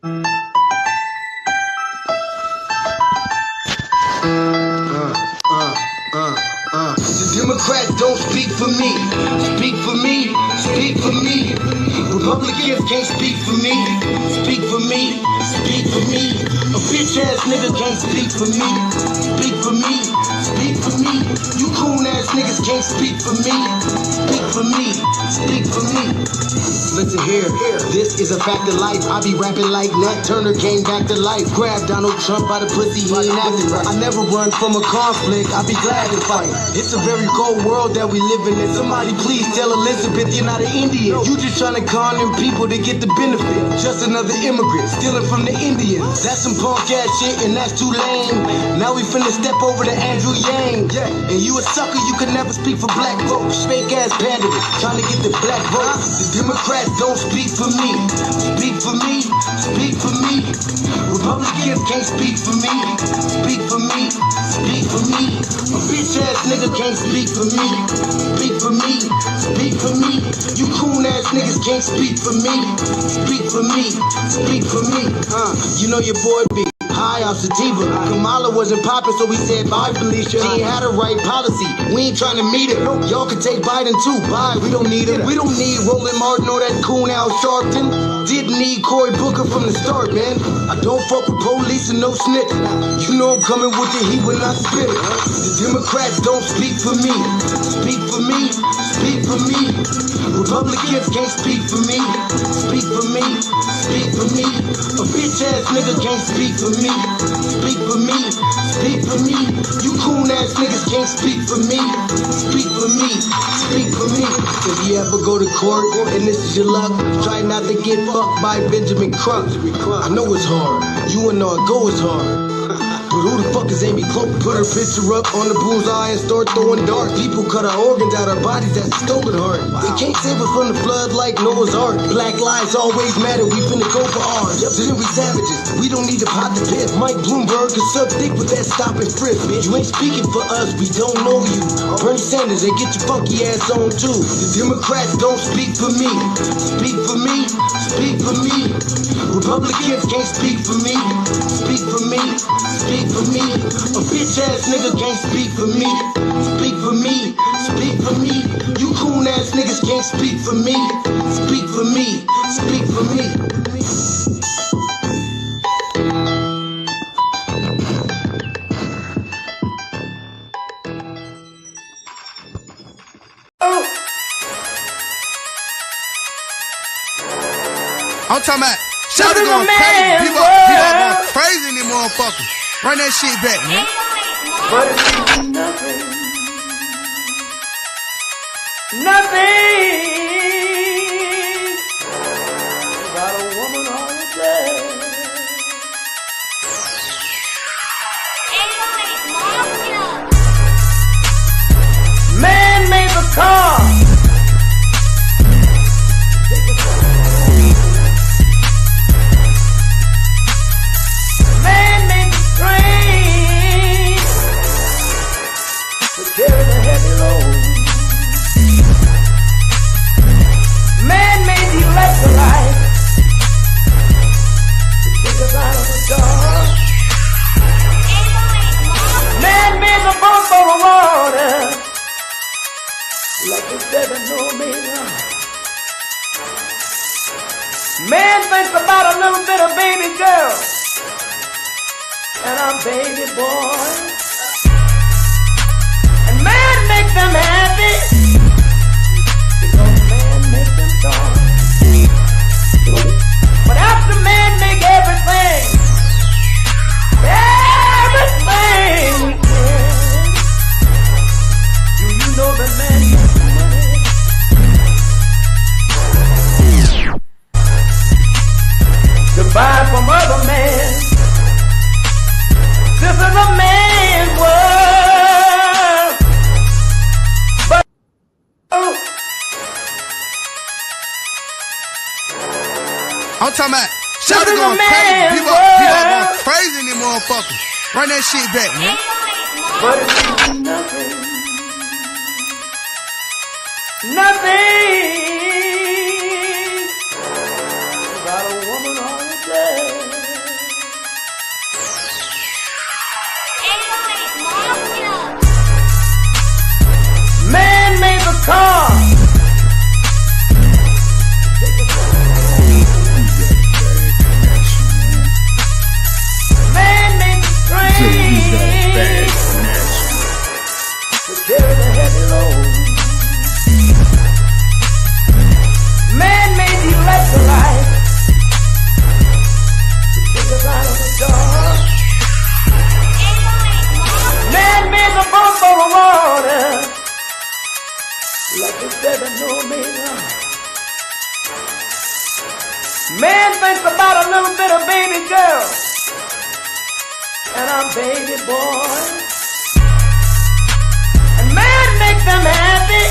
The Democrats don't speak for me. Speak for me. Speak for me. Republicans can't speak for me. Speak for me. Speak for me. A bitch ass nigga can't speak for me. Speak for me. Speak for me. You coon ass niggas can't speak for me. Speak for me. Speak for me. Listen here, this is a fact of life. I be rapping like Nat Turner came back to life. Grab Donald Trump by the pussy, he ain't acting right. I never run from a conflict, I be glad to fight. It's a very cold world that we live in. Somebody please tell Elizabeth you're not an Indian. You just trying to con them people to get the benefit. Just another immigrant, stealing from the Indians. That's some punk ass shit and that's too lame. Now we finna step over to Andrew Yang. And you a sucker, you can never speak for black folks. Fake ass pandering, trying to get the black vote. The Democrats don't speak for me. Speak for me. Speak for me. Republicans can't speak for me. Speak for me. Speak for me. A bitch ass nigga can't speak for me. Speak for me. Speak for me. You coon ass niggas can't speak for me. Speak for me. Speak for me. You know your boy be high off sativa. Kamala wasn't popping, so we said bye, Felicia. She ain't had a right policy. We ain't trying to meet her. Y'all can take Biden too. Bye. We don't need her. We don't need Roland Martin or that coon Al Sharpton. Didn't need Cory Booker from the start, man. I don't fuck with police and no snitch. You know I'm coming with the heat when I spit it. The Democrats don't speak for me. Speak for me. Speak for me. Republicans can't speak for me. Speak for me. Speak for me. A bitch ass nigga can't speak for me. Speak for me. Speak for me. You coon ass niggas can't speak for me. Speak for me. Speak for me. If you ever go to court and this is your luck, try not to get fucked by Benjamin Crump. I know it's hard. You and all go is hard. But who the fuck is Amy Cloak? Put her picture up on the bullseye and start throwing darts. People cut our organs out our bodies, that's a stolen heart. They can't save us from the flood like Noah's Ark. Black lives always matter, we finna go for ours. So then we savages, we don't need to pot the piss. Mike Bloomberg can suck dick with that stop and frisk, bitch. You ain't speaking for us, we don't know you. Bernie Sanders, they get your funky ass on too. The Democrats don't speak for me. Speak for me. Speak for me. Republicans can't speak for me. Speak for me. Speak for me. A bitch ass nigga can't speak for me. Speak for me. Speak for me. You coon ass niggas can't speak for me. Speak for me. Speak for me. I'm talking about shout it going crazy. People going crazy in these motherfuckers. Run that shit back, man. But it's nothing. Nothing. Got a woman on the bed. Man made the car. Carry the heavy load. Man made the electrolyte to take us out of the dark. Man made the boat for the water like the 7-millimeter. Man thinks about a little bit of baby girl and a baby boy. Man make them happy because man make them strong. But after man make everything we can, do you know that man makes money? To buy from other men. This is a man's world. I'm talking about shout it going crazy. People going crazy in these motherfuckers. Run that shit back, man. But it's nothing. Nothing. Got a woman on the bed. car. Man made the train to carry the heavy load. Man made the electrolyte to take us out of the dark. Man made the boat for the water like the seven no man. Man thinks about a little bit of baby girl, and I'm baby boy. And man makes them happy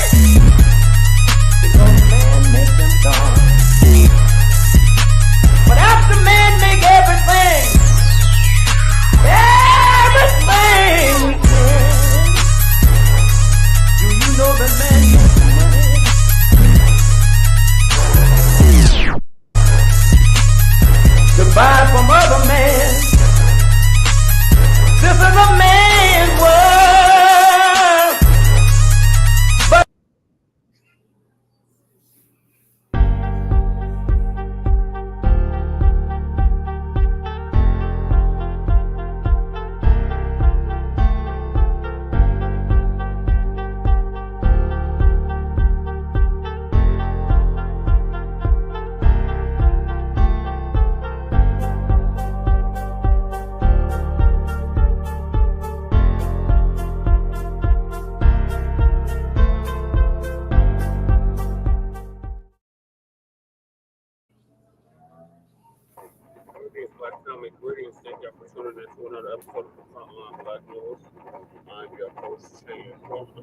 because man makes them gone. But after man make everything we can, do you know that man makes money? To buy from other men. This is a man's world. But Greetings, thank you for tuning in to another episode of the Frontline Black News. I'm your host, Brotha,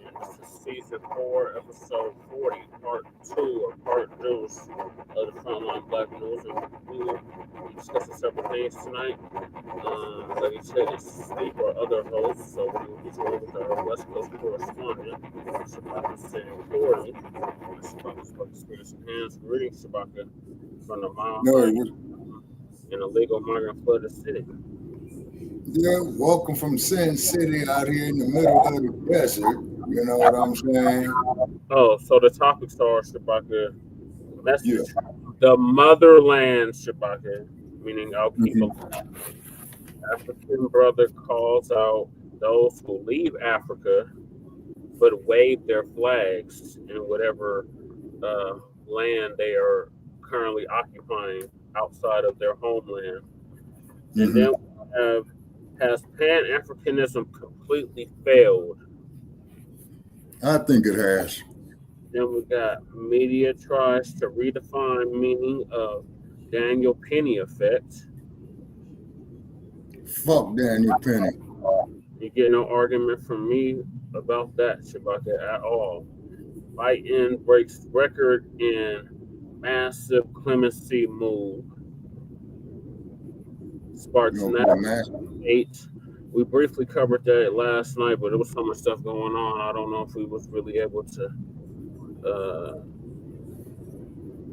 and this is season 4, episode 40, part 2 or part news of the Frontline Black News. And we will be discussing several things tonight. Like you said, it's Steve or other hosts, so we will be joined with our West Coast correspondent, Shabaka Santori. Shabaka's about to spin some hands. Greetings, Shabaka, from the Mile in a legal migrant flooded city. Yeah, welcome from Sin City out here in the middle of the desert. You know what I'm saying? Oh, so the topics are, Shabaka, message. Yeah. The Motherland, Shabaka, meaning our people. African brother calls out those who leave Africa but wave their flags in whatever land they are currently occupying outside of their homeland. And then has Pan-Africanism completely failed? I think it has. Then we got media tries to redefine meaning of Daniel Penny effect. Fuck Daniel Penny. You get no argument from me about that, Shabaka, at all. Biden breaks record in massive clemency move. Sparks eight. We briefly covered that last night, but there was so much stuff going on. I don't know if we was really able to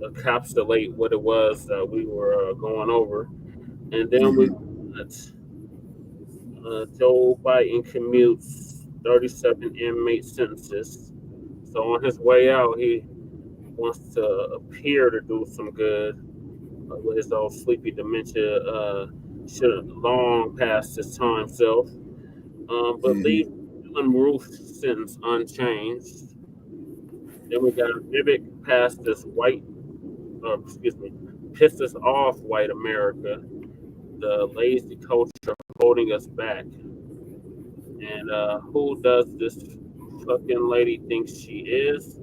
encapsulate what it was that we were going over. And then we got Joe Biden commutes 37 inmate sentences. So on his way out, he wants to appear to do some good with his old sleepy dementia. Should have long passed his time self. But leave Dylann Roof's sentence unchanged. Then we got Vivek passed this pissed us off white America. The lazy culture holding us back. And who does this fucking lady think she is?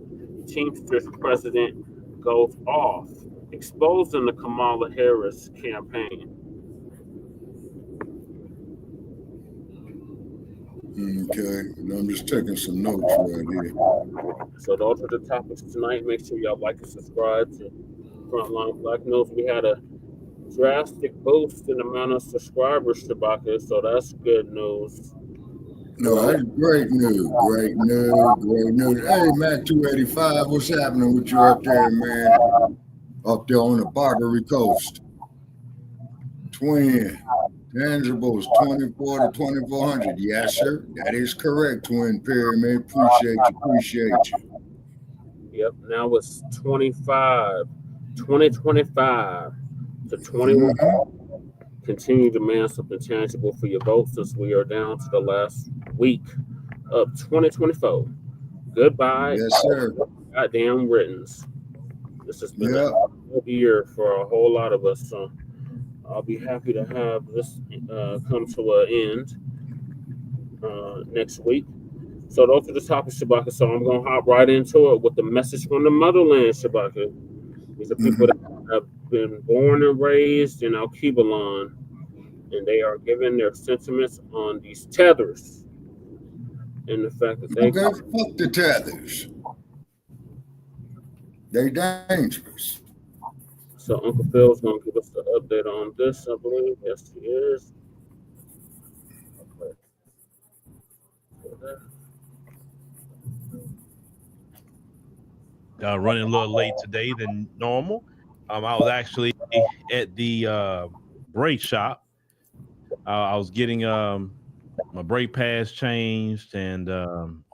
Teamsters president goes off, exposing the Kamala Harris campaign. Okay, I'm just taking some notes right here. So those are the topics tonight. Make sure y'all like and subscribe to Frontline Black News. We had a drastic boost in the amount of subscribers, Shabaka, so that's good news. No, that's great news. Great news. Hey, man, 285, what's happening with you up there, man? Up there on the Barbary Coast. Twin, Tangibles 24 to 2400. Yes, sir. That is correct, Twin Pyramid. Appreciate you. Yep. Now it's 2025 to 21. Continue to demand something tangible for your vote since we are down to the last week of 2024. Goodbye. Yes, sir. Goddamn writtens. This has been a good year for a whole lot of us. So I'll be happy to have this come to an end next week. So those are the topics, Shabaka. So I'm going to hop right into it with the message from the motherland, Shabaka. These are people that have been born and raised in Alkebulan, and they are giving their sentiments on these tethers and the fact that they... Okay, fuck the tethers. They dangerous. So Uncle Phil's going to give us the update on this, I believe. Yes, he is. Running a little late today than normal. I was actually at the brake shop. I was getting my brake pads changed and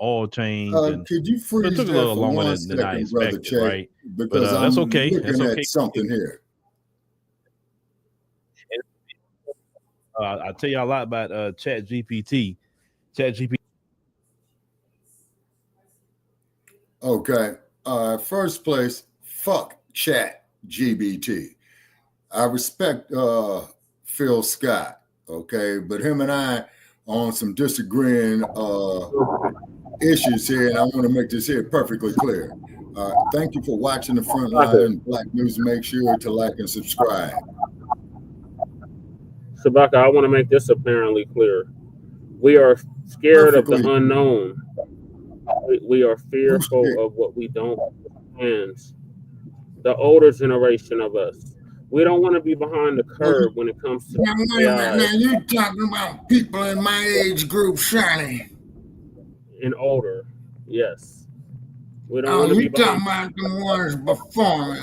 oil changed. And could you freeze it took a little longer than I expected, Chet, right? Because but that's okay. Looking that's okay. at something here. I'll tell you a lot about ChatGPT. ChatGPT. Okay. First place, fuck ChatGPT. I respect Phil Scott, okay, but him and I on some disagreeing issues here, and I want to make this here perfectly clear. Thank you for watching the Frontline Black News. Make sure to like and subscribe. Shabaka, I want to make this apparently clear. We are scared of the unknown. We are fearful of what we don't understand. The older generation of us. We don't want to be behind the curve when it comes to now you're talking about people in my age group, Shiny. And older, yes. We don't want to be talking about the ones before me.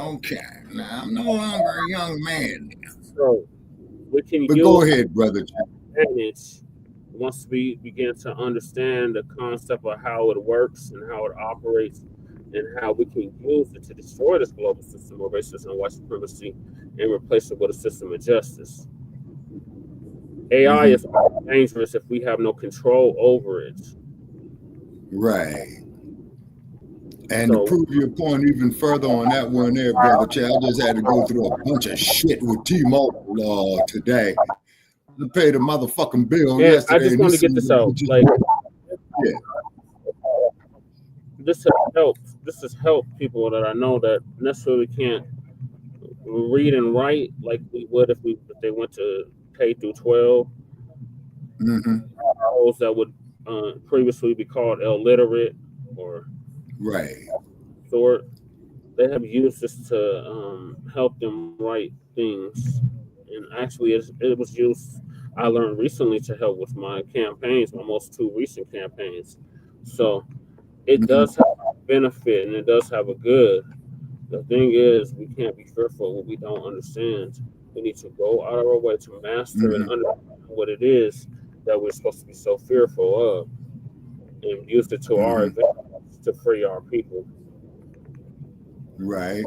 Okay. Now I'm no longer a young man. So we can go ahead, brother. Once we begin to understand the concept of how it works and how it operates and how we can use it to destroy this global system of racism and white supremacy and replace it with a system of justice. AI is dangerous if we have no control over it. Right. And to prove your point even further on that one there, brother Chad, I just had to go through a bunch of shit with T-Mobile today to pay the motherfucking bill yesterday. I just want to get this out. This has helped people that I know that necessarily can't read and write like we would if they went to K through 12. Those that would previously be called illiterate or sort. They have used this to help them write things, and actually it was used. I learned recently to help with my campaigns, my most two recent campaigns. So it does have a benefit and it does have a good. The thing is, we can't be fearful of what we don't understand. We need to go out of our way to master and understand what it is that we're supposed to be so fearful of and use it to our advantage to free our people. Right.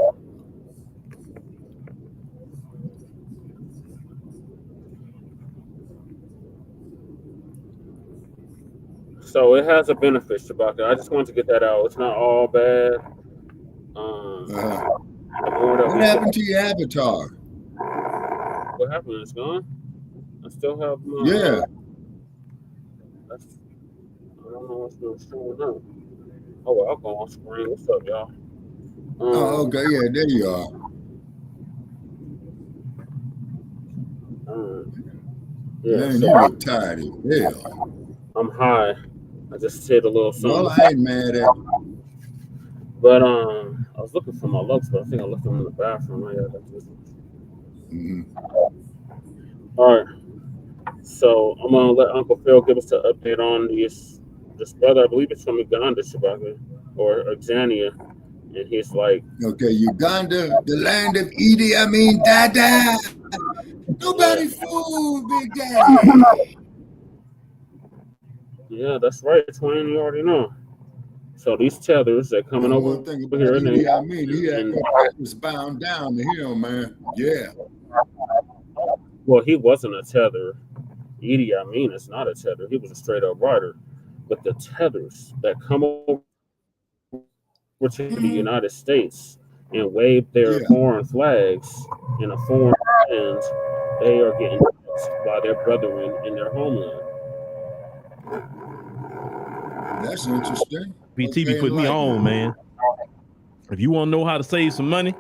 So it has a benefit, Shabaka. I just wanted to get that out. It's not all bad. What happened to your avatar? What happened? It's gone? I still have my... Yeah. I don't know what's going on. Oh, well, I'll go on screen. What's up, y'all? Okay, yeah, there you are. Man, you look tired as hell. I'm high. I just said a little something. Well, I ain't mad at you. But I was looking for my looks, but I think I left them in the bathroom. All right. So I'm gonna let Uncle Phil give us an update on this brother. I believe it's from Uganda, Shabaka, or Tanzania, and he's like, okay, Uganda, the land of Idi Amin Dada. Nobody fooled Big Daddy. Yeah, that's right, Twin. You already know. So these tethers that coming over One thing about here and Idi Amin, he had was bound down to him, man. Yeah. well, he wasn't a tether. Idi Amin is not a tether. He was a straight up rider. But the tethers that come over to the United States and wave their foreign flags in a foreign land, they are getting touched by their brethren in their homeland. That's interesting. BT put me on, man. If you want to know how to save some money,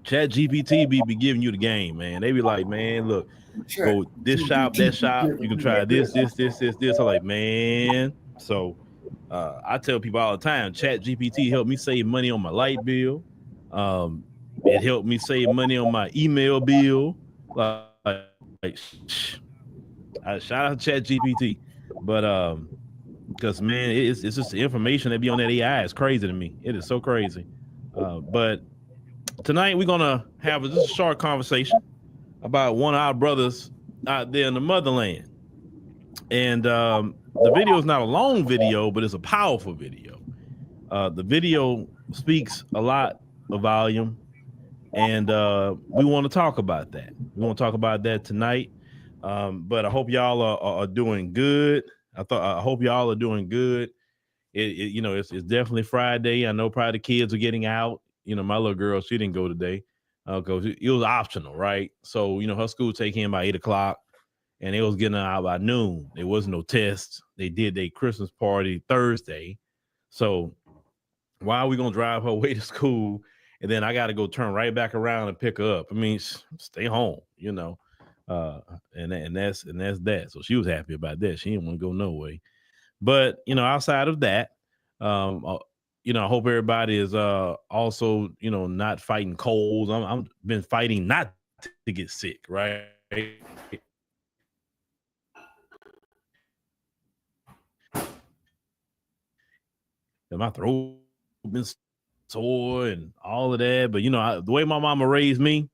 Chat GPT be giving you the game, man. They be like, man, look, go this shop, that shop. You can try this. I'm like, man. So I tell people all the time, Chat GPT helped me save money on my light bill. It helped me save money on my email bill. Shout out to Chat GPT. But because man, it's just the information that be on that AI is crazy to me. It is so crazy. But tonight we're gonna have just a short conversation about one of our brothers out there in the motherland. And the video is not a long video, but it's a powerful video. The video speaks a lot of volume, and we want to talk about that. We want to talk about that tonight. But I hope y'all are doing good. I hope y'all are doing good. It's definitely Friday. I know probably the kids are getting out. You know, my little girl, she didn't go today because it was optional, right? So, her school take in by 8 o'clock and they was getting out by noon. There wasn't no tests. They did their Christmas party Thursday. So why are we going to drive her away to school? And then I got to go turn right back around and pick her up. I mean, stay home, and that's that. So she was happy about that. She didn't want to go no way. But, outside of that, I hope everybody is also, not fighting colds. I'm been fighting not to get sick, right? And my throat been sore and all of that. But, the way my mama raised me,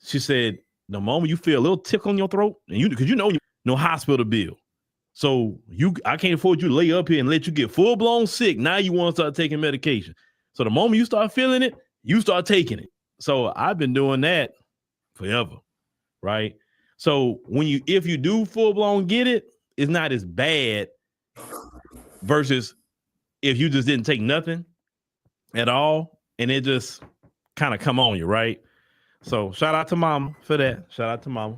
she said, the moment you feel a little tickle in your throat, and because no hospital bill. So I can't afford you to lay up here and let you get full blown sick. Now you want to start taking medication. So the moment you start feeling it, you start taking it. So I've been doing that forever, right? So if you do full blown get it, it's not as bad versus if you just didn't take nothing at all and it just kind of come on you, right? So shout out to mama for that. Shout out to mama.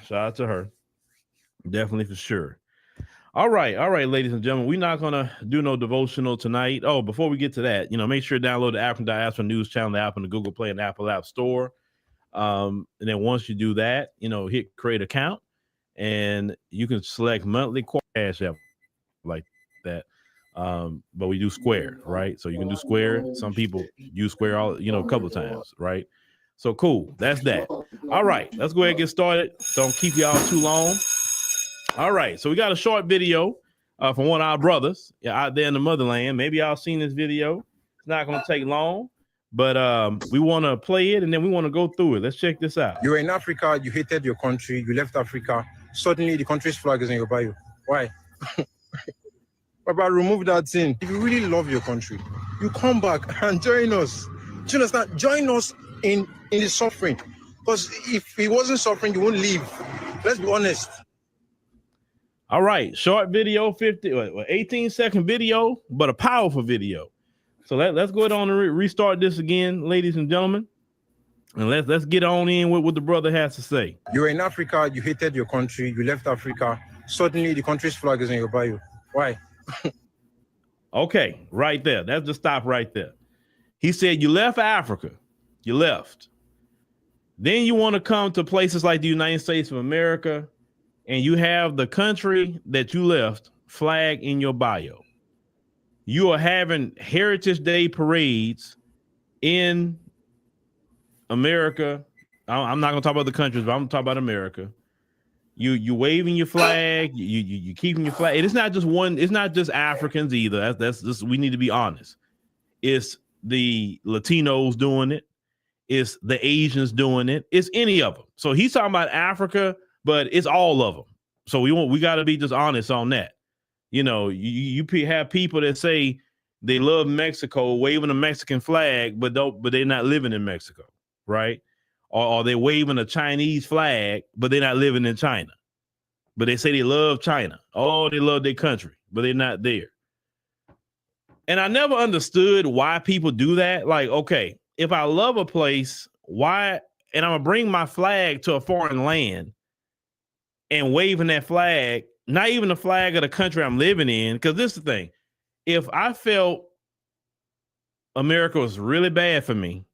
Shout out to her. Definitely for sure. All right, ladies and gentlemen, we're not gonna do no devotional tonight. Oh, before we get to that, make sure to download the African Diaspora News Channel, the app on the Google Play and Apple App Store. And then once you do that, hit create account, and you can select monthly cash app like that. But we do Square, right? So you can do Square. Some people use Square a couple of times, right? So cool. That's that. All right, let's go ahead and get started. Don't keep y'all too long. All right, so we got a short video from one of our brothers out there in the motherland. Maybe y'all seen this video. It's not going to take long, but we want to play it and then we want to go through it. Let's check this out. You were in Africa, you hated your country, you left Africa. Suddenly, the country's flag is in your bio. Why? But remove that thing. If you really love your country, you come back and join us. Do you understand? Join us in the suffering. Because if he wasn't suffering, you won't leave. Let's be honest. All right, short video, 18-second video, but a powerful video. So let's go ahead on and restart this again, ladies and gentlemen, and let's get on in with what the brother has to say. You were in Africa, you hated your country, you left Africa. Suddenly, the country's flag is in your bio. Why? Okay, right there. That's the stop right there. He said you left Africa, you left. Then you want to come to places like the United States of America, and you have the country that you left flag in your bio. You are having Heritage Day parades in America. I'm not going to talk about the countries, but I'm going to talk about America. You waving your flag, you keeping your flag. And it's not just one, it's not just Africans either. That's just, we need to be honest. It's the Latinos doing it. It's the Asians doing it. It's any of them. So he's talking about Africa, but it's all of them. So we got to be just honest on that. You know, you have people that say they love Mexico, waving a Mexican flag, but they're not living in Mexico, right? Or they waving a Chinese flag, but they're not living in China. But they say they love China. Oh, they love their country, but they're not there. And I never understood why people do that. Like, okay, if I love a place, why? And I'm gonna bring my flag to a foreign land and waving that flag, not even the flag of the country I'm living in. Because this is the thing. If I felt America was really bad for me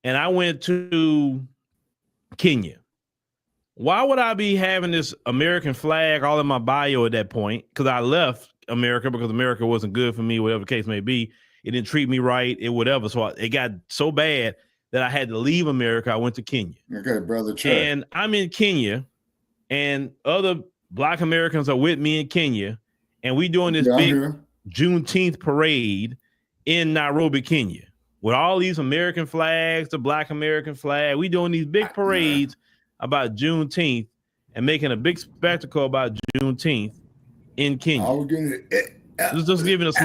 and I went to Kenya, why would I be having this American flag all in my bio at that point? Because I left America because America wasn't good for me, whatever the case may be. It didn't treat me right, it whatever. So it got so bad that I had to leave America. I went to Kenya. Okay, brother Trey. And I'm in Kenya, and other Black Americans are with me in Kenya, and we doing this big Juneteenth parade in Nairobi, Kenya, with all these American flags, the Black American flag. We doing these big parades about Juneteenth and making a big spectacle about Juneteenth in Kenya. I was getting it. Just giving us.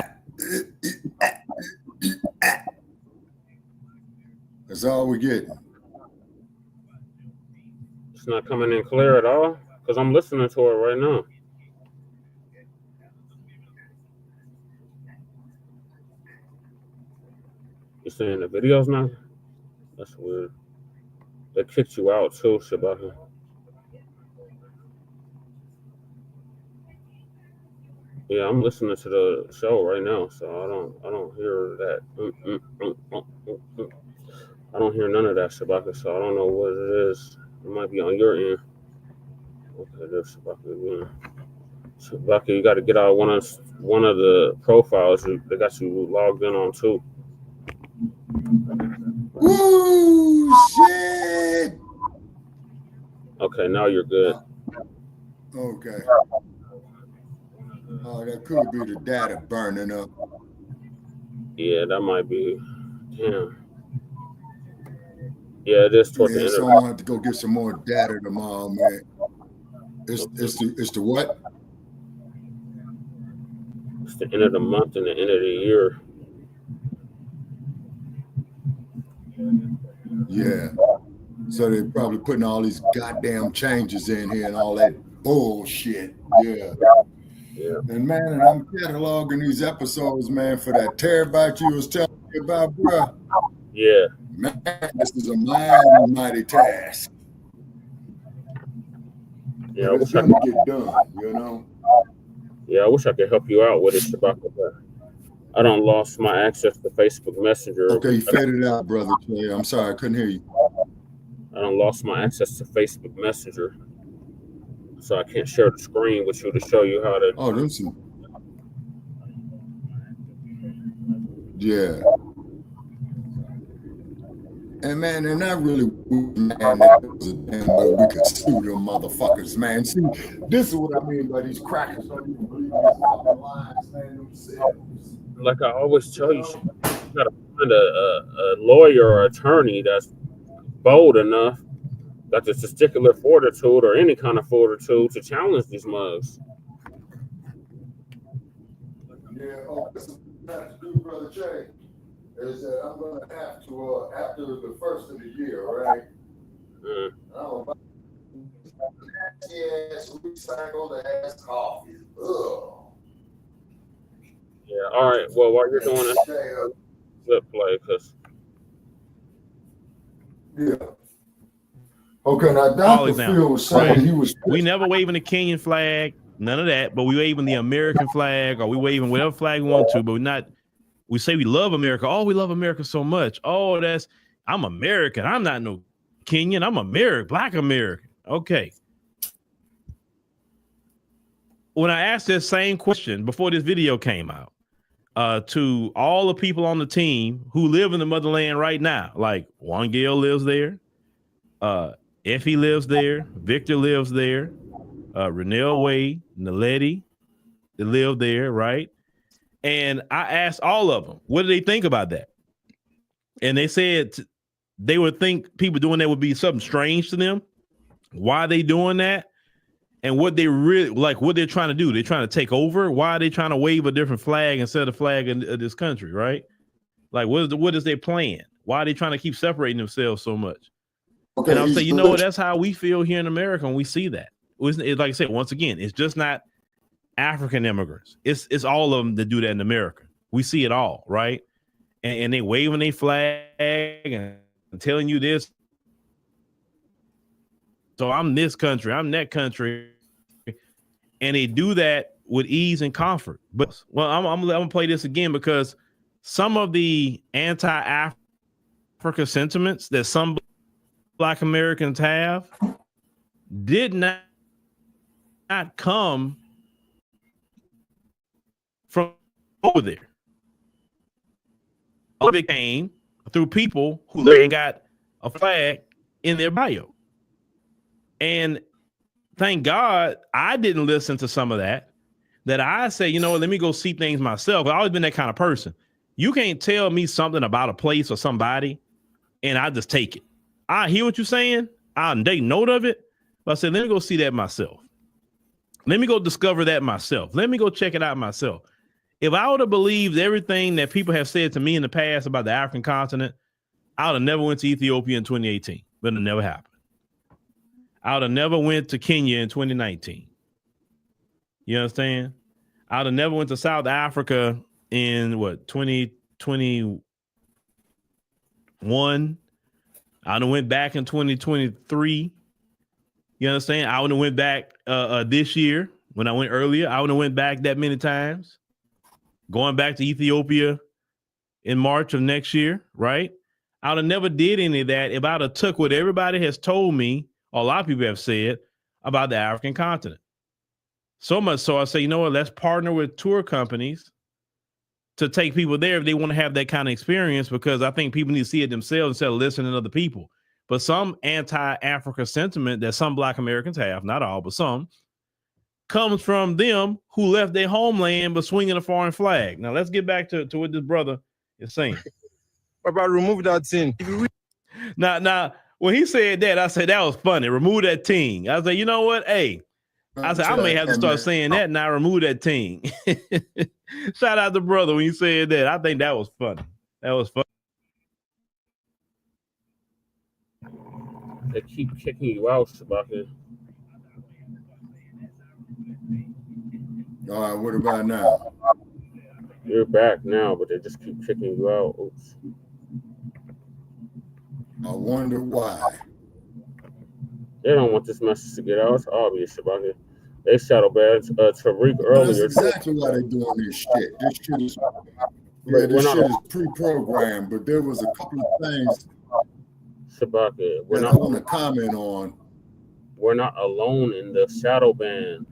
That's all we're getting. It's not coming in clear at all because I'm listening to it right now. You saying the video's not? That's weird. They kicked you out too, Shabaka. Yeah, I'm listening to the show right now, so I don't hear that. I don't hear none of that, Shabaka, so I don't know what it is. It might be on your end. Okay, there's Shabaka again. Shabaka, you got to get out one of the profiles they got you logged in on too. Woo, shit. Okay, now you're good. Okay. Oh, that could be the data burning up. Yeah, that might be. Damn. Yeah, it is toward the end. So I'm gonna have to go get some more data tomorrow, man. It's the what? It's the end of the month and the end of the year. Yeah. So they're probably putting all these goddamn changes in here and all that bullshit. Yeah. Yeah. And man, I'm cataloging these episodes, man, for that terabyte you was telling me about, bro. Yeah. Man, this is a mighty task. Yeah, I wish I could get done, you know. Yeah, I wish I could help you out with it, Shabaka, but I don't lost my access to Facebook Messenger. Okay, you faded out, brother Trey. I'm sorry, I couldn't hear you. I don't lost my access to Facebook Messenger, so I can't share the screen with you to show you how to. Oh, there's some. Yeah. And man, and I really, man, that was a damn way we could sue them motherfuckers, man. See, this is what I mean by these crackers don't even believe these fucking lines, man, themselves. Like I always tell you, you gotta find a lawyer or attorney that's bold enough, got the testicular fortitude or any kind of fortitude to challenge these mugs. Yeah, oh, this is what to do, brother Jay. Is that I'm going to have to, after the first of the year, right? Yes, recycled ass coffee. Ugh. Yeah, all right. Well, while you're doing this, flip play, because. Yeah. Okay, now Dr. Phil was saying he was. We never waving the Kenyan flag, none of that, but we waving the American flag, or we waving whatever flag we want to, but we're not. We say we love America. Oh, we love America so much. Oh, I'm American. I'm not no Kenyan. I'm American, Black American. Okay. When I asked this same question before this video came out to all the people on the team who live in the motherland right now, like Juan Gale lives there, Effie lives there, Victor lives there, Renelle Wade, Naledi, they live there, right? And I asked all of them, what do they think about that? And they said they would think people doing that would be something strange to them. Why are they doing that? And what they really like, what they're trying to do? They're trying to take over. Why are they trying to wave a different flag instead of the flag of this country, right? Like, what is their plan? Why are they trying to keep separating themselves so much? Okay, and I'm saying, you know what? That's how we feel here in America when we see that. It's like I said, once again, it's just not African immigrants. It's all of them that do that in America. We see it all, right? And they waving their flag and telling you this. So I'm this country, I'm that country, and they do that with ease and comfort. But well, I'm gonna play this again because some of the anti-Africa sentiments that some Black Americans have did not come from over there. All of it came through people who ain't got a flag in their bio. And thank God I didn't listen to some of that I say, you know what, let me go see things myself. I've always been that kind of person. You can't tell me something about a place or somebody and I just take it. I hear what you're saying. I'll take note of it. But I said, let me go see that myself. Let me go discover that myself. Let me go check it out myself. If I would have believed everything that people have said to me in the past about the African continent, I would have never went to Ethiopia in 2018, but it never happened. I would have never went to Kenya in 2019. You understand? I would have never went to South Africa in 2021. I would have went back in 2023. You understand? I would have went back this year when I went earlier. I would have went back that many times. Going back to Ethiopia in March of next year, right? I would have never did any of that if I would have took what everybody has told me, or a lot of people have said, about the African continent. So much so I say, you know what, let's partner with tour companies to take people there if they want to have that kind of experience, because I think people need to see it themselves instead of listening to other people. But some anti-Africa sentiment that some Black Americans have, not all, but some, comes from them who left their homeland but swinging a foreign flag. Now let's get back to what this brother is saying. What about remove that thing? Now, when he said that, I said that was funny. Remove that ting. I said, you know what? Hey, I said I may have to start saying that now. Remove that ting. Shout out to brother when he said that. I think that was funny. That was funny. They keep kicking you out, Shabaka. All right, what about now? You're back now, but they just keep kicking you out. Oops. I wonder why. They don't want this message to get out. It's obvious, Shabaka. They shadow banned Tariq earlier. That's exactly why they're doing this shit. This shit is, this shit is pre-programmed, but there was a couple of things Shabaka, that I want to comment on. We're not alone in the shadow ban.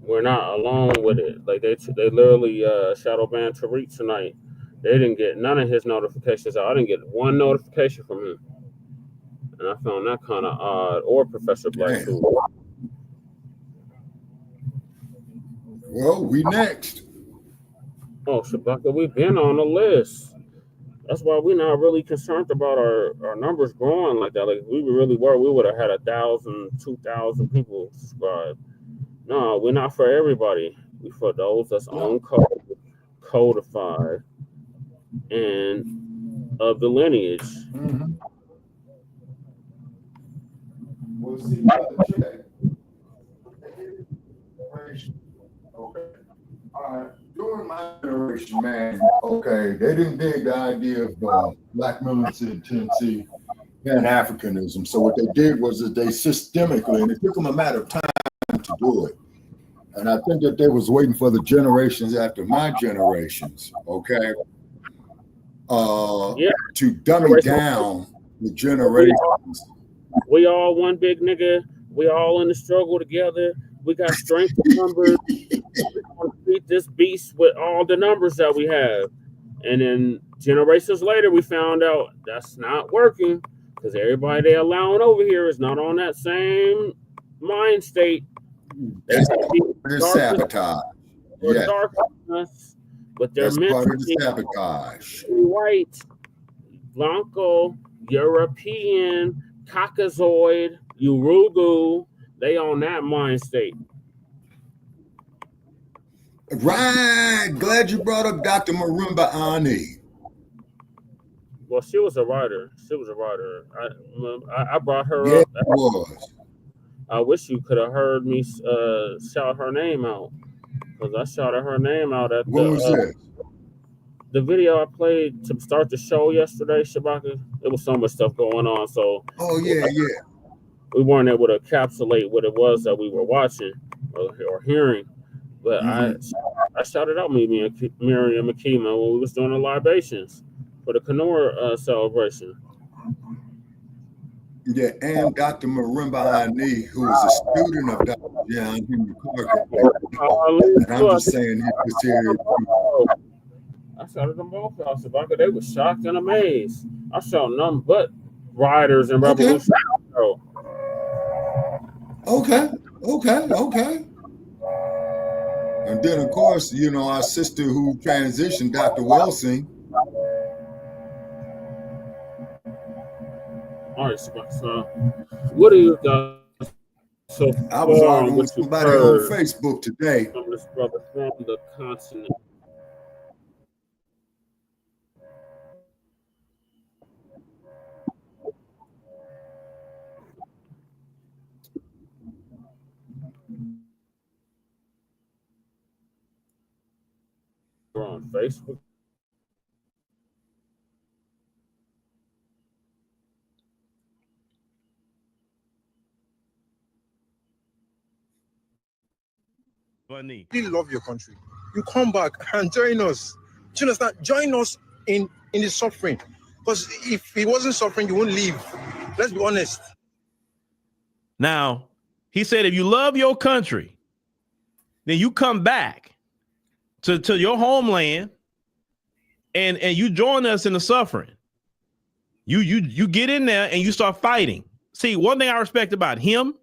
We're not alone with it. Like they literally shadow banned Tariq tonight. They didn't get none of his notifications out. I didn't get one notification from him. And I found that kind of odd. Or Professor Blacc too. Well, we next. Oh, Shabaka, we've been on the list. That's why we're not really concerned about our numbers growing like that. Like if we really were, we would have had 1,000, 2,000 people subscribe. No, we're not for everybody. We for those that's on codified and of the lineage. Mm-hmm. We'll see by the check. Okay. All right. During my generation, man, okay, they didn't dig the idea of Black militancy and Pan-Africanism. So what they did was that they systemically, and it took them a matter of time to do it. And I think that they was waiting for the generations after my generations, okay, to dummy down the generations. We all one big nigga. We all in the struggle together. We got strength in numbers. We're going to beat this beast with all the numbers that we have. And then generations later, we found out that's not working because everybody they allowing over here is not on that same mind state. It's sabotage. Yeah. Dark us, but they're That's meant part to of the be sabotage. white, Blanco, European, Caucasoid, Urugu. They on that mind state. Right. Glad you brought up Dr. Marimba Ani. Well, she was a writer. She was a writer. I brought her Yeah, up. it was. I wish you could have heard me shout her name out, because I shouted her name out at What was this? the video I played to start the show yesterday, Shabaka. There was so much stuff going on, so Oh, yeah. we weren't able to encapsulate what it was that we were watching or hearing. But I shouted out Miriam Makima when we was doing the libations for the Kanor celebration. Yeah, and Dr. Marimba Ani, who is a student of Dr. John Henry Clark. And I'm just saying he was here. I shouted them both out, Shabaka. They were shocked and amazed. I saw none but riders and revolution. Okay. And then, of course, you know, our sister who transitioned, Dr. Welsing. All right, so what are you guys? So I was arguing with somebody on Facebook today. From this brother from the continent. On Facebook. Funny. You love your country. You come back and join us. Do you understand? Join us in the suffering. Because if he wasn't suffering, you wouldn't leave. Let's be honest. Now, he said, if you love your country, then you come back to your homeland and you join us in the suffering. You get in there and you start fighting. See, one thing I respect about him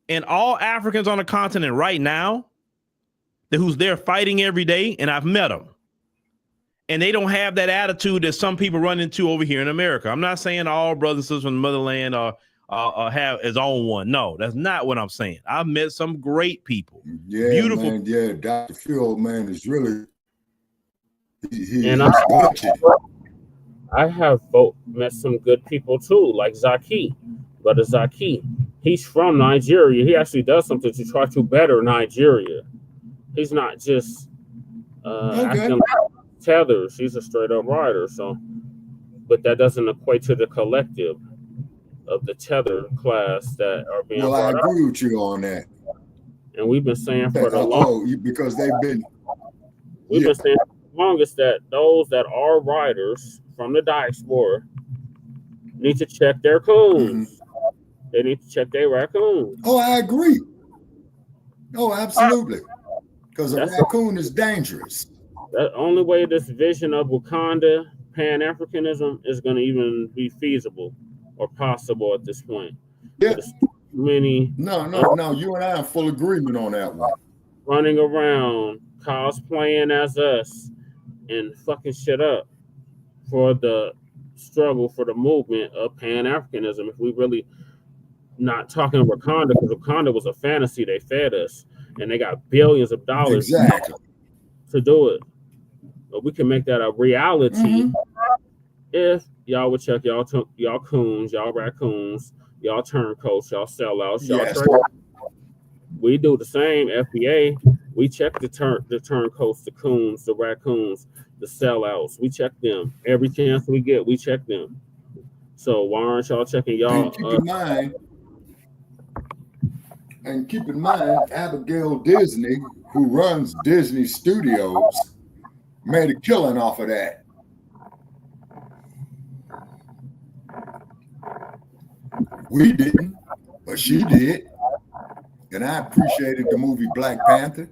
and all Africans on the continent right now, who's there fighting every day, and I've met them, and they don't have that attitude that some people run into over here in America. I'm not saying all brothers and sisters from the motherland are have his own one. No, that's not what I'm saying. I've met some great people. Yeah, beautiful. Man, yeah, Dr. Phil, man, is really. I have met some good people too, like Zaki. Brother Zaki, he's from Nigeria. He actually does something to try to better Nigeria. He's not just acting like tethers. He's a straight up rider. So, but that doesn't equate to the collective of the tether class that are being. Well, I agree with you on that. And we've been saying for the longest, because they've been. We've been saying for the longest that those that are riders from the diaspora need to check their coons. They need to check their raccoons. Oh, I agree. Oh, absolutely. Because a raccoon is dangerous. The only way this vision of Wakanda, Pan-Africanism, is going to even be feasible or possible at this point. Yeah. Many. No. You and I are in full agreement on that one. Running around, cosplaying as us, and fucking shit up for the struggle for the movement of Pan-Africanism. If we really not talking Wakanda, because Wakanda was a fantasy they fed us, and they got billions of dollars to do it. But we can make that a reality if y'all would check y'all coons, y'all raccoons, y'all turncoats, y'all sellouts, y'all trade. We do the same. FBA, we check the turncoats, the coons, the raccoons, the sellouts. We check them every chance we get. We check them. So why aren't y'all checking y'all? And keep in mind, Abigail Disney, who runs Disney Studios, made a killing off of that. We didn't, but she did. And I appreciated the movie Black Panther.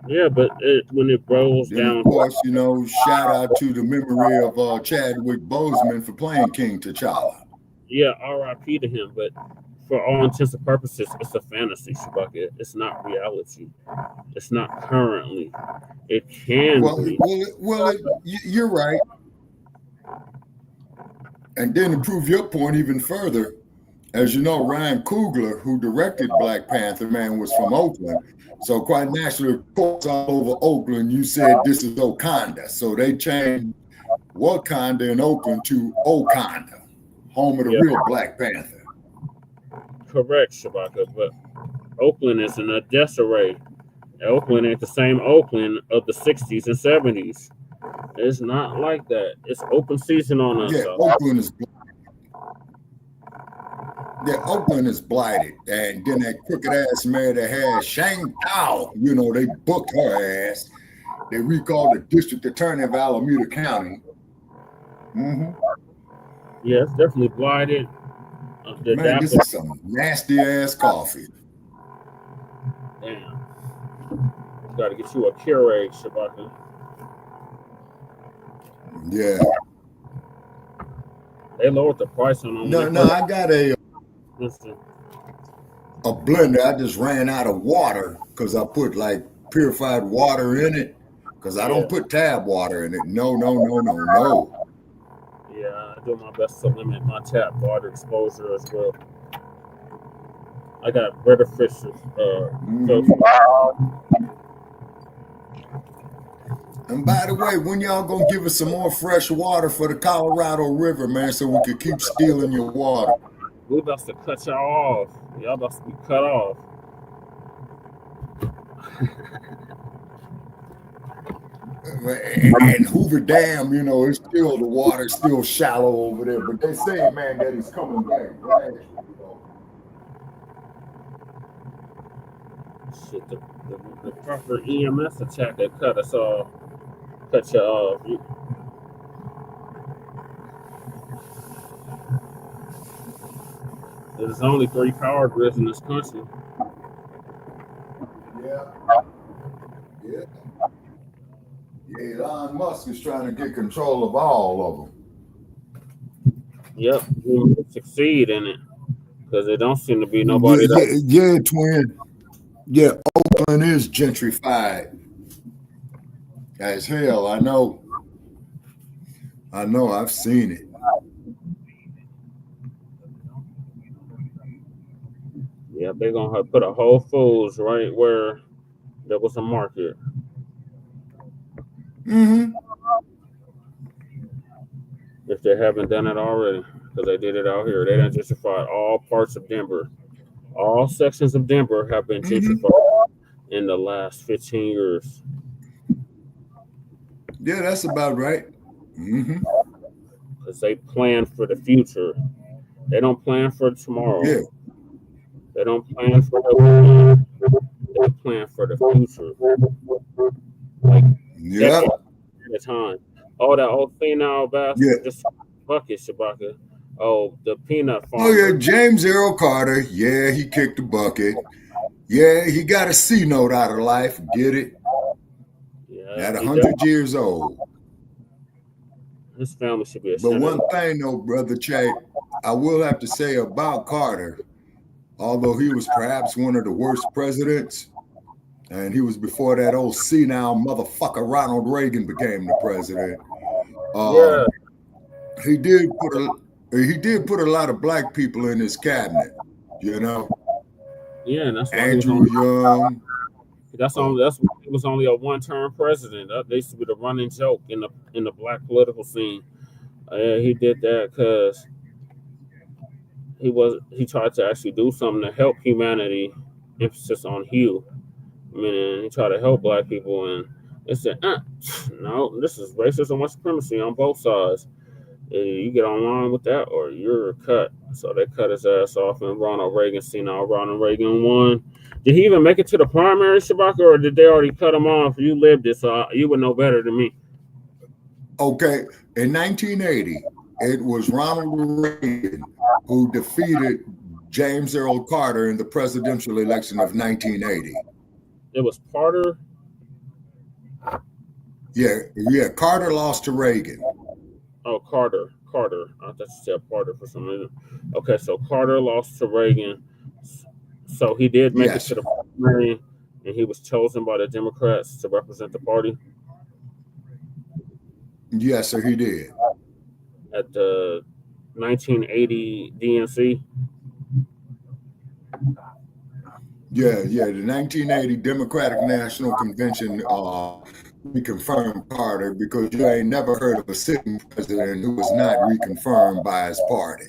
Yeah, but when it rolls down. Of course, you know, shout out to the memory of Chadwick Boseman for playing King T'Challa. Yeah, R.I.P. to him. But for all intents and purposes, it's a fantasy, Shabaka. It's not reality. It's not currently. It can be. You're right. And then to prove your point even further, as you know, Ryan Coogler, who directed Black Panther, man, was from Oakland. So quite naturally, of course, all over Oakland, you said this is Wakanda. So they changed Wakanda in Oakland to Okanda, home of the real Black Panther. Correct, Shabaka, but Oakland is in a disarray. Oakland ain't the same Oakland of the 60s and 70s. It's not like that. It's open season on us. Yeah, Oakland is blighted. And then that crooked ass mayor that had Shang Tao, you know, they booked her ass. They recalled the district attorney of Alameda County. Mm-hmm. Yeah, it's definitely blighted. Man, this is some nasty ass coffee. Damn. Got to get you a Keurig, Shabaka. Yeah. They lowered the price on them. No, I got a blender. I just ran out of water because I put like purified water in it because I don't put tap water in it. No. Yeah, I do my best to limit my tap water exposure as well. I got Brotha fishes. And by the way, when y'all gonna give us some more fresh water for the Colorado River, man, so we can keep stealing your water? We about to cut y'all off. Y'all about to be cut off. And Hoover Dam, you know, it's still, the water's still shallow over there, but they say, man, that it's coming back. Right? Shit, the proper EMS attack that cut us off. Cut you off. There's only 3 power grids in this country. Yeah, Elon Musk is trying to get control of all of them. Yep, he will succeed in it because there don't seem to be nobody. Yeah, twin. Yeah, Oakland is gentrified as hell. I know. I've seen it. Yeah, they're gonna put a Whole Foods right where there was a market. Mm-hmm. If they haven't done it already, because they did it out here. They done gentrified all parts of Denver. All sections of Denver have been gentrified in the last 15 years. Yeah, that's about right. Mm-hmm. Because they plan for the future. They don't plan for tomorrow. Yeah. They don't plan for the weekend. They plan for the future. Like, at a time. Oh, that old phenol bastard just bucket, Shabaka. Oh, the peanut farm. Oh, yeah, James Earl Carter. Yeah, he kicked the bucket. Yeah, he got a C note out of life. Get it? Yeah, at 100 years old. His family should be a But one thing, though, Brother Che, I will have to say about Carter, although he was perhaps one of the worst presidents, and he was before that old senile motherfucker Ronald Reagan became the president. He did put a lot of black people in his cabinet, you know. Yeah, and that's why Andrew Young. It was only a one-term president. They used to be the running joke in the black political scene. He did that because he tried to actually do something to help humanity. Emphasis on heal. I mean, he tried to help black people, and they said, no, this is racism, white supremacy on both sides. You get online with that, or you're cut. So they cut his ass off, and Ronald Reagan won. Did he even make it to the primary, Shabaka, or did they already cut him off? You lived it, so you would know better than me. Okay, in 1980, it was Ronald Reagan who defeated James Earl Carter in the presidential election of 1980. It was Carter? Yeah, Carter lost to Reagan. Oh, Carter Carter. I thought you said Carter for some reason. Okay, so Carter lost to Reagan. So he did make it Yes. to the primary, and he was chosen by the Democrats to represent the party Yes, sir, he did. at the 1980 DNC. Yeah, the 1980 Democratic National Convention reconfirmed Carter because you ain't never heard of a sitting president who was not reconfirmed by his party.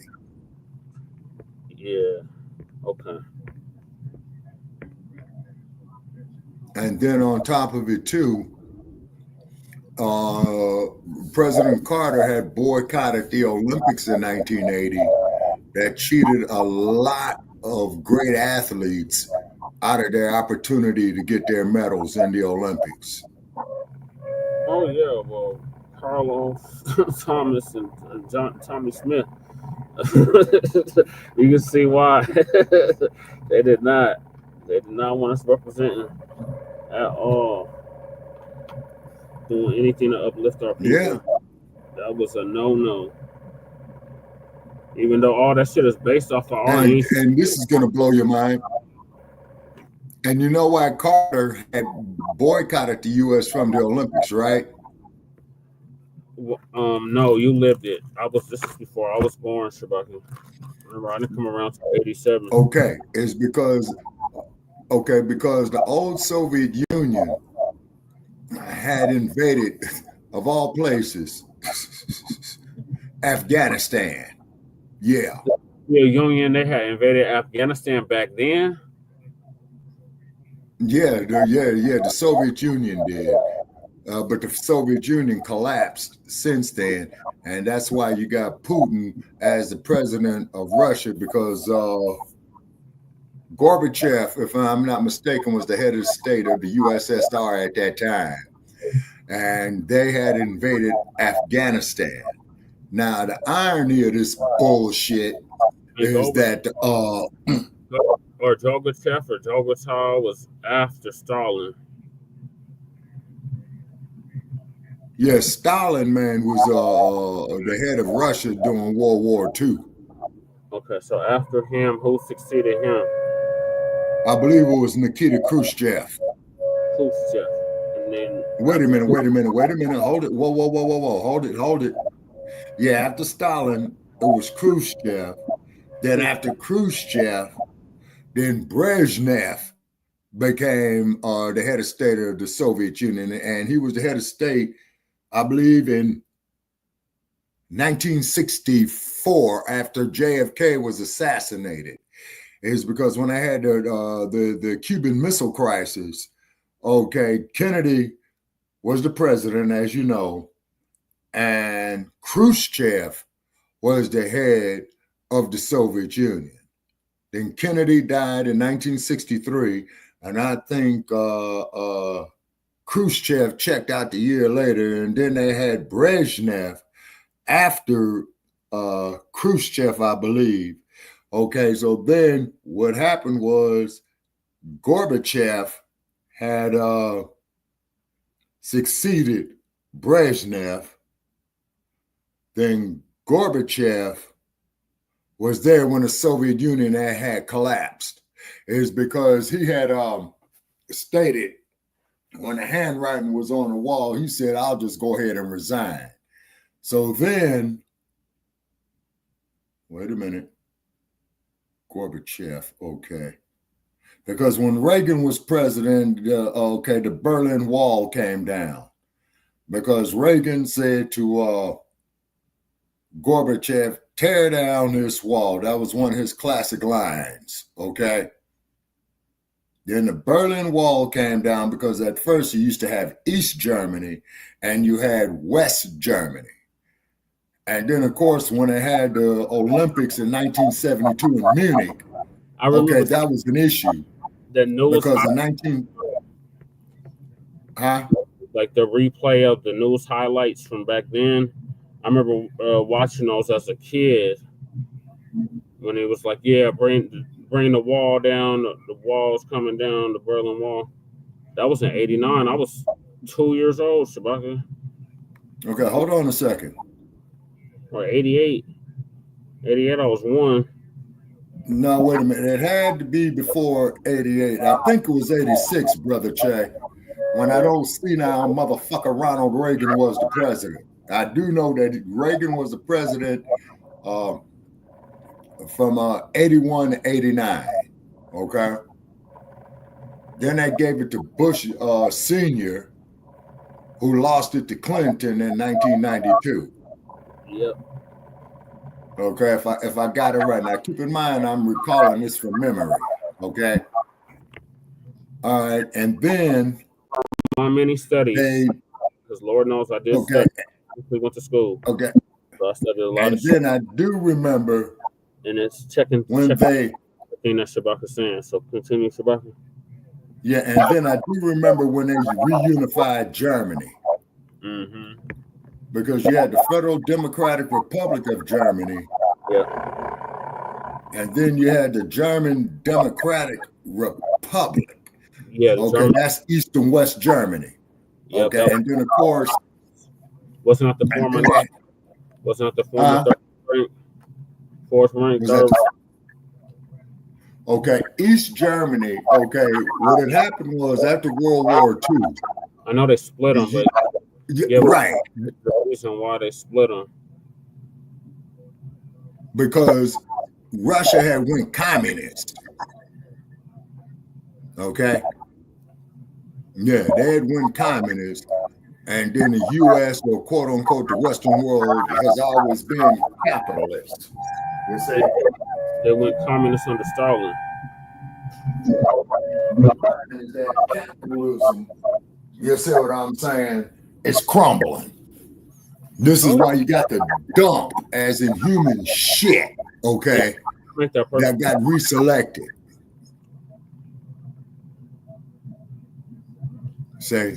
Yeah. Okay. And then on top of it too, President Carter had boycotted the Olympics in 1980 that cheated a lot of great athletes out of their opportunity to get their medals in the Olympics. Oh yeah, well, Carlos Thomas and Tommy Smith. You can see why they did not want us representing at all, doing anything to uplift our people. Yeah. That was a no. Even though all that shit is based off of our and this is gonna blow your mind. And you know why Carter had boycotted the U.S. from the Olympics, right? No, you lived it. This is before I was born, Shabaki. Remember, I didn't come around to 87. Okay, it's because the old Soviet Union had invaded, of all places, Afghanistan. Yeah. The Union, they had invaded Afghanistan back then. Yeah, the Soviet Union did. But the Soviet Union collapsed since then. And that's why you got Putin as the president of Russia, because Gorbachev, if I'm not mistaken, was the head of the state of the USSR at that time. And they had invaded Afghanistan. Now, the irony of this bullshit is that or Gorbachev or Gorbachev was after Stalin. Yeah, Stalin, man, was the head of Russia during World War II. Okay, so after him, who succeeded him? I believe it was Nikita Khrushchev. Khrushchev. And then Wait a minute. Hold it. Whoa. Hold it. Yeah, after Stalin, it was Khrushchev. Then after Khrushchev, then Brezhnev became the head of state of the Soviet Union. And he was the head of state, I believe, in 1964 after JFK was assassinated. Is because when I had the Cuban Missile Crisis, okay, Kennedy was the president, as you know, and Khrushchev was the head of the Soviet Union. Then Kennedy died in 1963, and I think Khrushchev checked out the year later, and then they had Brezhnev after Khrushchev, I believe. Okay, so then what happened was Gorbachev had succeeded Brezhnev. Then Gorbachev was there when the Soviet Union had collapsed. It's because he had stated when the handwriting was on the wall, he said, I'll just go ahead and resign. So then, wait a minute. Gorbachev, okay. Because when Reagan was president, the Berlin Wall came down. Because Reagan said to Gorbachev, tear down this wall. That was one of his classic lines, okay? Then the Berlin Wall came down because at first you used to have East Germany and you had West Germany. And then, of course, when they had the Olympics in 1972 in Munich, okay, that was an issue. The news because in like the replay of the news highlights from back then. I remember watching those as a kid when it was like, yeah, bring the wall down. The wall's coming down, the Berlin Wall. That was in '89. I was 2 years old, Shabaka. Okay, hold on a second. Or 88. 88, I was 1. No, wait a minute. It had to be before 88. I think it was 86, Brother Che, when that old senile motherfucker Ronald Reagan was the president. I do know that Reagan was the president from 81 to 89. Okay. Then they gave it to Bush Sr., who lost it to Clinton in 1992. Yep. Okay, if I got it right. Now keep in mind I'm recalling this from memory. Okay. All right, and then on many studies, because Lord knows I did study. We went to school. Okay. So I studied a lot and of then shit. I do remember And it's checking when the thing that Shabaka is saying. So continue, Shabaka. Yeah, and then I do remember when they reunified Germany. Mm-hmm. Because you had the Federal Democratic Republic of Germany. Yeah. And then you had the German Democratic Republic. Yeah. Okay, that's East and West Germany. Yep, okay, and then of course wasn't that the former fourth rank, third. Okay, East Germany. Okay, what had happened was after World War II. I know they split them, but yeah, right. The reason why they split them because Russia had went communist. Okay. Yeah, they had went communist, and then the U.S. or quote unquote the Western world has always been capitalist. You see, they went communist under Stalin. Capitalism, you see what I'm saying? It's crumbling. This is why you got the dump, as in human shit. Okay, that got reselected. Say,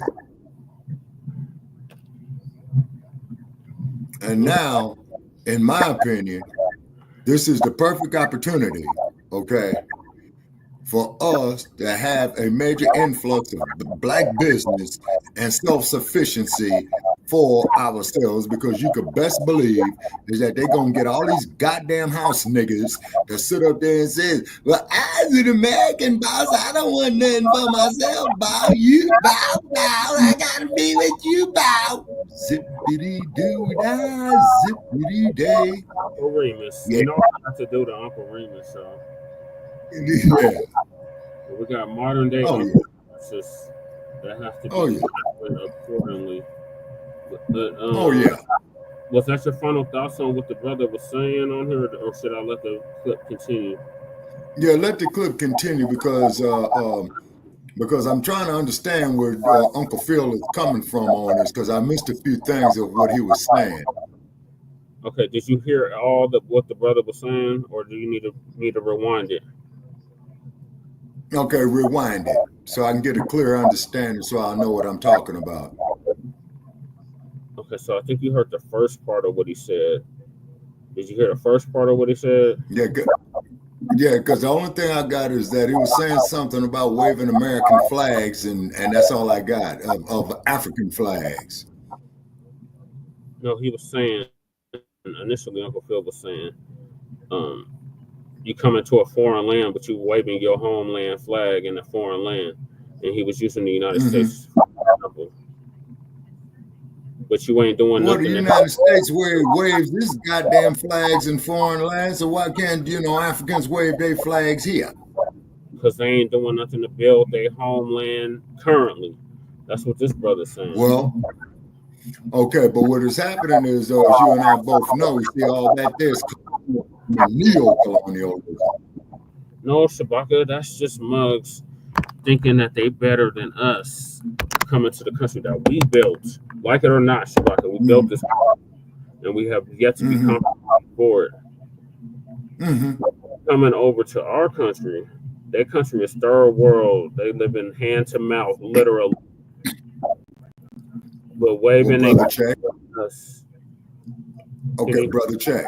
and now, in my opinion, this is the perfect opportunity, okay, for us to have a major influx of Black business and self-sufficiency for ourselves, because you could best believe is that they're gonna get all these goddamn house niggas to sit up there and say, well, as an American boss, I don't want nothing for myself, bow, you bow, bow, I gotta be with you, bow. Zippity-doo-dah, zippity-day. Uncle Remus. Yeah. You know I have to do the Uncle Remus, so. Yeah. We got modern day Uncle Remuses that have to be accordingly. But, yeah. Was that your final thoughts on what the brother was saying on here, or should I let the clip continue? Yeah, let the clip continue because I'm trying to understand where Uncle Phil is coming from on this, because I missed a few things of what he was saying. Okay, did you hear all what the brother was saying, or do you need to rewind it? Okay, rewind it so I can get a clear understanding, so I'll know what I'm talking about. Okay, so I think you heard the first part of what he said. Did you hear the first part of what he said? Yeah, because the only thing I got is that he was saying something about waving American flags, and that's all I got of African flags. No, he was saying, initially Uncle Phil was saying, you come into a foreign land, but you waving your homeland flag in a foreign land. And he was using the United States for example. But you ain't doing nothing. Well, the United States waves this goddamn flags in foreign lands, so why can't, Africans wave their flags here? Because they ain't doing nothing to build their homeland currently. That's what this brother's saying. Well, okay, but what is happening is, as you and I both know, you see all that there's neo-colonialism. No, Shabaka, that's just mugs thinking that they better than us coming to the country that we built. Like it or not, Shabaka, we built this country, and we have yet to be compensated for it. Coming over to our country, their country is third world. They live in hand to mouth, literally. But waving us. Okay, Brother Che.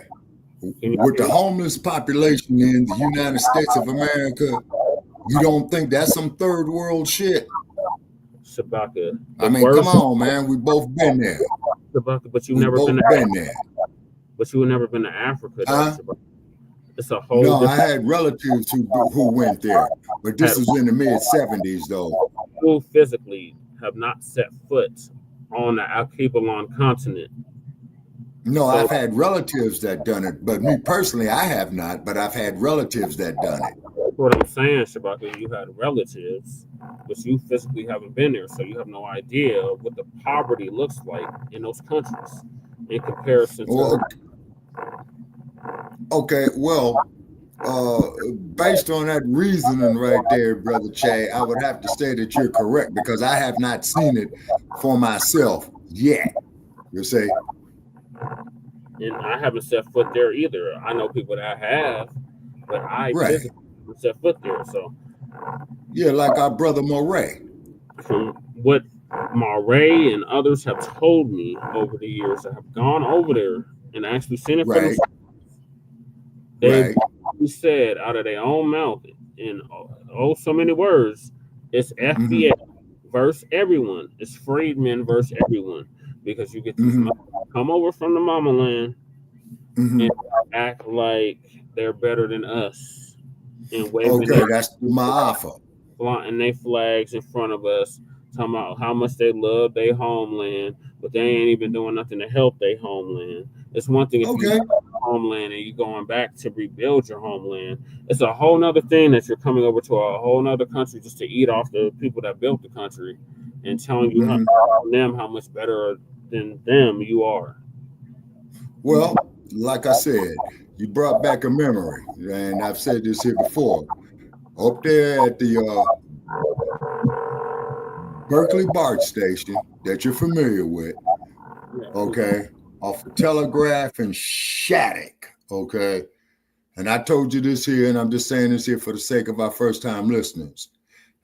With the homeless population in the United States of America, you don't think that's some third world shit? Shabaka. I mean, come on, man. We both been there. Shabaka, but you never been there. But you had never been to Africa, though. Huh? It's a whole. No, I had relatives who went there, but this was in the mid-70s, though. Who physically have not set foot on the Alkebulan continent. No, I've had relatives that done it, but me personally, I have not. But I've had relatives that done it. What I'm saying, Shabaka, you had relatives, but you physically haven't been there, so you have no idea what the poverty looks like in those countries in comparison to. Well, okay, well, based on that reasoning right there, Brother Che, I would have to say that you're correct because I have not seen it for myself yet. You see? And I haven't set foot there either. I know people that have, but I physically haven't set foot there. So, yeah, like our brother Moray. From what Moray and others have told me over the years that have gone over there and actually seen it for themselves, they said out of their own mouth in so many words, it's FBA versus everyone. It's freedmen versus everyone. Because you get to come over from the Motherland and act like they're better than us. And waving that's my offer. Flaunting their flags in front of us, talking about how much they love their homeland, but they ain't even doing nothing to help their homeland. It's one thing if you have a homeland and you're going back to rebuild your homeland. It's a whole nother thing that you're coming over to a whole nother country just to eat off the people that built the country and telling you how much better than them you are. Well, like I said, you brought back a memory, and I've said this here before. Up there at the Berkeley BART station that you're familiar with, okay, off of Telegraph and Shattuck, okay, and I told you this here, and I'm just saying this here for the sake of our first-time listeners,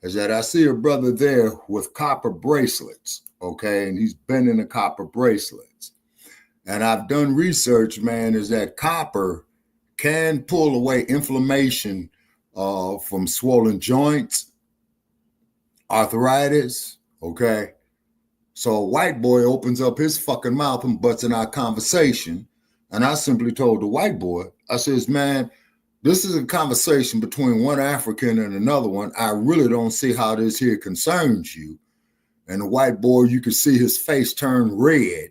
is that I see a brother there with copper bracelets, okay, and he's bending the copper bracelets. And I've done research, man, is that copper can pull away inflammation from swollen joints, arthritis, okay? So a white boy opens up his fucking mouth and butts in our conversation, and I simply told the white boy, I says, man, this is a conversation between one African and another one. I really don't see how this here concerns you. And the white boy, you could see his face turn red,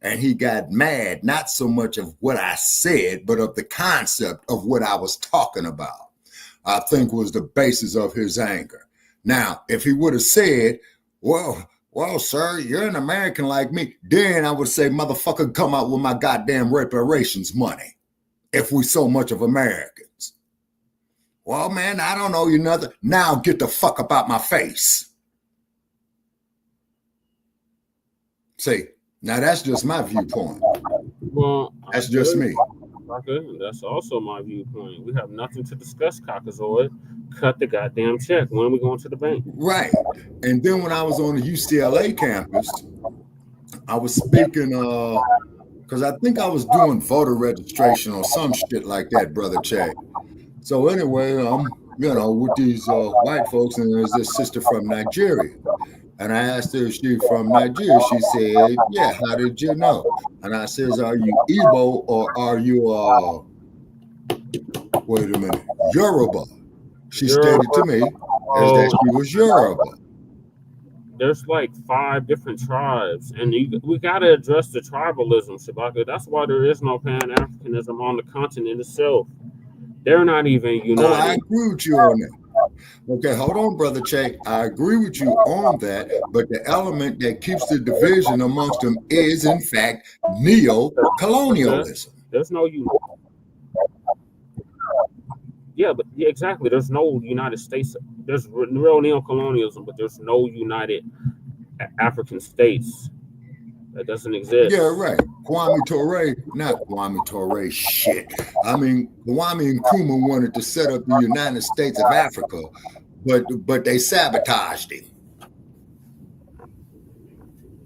and he got mad, not so much of what I said, but of the concept of what I was talking about, I think was the basis of his anger. Now, if he would have said, well, sir, you're an American like me, then I would say, motherfucker, come out with my goddamn reparations money if we so much of Americans. Well, man, I don't owe you nothing. Now get the fuck up out my face. See, now that's just my viewpoint. Well, that's just me. That's also my viewpoint. We have nothing to discuss, Caucasoid. Cut the goddamn check. When are we going to the bank? Right. And then when I was on the UCLA campus, I was speaking, because I think I was doing voter registration or some shit like that, Brother Che. So anyway, with these white folks, and there's this sister from Nigeria. And I asked her, is she from Nigeria? She said, yeah, how did you know? And I says, are you Igbo or are you, wait a minute, Yoruba? She stated to me as that she was Yoruba. There's like 5 different tribes, and we got to address the tribalism, Shabaka. That's why there is no Pan-Africanism on the continent itself. They're not even united. Oh, I agree with you on that. Okay, hold on, Brother Che. I agree with you on that, but the element that keeps the division amongst them is, in fact, neo-colonialism. There's no unity. Yeah, exactly. There's no United States. There's real neo-colonialism, but there's no united African states. That doesn't exist. Yeah, right. Kwame Ture, shit. I mean, Kwame and Nkrumah wanted to set up the United States of Africa, but they sabotaged him.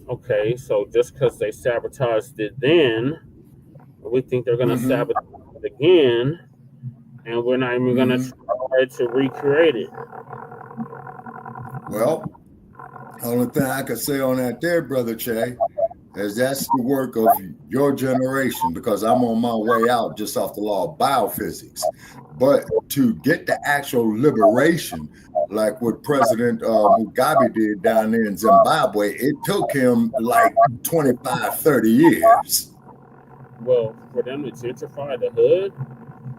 Okay, so just because they sabotaged it then, we think they're going to sabotage it again, and we're not even going to try to recreate it. Well, the only thing I could say on that there, Brother Che, as that's the work of your generation, because I'm on my way out just off the law of biophysics. But to get the actual liberation, like what President Mugabe did down there in Zimbabwe, it took him like 25, 30 years. Well, for them to gentrify the hood,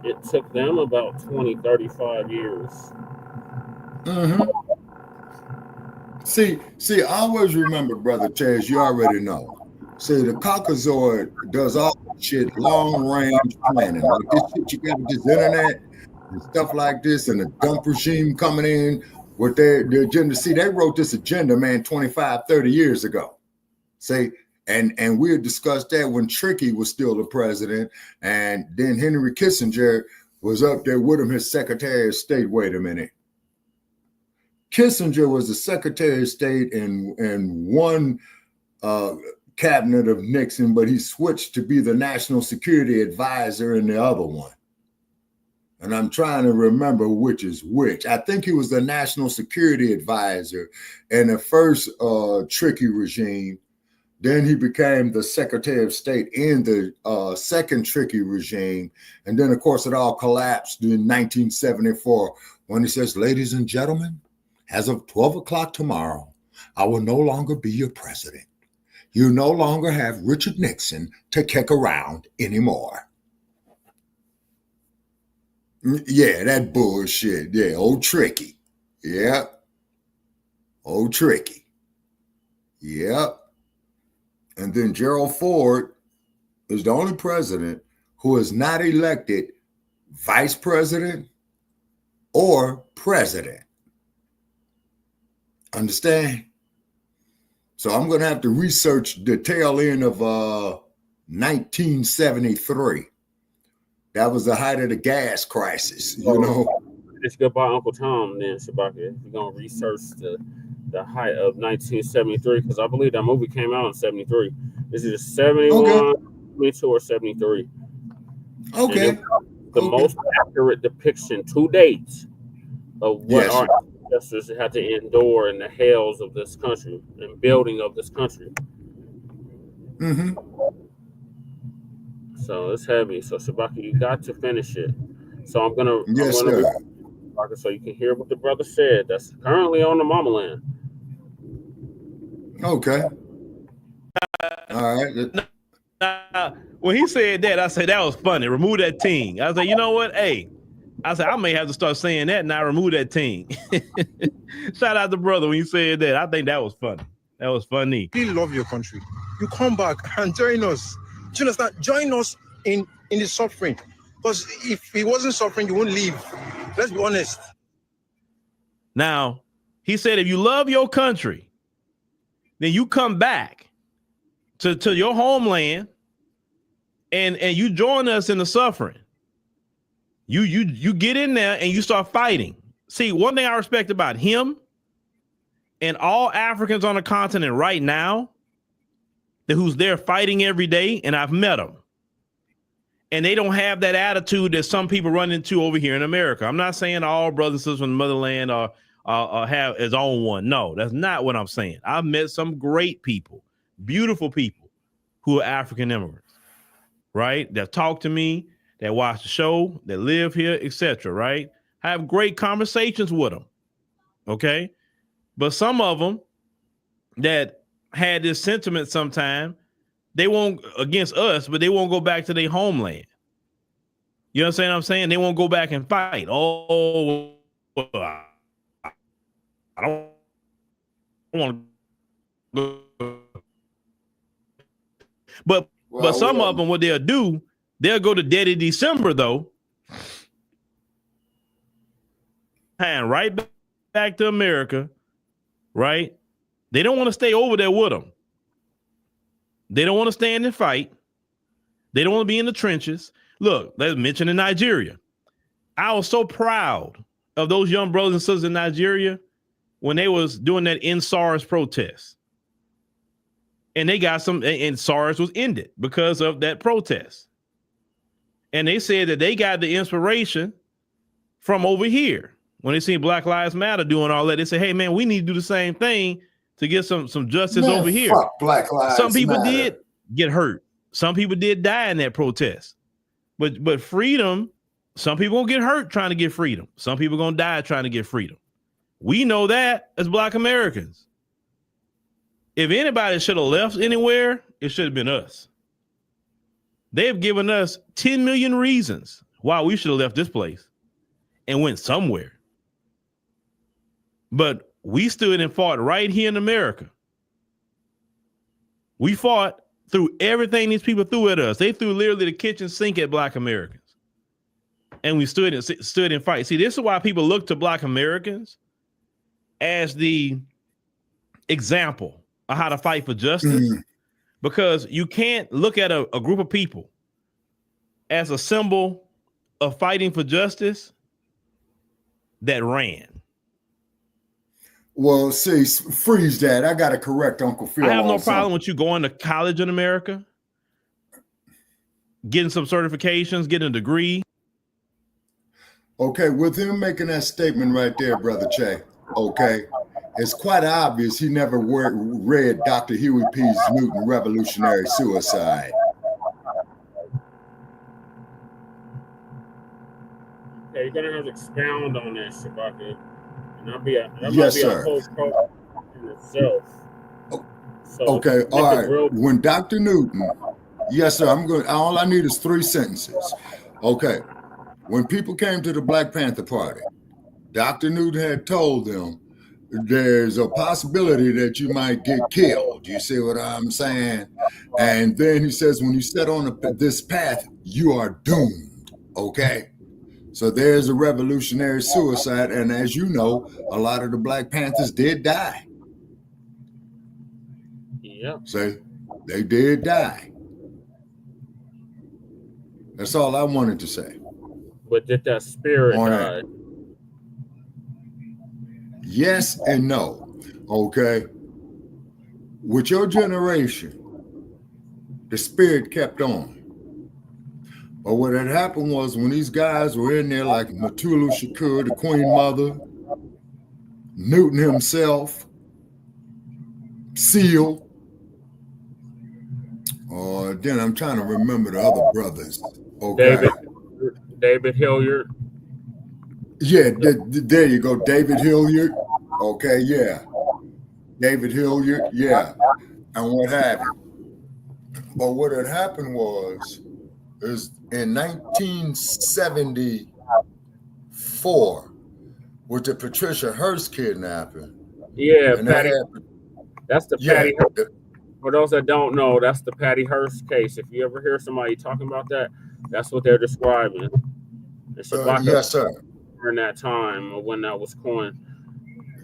it took them about 20, 35 years. Mm-hmm. See, I always remember, Brother Chaz, you already know. See, the Caucasoid does all that shit, long-range planning. Like this shit you got with this internet and stuff like this, and the dump regime coming in with their agenda. See, they wrote this agenda, man, 25, 30 years ago. See, and we had discussed that when Tricky was still the president, and then Henry Kissinger was up there with him, his Secretary of State. Wait a minute. Kissinger was the Secretary of State in one cabinet of Nixon, but he switched to be the National Security Advisor in the other one. And I'm trying to remember which is which. I think he was the National Security Advisor in the first Tricky regime. Then he became the Secretary of State in the second Tricky regime. And then, of course, it all collapsed in 1974 when he says, ladies and gentlemen, as of 12 o'clock tomorrow, I will no longer be your president. You no longer have Richard Nixon to kick around anymore. Yeah, that bullshit. Yeah, old Tricky. Yep. Old Tricky. Yep. And then Gerald Ford is the only president who is not elected vice president or president. Understand? So I'm going to have to research the tail end of 1973. That was the height of the gas crisis, you know. It's goodbye, Uncle Tom, then, Shabaka. We're going to research the height of 1973, because I believe that movie came out in 73. This is 71, okay. 72, or 73. Okay. The most accurate depiction to date of what our ancestors had to endure in the hells of this country and building of this country. Mm-hmm. So it's heavy. So Shabaka, you got to finish it. So I'm gonna sir. So you can hear what the brother said. That's currently on the Motherland. Okay. All right. When he said that, I said that was funny. Remove that ting. I said, you know what? Hey, I said I may have to start saying that and I remove that ting. Shout out to brother when he said that. I think that was funny. That was funny. You love your country. You come back and join us. Do you understand? Join us in the suffering. Because if he wasn't suffering, you won't leave. Let's be honest. Now, he said, if you love your country, then you come back to your homeland and you join us in the suffering. You get in there and you start fighting. See, one thing I respect about him and all Africans on the continent right now, who's there fighting every day, and I've met them. And they don't have that attitude that some people run into over here in America. I'm not saying all brothers and sisters from the motherland have his own one. No, that's not what I'm saying. I've met some great people, beautiful people who are African immigrants, right? That talk to me, that watch the show, that live here, etc. Right? I have great conversations with them. Okay. But some of them that had this sentiment sometime, they won't against us, but they won't go back to their homeland. You know what I'm saying? They won't go back and fight. Oh, I don't want to go. But some of them, what they'll do, they'll go to Daddy December, though. And right back to America, right? They don't want to stay over there with them. They don't want to stand and fight. They don't want to be in the trenches. Look, let's mention in Nigeria. I was so proud of those young brothers and sisters in Nigeria when they was doing that SARS protest. And they got and SARS was ended because of that protest. And they said that they got the inspiration from over here. When they seen Black Lives Matter doing all that, they said, hey, man, we need to do the same thing to get some justice Man, over here. fuck Black Lives Some people Matter. did get hurt. Some people did die in that protest. But freedom, some people gonna get hurt trying to get freedom. Some people gonna die trying to get freedom. We know that as Black Americans. If anybody should have left anywhere, it should have been us. They've given us 10 million reasons why we should have left this place and went somewhere. But we stood and fought right here in America. We fought through everything these people threw at us. They threw literally the kitchen sink at Black Americans. And we stood and fight. See, this is why people look to Black Americans as the example of how to fight for justice. Because you can't look at a group of people as a symbol of fighting for justice that ran. Well, see, freeze that. I got to correct Uncle Phil. I have no problem with you going to college in America, getting some certifications, getting a degree. Okay, with him making that statement right there, Brother Che, okay, it's quite obvious he never read Dr. Huey P. Newton, Revolutionary Suicide. Okay, you're gonna have to expound on that, Shabaka. And that'll be a whole program in itself. So okay, all right. When Dr. Newton, yes, sir, all I need is 3 sentences. Okay. When people came to the Black Panther Party, Dr. Newton had told them there's a possibility that you might get killed. You see what I'm saying? And then he says, when you set on this path, you are doomed. Okay. So there's a revolutionary suicide. And as you know, a lot of the Black Panthers did die. Yeah. See, they did die. That's all I wanted to say. But did that spirit die? Yes and no. Okay. With your generation, the spirit kept on. But what had happened was when these guys were in there, like Matulu Shakur, the Queen Mother, Newton himself, Seal, then I'm trying to remember the other brothers. Okay. David Hilliard. Yeah, there you go. David Hilliard. Okay, yeah. David Hilliard, yeah. And what happened? But what had happened is in 1974, with the Patricia Hearst kidnapping. Yeah, Patty. That's the Patty Hearst. For those that don't know, that's the Patty Hearst case. If you ever hear somebody talking about that, that's what they're describing. Yes, sir. During that time when that was coined.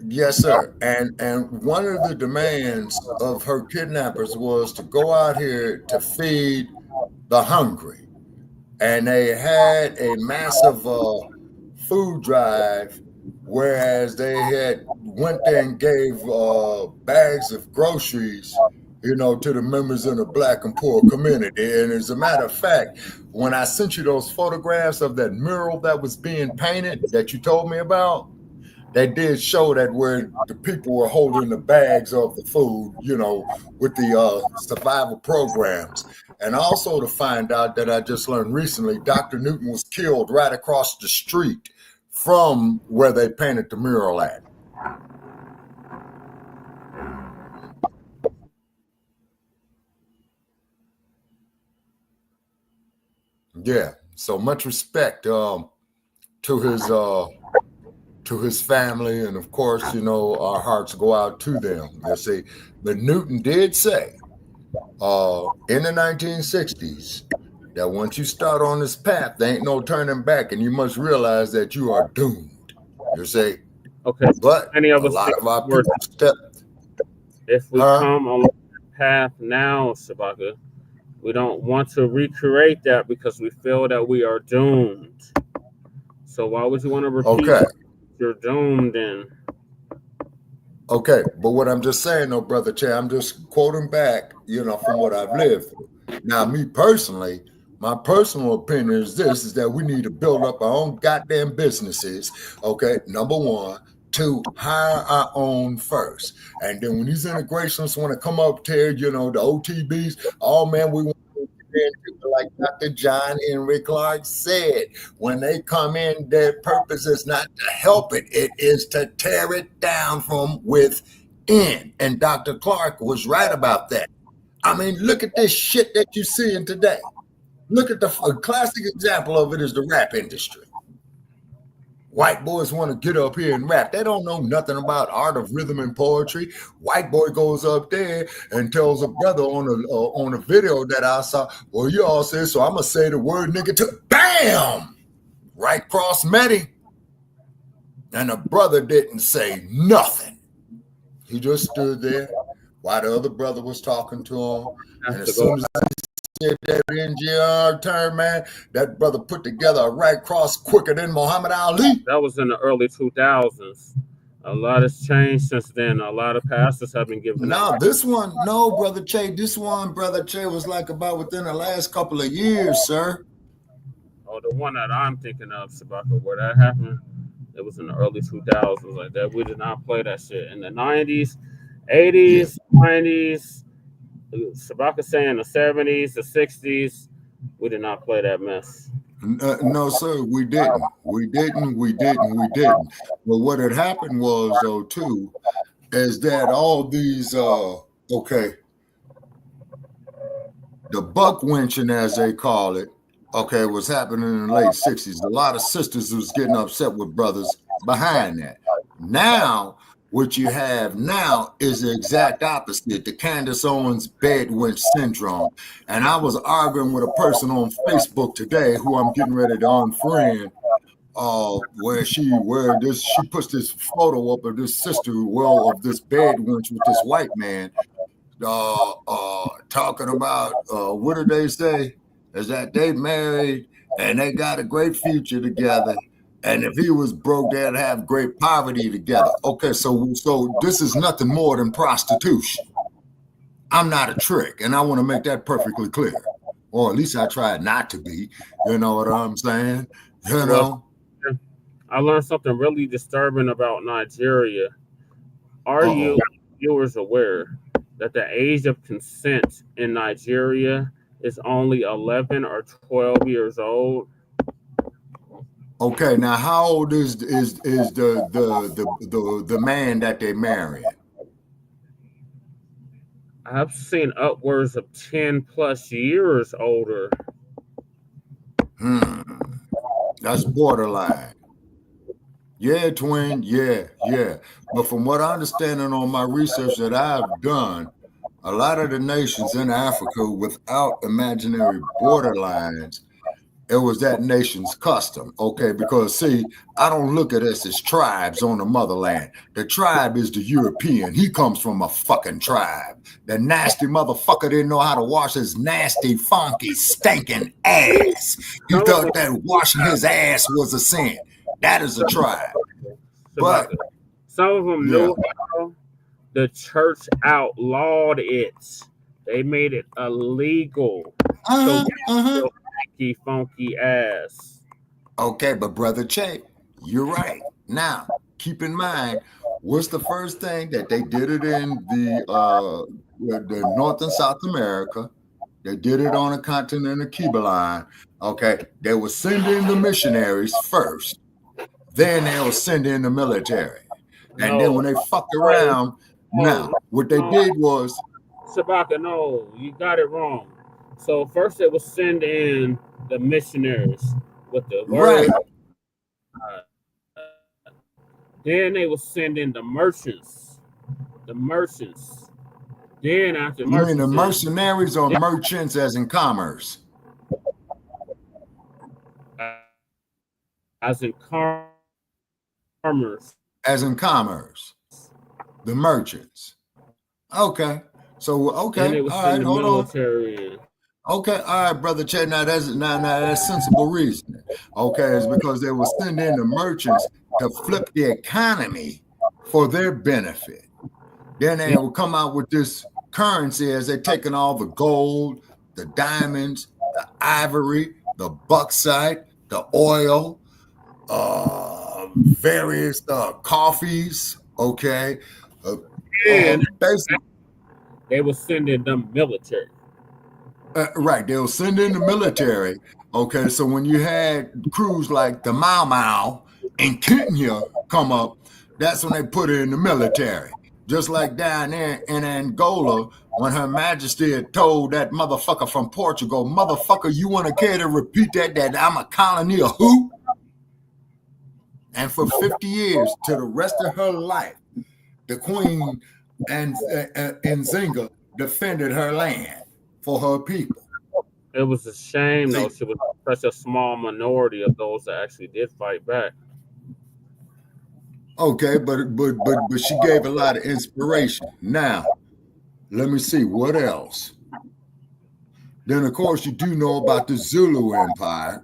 Yes, sir. And one of the demands of her kidnappers was to go out here to feed the hungry. And they had a massive food drive, whereas they had went there and gave bags of groceries, to the members in the Black and poor community. And as a matter of fact, when I sent you those photographs of that mural that was being painted that you told me about, they did show that where the people were holding the bags of the food, with the survival programs. And also to find out that I just learned recently, Dr. Newton was killed right across the street from where they painted the mural at. Yeah, so much respect to his family, and of course, our hearts go out to them. You see, but Newton did say in the 1960s that once you start on this path, there ain't no turning back, and you must realize that you are doomed. You see, okay. But any of us, a lot of our people stepped. If we come on the path now, Shabaka, we don't want to recreate that because we feel that we are doomed. So why would you want to repeat? Okay. You're doomed then. Okay, but what I'm just saying, though, Brother Che, I'm just quoting back, from what I've lived through. Now, me personally, my personal opinion is that we need to build up our own goddamn businesses, okay, number one. to hire our own first. And then when these integrationists want to come up here, the OTBs, oh man, we want to people like Dr. John Henry Clark said, when they come in, their purpose is not to help it, it is to tear it down from within. And Dr. Clark was right about that. I mean, look at this shit that you're seeing today. Look at a classic example of it is the rap industry. White boys want to get up here and rap. They don't know nothing about art of rhythm and poetry. White boy goes up there and tells a brother on a video that I saw, well, you all said, so I'm going to say the word nigga to bam! Right cross Medi. And the brother didn't say nothing. He just stood there while the other brother was talking to him. And as soon as said that NGR term, man, that brother put together a right cross quicker than Muhammad Ali. That was in the early 2000s. A lot has changed since then. A lot of pastors have been given. This one, Brother Che. This one, Brother Che, was like about within the last couple of years, sir. Oh, the one that I'm thinking of, Sabaka, where that happened, it was in the early 2000s. Like that, we did not play that shit in the 90s, 80s, 90s. Sabaka saying the 70s, the 60s, we did not play that mess. No, sir, we didn't. We didn't. But what had happened was, though, too, is that all these, the buck winching, as they call it, was happening in the late 60s. A lot of sisters was getting upset with brothers behind that. Now, what you have now is the exact opposite, the Candace Owens bed winch syndrome. And I was arguing with a person on Facebook today who I'm getting ready to unfriend, where she puts this photo up of this sister, of this bed winch with this white man, talking about, what did they say? Is that they married and they got a great future together. And if he was broke, they'd have great poverty together. Okay, so this is nothing more than prostitution. I'm not a trick, and I want to make that perfectly clear. Or at least I try not to be. You know what I'm saying? I learned something really disturbing about Nigeria. Are you viewers aware that the age of consent in Nigeria is only 11 or 12 years old? Okay, now how old is the man that they married? I've seen upwards of 10 plus years older. That's borderline. Yeah, twin. Yeah. But from what I understand and on my research that I've done, a lot of the nations in Africa without imaginary borderlines, it was that nation's custom, because see, I don't look at us as tribes on the motherland. The tribe is the European. He comes from a fucking tribe. The nasty motherfucker didn't know how to wash his nasty, funky, stinking ass. He thought that washing his ass was a sin. That is a tribe. But some of them knew how. The church outlawed it. They made it illegal. Funky ass. Okay, but Brother Che, you're right. Now, keep in mind, what's the first thing that they did it in the North and South America? They did it on the continent of Cuba line. Okay, they were sending the missionaries first. Then they were sending the military. And then when they fucked around, what they did was... Sabaka, no, you got it wrong. So first they will send in the missionaries with the word. Right. Then they will send in the merchants. Then after you mean the mercenaries or merchants as in commerce? As in commerce. As in commerce. The merchants. Okay. So all right, hold on. Okay, all right, Brother Che. Now that's sensible reasoning. Okay, it's because they will send in the merchants to flip the economy for their benefit. Then they will come out with this currency as they're taking all the gold, the diamonds, the ivory, the bauxite, the oil, various coffees. Okay, And basically, they were sending them military. right. They'll send in the military. Okay, so when you had crews like the Mau Mau and Kenya come up, that's when they put her in the military. Just like down there in Angola, when Her Majesty had told that motherfucker from Portugal, motherfucker, you want to care to repeat that I'm a colony of who? And for 50 years, to the rest of her life, the Queen and Nzinga defended her land for her people. It was a shame, though. She was such a small minority of those that actually did fight back. Okay, but she gave a lot of inspiration. Now, let me see what else. Then, of course, you do know about the Zulu Empire.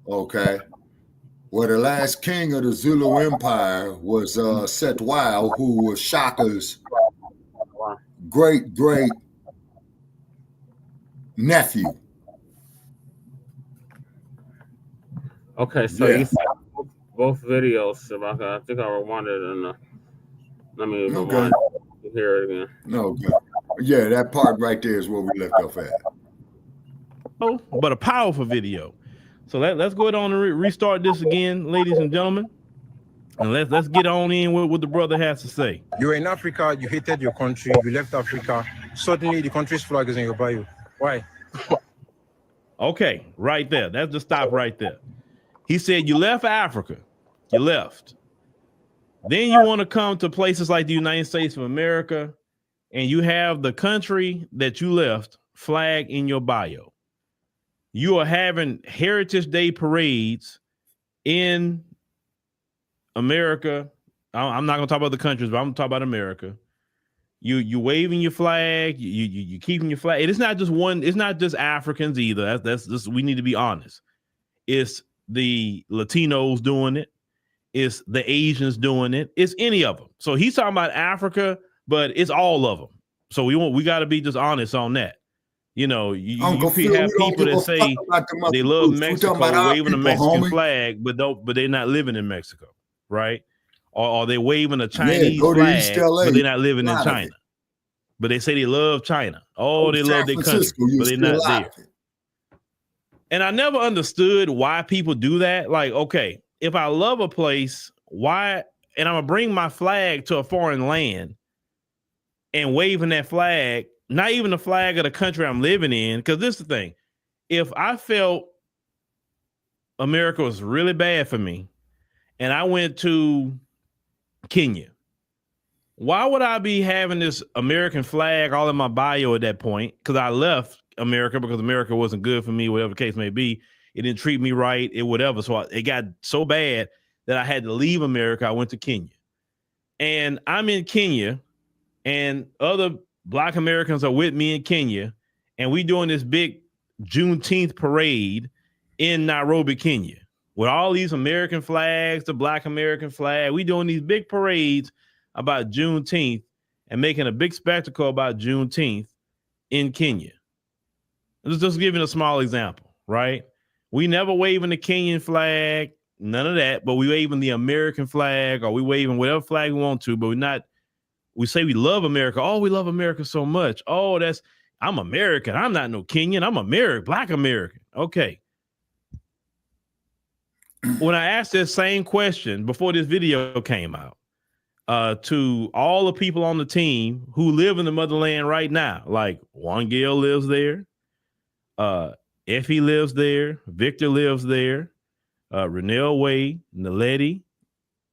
Okay, well, the last king of the Zulu Empire was Setwau, who was Shaka's great nephew. Okay, so you saw both videos, Shabaka. I think I rewinded and let me rewind to hear it again. Okay. Yeah, that part right there is where we left off at. Oh, but a powerful video. So let's go ahead on and restart this again, ladies and gentlemen. And let's get on in with what the brother has to say. You were in Africa, you hated your country, you left Africa. Suddenly the country's flag is in your bio. Why? Okay, right there. That's the stop right there. He said you left Africa. You left. Then you want to come to places like the United States of America, and you have the country that you left flag in your bio. You are having Heritage Day parades in America. I'm not going to talk about the countries, but I'm going to talk about America. You waving your flag, you keeping your flag. It's not just one. It's not just Africans either. That's just, we need to be honest. It's the Latinos doing it. It's the Asians doing it. It's any of them. So he's talking about Africa, but it's all of them. So we got to be just honest on that. You know, you have people that say they love Mexico, waving a Mexican flag, but they're not living in Mexico, right? Or they waving a Chinese flag, but they're not living in China. But they say they love China. Oh, they love their country, but they're not there. And I never understood why people do that. Like, okay, if I love a place, why? And I'm gonna bring my flag to a foreign land and waving that flag, not even the flag of the country I'm living in. Because this is the thing: if I felt America was really bad for me, and I went to Kenya, why would I be having this American flag all in my bio at that point? Because I left America because America wasn't good for me, whatever the case may be. It didn't treat me right, whatever. So it got so bad that I had to leave America. I went to Kenya. And I'm in Kenya, and other Black Americans are with me in Kenya, and we doing this big Juneteenth parade in Nairobi, Kenya, with all these American flags, the Black American flag. We doing these big parades about Juneteenth and making a big spectacle about Juneteenth in Kenya. Just giving a small example, right? We never waving the Kenyan flag, none of that, but we waving the American flag, or we waving whatever flag we want to, but we say we love America. Oh, we love America so much. Oh, I'm American. I'm not no Kenyan. I'm American, Black American. Okay. When I asked this same question before this video came out, to all the people on the team who live in the motherland right now, like Juan Gale lives there, Effie lives there, Victor lives there, Renelle Way, Naledi,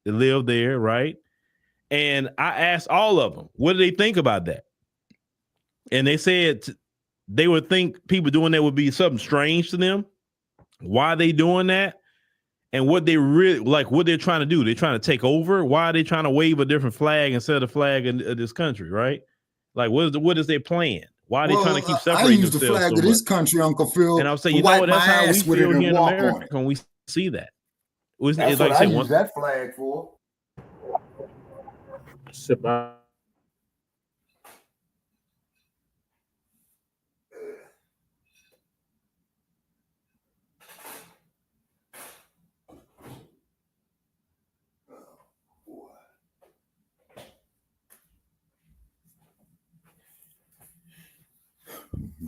they live there, right? And I asked all of them, what do they think about that? And they said they would think people doing that would be something strange to them. Why are they doing that? And what they really like, what they're trying to do. They're trying to take over. Why are they trying to wave a different flag instead of the flag of this country, right? Like, what is their plan? Why are they trying to keep separating themselves? I use the flag of this country, Uncle Phil. And I'll say, you know what? That's how we feel here in America when we see that. That's like what I use that flag for.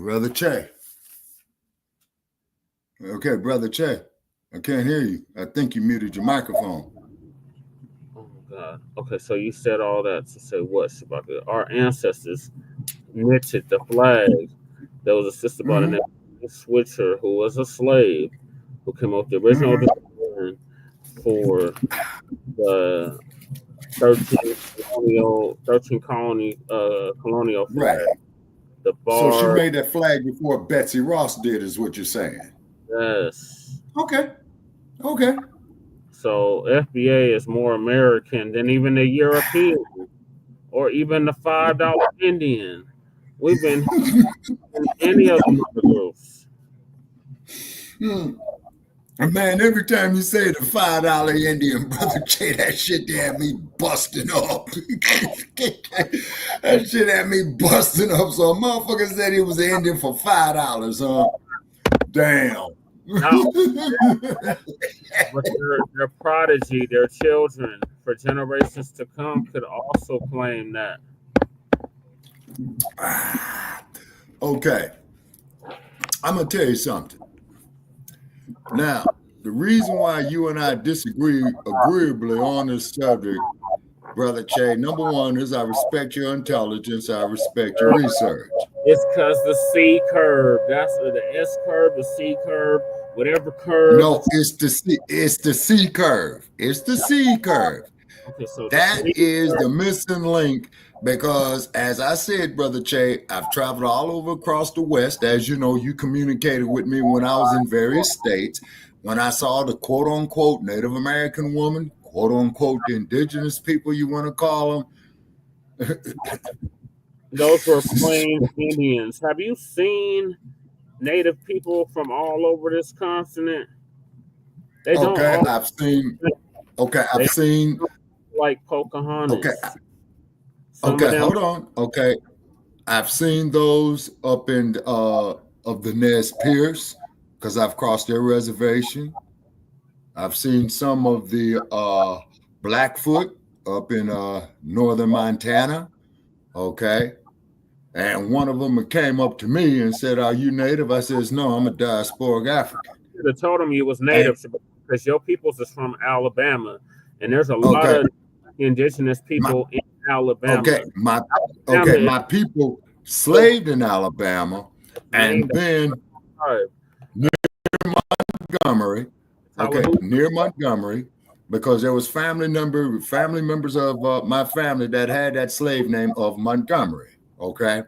Brother Che. Okay, Brother Che. I can't hear you. I think you muted your microphone. Oh God. Okay, so you said all that to say what, Shabaka? Our ancestors knitted the flag. There was a sister by the name of Switcher who was a slave who came up with the original design for the 13 colonial flag. Right. The bar. So she made that flag before Betsy Ross did, is what you're saying. Yes. Okay. Okay. So FBA is more American than even the European or even the $5 Indian. We've been in any of the other groups. Man, every time you say the $5 Indian, Brother Che, that shit had me busting up. That shit had me busting up. So a motherfucker said he was an Indian for $5, huh? Damn. No. But their prodigy, their children, for generations to come, could also claim that. Okay. I'm going to tell you something. Now, the reason why you and I disagree agreeably on this subject, Brother Che, number one is I respect your intelligence. I respect your research. It's because the C curve. That's the S curve, the C curve, whatever curve. No, it's the C curve. It's the C curve. Okay, so that is the missing link, because as I said, Brother Che, I've traveled all over across the West. As you know, you communicated with me when I was in various states. When I saw the quote unquote Native American woman, quote unquote the indigenous people, you want to call them. Those were plain Indians. Have you seen Native people from all over this continent? They don't. Okay, I've seen. Okay, I've seen. Like Pocahontas. Okay, hold on. Okay, I've seen those up in of the Nez Perce, because I've crossed their reservation. I've seen some of the Blackfoot up in northern Montana. Okay, and one of them came up to me and said, "Are you Native?" I says, "No, I'm a diasporic African." You should have told him you was Native, because your people's is from Alabama, and there's a lot of indigenous people in Alabama. My people slaved in Alabama, and then near Montgomery. Near Montgomery, because there was family members of my family that had that slave name of Montgomery. Okay,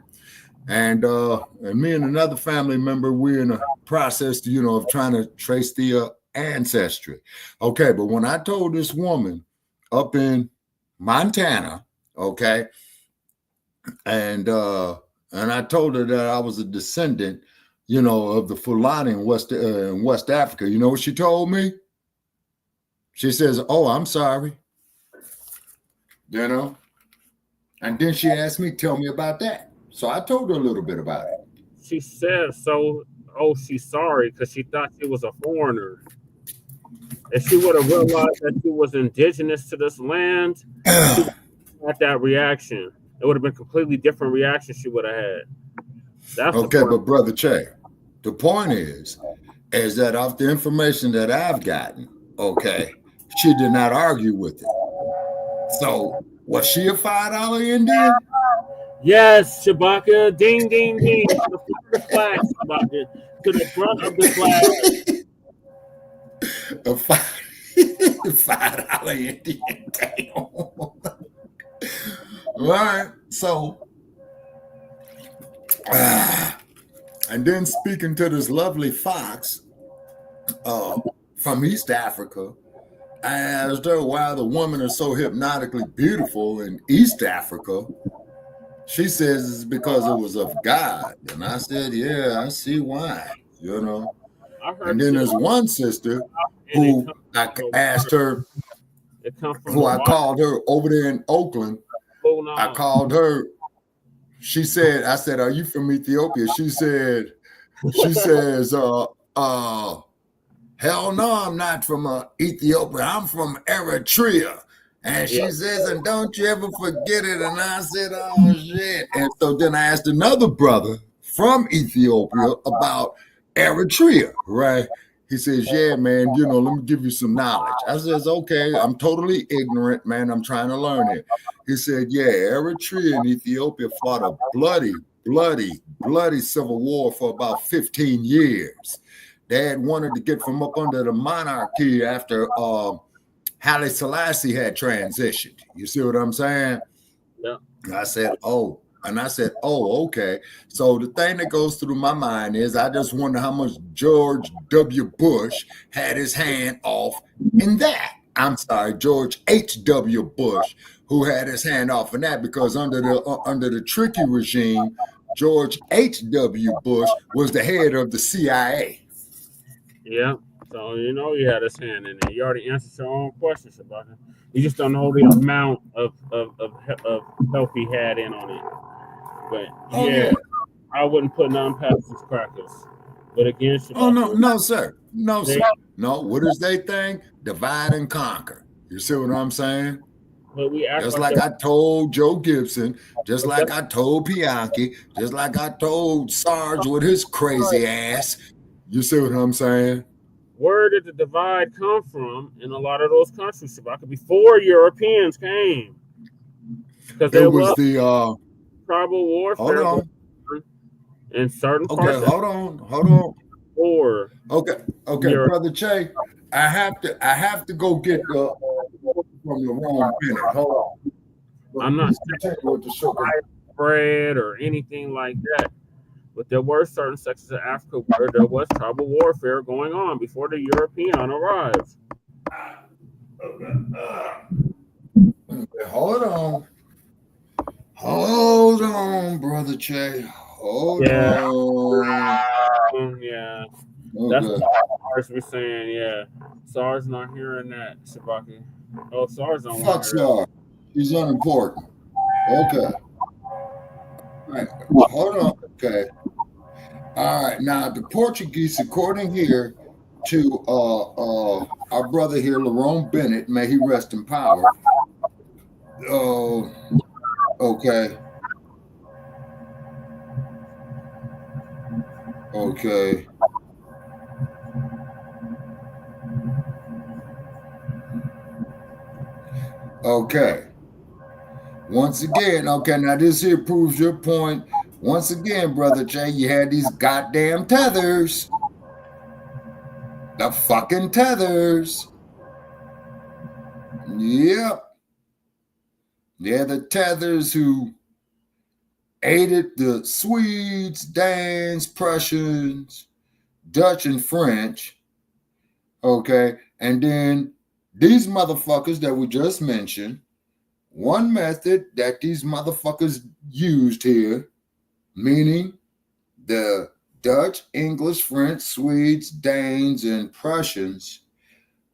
and me and another family member, we're in a process, of trying to trace the ancestry. Okay, but when I told this woman up in Montana, okay, and I told her that I was a descendant, of the Fulani in West Africa, you know what she told me? She says, "Oh, I'm sorry." And then she asked me, "Tell me about that." So I told her a little bit about it. She said, she's sorry, because she thought she was a foreigner. If she would have realized that she was indigenous to this land, she would have had that reaction. It would have been a completely different reaction she would have had. That's okay, but Brother Che, the point is that off the information that I've gotten, okay, she did not argue with it. So was she a $5 Indian? Yes, Shabaka. Ding, ding, ding. To the front of the flag, Shabaka. To the front of the flag. A $5 Indian. Damn. All right. So, and then speaking to this lovely fox from East Africa, I asked her why the women are so hypnotically beautiful in East Africa. She says it's because it was of God. And I said, yeah, I see why, And then there's one sister who I asked her, who I called her over there in Oakland. I called her. I said, "Are you from Ethiopia?" She says, "Hell no, I'm not from Ethiopia. I'm from Eritrea." And she says, "And don't you ever forget it." And I said, "Oh shit." And so then I asked another brother from Ethiopia about Eritrea, right? He says, yeah, man, let me give you some knowledge. I says, okay, I'm totally ignorant, man. I'm trying to learn it. He said, yeah, Eritrea and Ethiopia fought a bloody civil war for about 15 years. They had wanted to get from up under the monarchy after Haile Selassie had transitioned. You see what I'm saying? Yeah. I said, oh. And I said, oh, okay. So the thing that goes through my mind is I just wonder how much George W. Bush had his hand off in that. I'm sorry, George H.W. Bush, who had his hand off in that, because under the tricky regime, George H.W. Bush was the head of the CIA. Yeah. So he had his hand in it. You already answered your own questions about it. You just don't know the amount of help he had in on it. But yeah, I wouldn't put none past these crackers. But again, no, sir. No, sir. No, what is they thing? Divide and conquer. You see what I'm saying? But we act just like I told Joe Gibson, just like I told Pianki, just like I told Sarge with his crazy ass. You see what I'm saying? Where did the divide come from in a lot of those countries, Shabaka, before Europeans came? Because it was the tribal warfare. Hold on. In certain parts. Okay, hold on. Or okay, Brother Che, I have to go get the from the wrong minute. Hold on. I'm not saying bread or anything like that, but there were certain sections of Africa where there was tribal warfare going on before the European arrived. Okay, hold on, Brother Che. Hold on. Yeah. That's what we're saying. Yeah. SARS not hearing that, Shabaki. Oh, SARS don't Fuck SARS. He's unimportant. Okay. Right. Hold on. Okay. All right. Now the Portuguese, according here to our brother here, Lerone Bennett, may he rest in power. Okay. Okay. Okay. Once again, okay, now this here proves your point. Once again, Brother Che, you had these goddamn tethers. The fucking tethers. Yep. They're the tethers who aided the Swedes, Danes, Prussians, Dutch, and French. Okay. And then these motherfuckers that we just mentioned, one method that these motherfuckers used here, meaning the Dutch, English, French, Swedes, Danes, and Prussians,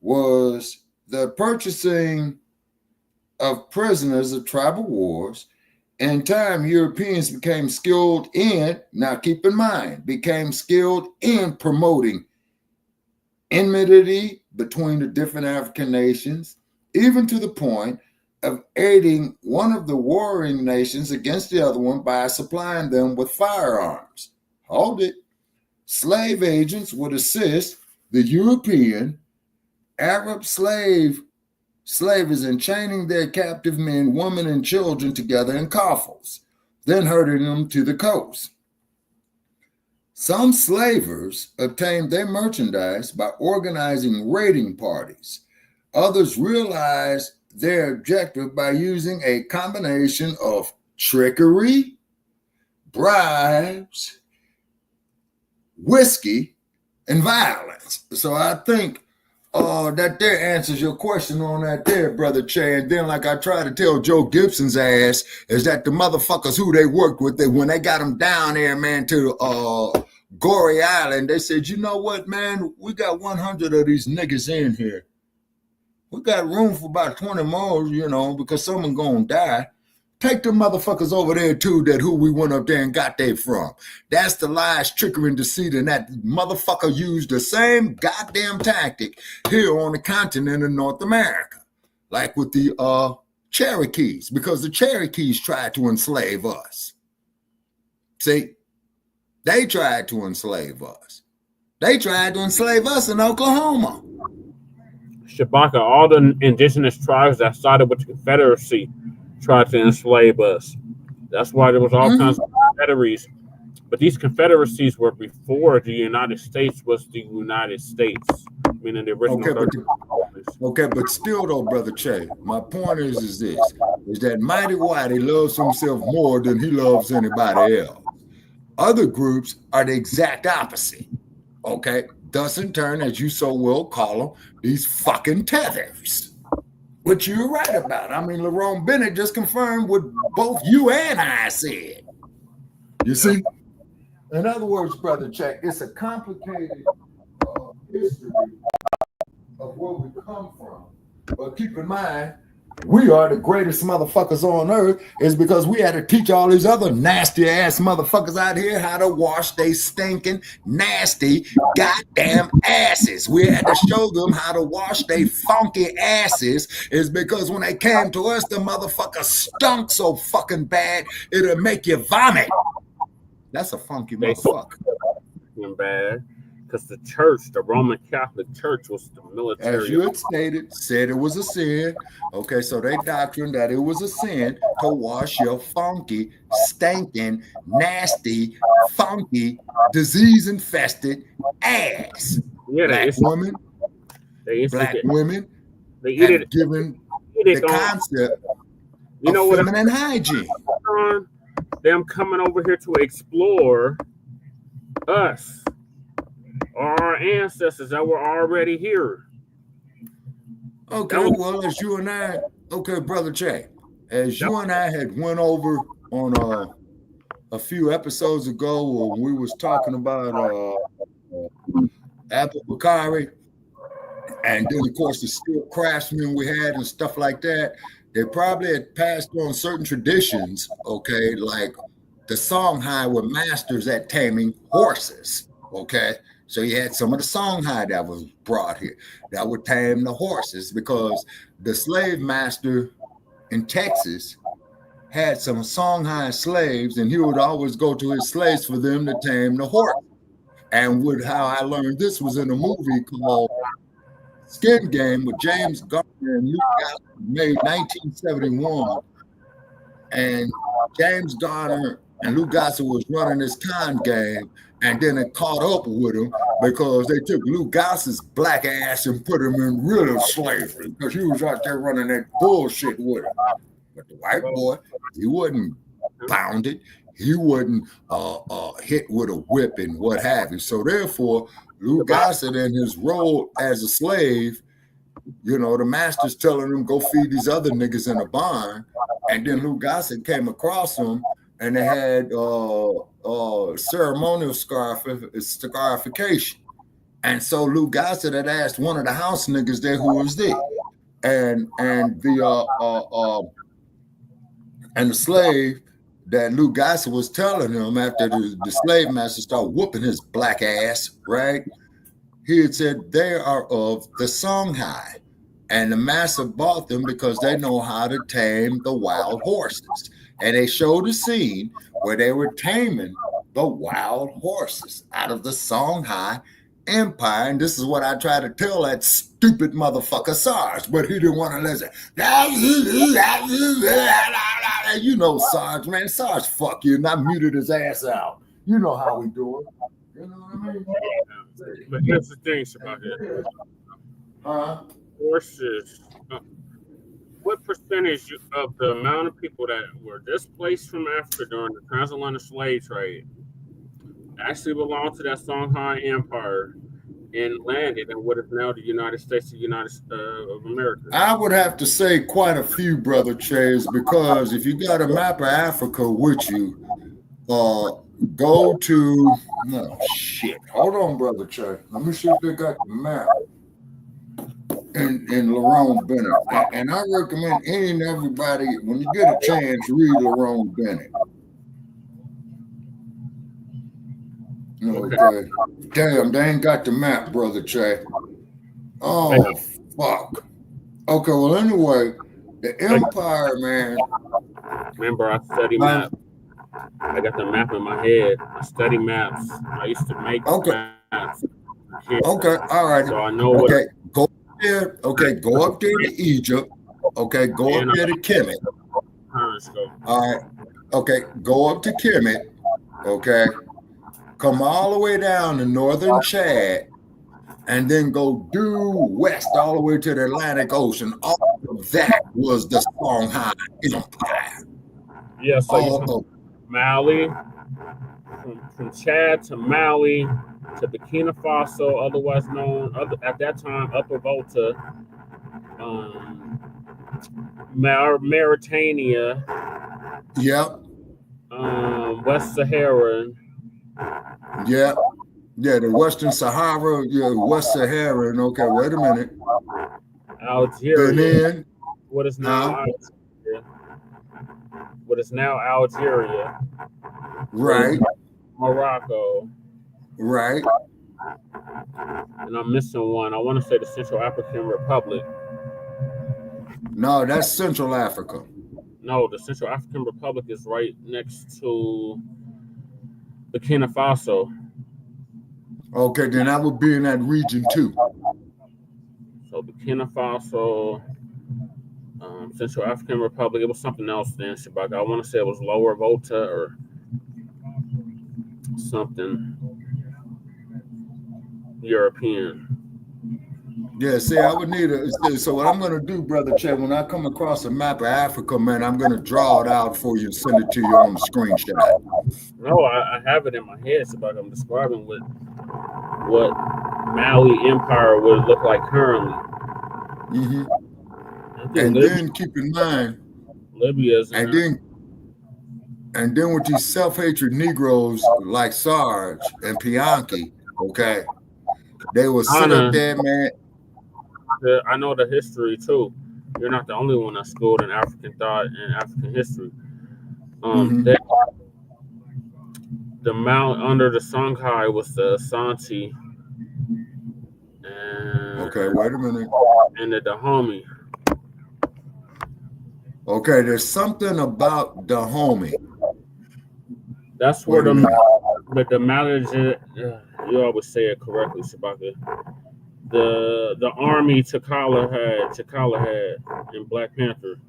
was the purchasing of prisoners of tribal wars. In time, Europeans became skilled in, now keep in mind, became skilled in promoting enmity between the different African nations, even to the point of aiding one of the warring nations against the other one by supplying them with firearms. Hold it. Slave agents would assist the European Arab slavers in chaining their captive men, women, and children together in coffles, then herding them to the coast. Some slavers obtained their merchandise by organizing raiding parties. Others realized their objective by using a combination of trickery, bribes, whiskey, and violence. So I think that there answers your question on that there, Brother Che. And then, like I tried to tell Joe Gibson's ass, is that the motherfuckers who they worked with, when they got them down there, man, to Goree Island, they said, you know what, man, we got 100 of these niggas in here. We got room for about 20 more, because someone gonna die. Take the motherfuckers over there too, that who we went up there and got they from. That's the lies, trickery, and deceit, and that motherfucker used the same goddamn tactic here on the continent of North America, like with the Cherokees, because the Cherokees tried to enslave us. See? They tried to enslave us. They tried to enslave us in Oklahoma. Shabaka, all the indigenous tribes that started with the Confederacy tried to enslave us. That's why there was all kinds of confederacies. But these confederacies were before the United States was the United States, meaning the original. Okay, but still though, Brother Che, my point is this, is that Mighty Whitey loves himself more than he loves anybody else. Other groups are the exact opposite. Okay, thus in turn, as you so well call them, these fucking tethers. Which you're right about. I mean, Lerone Bennett just confirmed what both you and I said. You see? In other words, Brother Check, it's a complicated history of where we come from. But keep in mind, we are the greatest motherfuckers on earth is because we had to teach all these other nasty ass motherfuckers out here how to wash they stinking, nasty, goddamn asses. We had to show them how to wash they funky asses is because when they came to us, the motherfucker stunk so fucking bad, it'll make you vomit. That's a funky motherfucker. Bad. Because the church, the Roman Catholic Church, was the military. As you had stated, said it was a sin. Okay, so they doctrine that it was a sin to wash your funky, stinking, nasty, funky, disease-infested ass. Yeah, black women they have given the concept of feminine hygiene. Them coming over here to explore us. Our ancestors that were already here. Okay, well, as you and I, okay, Brother Che, as you and I had went over on a few episodes ago when we was talking about Apple Bakari, and then of course the steel craftsmen we had and stuff like that, they probably had passed on certain traditions, okay, like the Songhai were masters at taming horses, okay? So you had some of the Songhai that was brought here that would tame the horses because the slave master in Texas had some Songhai slaves and he would always go to his slaves for them to tame the horse. And how I learned this was in a movie called Skin Game with James Garner and Luke Gossett, made 1971. And James Garner and Luke Gossett was running this con game. And then it caught up with him because they took Lou Gossett's black ass and put him in real slavery because he was out there running that bullshit with him. But the white boy, he wasn't pounded. He wasn't hit with a whip and what have you. So therefore, Lou Gossett in his role as a slave, you know, the master's telling him, go feed these other niggas in a barn. And then Lou Gossett came across him and they had ceremonial scarification. And so Lou Gossett had asked one of the house niggas there who was there. And the slave that Lou Gossett was telling him after the slave master started whooping his black ass, right? He had said, they are of the Songhai. And the master bought them because they know how to tame the wild horses. And they showed a scene where they were taming the wild horses out of the Songhai Empire. And this is what I tried to tell that stupid motherfucker Sarge, but he didn't want to listen. You know Sarge, man. Sarge, fuck you. And I muted his ass out. You know how we do it. You know what I mean? But here's the thing about it. Horses. What percentage of the amount of people that were displaced from Africa during the transatlantic slave trade actually belonged to that Songhai Empire and landed in what is now the United States of America? I would have to say quite a few, Brother Chase, because if you got a map of Africa with you, go to, no, shit. Hold on, Brother Chase. Let me see if they got the map. In Lerone Bennett. And I recommend any and everybody, when you get a chance, read Lerone Bennett. Okay. Damn, they ain't got the map, Brother Che. Oh, fuck. Okay, well, anyway, the Empire, man. Remember, I studied map. I got the map in my head. I study maps. I used to make maps. Okay, all right. So I know what. Okay, go there. Okay, go up there to Egypt. Okay, go up there to Kemet. All right. Okay, go up to Kemet. Okay, come all the way down to northern Chad, and then go due west all the way to the Atlantic Ocean. All of that was the Songhai Empire. Yeah, so you Mali, from Chad to Mali to Burkina Faso, otherwise known at that time Upper Volta, Mauritania, yep, West Saharan, yeah, the Western Sahara, West Saharan. Okay, wait a minute. Algeria, and then what is now Algeria. What is now Algeria, right? Morocco, right? And I'm missing one. I want to say the Central African Republic. No, that's Central Africa. No, the Central African Republic is right next to Burkina Faso. Okay, then I would be in that region too. So Burkina Faso, Central African Republic. It was something else then, Shabaka. I want to say it was Lower Volta or something European. Yeah, see, I would need so what I'm going to do, Brother Che, when I come across a map of Africa, man, I'm going to draw it out for you and send it to you on the screenshot. No, I have it in my head, Shabaka. I'm describing what Mali Empire would look like currently. Mm-hmm. And then keep in mind, Libya's and then with these self-hatred Negroes like Sarge and Bianchi, okay, they will sit up there, man. I know the history too. You're not the only one that's schooled in African thought and African history. The mount under the Songhai was the Asante. Okay, wait a minute. And the Dahomey. Okay, there's something about Dahomey. That's where the Mali, you always say it correctly, Shabaka. The army T'Challa had in Black Panther.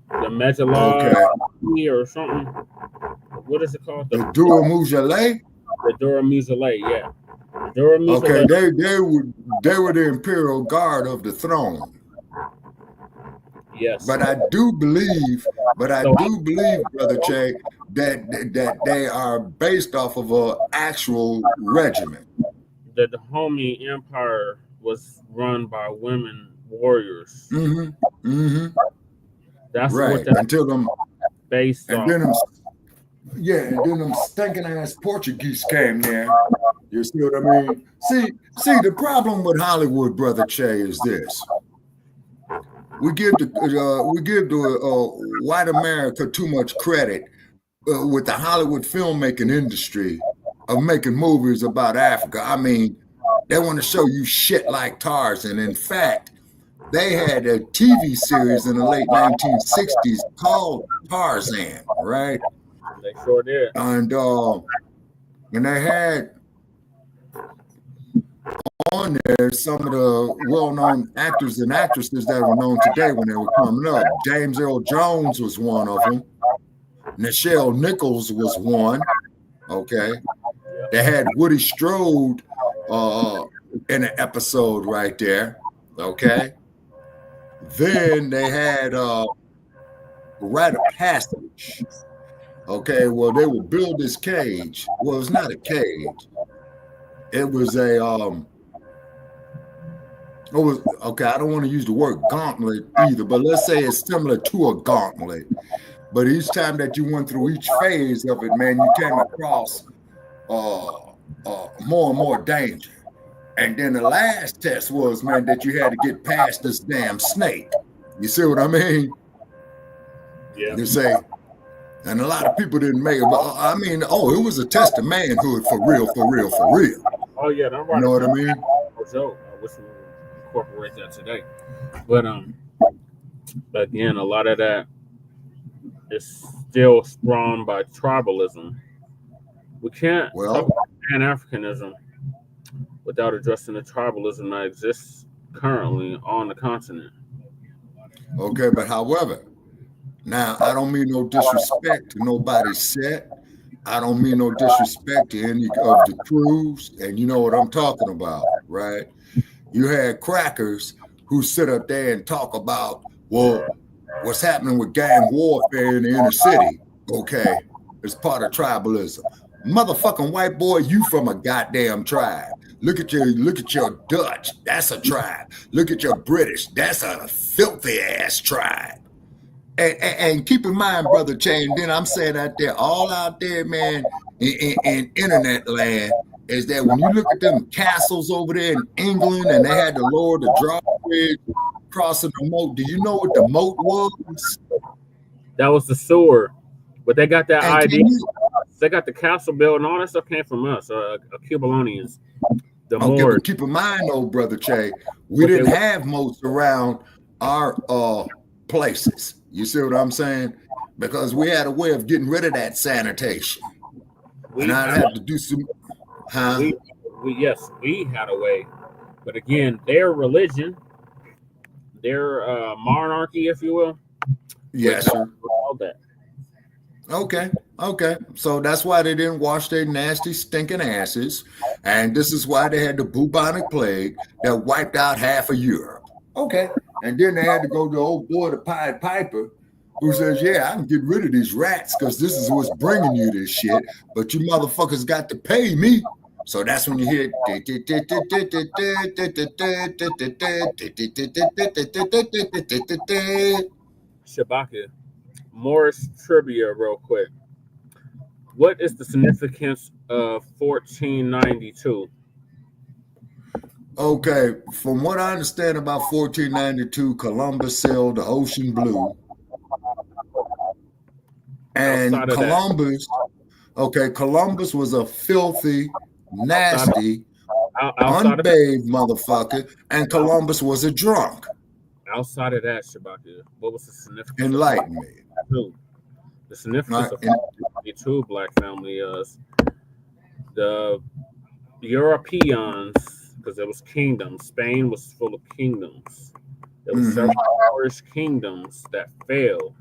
The Medjala or something. What is it called? The Dura Mujale? The Dura Mujale, yeah. Dura Mujale. Okay, they were the Imperial Guard of the throne. Yes. But I do believe, Brother Che, that they are based off of an actual regiment. The Dahomey Empire was run by women warriors. Mm-hmm. Mm-hmm. That's right. what that's until them based and off. Then them stinking ass Portuguese came there. You see what I mean? See, the problem with Hollywood, Brother Che, is this. We give the white America too much credit with the Hollywood filmmaking industry of making movies about Africa. I mean, they want to show you shit like Tarzan. In fact, they had a TV series in the late 1960s called Tarzan, right? They sure did. And they had on there some of the well-known actors and actresses that were known today when they were coming up. James Earl Jones was one of them. Nichelle Nichols was one. Okay. They had Woody Strode in an episode right there. Okay. Then they had Rite of Passage. Okay, well, they would build this cage. Well, it's not a cage. It was I don't want to use the word gauntlet either, but let's say it's similar to a gauntlet. But each time that you went through each phase of it, man, you came across more and more danger. And then the last test was, man, that you had to get past this damn snake. You see what I mean? Yeah. You say, and a lot of people didn't make it. But I mean, it was a test of manhood for real. Oh yeah, that's right. You know what I mean? So I wish we would incorporate that today. But again, a lot of that is still spawned by tribalism. We can't talk about Pan-Africanism without addressing the tribalism that exists currently on the continent. Okay, but however, now I don't mean no disrespect to nobody's set. I don't mean no disrespect to any of the crews, and you know what I'm talking about, right? You had crackers who sit up there and talk about, well, what's happening with gang warfare in the inner city, okay, it's part of tribalism. Motherfucking white boy, you from a goddamn tribe. Look at your Dutch, that's a tribe. Look at your British, that's a filthy ass tribe. And keep in mind, Brother Chain, then I'm saying out there, all out there, man, in internet land, is that when you look at them castles over there in England and they had to lower the drawbridge crossing the moat, do you know what the moat was? That was the sewer, but they got that idea. They got the castle built and all that stuff came from us, Cubanians. The Moors. But keep in mind, though, Brother Che, we didn't have moats around our places. You see what I'm saying? Because we had a way of getting rid of that sanitation. And I'd have to do some. Yes, we had a way. But again, their religion, their monarchy, if you will. Yes, sir. All that. Okay. So that's why they didn't wash their nasty, stinking asses. And this is why they had the bubonic plague that wiped out half of Europe. Okay. And then they had to go to old boy, the Pied Piper, who says, yeah, I can get rid of these rats because this is what's bringing you this shit. But you motherfuckers got to pay me. So that's when you hear Shabaka. Morris trivia real quick. What is the significance of 1492? Okay, from what I understand about 1492, Columbus sailed the ocean blue. And Columbus was a filthy, nasty, unbathed motherfucker, and Columbus was a drunk. Outside of that, Shabaka, what was the significance? Enlighten me. The significance of 1492, Black family, is the Europeans, because there was kingdoms. Spain was full of kingdoms. There were several Irish kingdoms that fell.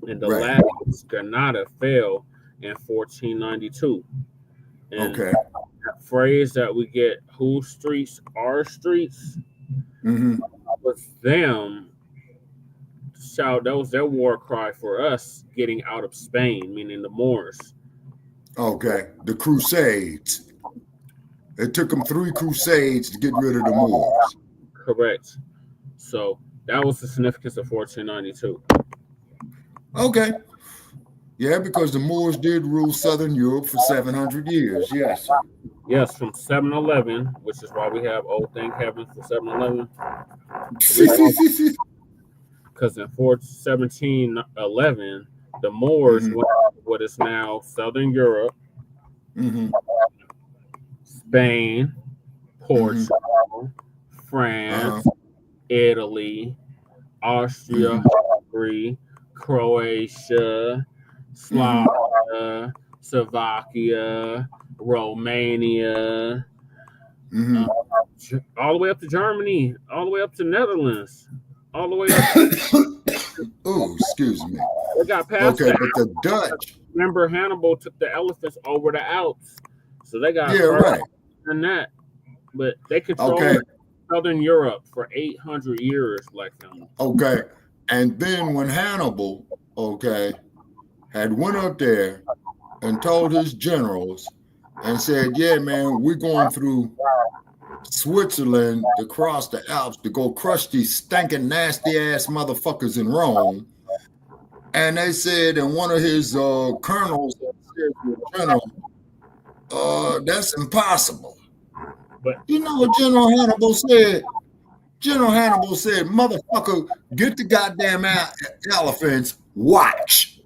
And the last Granada fell in 1492. And that phrase that we get, whose streets are streets, was them. Shout, that was their war cry for us getting out of Spain, meaning the Moors. Okay, the Crusades. It took them 3 crusades to get rid of the Moors. Correct. So that was the significance of 1492. Okay. Yeah, because the Moors did rule Southern Europe for 700 years. Yes. Yes, from 711, which is why we have Old Thank Heaven for 711. Because in 1711, the Moors went to what is now Southern Europe, Spain, Portugal, France, Italy, Austria, Hungary, Croatia, Slovakia, Slovakia, Romania, all the way up to Germany, all the way up to Netherlands, all the way up. Oh, excuse me. They got past that. But the Dutch. Remember, Hannibal took the elephants over the Alps, so they got than that. But they controlled Southern Europe for 800 years, Black family. Okay, and then when Hannibal, had went up there and told his generals and said, yeah, man, we're going through Switzerland to cross the Alps to go crush these stinking, nasty-ass motherfuckers in Rome. And they said, and one of his colonels said to the general, that's impossible. But you know what General Hannibal said? General Hannibal said, motherfucker, get the goddamn elephants, watch.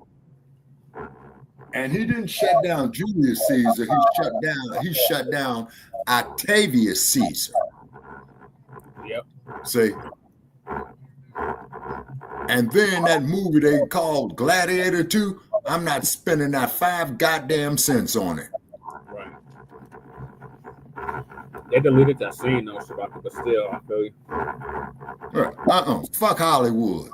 And he didn't shut down Julius Caesar. He shut down Octavius Caesar. Yep. See? And then that movie they called Gladiator 2, I'm not spending that 5 goddamn cents on it. Right. They deleted that scene though, Shabaka, but still, I feel you. Fuck Hollywood.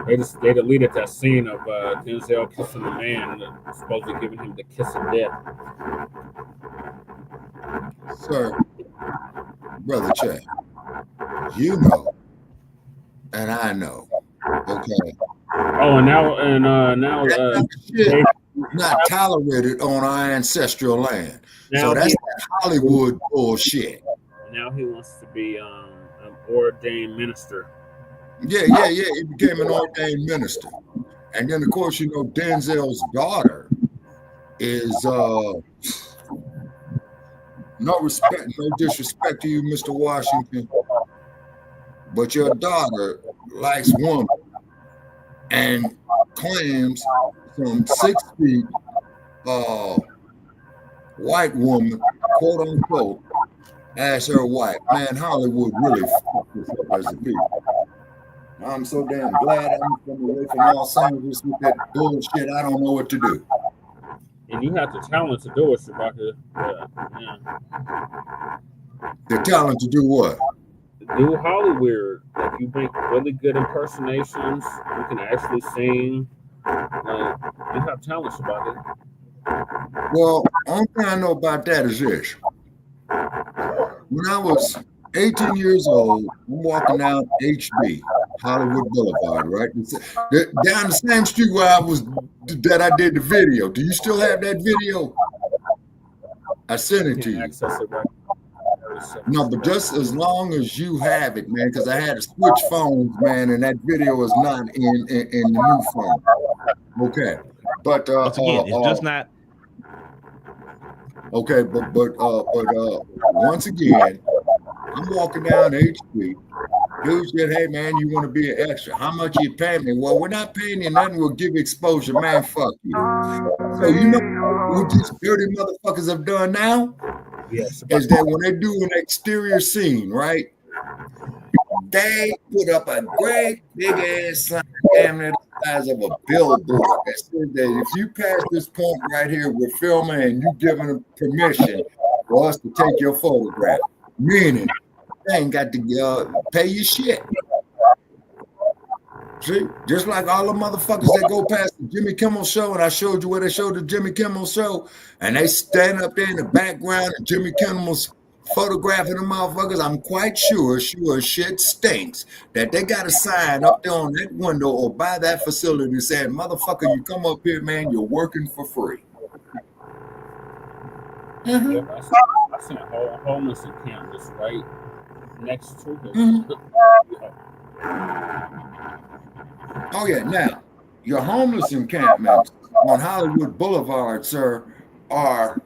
They deleted that scene of Denzel kissing the man, supposedly giving him the kiss of death. Sir, Brother Chad, you know, and I know, okay. Oh, and now shit not tolerated on our ancestral land. So that's that Hollywood bullshit. Now he wants to be an ordained minister. Yeah. He became an ordained minister. And then, of course, you know, Denzel's daughter is no disrespect to you, Mr. Washington, but your daughter likes woman and claims some 6 feet white woman, quote unquote, as her wife. Man, Hollywood really fucked this up as a people. I'm so damn glad I'm coming away from Los Angeles with that bullshit. I don't know what to do. And you have the talent to do it, Shabaka. Yeah. The talent to do what? Do Hollywood. Like, you make really good impersonations. You can actually sing. Like, you have talent, Shabaka. Well, only thing I know about that is this. When I was 18 years old, I'm walking down HB, Hollywood Boulevard, right? Down the same street where I did the video. Do you still have that video? I sent it to you. Access it right. No, but just as long as you have it, man, because I had to switch phones, man, and that video is not in the new phone. Okay, but once again, it's just not. Okay, but once again, I'm walking down H Street. Dude said, "Hey man, you want to be an extra? How much you pay me?" Well, we're not paying you nothing. We'll give you exposure, man. Fuck you. So you know what these dirty motherfuckers have done now? Yes. Is that when they do an exterior scene, right? They put up a great big ass sign, damn near the size of a billboard that says that if you pass this point right here, we're filming and you giving them permission for us to take your photograph. Meaning, they ain't got to pay you shit. See, just like all the motherfuckers that go past the Jimmy Kimmel show, and I showed you where they showed the Jimmy Kimmel show, and they stand up there in the background, and Jimmy Kimmel's photographing the motherfuckers. I'm quite sure shit stinks that they got a sign up there on that window or by that facility saying, "Motherfucker, you come up here, man, you're working for free." Mm-hmm. Yeah, I seen a whole homeless camp just right next to him. Mm-hmm. Oh yeah, now your homeless encampments on Hollywood Boulevard, sir, are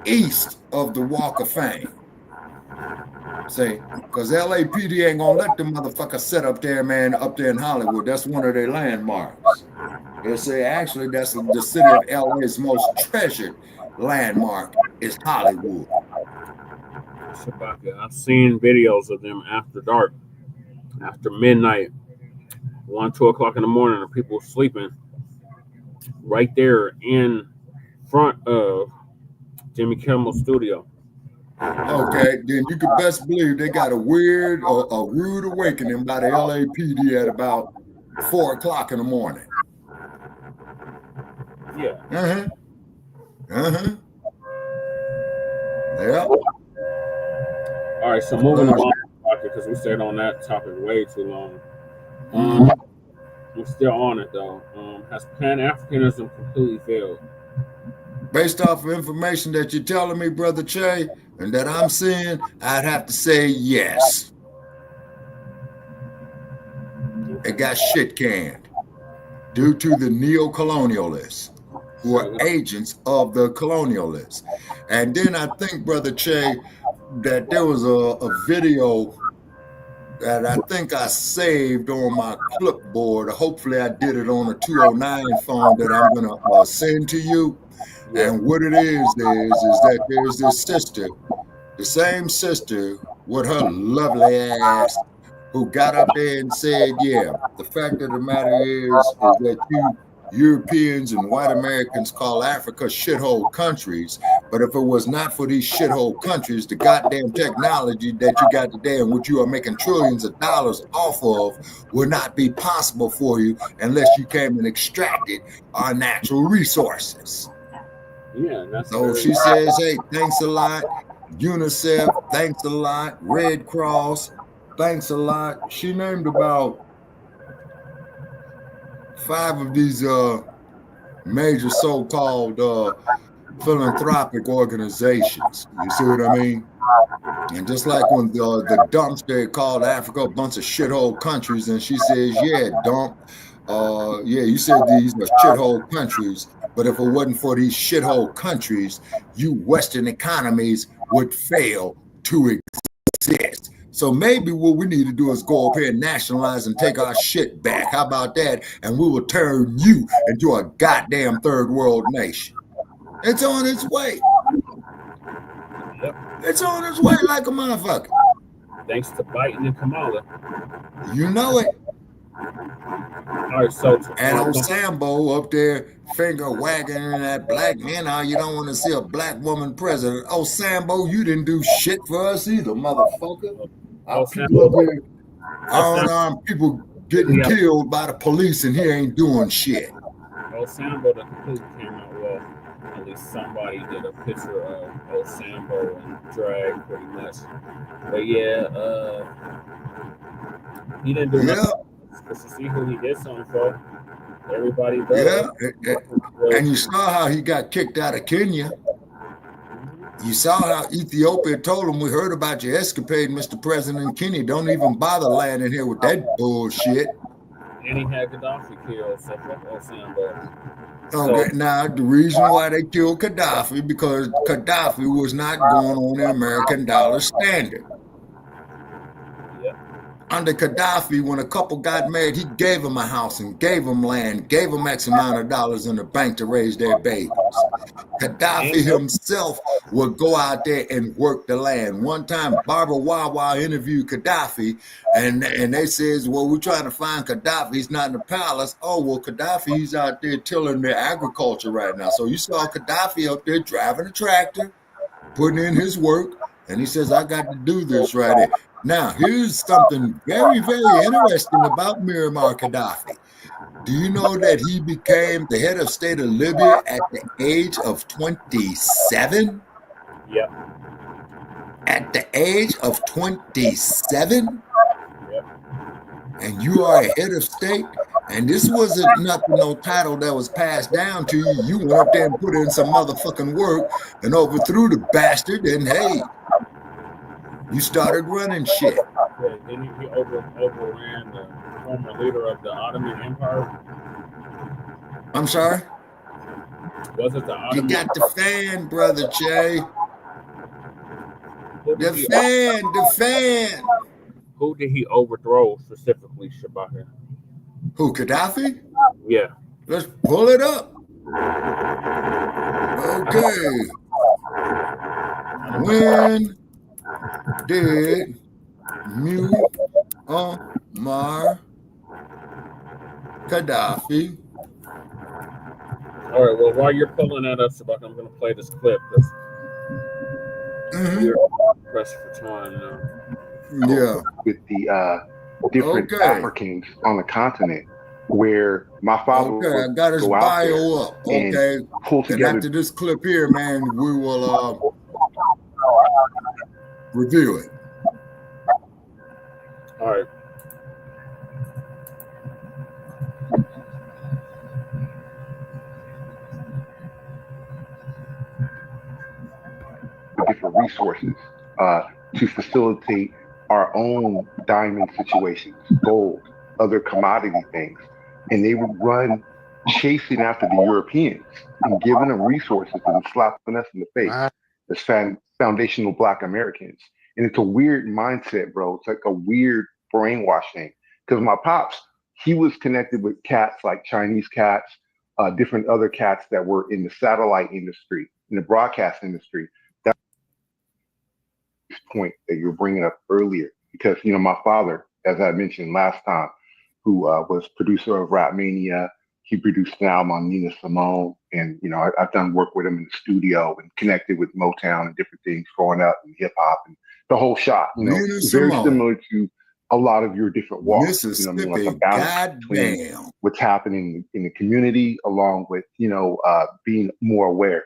east of the Walk of Fame. See, because LAPD ain't gonna let the motherfucker sit up there, man, up there in Hollywood. That's one of their landmarks. They say actually that's the city of LA's most treasured landmark is Hollywood. Shabaka, I've seen videos of them after dark, after midnight, 1, 2 o'clock in the morning, and people sleeping right there in front of Jimmy Kimmel's studio. Okay, then you could best believe they got a rude awakening by the LAPD at about 4 o'clock in the morning. Yeah. Yeah. All right, so moving along, because we stayed on that topic way too long. We're still on it though. Has Pan-Africanism completely failed? Based off of information that you're telling me, Brother Che, and that I'm seeing, I'd have to say yes. It got shit canned due to the neo-colonialists who are agents of the colonialists. And then I think, Brother Che, that there was a video that I think I saved on my clipboard. Hopefully I did it on a 209 phone that I'm going to send to you. And what it is that there's this sister, the same sister with her lovely ass who got up there and said, yeah, the fact of the matter is that you Europeans and white Americans call Africa shithole countries, but if it was not for these shithole countries, the goddamn technology that you got today and which you are making trillions of dollars off of would not be possible for you unless you came and extracted our natural resources. Yeah, that's so she says, hey, thanks a lot. UNICEF, thanks a lot. Red Cross, thanks a lot. She named about 5 of these major so-called philanthropic organizations. You see what I mean? And just like when the dumpster called Africa a bunch of shithole countries, and she says, yeah, dump. Yeah, you said these are shithole countries, but if it wasn't for these shithole countries, you Western economies would fail to exist. So maybe what we need to do is go up here and nationalize and take our shit back. How about that? And we will turn you into a goddamn third world nation. It's on its way. It's on its way like a motherfucker. Thanks to Biden and Kamala. You know it. All right, so and old Sambo up there finger wagging in that black man. Now you don't want to see a black woman president. Oh, Sambo, you didn't do shit for us either, motherfucker. Our people up here, unarmed people getting killed by the police, and he ain't doing shit. Old Sambo, the completely came out well. At least somebody did a picture of old Sambo and drag pretty much. But yeah, he didn't do nothing. Just to see who he did something for. Everybody does. Yeah, and you saw how he got kicked out of Kenya. You saw how Ethiopia told him, we heard about your escapade, Mr. President Kenya. Don't even bother landing here with that bullshit. And he had Gaddafi killed, so fuck old Sambo. Okay, now the reason why they killed Gaddafi, because Gaddafi was not going on the American dollar standard. Under Gaddafi, when a couple got married, he gave them a house and gave them land, gave them X amount of dollars in the bank to raise their babies. Gaddafi himself would go out there and work the land. One time, Barbara Wawa interviewed Gaddafi, and they says, well, we're trying to find Gaddafi. He's not in the palace. Oh, well, Gaddafi, he's out there tilling their agriculture right now. So you saw Gaddafi up there driving a tractor, putting in his work, and he says, I got to do this right here. Now, here's something very, very interesting about Muammar Gaddafi. Do you know that he became the head of state of Libya at the age of 27? Yep. At the age of 27? Yep. And you are a head of state? And this wasn't no title that was passed down to you. You went up there and put in some motherfucking work and overthrew the bastard, and hey, you started running shit. Yeah, then he overran the former leader of the Ottoman Empire. I'm sorry? Was it the Ottoman? You got the fan, Brother Jay. The fan. Who did he overthrow specifically, Shabaka? Who, Gaddafi? Yeah. Let's pull it up. Okay. When did Muammar Gaddafi? All right, well, while you're pulling that up, Shabaka, I'm going to play this clip because you're pressed for time now. Yeah. With the different Africans on the continent, where my father would I got his go out bio up. Okay. Pull together. And after this clip here, man, we will review it. All right. Different resources to facilitate our own diamond situations, gold, other commodity things. And they would run chasing after the Europeans and giving them resources and slapping us in the face as foundational Black Americans. And it's a weird mindset, bro. It's like a weird brainwashing. Because my pops, he was connected with cats like Chinese cats, different other cats that were in the satellite industry, in the broadcast industry. That's the point that you're bringing up earlier. Because, you know, my father, as I mentioned last time, who was producer of Rap Mania. He produced an album on Nina Simone, and I've done work with him in the studio and connected with Motown and different things growing up and hip hop and the whole shot. Nina very Simone. similar to a lot of your different walks. Mississippi, like a balance between what's happening in the community, along with being more aware.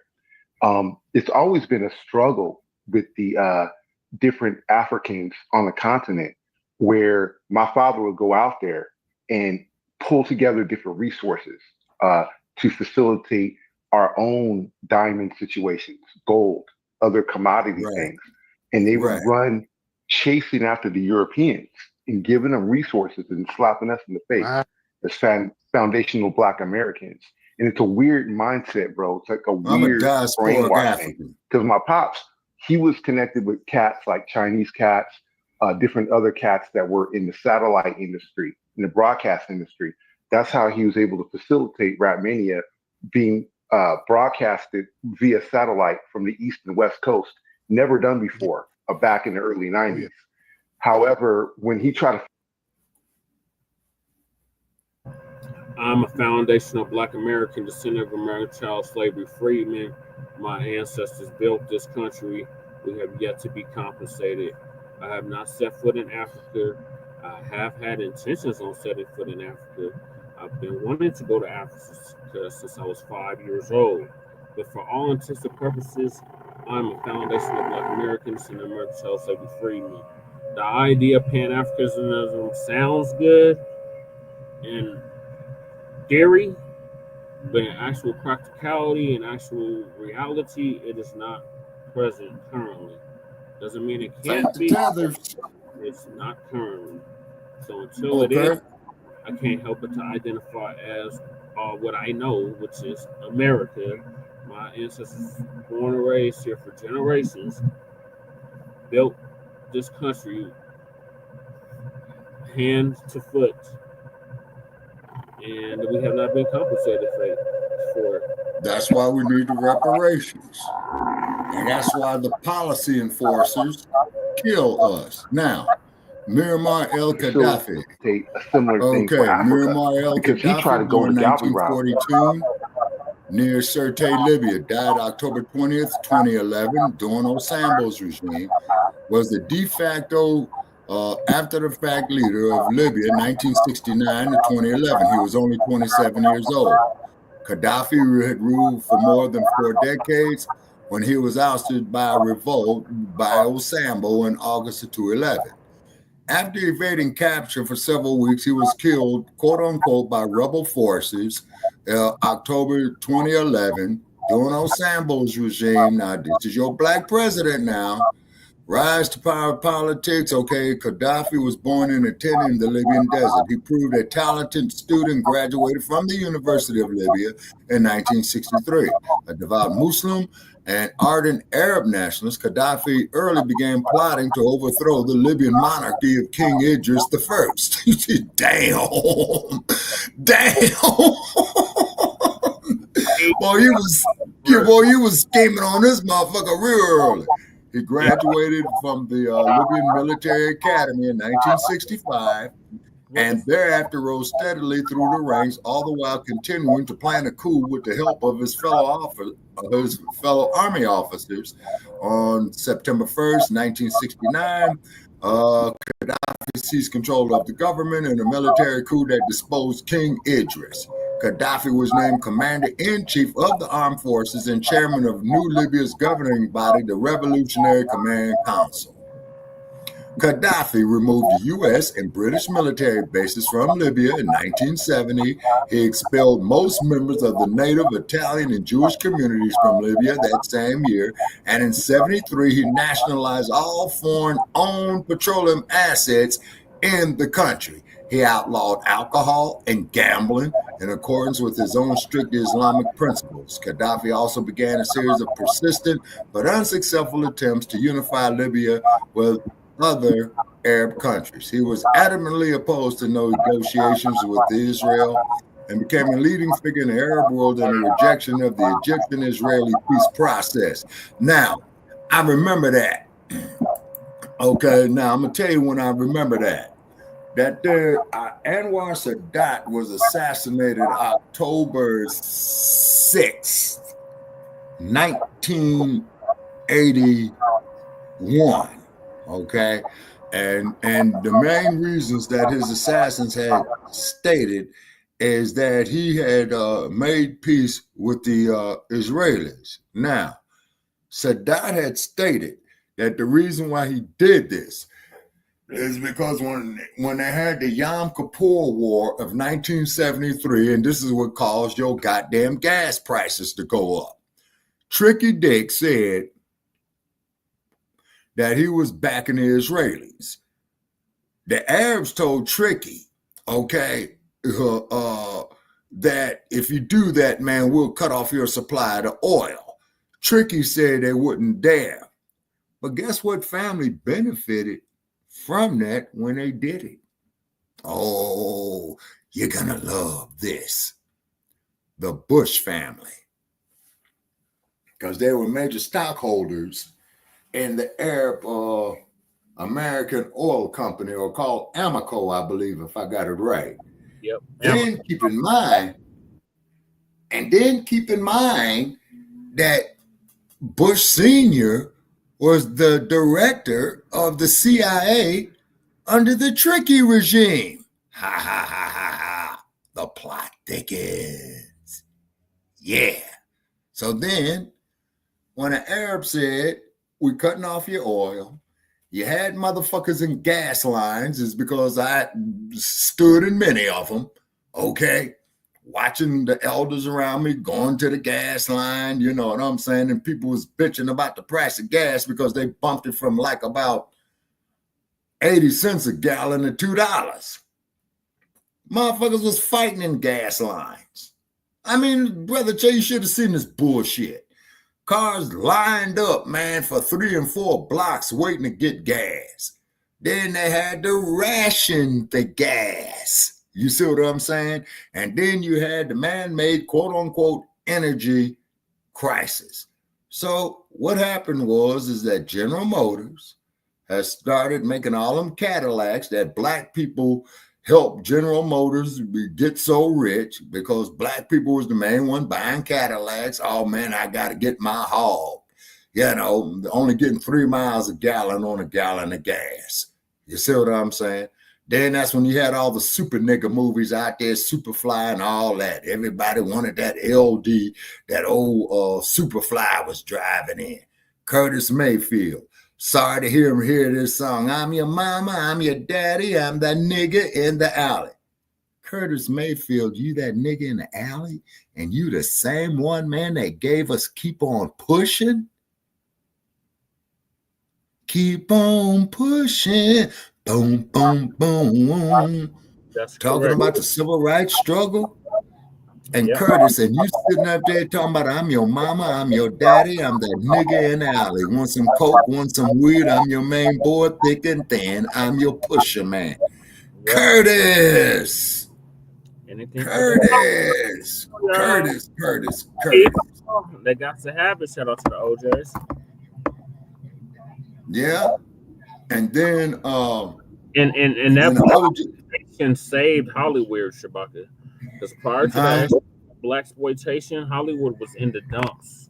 It's always been a struggle with the different Africans on the continent, where my father would go out there and pull together different resources to facilitate our own diamond situations, gold, other commodity things. And they would run chasing after the Europeans and giving them resources and slapping us in the face as foundational Black Americans. And it's a weird mindset, bro. It's like a weird brainwashing. Because my pops, he was connected with cats like Chinese cats, different other cats that were in the satellite industry, in the broadcast industry. That's how he was able to facilitate Rap Mania being broadcasted via satellite from the East and West Coast. Never done before, back in the early 90s. However, when he tried to... I'm a foundational Black American, descendant of American child slavery freedmen. My ancestors built this country. We have yet to be compensated. I have not set foot in Africa. I have had intentions on setting foot in Africa. I've been wanting to go to Africa since I was 5 years old. But for all intents and purposes, I'm a foundational Black American, descendant of American child slavery freedmen. The idea of Pan-Africanism sounds good in theory, but in actual practicality and actual reality, it is not present currently. Doesn't mean it can't be. It's not currently. So until it is, I can't help but to identify as what I know, which is America. My ancestors, born and raised here for generations, built this country hand to foot, and we have not been compensated for it. That's why we need the reparations. And that's why the policy enforcers kill us. Now, Muammar el-Gaddafi. A similar thing for Africa, Muammar el-Gaddafi, born in 1942, near Sirte, Libya, died October 20th, 2011, during Osambo's regime, was the de facto after-the-fact leader of Libya, 1969 to 2011. He was only 27 years old. Gaddafi had ruled for more than 4 decades when he was ousted by a revolt by Osambo in August of 2011. After evading capture for several weeks, he was killed, quote-unquote, by rebel forces October 2011 during Osambo's regime. Now, this is your Black president now. Rise to power politics. Okay, Gaddafi was born and attended in the Libyan desert. He proved a talented student, graduated from the University of Libya in 1963. A devout Muslim and ardent Arab nationalist, Gaddafi early began plotting to overthrow the Libyan monarchy of King Idris I. Damn. Boy, he was scheming on this motherfucker real early. He graduated from the Libyan Military Academy in 1965 and thereafter rose steadily through the ranks, all the while continuing to plan a coup with the help of his fellow army officers. On September 1st, 1969, Gaddafi seized control of the government in a military coup that disposed King Idris. Gaddafi was named Commander-in-Chief of the Armed Forces and Chairman of New Libya's governing body, the Revolutionary Command Council. Gaddafi removed U.S. and British military bases from Libya in 1970. He expelled most members of the native Italian and Jewish communities from Libya that same year. And in 1973, he nationalized all foreign-owned petroleum assets in the country. He outlawed alcohol and gambling in accordance with his own strict Islamic principles. Gaddafi also began a series of persistent but unsuccessful attempts to unify Libya with other Arab countries. He was adamantly opposed to negotiations with Israel and became a leading figure in the Arab world in the rejection of the Egyptian-Israeli peace process. Now, I remember that. Okay, now I'm going to tell you when I remember that. that Anwar Sadat was assassinated October 6th, 1981. Okay. And the main reasons that his assassins had stated is that he had made peace with the Israelis. Now, Sadat had stated that the reason why he did this is because when they had the Yom Kippur War of 1973, and this is what caused your goddamn gas prices to go up, Tricky Dick said that he was backing the Israelis. The Arabs told Tricky, okay, that if you do that, man, we'll cut off your supply to oil. Tricky said they wouldn't dare. But guess what family benefited from that when they did it? Oh, you're gonna love this. The Bush family. Because they were major stockholders in the Arab American Oil Company, or called Amoco, I believe, if I got it right. Yep. Then keep in mind that Bush Sr. was the director of the CIA under the Tricky regime. Ha ha ha ha ha. The plot thickens. Yeah. So then, when an Arab said, we're cutting off your oil, you had motherfuckers in gas lines, is because I stood in many of them, okay? Watching the elders around me going to the gas line, you know what I'm saying? And people was bitching about the price of gas because they bumped it from like about 80 cents a gallon to $2. Motherfuckers was fighting in gas lines. I mean, Brother Che, you should have seen this bullshit. Cars lined up, man, for 3 and 4 blocks waiting to get gas. Then they had to ration the gas. You see what I'm saying? And then you had the man-made, quote-unquote, energy crisis. So what happened is that General Motors has started making all them Cadillacs that black people helped General Motors get so rich, because black people was the main one buying Cadillacs. Oh, man, I got to get my hog. You know, only getting 3 miles a gallon on a gallon of gas. You see what I'm saying? Then that's when you had all the super nigga movies out there, Superfly and all that. Everybody wanted that LD, that old Superfly was driving in. Curtis Mayfield. Sorry to hear him hear this song. I'm your mama, I'm your daddy, I'm that nigga in the alley. Curtis Mayfield, you that nigga in the alley? And you the same one, man, that gave us Keep On Pushing? Keep on pushing. Boom, boom, boom. That's talking correct. about the civil rights struggle. And Yep. Curtis, and you sitting up there talking about, I'm your mama, I'm your daddy, I'm that nigga in the alley. Want some coke, want some weed, I'm your main boy, thick and thin, I'm your pusher man. Yep. Curtis! Anything Curtis! Yeah. Curtis! They got to have it. Shout out to the OJs. Yeah. And then And that blaxploitation saved Hollywood, Shabaka. Because prior to that blaxploitation, Hollywood was in the dumps.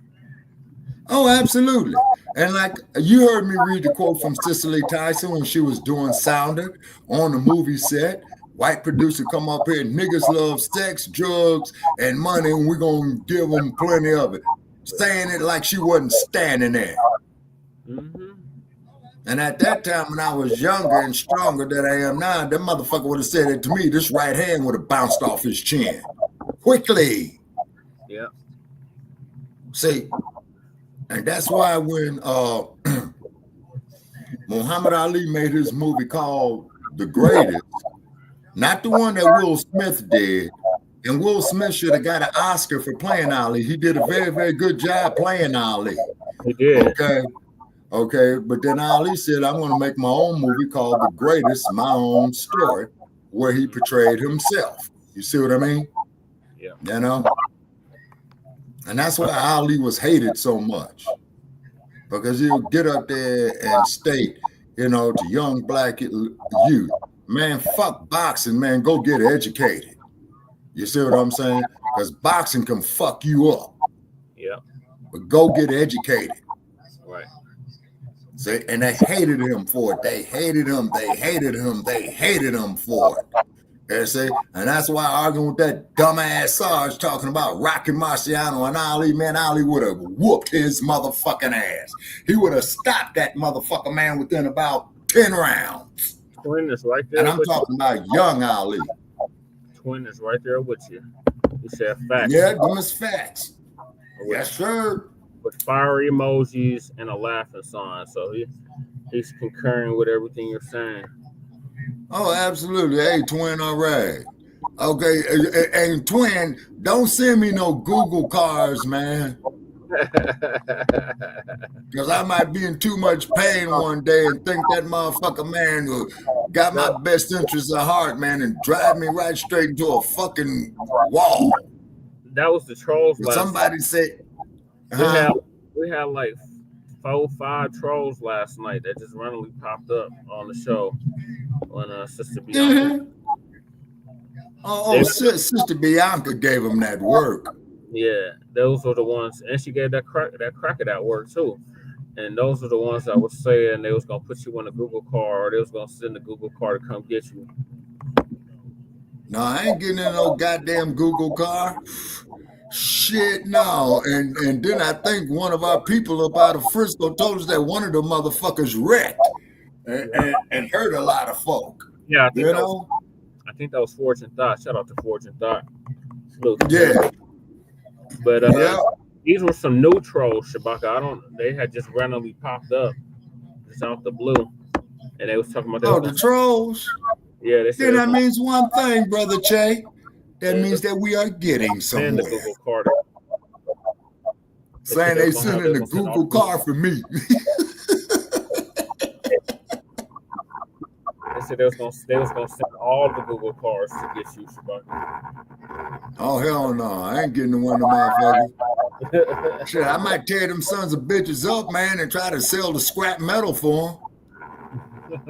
Oh, absolutely. And like you heard me read the quote from Cicely Tyson when she was doing Sounder on the movie set. White producer come up here, niggas love sex, drugs, and money, and we're going to give them plenty of it. Saying it like she wasn't standing there. Mm-hmm. And at that time, when I was younger and stronger than I am now, that motherfucker would have said it to me. This right hand would have bounced off his chin. Quickly. Yeah. See, and that's why when Muhammad Ali made his movie called The Greatest, not the one that Will Smith did, and Will Smith should have got an Oscar for playing Ali. He did a very, very good job playing Ali. He did. Okay, but then Ali said, I'm going to make my own movie called The Greatest, my own story, where he portrayed himself. You see what I mean? Yeah. You know? And that's why Ali was hated so much. Because he'll get up there and state, you know, to young black youth, man, fuck boxing, man. Go get educated. You see what I'm saying? Because boxing can fuck you up. Yeah. But go get educated. Right. See, and they hated him for it. They hated him. They hated him. They hated him for it. You see? And that's why I arguing with that dumbass Sarge talking about Rocky Marciano and Ali. Man, Ali would have whooped his motherfucking ass. He would have stopped that motherfucker, man, within about 10 rounds. Twin is right there. And I'm talking about young Ali. Twin is right there with you. He said facts. Yeah, them is facts. Yes, sir. With fire emojis and a laughing sign. So he's concurring with everything you're saying. Oh, absolutely. Hey, Twin, all right. Okay, and Twin, don't send me no Google cars, man. Because I might be in too much pain one day and think that motherfucker, man, got my best interests at heart, man, and drive me right straight into a fucking wall. That was the trolls last Somebody night. said, we had like 4-5 trolls last night that just randomly popped up on the show when Sister Bianca. Sister Bianca gave him that work. Yeah, those were the ones, and she gave that cracker that work too. And those are the ones that was saying they was gonna put you in a Google car, or they was gonna send a Google car to come get you. No, I ain't getting in no goddamn Google car. Shit, no. And then I think one of our people up out of Frisco told us that one of the motherfuckers wrecked and hurt a lot of folk. Yeah, I think that was Fortune Thought. Shout out to Fortune Thought. Yeah. But these were some new trolls, Shabaka. They had just randomly popped up just out the blue. And they was talking about the trolls. Yeah, they said then that means one thing, Brother Che. That means that we are getting somewhere. The Google car. Saying they sending the Google car for me. They said they was gonna send all the Google cars to get you, Shabaka. Oh hell no, I ain't getting one of them motherfuckers. Shit, I might tear them sons of bitches up, man, and try to sell the scrap metal for them.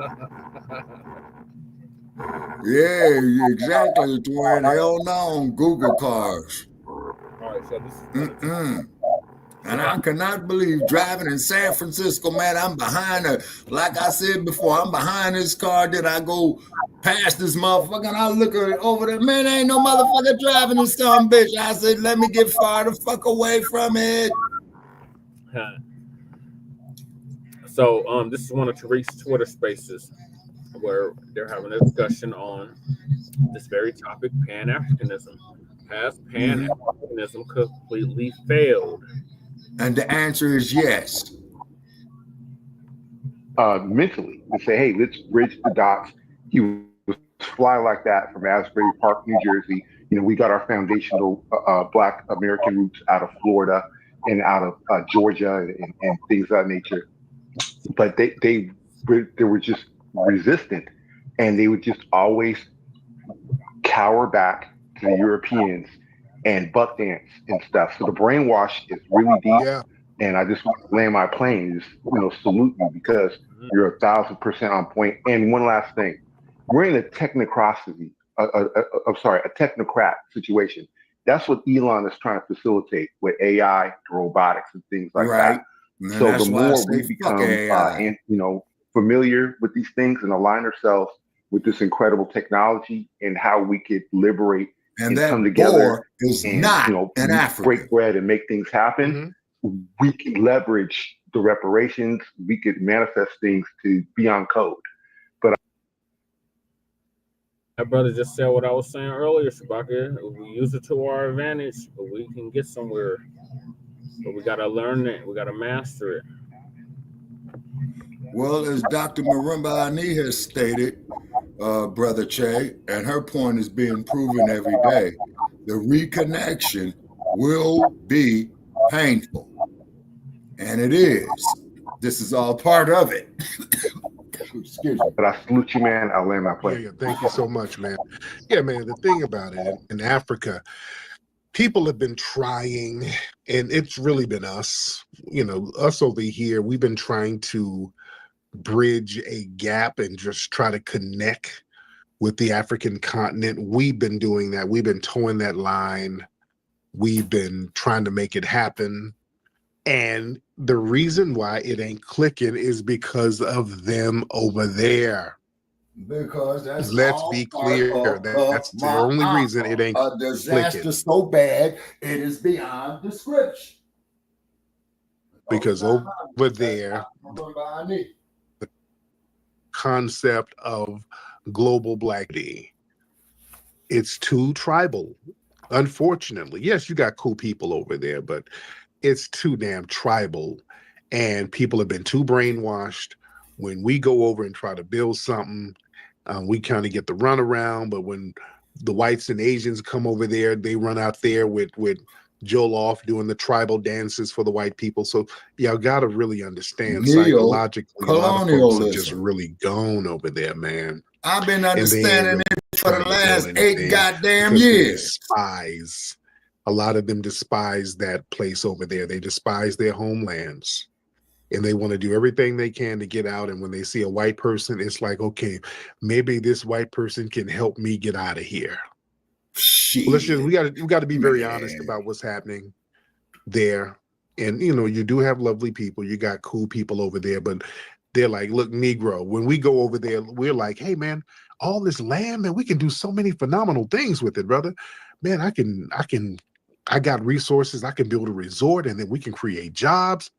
Yeah, exactly, Twin. Hell no on Google cars. All right, so this is and I cannot believe driving in San Francisco, man. I'm behind like I said before, I'm behind this car. Did I go past this motherfucker and I look at it over there? Man, ain't no motherfucker driving this son bitch. I said, let me get far the fuck away from it. So this is one of Tariq's Twitter spaces where they're having a discussion on this very topic, Pan-Africanism. Has Pan-Africanism completely failed? And the answer is yes. Mentally, and say, hey, let's bridge the dots. He was fly like that from Asbury Park, New Jersey. You know, we got our foundational Black American roots out of Florida and out of Georgia and things of that nature. But they were just resistant, and they would just always cower back to the Europeans and buck dance and stuff. So the brainwash is really deep. Yeah. And I just want to land my plane, just salute you because you're 1,000% on point. And one last thing, we're in a technocracy, a technocrat situation. That's what Elon is trying to facilitate with AI, robotics, and things like that. And so the more we become, familiar with these things and align ourselves with this incredible technology and how we could liberate and come together is and not in Africa. Break bread and make things happen. We can leverage the reparations. We could manifest things to be on code. But my brother just said what I was saying earlier, Shabaka. If we use it to our advantage, we can get somewhere. But we gotta learn it. We gotta master it. Well, as Dr. Marimba Ani has stated, Brother Che, and her point is being proven every day, the reconnection will be painful. And it is. This is all part of it. Excuse me. But I salute you, man. I'll land my plane. Yeah, thank you so much, man. Yeah, man, the thing about it, in Africa, people have been trying, and it's really been us, us over here. We've been trying to bridge a gap and just try to connect with the African continent. We've been doing that. We've been towing that line. We've been trying to make it happen. And the reason why it ain't clicking is because of them over there. Because that's let's be clear. That's the only reason it ain't a disaster clicking. So bad it is beyond description. Because over there, the concept of global Black, it's too tribal. Unfortunately, yes, you got cool people over there, but it's too damn tribal, and people have been too brainwashed. When we go over and try to build something, we kind of get the runaround. But when the whites and Asians come over there, they run out there with Jollof doing the tribal dances for the white people. So y'all got to really understand psychologically, a lot of folks are just really gone over there, man. I've been understanding it for the last 8 goddamn years. A lot of them despise that place over there. They despise their homelands, and they want to do everything they can to get out. And when they see a white person, it's like, okay, maybe this white person can help me get out of here. Well, we got to be very honest about what's happening there. And you know, you do have lovely people. You got cool people over there, but they're like, look, Negro, when we go over there, we're like, hey man, all this land, man, we can do so many phenomenal things with it, brother. Man, I got resources. I can build a resort, and then we can create jobs.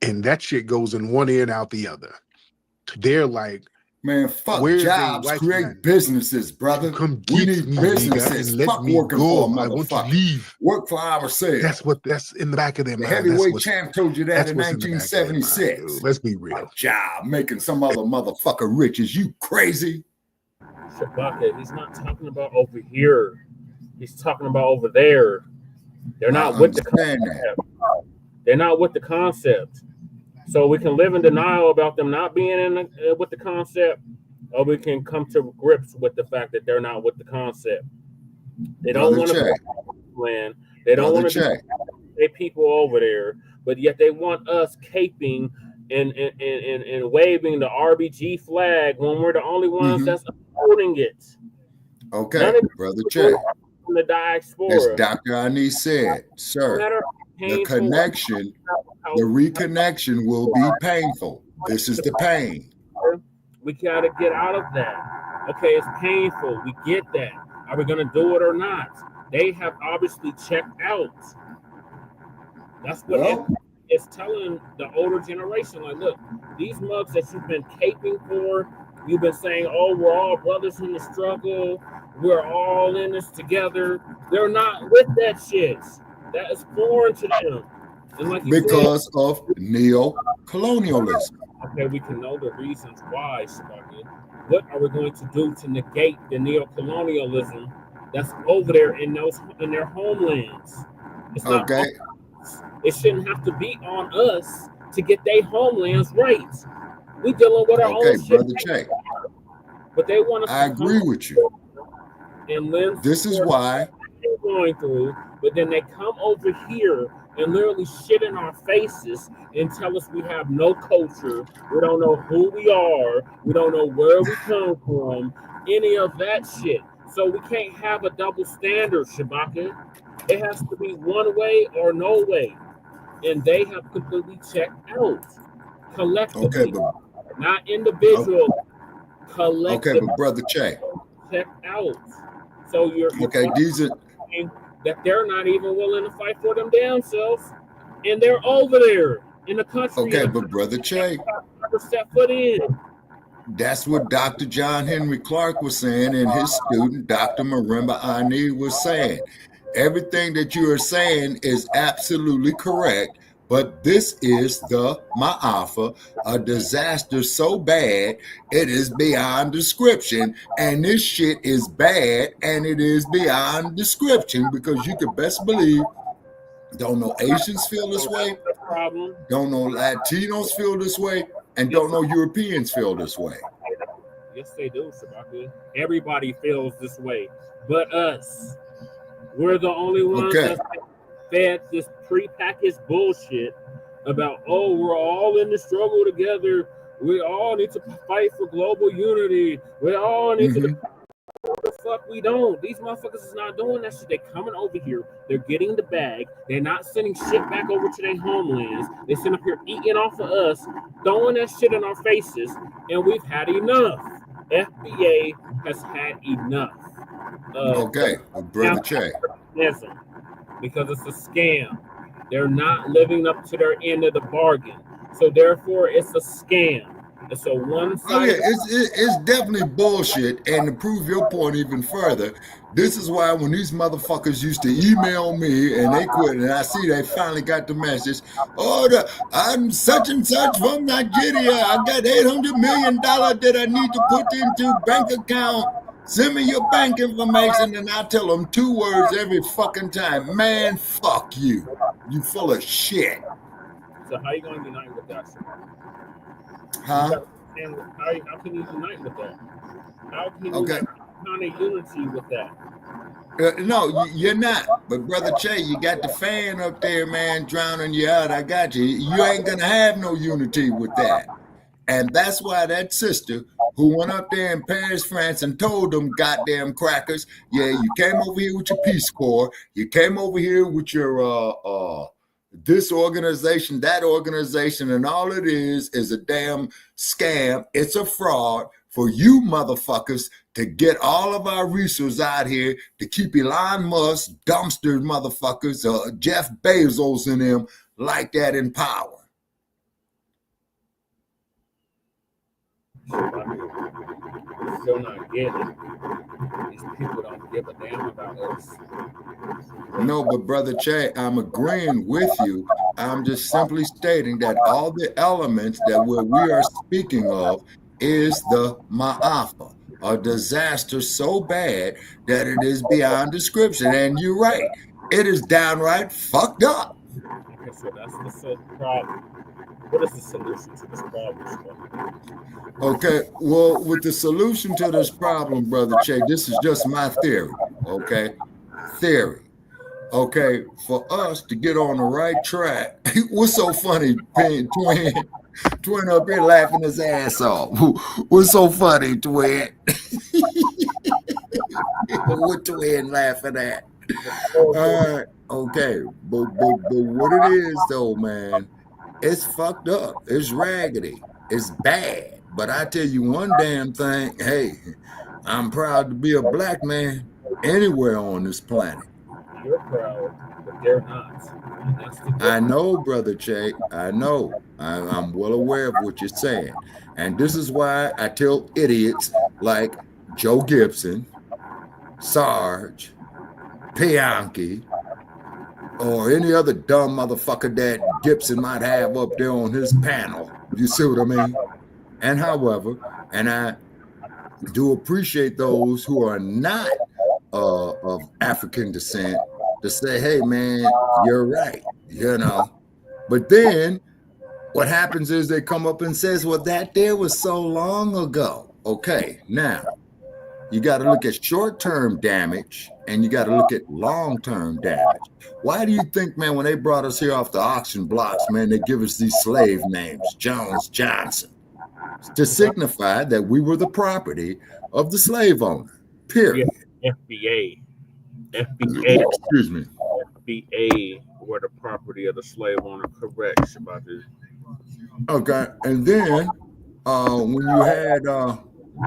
And that shit goes in one ear and out the other. They're like, man, fuck jobs, create businesses, brother. We need businesses. Let fuck me working go. for a I want to motherfucker. leave. Work for ourselves. That's in the back of their mind. Heavyweight champ told you that in 1976. Let's be real. A job making some other motherfucker rich. Is you crazy? Shabaka, he's not talking about over here. He's talking about over there. They're not with the concept. They're not with the concept. So we can live in denial about them not being with the concept, or we can come to grips with the fact that they're not with the concept. They don't want to land. They don't want to do people over there, but yet they want us caping and waving the RBG flag when we're the only ones that's holding it. Okay, Brother Che. The diaspora. As Dr. Ani said, sir, the connection, the reconnection will be painful. This is the pain. We got to get out of that. Okay, it's painful. We get that. Are we going to do it or not? They have obviously checked out. That's what it's telling the older generation. Like, look, these mugs that you've been caping for, you've been saying, oh, we're all brothers in the struggle. We're all in this together. They're not with that shit. That is foreign to them. And like because of neo-colonialism. Okay, we can know the reasons why, Shabaki. What are we going to do to negate the neo-colonialism that's over there in their homelands? It's not it shouldn't have to be on us to get their homelands right. We dealing with our own shit. Brother Che. But they want us. I agree with you. And this is why they're going through, but then they come over here and literally shit in our faces and tell us we have no culture, we don't know who we are, we don't know where we come from, any of that shit. So we can't have a double standard, Shabaka. It has to be one way or no way. And they have completely checked out. Collectively. Not individual. Collectively. Okay, but Brother Che. Checked out. So you're these are that they're not even willing to fight for them damn selves, and they're over there in the country. Okay, but Brother Che, never set foot in. That's what Dr. John Henry Clark was saying, and his student, Dr. Marimba Ani, was saying. Everything that you are saying is absolutely correct, but this is the Ma'afa, a disaster so bad it is beyond description, and this shit is bad and it is beyond description, because you can best believe don't know Asians feel this way, don't know Latinos feel this way, and don't know Europeans feel this way. Yes, they do, Shabaka. Everybody feels this way, but us. We're the only ones that fed this prepackaged bullshit about, oh, we're all in the struggle together. We all need to fight for global unity. We all need to. The fuck we don't. These motherfuckers is not doing that shit. They coming over here. They're getting the bag. They're not sending shit back over to their homelands. They sitting up here eating off of us, throwing that shit in our faces, and we've had enough. FBA has had enough. Okay, Brother Che. Because it's a scam. They're not living up to their end of the bargain. So therefore, it's a scam. And so one side. Oh yeah, it's definitely bullshit. And to prove your point even further, this is why when these motherfuckers used to email me and they quit, and I see they finally got the message. Oh, I'm such and such from Nigeria. I got $800 million that I need to put into bank account. Send me your bank information, and I tell them 2 words every fucking time. Man, fuck you. You full of shit. So how you going to unite with that? Huh? And how can you unite with that? How can you find a unity with that? No, you're not. But Brother Che, you got the fan up there, man, drowning you out. I got you. You ain't gonna have no unity with that. And that's why that sister who went up there in Paris, France, and told them goddamn crackers, yeah, you came over here with your Peace Corps, you came over here with your this organization, that organization, and all it is a damn scam. It's a fraud for you motherfuckers to get all of our resources out here to keep Elon Musk, dumpster motherfuckers, Jeff Bezos and them like that in power. Still not getting it. These people don't give a damn about us. No, but Brother Che, I'm agreeing with you. I'm just simply stating that all the elements that we are speaking of is the Ma'afa, a disaster so bad that it is beyond description. And you're right, it is downright fucked up. Okay, so that's the problem. What is the solution to this problem? Okay, well, with the solution to this problem, Brother Che, this is just my theory, okay? Theory. Okay, for us to get on the right track, what's so funny, Twin up here laughing his ass off. What's so funny, Twin? What Twin laughing at? All right, okay, but what it is though, man, it's fucked up. It's raggedy. It's bad. But I tell you one damn thing, hey, I'm proud to be a black man anywhere on this planet. You're proud, but they're not. I know, Brother Che, I know. I'm well aware of what you're saying. And this is why I tell idiots like Joe Gibson, Sarge, Pianki, or any other dumb motherfucker that Gibson might have up there on his panel. You see what I mean? And however, and I do appreciate those who are not of African descent to say, hey, man, you're right, you know. But then what happens is they come up and says, well, that there was so long ago. Okay, now you got to look at short-term damage and you got to look at long-term damage. Why do you think, man, when they brought us here off the auction blocks, man, they give us these slave names, Jones, Johnson, to signify that we were the property of the slave owner, period. FBA. Excuse me. FBA were the property of the slave owner, correct, Shabbat? Okay, and then when you had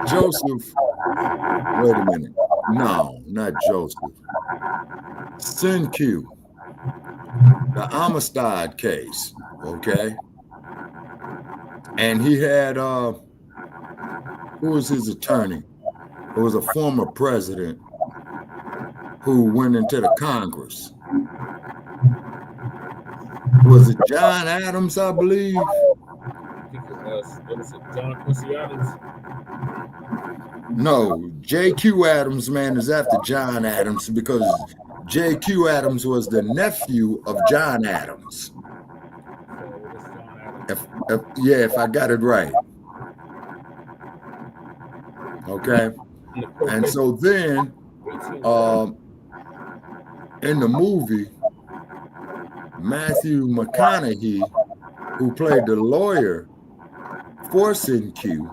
Joseph, wait a minute. No, not Joseph. Sin-Q, the Amistad case, okay? And he had, who was his attorney? It was a former president who went into the Congress. Was it John Adams, I believe? I think it was John Quincy Adams? No, J.Q. Adams, man, is after John Adams because J.Q. Adams was the nephew of John Adams. If I got it right. Okay. And so then in the movie, Matthew McConaughey, who played the lawyer Forcing Q.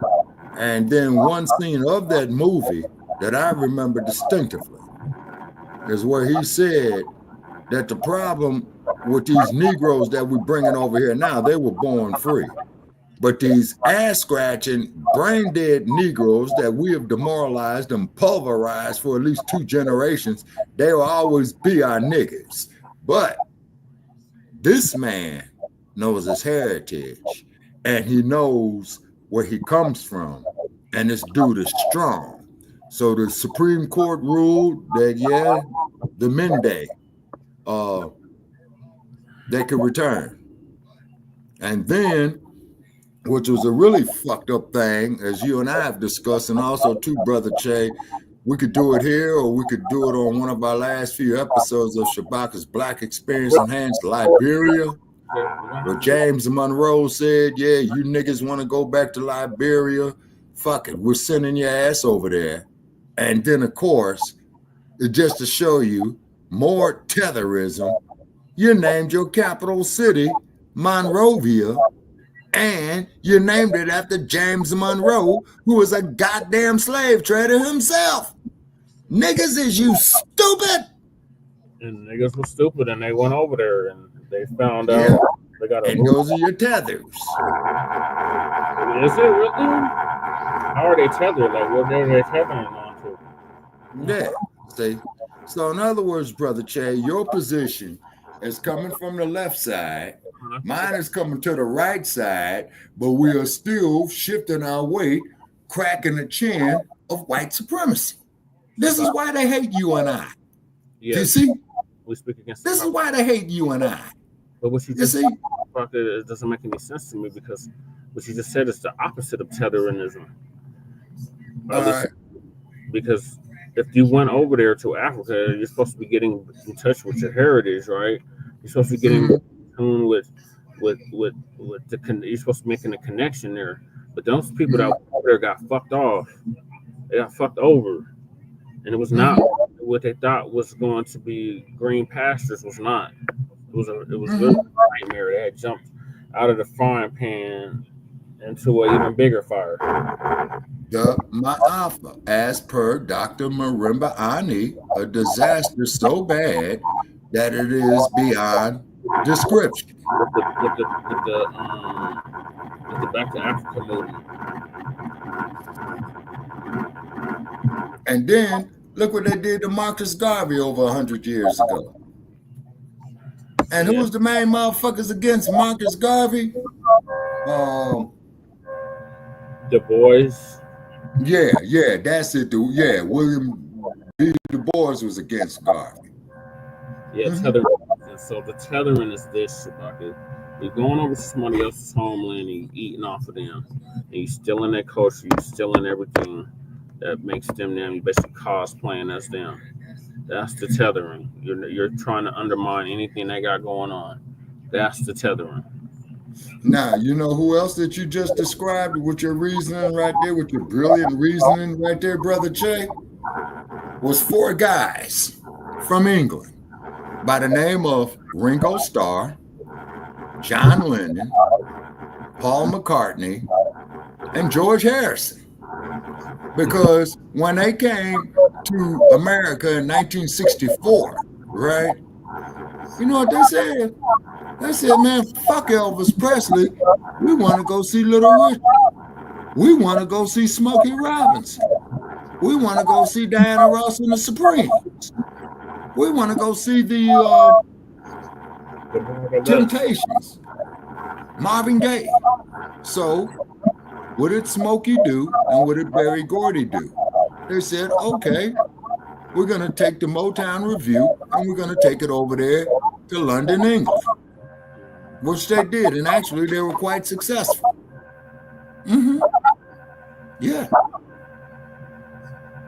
And then one scene of that movie that I remember distinctively is where he said that the problem with these Negroes that we're bringing over here now, they were born free. But these ass-scratching, brain-dead Negroes that we have demoralized and pulverized for at least 2 generations, they will always be our niggas. But this man knows his heritage, and he knows where he comes from, and this dude is strong. So the Supreme Court ruled that, yeah, the Mende, they could return. And then, which was a really fucked up thing, as you and I have discussed, and also too, Brother Che, we could do it here, or we could do it on one of our last few episodes of Shabaka's Black Experience Enhanced Liberia, where James Monroe said, yeah, you niggas want to go back to Liberia, fuck it, we're sending your ass over there. And then, of course, just to show you more tetherism, you named your capital city Monrovia, and you named it after James Monroe, who was a goddamn slave trader himself. Niggas, is you stupid? And niggas were stupid, and they went over there, and they found out they got a. And those are your tethers. Is it really? How are they tethered? Like, what are they tethering onto? Yeah. See. So, in other words, Brother Che, your position is coming from the left side. Mine is coming to the right side, but we are still shifting our weight, cracking the chin of white supremacy. This is why they hate you and I. Yeah. You see? We speak against this is why they hate you and I. But what you just said, it doesn't make any sense to me, because what you just said is the opposite of tetherism. Because if you went over there to Africa, you're supposed to be getting in touch with your heritage, right? You're supposed to be getting in tune with you're supposed to be making a connection there. But those people that were over there got fucked off. They got fucked over. And it was not what they thought was going to be green pastures. Was not. It was really a nightmare. They had jumped out of the frying pan into an even bigger fire. The Ma'afa, as per Dr. Marimba Ani, a disaster so bad that it is beyond description. With the Back to Africa movement. And then look what they did to Marcus Garvey over 100 years ago. And who was the main motherfuckers against Marcus Garvey? Du Bois. Yeah, that's it. William B. Du Bois was against Garvey. Yeah, tethering. So the tethering is this, Shabaka. You're going over to somebody else's homeland and you're eating off of them. And you're stealing their culture, you're stealing everything that makes them. You're basically cosplaying as them. That's the tethering. You're trying to undermine anything they got going on. That's the tethering. Now, you know who else that you just described with your reasoning right there, with your brilliant reasoning right there, Brother Che? Was 4 guys from England by the name of Ringo Starr, John Lennon, Paul McCartney, and George Harrison. Because when they came to America in 1964, right? You know what they said? They said, man, fuck Elvis Presley. We want to go see Little Richard. We want to go see Smokey Robinson. We want to go see Diana Ross and the Supremes. We want to go see the Temptations, Marvin Gaye. So what did Smokey do and what did Berry Gordy do? They said, okay, we're going to take the Motown Review and we're going to take it over there to London, England, which they did. And actually, they were quite successful. Yeah.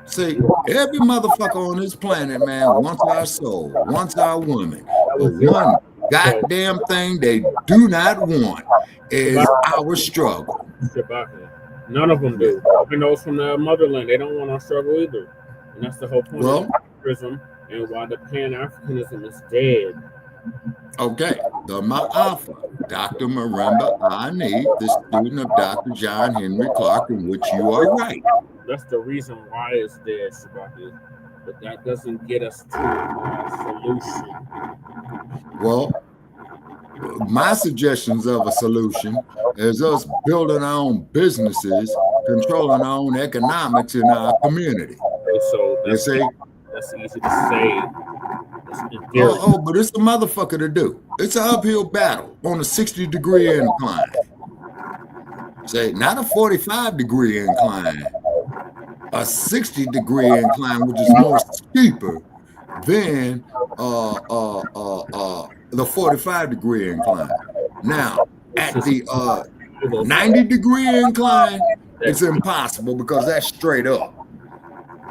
See, every motherfucker on this planet, man, wants our soul, wants our woman. But one goddamn thing they do not want is our struggle. None of them do. And those from the Motherland, they don't want our struggle either. And that's the whole point of Africanism and why the Pan-Africanism is dead. Okay, the Ma'afa, Dr. Marimba Ani, the student of Dr. John Henry Clark, in which you are right. That's the reason why it's there, Shabaki. But that doesn't get us to a solution. Well, my suggestions of a solution is us building our own businesses, controlling our own economics in our community. Okay, so that's easy to say. But it's a motherfucker to do. It's an uphill battle on a 60-degree incline. Say, not a 45-degree incline, a 60-degree incline, which is more steeper than the 45-degree incline. Now, at the 90-degree incline, it's impossible because that's straight up.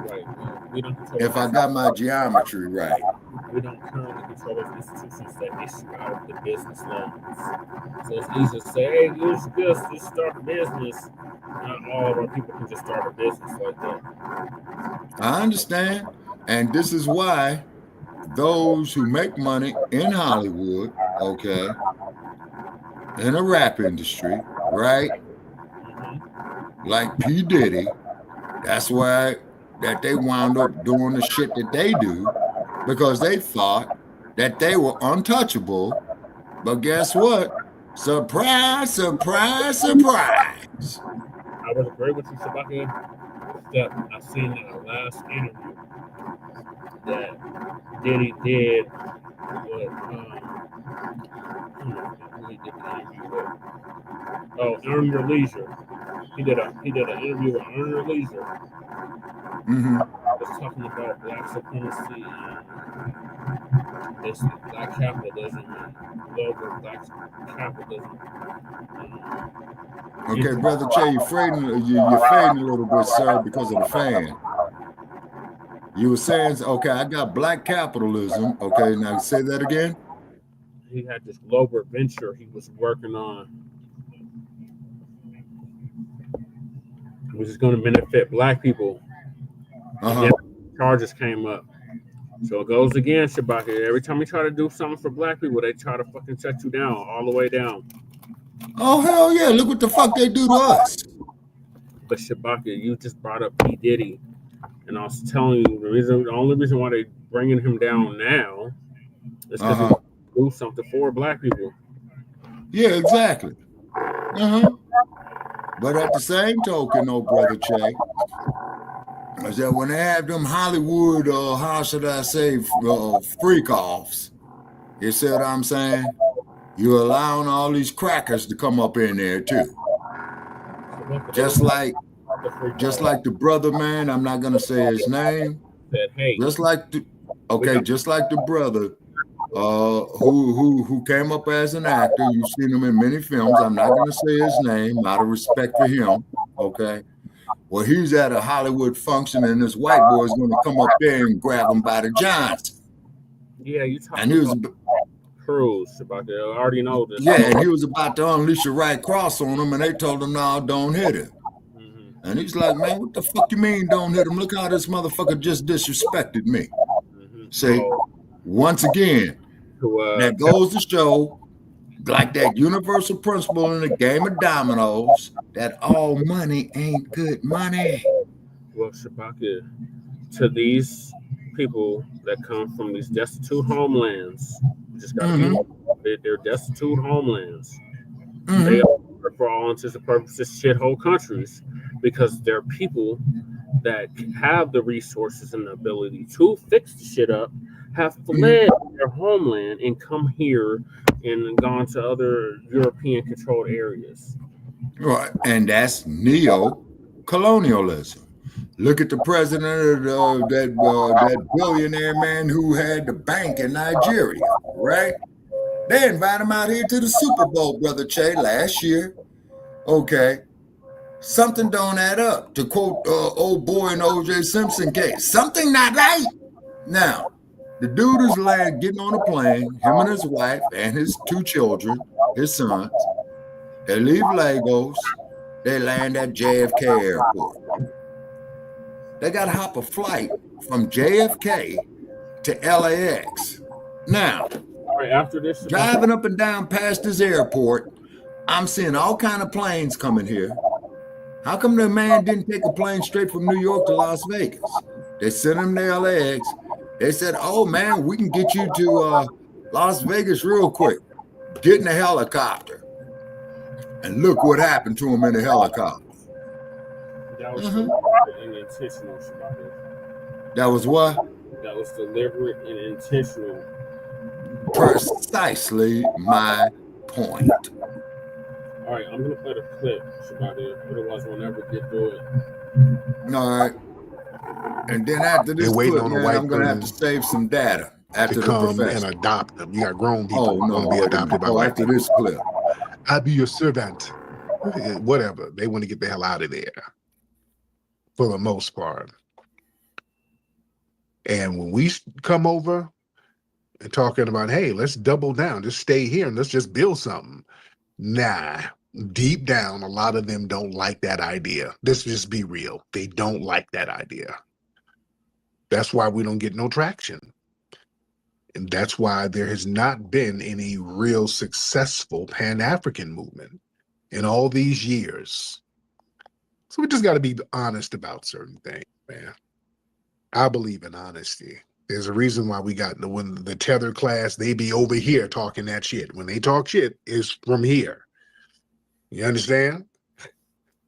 Right. If I got my geometry right. We don't currently control those institutions that issue out the business loans. So it's easy to say, hey, use this to start a business. Not all of our people can just start a business like that. I understand. And this is why those who make money in Hollywood, okay, in the rap industry, right? Like P. Diddy, that's why that they wound up doing the shit that they do, because they thought that they were untouchable. But guess what? Surprise, surprise, surprise. I would agree with you, Shabaki, that I seen in the last interview that Diddy did what he did the interview with. Oh, Earn Your Leisure. He did an interview with Earn Your Leisure. Mm-hmm. I was talking about Black supremacy and this Black capitalism and global Black capitalism. Okay, Brother Che, you're fading a little bit, sir, because of the fan. You were saying, okay, I got Black capitalism. Okay, now say that again. He had this global venture he was working on, which is going to benefit Black people. And charges came up. So it goes again, Shabaki. Every time you try to do something for Black people, they try to fucking shut you down, all the way down. Oh, hell yeah. Look what the fuck they do to us. But Shabaki, you just brought up P. Diddy. And I was telling you, the only reason why they're bringing him down now is because he do something for Black people. Yeah, exactly. But at the same token, though, Brother Che, is that when they have them Hollywood, how should I say, freak-offs, you see what I'm saying? You're allowing all these crackers to come up in there, too. Just like the brother, man, I'm not going to say his name. Just like the brother who came up as an actor. You've seen him in many films. I'm not going to say his name out of respect for him, okay? Well, he's at a Hollywood function, and this white boy is going to come up there and grab him by the Johnson. Yeah, you talking about Cruz about that. I already know this. Yeah, and he was about to unleash a right cross on him, and they told him, no, don't hit him. And he's like, man, what the fuck you mean don't hit him? Look how this motherfucker just disrespected me. See, once again, that goes to show, like that universal principle in the game of dominoes, that all money ain't good money. Well, Shabaka, to these people that come from these destitute homelands, just gotta be, they're destitute homelands. They are, for all intents and purposes, shithole countries, because they're people that have the resources and the ability to fix the shit up, have fled their homeland and come here and gone to other European controlled areas. Right, and that's neo-colonialism. Look at the president of that billionaire man who had the bank in Nigeria, right? They invited him out here to the Super Bowl, Brother Che, last year. Okay, something don't add up. To quote old boy in O.J. Simpson case, something not right. Now, the dude is getting on a plane, him and his wife and his two children, his sons. They leave Lagos. They land at JFK Airport. They got to hop a flight from JFK to LAX. Now, right, after this, driving up and down past this airport, I'm seeing all kind of planes coming here. How come the man didn't take a plane straight from New York to Las Vegas? They sent him their legs. They said, oh, man, we can get you to Las Vegas real quick. Get in a helicopter. And look what happened to him in the helicopter. That was deliberate and intentional, Shabbat. That was what? That was deliberate and intentional. Precisely my point. All right, I'm going to play the clip, Shabbat. Otherwise, we'll never get through it. All right. And then after this clip, man, I'm going to have to save some data after to the come profession. and adopt them. You got grown people Oh, no. going to be adopted by white after people. this clip. I'll be your servant. Whatever. They want to get the hell out of there for the most part. And when we come over and talking about, hey, let's double down, just stay here and let's just build something. Nah, deep down, a lot of them don't like that idea. Let's just be real. They don't like that idea. That's why we don't get no traction. And that's why there has not been any real successful Pan-African movement in all these years. So we just got to be honest about certain things, man. I believe in honesty. There's a reason why we got when the tether class, they be over here talking that shit. When they talk shit, it's from here. You understand?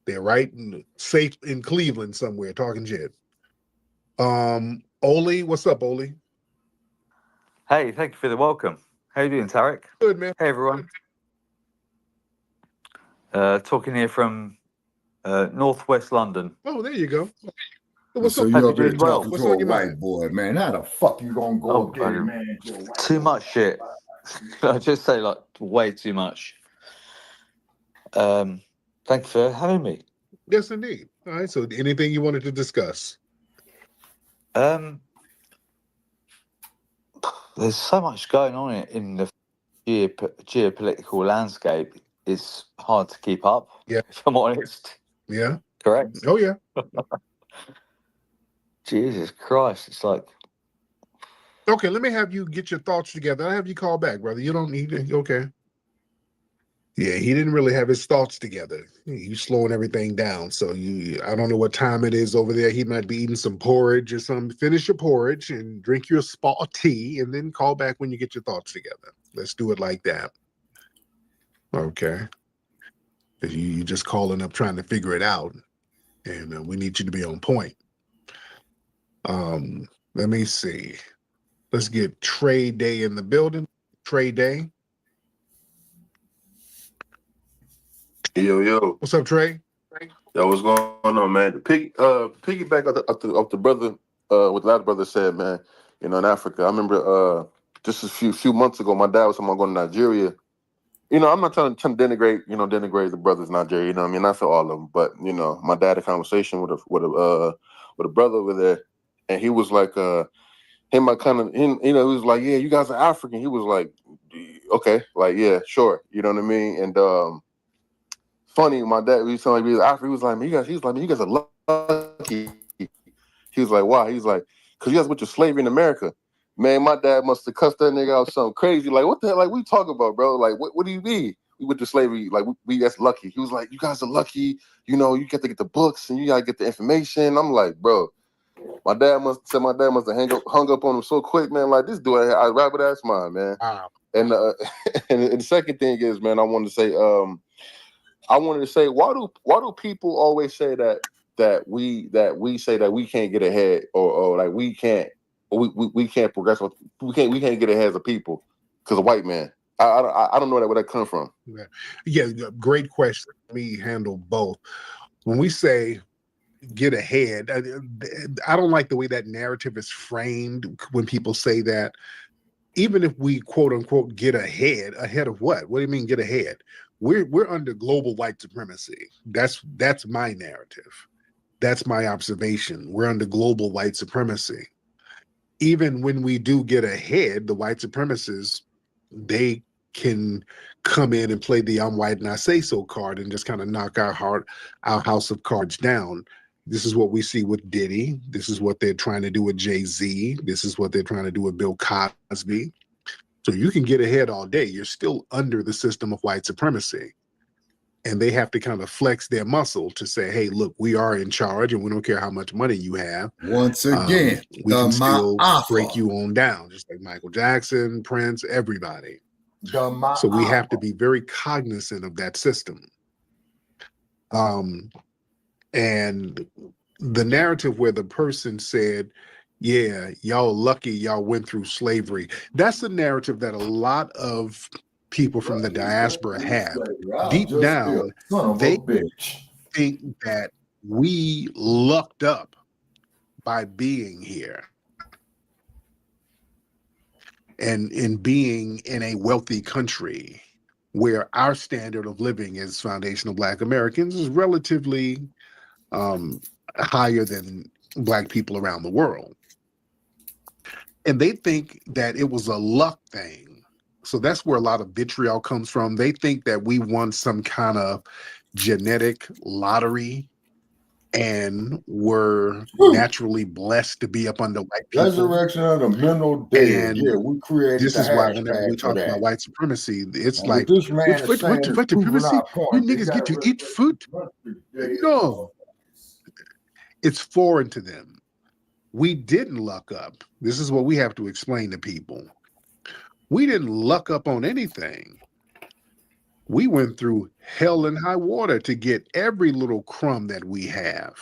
They're right safe in Cleveland somewhere talking shit. Oli, what's up, Oli? Hey, thank you for the welcome. How you doing, Tarek? Good, man. Hey, everyone. Talking here from northwest London. Oh, there you go. What's up? you up here doing well? talking to a white boy, man? How the fuck you gonna go up there, man? Too much shit. I just say like way too much. Thank you for having me. Yes, indeed. All right. So, anything you wanted to discuss? There's so much going on in the geopolitical landscape. It's hard to keep up. Yeah, if I'm honest. Yeah. Correct. Oh yeah. Jesus Christ! It's like. Okay, let me have you get your thoughts together. I'll have you call back, brother. You don't need to. Okay. Yeah, he didn't really have his thoughts together. He's slowing everything down. So I don't know what time it is over there. He might be eating some porridge or something. Finish your porridge and drink your spot tea and then call back when you get your thoughts together. Let's do it like that. Okay. You just calling up trying to figure it out. And we need you to be on point. Let me see. Let's get Trey Day in the building. Trey Day. Yo. What's up, Trey? Yo, what's going on, man? Piggyback off the brother, what the other brother said, man. You know, in Africa, I remember just a few months ago, my dad was talking about going to Nigeria. You know, I'm not trying to denigrate the brothers in Nigeria. You know what I mean? Not for all of them, but you know, my dad had a conversation with a brother over there, and he was like, he was like, yeah, you guys are African. He was like, okay, like, yeah, sure. You know what I mean? And funny, my dad, he sounded like he was African. He was like, man, you guys are lucky. He was like, why? He's like, because you guys went to slavery in America. Man, my dad must have cussed that nigga out something crazy. Like, what the hell? Like, what you talking about, bro? Like, what do you mean? We went to slavery. Like, we that's lucky. He was like, you guys are lucky. You know, you get to get the books and you gotta get the information. I'm like, bro, my dad must have hung up on him so quick, man. Like, this dude, I rabbit ass mine, man. Wow. And and the second thing is, man, I wanted to say, why do people always say that we say that we can't get ahead or like we can't progress, we can't get ahead as a people because of white man. I don't know where that comes from. Yeah, great question. Let me handle both. When we say get ahead, I don't like the way that narrative is framed when people say that. Even if we quote unquote get ahead of what? What do you mean get ahead? We're under global white supremacy. That's my narrative. That's my observation. We're under global white supremacy. Even when we do get ahead, the white supremacists, they can come in and play the I'm white and I say so card and just kind of knock our house of cards down. This is what we see with Diddy. This is what they're trying to do with Jay-Z. This is what they're trying to do with Bill Cosby. So you can get ahead all day. You're still under the system of white supremacy. And they have to kind of flex their muscle to say, hey, look, we are in charge and we don't care how much money you have. Once again, we can still break Ma'afa. you on down, just like Michael Jackson, Prince, everybody. The So we have to Ma'afa. be very cognizant of that system. And the narrative where the person said, yeah, y'all lucky y'all went through slavery. That's the narrative that a lot of people from the diaspora have. Deep down, they think that we lucked up by being here and in being in a wealthy country where our standard of living as foundational Black Americans is relatively higher than Black people around the world. And they think that it was a luck thing. So that's where a lot of vitriol comes from. They think that we won some kind of genetic lottery and were naturally blessed to be up under white people. Resurrection of the mental dead. And yeah, we created this the is why whenever we hashtag for talk about that. white supremacy, it's And like, what this man is white saying is proving supremacy? our You point. They niggas got get to eat food? No, it's foreign to them. We didn't luck up. This is what we have to explain to people. We didn't luck up on anything. We went through hell and high water to get every little crumb that we have.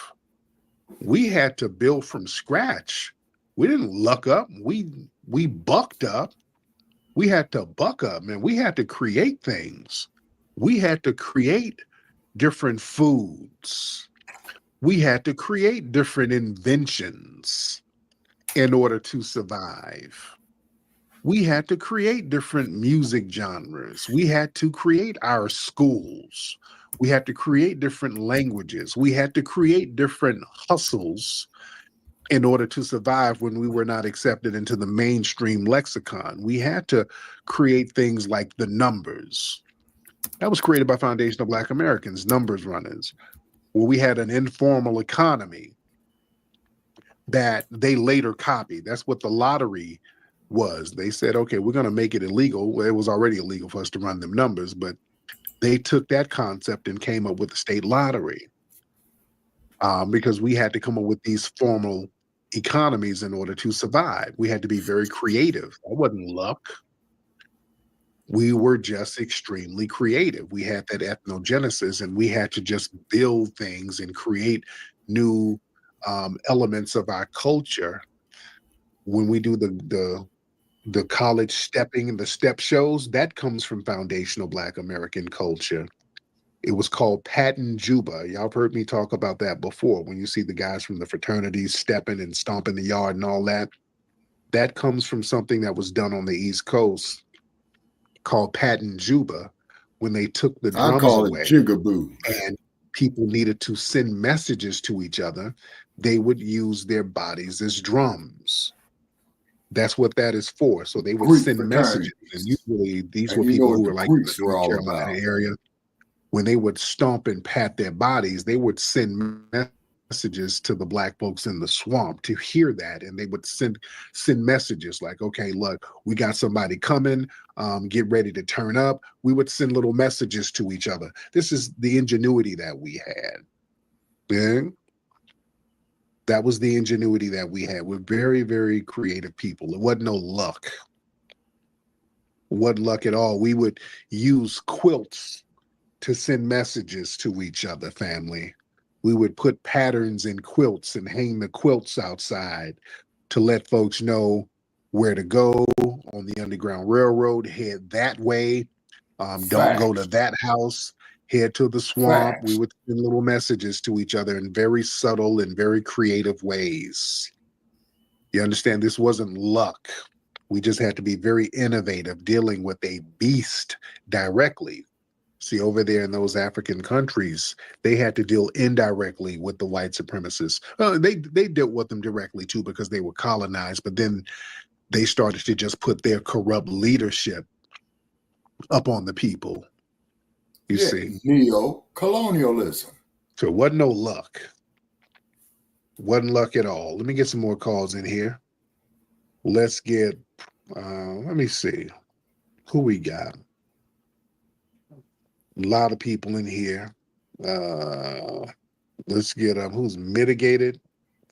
We had to build from scratch. We didn't luck up. We bucked up. We had to buck up, man. We had to create things. We had to create different foods. We had to create different inventions in order to survive. We had to create different music genres. We had to create our schools. We had to create different languages. We had to create different hustles in order to survive when we were not accepted into the mainstream lexicon. We had to create things like the numbers. That was created by foundational Black Americans, numbers runners, where we had an informal economy that they later copied. That's what the lottery was. They said, okay, we're going to make it illegal. Well, it was already illegal for us to run them numbers, but they took that concept and came up with the state lottery because we had to come up with these formal economies in order to survive. We had to be very creative. That wasn't luck. We were just extremely creative. We had that ethnogenesis, and we had to just build things and create new elements of our culture. When we do the college stepping and the step shows, that comes from foundational Black American culture. It was called Patent Juba. Y'all have heard me talk about that before. When you see the guys from the fraternities stepping and stomping the yard and all that, that comes from something that was done on the East Coast called Patent Juba, when they took the drums away Jigaboo. and people needed to send messages to each other, they would use their bodies as drums. That's what that is for. So they would Greek send messages, and usually these were people who were like in the North Carolina area. When they would stomp and pat their bodies, they would send messages to the Black folks in the swamp to hear that, and they would send messages like, okay, look, we got somebody coming, get ready to turn up. We would send little messages to each other. This is the ingenuity that we had. Yeah? That was the ingenuity that we had. We're very, very creative people. It wasn't no luck. It wasn't luck at all. We would use quilts to send messages to each other, family. We would put patterns in quilts and hang the quilts outside to let folks know where to go on the Underground Railroad, head that way. Don't go to that house, head to the swamp. We would send little messages to each other in very subtle and very creative ways. You understand? This wasn't luck. We just had to be very innovative, dealing with a beast directly. See, over there in those African countries, they had to deal indirectly with the white supremacists. They dealt with them directly too, because they were colonized, but then they started to just put their corrupt leadership up on the people. You see? Neo-colonialism. So it wasn't no luck. Wasn't luck at all. Let me get some more calls in here. Let's get, let me see. Who we got? A lot of people in here. Let's get who's mitigated.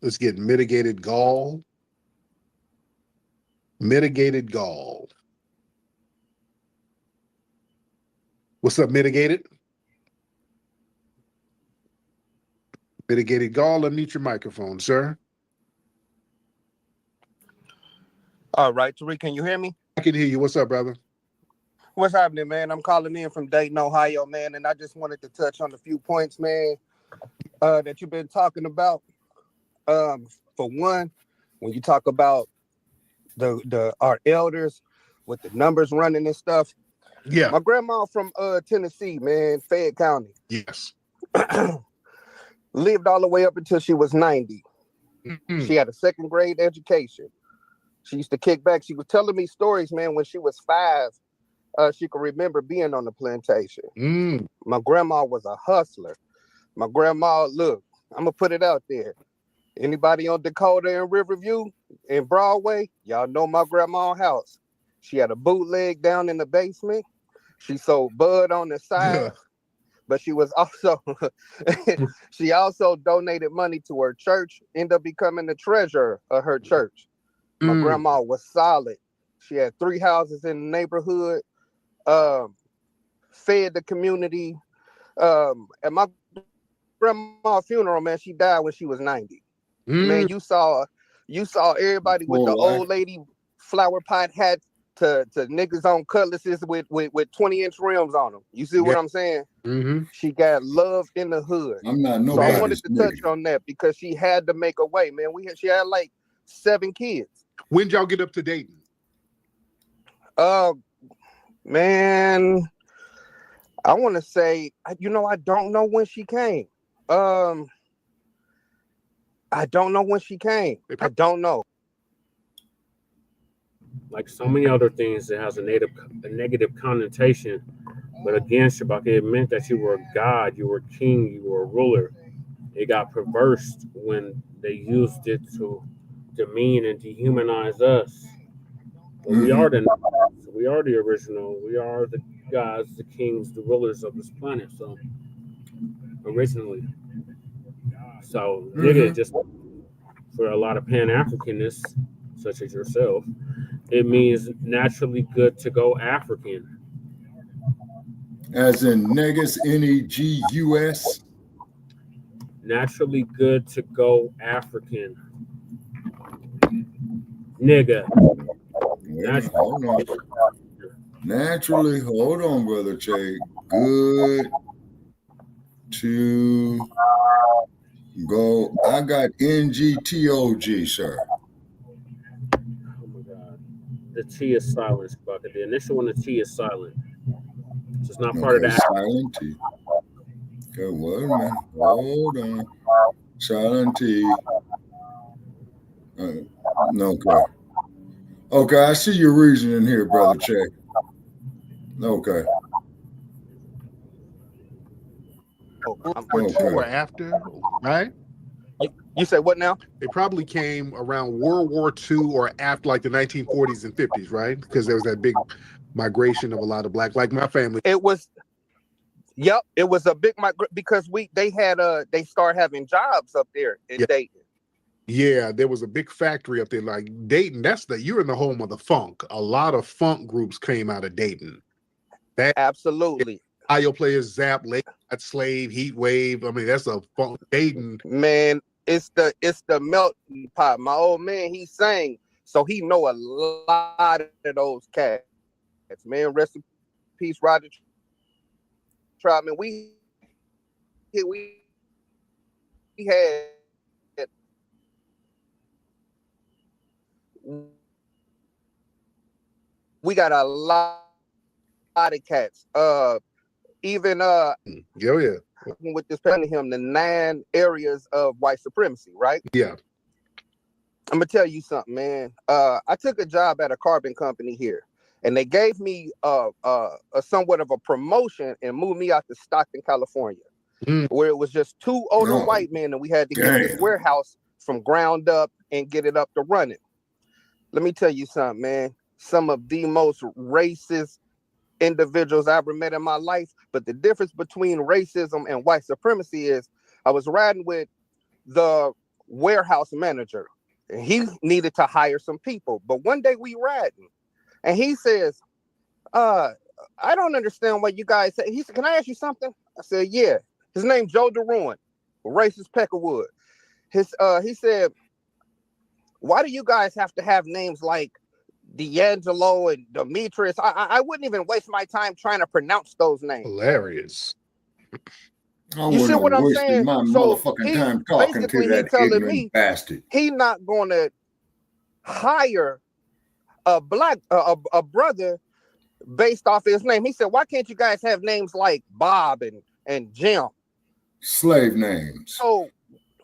Let's get mitigated gall. Mitigated gall. What's up, mitigated? Mitigated gall, unmute your microphone, sir. All right, Tariq, can you hear me? I can hear you. What's up, brother? What's happening, man? I'm calling in from Dayton, Ohio, man, and I just wanted to touch on a few points, man, that you've been talking about. For one, when you talk about our elders with the numbers running and stuff. Yeah. My grandma from Tennessee, man, Fayette County. Yes. Lived all the way up until she was 90. Mm-hmm. She had a second grade education. She used to kick back. She was telling me stories, man, when she was 5. She could remember being on the plantation. My grandma was a hustler. My grandma, look, I'm going to put it out there. Anybody on Dakota and Riverview and Broadway, y'all know my grandma's house. She had a bootleg down in the basement. She sold bud on the side. But she was also, she also donated money to her church, ended up becoming the treasurer of her church. My grandma was solid. She had 3 houses in the neighborhood, fed the community. At my grandma's funeral, man, she died when she was 90. Man, you saw everybody with the old lady flower pot hat to niggas on cutlasses with 20-inch rims on them. You see what I'm saying? Mm-hmm. She got love in the hood. I'm not So I wanted to nobody's touch on that because she had to make a way, man. She had like 7 kids. When did y'all get up to Dayton? Man, I want to say, I don't know when she came. I don't know when she came. I don't know. Like so many other things, it has a negative connotation. But again, Shabaka, it meant that you were a god, you were a king, you were a ruler. It got perverse when they used it to demean and dehumanize us. But we are the original. We are the gods, the kings, the rulers of this planet. So originally. So nigga, just for a lot of Pan-Africanists, such as yourself, it means naturally good to go African. As in negus, Negus? Naturally good to go African. Nigga. Naturally, hold on, Brother Che. Good to go. I got NGTOG, sir. The T is silent, Bucket. The initial one, the T is silent. So it's not part of that. Silent T. Okay, wait a minute. Hold on. Silent T. Okay. Okay, I see your reasoning here, Brother Che. Okay. War II or after, right? You said what now? It probably came around World War II or after, like the 1940s and 50s, right? Because there was that big migration of a lot of black, like my family. It was a big migration because they started having jobs up there in Dayton. Yeah, there was a big factory up there, like Dayton. You're in the home of the funk. A lot of funk groups came out of Dayton. Absolutely. Ohio players, Zap, Late Slave, Heat Wave. I mean, that's a funk Dayton. Man, it's the melting pot. My old man, he sang, so he know a lot of those cats. Man, rest in peace, Roger Troutman. We got a lot of cats. Even with this telling him the 9 areas of white supremacy, right? Yeah. I'm gonna tell you something, man. I took a job at a carbon company here, and they gave me a somewhat of a promotion and moved me out to Stockton, California, where it was just 2 older white men, and we had to get this warehouse from ground up and get it up to running. Let me tell you something, man. Some of the most racist, individuals I ever met in my life. But the difference between racism and white supremacy is I was riding with the warehouse manager and he needed to hire some people. But one day we riding and he says, I don't understand what you guys say. He said, can I ask you something? I said, yeah. His name's Joe DeRuin, racist Peckerwood. He said, why do you guys have to have names like D'Angelo and Demetrius? I wouldn't even waste my time trying to pronounce those names. Hilarious. You see what I'm saying? My So motherfucking he time talking to basically that telling ignorant me bastard. he not going to hire a brother based off his name. He said, why can't you guys have names like Bob and Jim? Slave names. So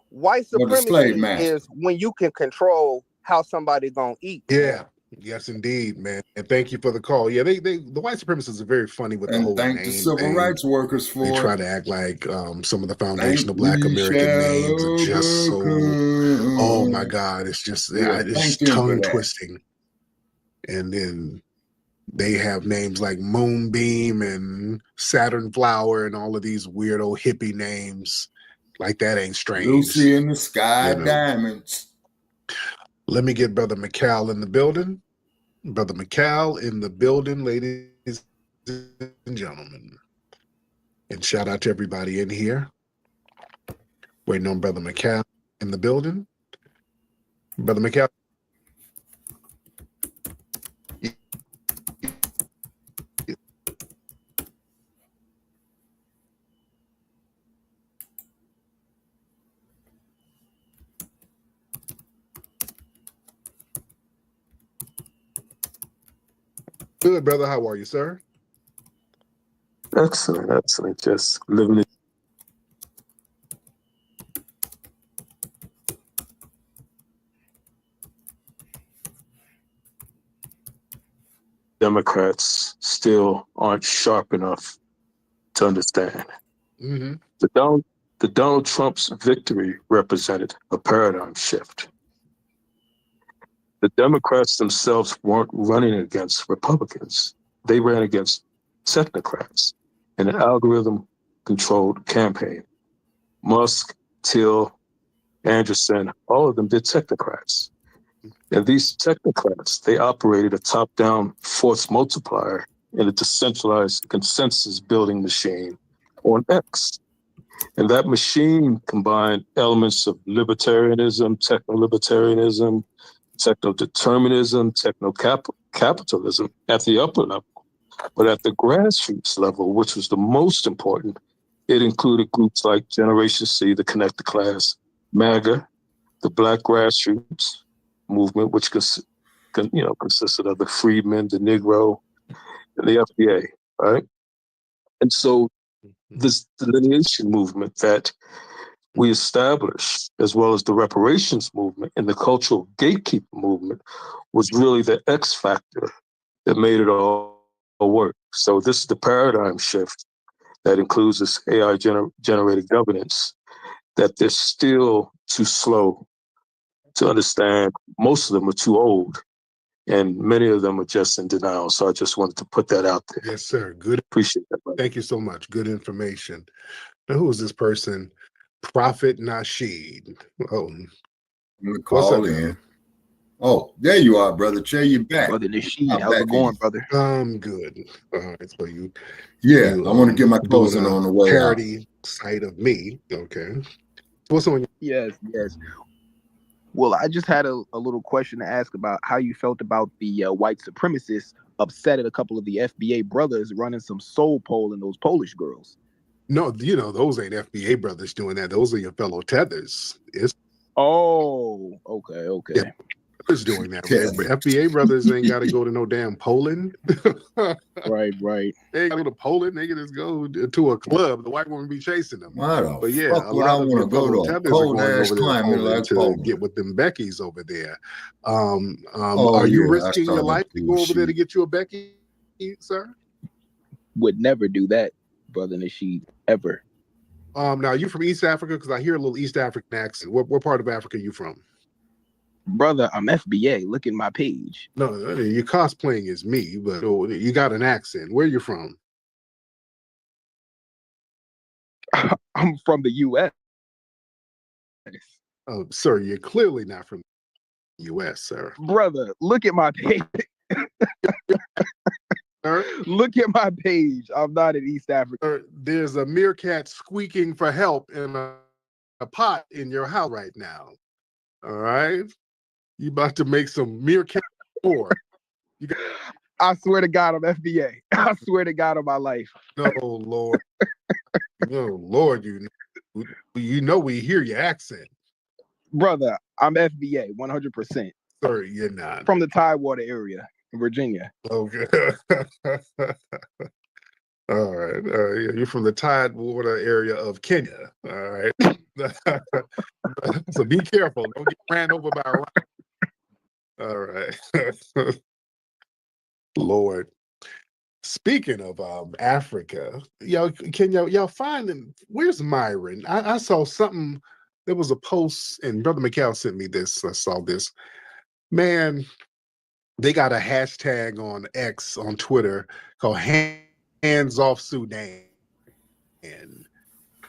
white supremacy is when you can control how somebody gonna eat. Yeah. Yes, indeed, man. And thank you for the call. Yeah, the white supremacists are very funny with the whole name. Thank the civil thing. rights workers for They try to act like some of the foundational Black American names are just so. Oh my God, it's just it's tongue twisting. And then they have names like Moonbeam and Saturn Flower and all of these weirdo hippie names. Like that ain't strange. Lucy in the Sky Diamonds. Let me get Brother McCall in the building. Brother McCall in the building, ladies and gentlemen. And shout out to everybody in here. Waiting on Brother McCall in the building. Brother McCall. Good, brother. How are you, sir? Excellent, excellent. Just living it. Democrats still aren't sharp enough to understand. Mm-hmm. The Donald Trump's victory represented a paradigm shift. The Democrats themselves weren't running against Republicans. They ran against technocrats in an algorithm-controlled campaign. Musk, Till, Anderson, all of them did technocrats. And these technocrats, they operated a top-down force multiplier in a decentralized consensus-building machine on X. And that machine combined elements of libertarianism, techno-libertarianism, techno-determinism, techno-capitalism at the upper level. But at the grassroots level, which was the most important, it included groups like Generation C, the Connected Class, MAGA, the Black Grassroots Movement, which consisted of the freedmen, the Negro, and the FBA, right? And so this delineation movement that we established, as well as the reparations movement and the cultural gatekeeper movement, was really the X factor that made it all work. So this is the paradigm shift that includes this AI generated governance, that they're still too slow to understand. Most of them are too old, and many of them are just in denial. So I just wanted to put that out there. Yes, sir. Good. Appreciate that, brother. Thank you so much. Good information. Now, who is this person? Prophet Nasheed. Oh, what's up, man? Oh, there you are, brother. Che, you back. Brother Nasheed, how's it going, brother? I'm good. All right, so you. Yeah, I want to get my closing on the way parody side of me. Okay. What's on your... Yes. Well, I just had a little question to ask about how you felt about the white supremacists upset at a couple of the FBA brothers running some soul polling those Polish girls. No, those ain't FBA brothers doing that. Those are your fellow tethers. Oh, okay. Yeah. Brothers doing that. FBA brothers ain't got to go to no damn Poland. Right. They ain't got to go to Poland. They can just go to a club. The white woman be chasing them. But yeah, a lot of the fellow tethers are going over there to Poland to get with them Beckies over there. Are you risking your life to go over there to get you a Becky, sir? Would never do that, Brother Nasheed, ever. Now, you from East Africa? Because I hear a little East African accent. What part of Africa are you from? Brother, I'm FBA. Look at my page. No, you're cosplaying as me, but you got an accent. Where you from? I'm from the U.S. Oh, sir, you're clearly not from the U.S., sir. Brother, look at my page. Look at my page. I'm not in East Africa. Sir, there's a meerkat squeaking for help in a pot in your house right now. All right? You about to make some meerkat war. I swear to God, I'm FBA. I swear to God on my life. No, Lord. No, Lord, you know we hear your accent. Brother, I'm FBA, 100%. Sir, you're not. From the Tidewater area in Virginia. Okay. All right. You're from the Tidewater area of Kenya. All right. So be careful. Don't get ran over by a rock. All right. Lord. Speaking of Africa, can y'all find where's Myron? I saw something. There was a post, and Brother McCall sent me this. I saw this. Man, they got a hashtag on X on Twitter called Hands Off Sudan.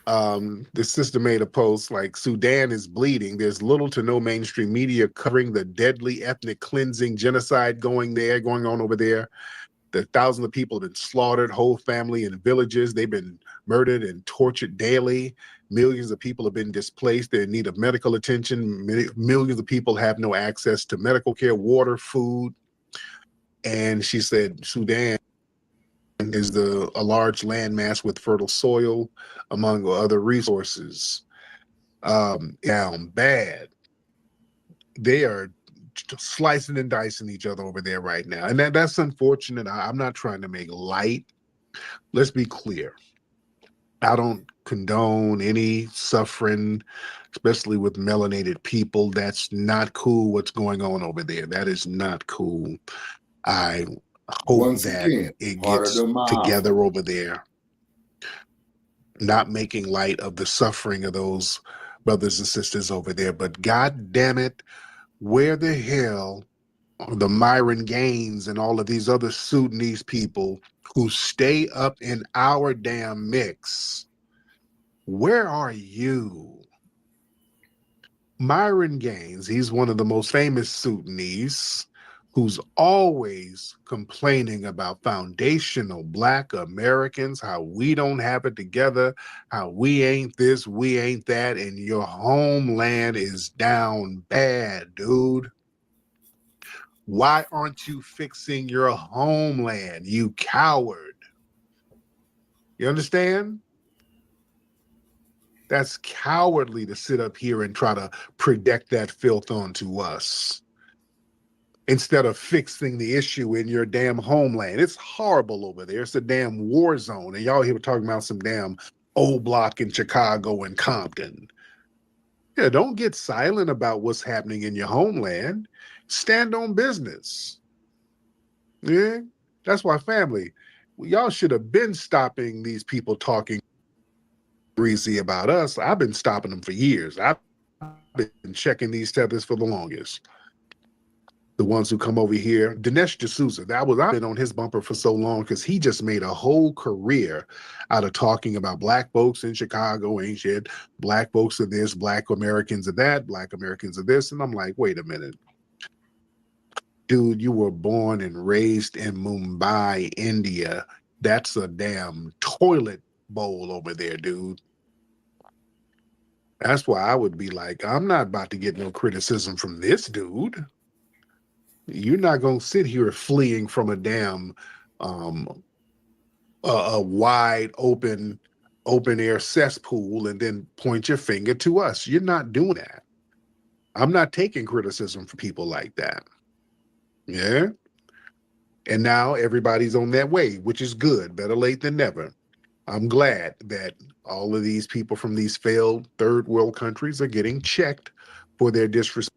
The sister made a post like Sudan is bleeding. There's little to no mainstream media covering the deadly ethnic cleansing genocide going on over there. The thousands of people have been slaughtered, whole family and villages. They've been murdered and tortured daily. Millions of people have been displaced. They're in need of medical attention. Millions of people have no access to medical care, water, food. And she said Sudan is a large landmass with fertile soil, among other resources. Down bad. They are slicing and dicing each other over there right now. And that's unfortunate. I'm not trying to make light. Let's be clear. I don't condone any suffering, especially with melanated people. That's not cool what's going on over there. That is not cool. I hope it gets together over there. Not making light of the suffering of those brothers and sisters over there. But God damn it, where the hell are the Myron Gaines and all of these other Sudanese people who stay up in our damn mix? Where are you? Myron Gaines, he's one of the most famous Sudanese who's always complaining about foundational Black Americans, how we don't have it together, how we ain't this, we ain't that, and your homeland is down bad, dude. Why aren't you fixing your homeland, you coward? You understand? That's cowardly to sit up here and try to project that filth onto us instead of fixing the issue in your damn homeland. It's horrible over there. It's a damn war zone. And y'all here talking about some damn old block in Chicago and Compton. Yeah, don't get silent about what's happening in your homeland. Stand on business. Yeah, that's why, family, y'all should have been stopping these people talking greasy about us. I've been stopping them for years. I've been checking these tethers for the longest. The ones who come over here, Dinesh D'Souza, I've been on his bumper for so long because he just made a whole career out of talking about Black folks in Chicago ain't shit. Black folks are this, Black Americans are that, Black Americans are this. And I'm like, wait a minute. Dude, you were born and raised in Mumbai, India. That's a damn toilet bowl over there, dude. That's why I would be like, I'm not about to get no criticism from this dude. You're not going to sit here fleeing from a damn a wide open air cesspool and then point your finger to us. You're not doing that. I'm not taking criticism from people like that. Yeah. And now everybody's on that way, which is good. Better late than never. I'm glad that all of these people from these failed third world countries are getting checked for their disrespect.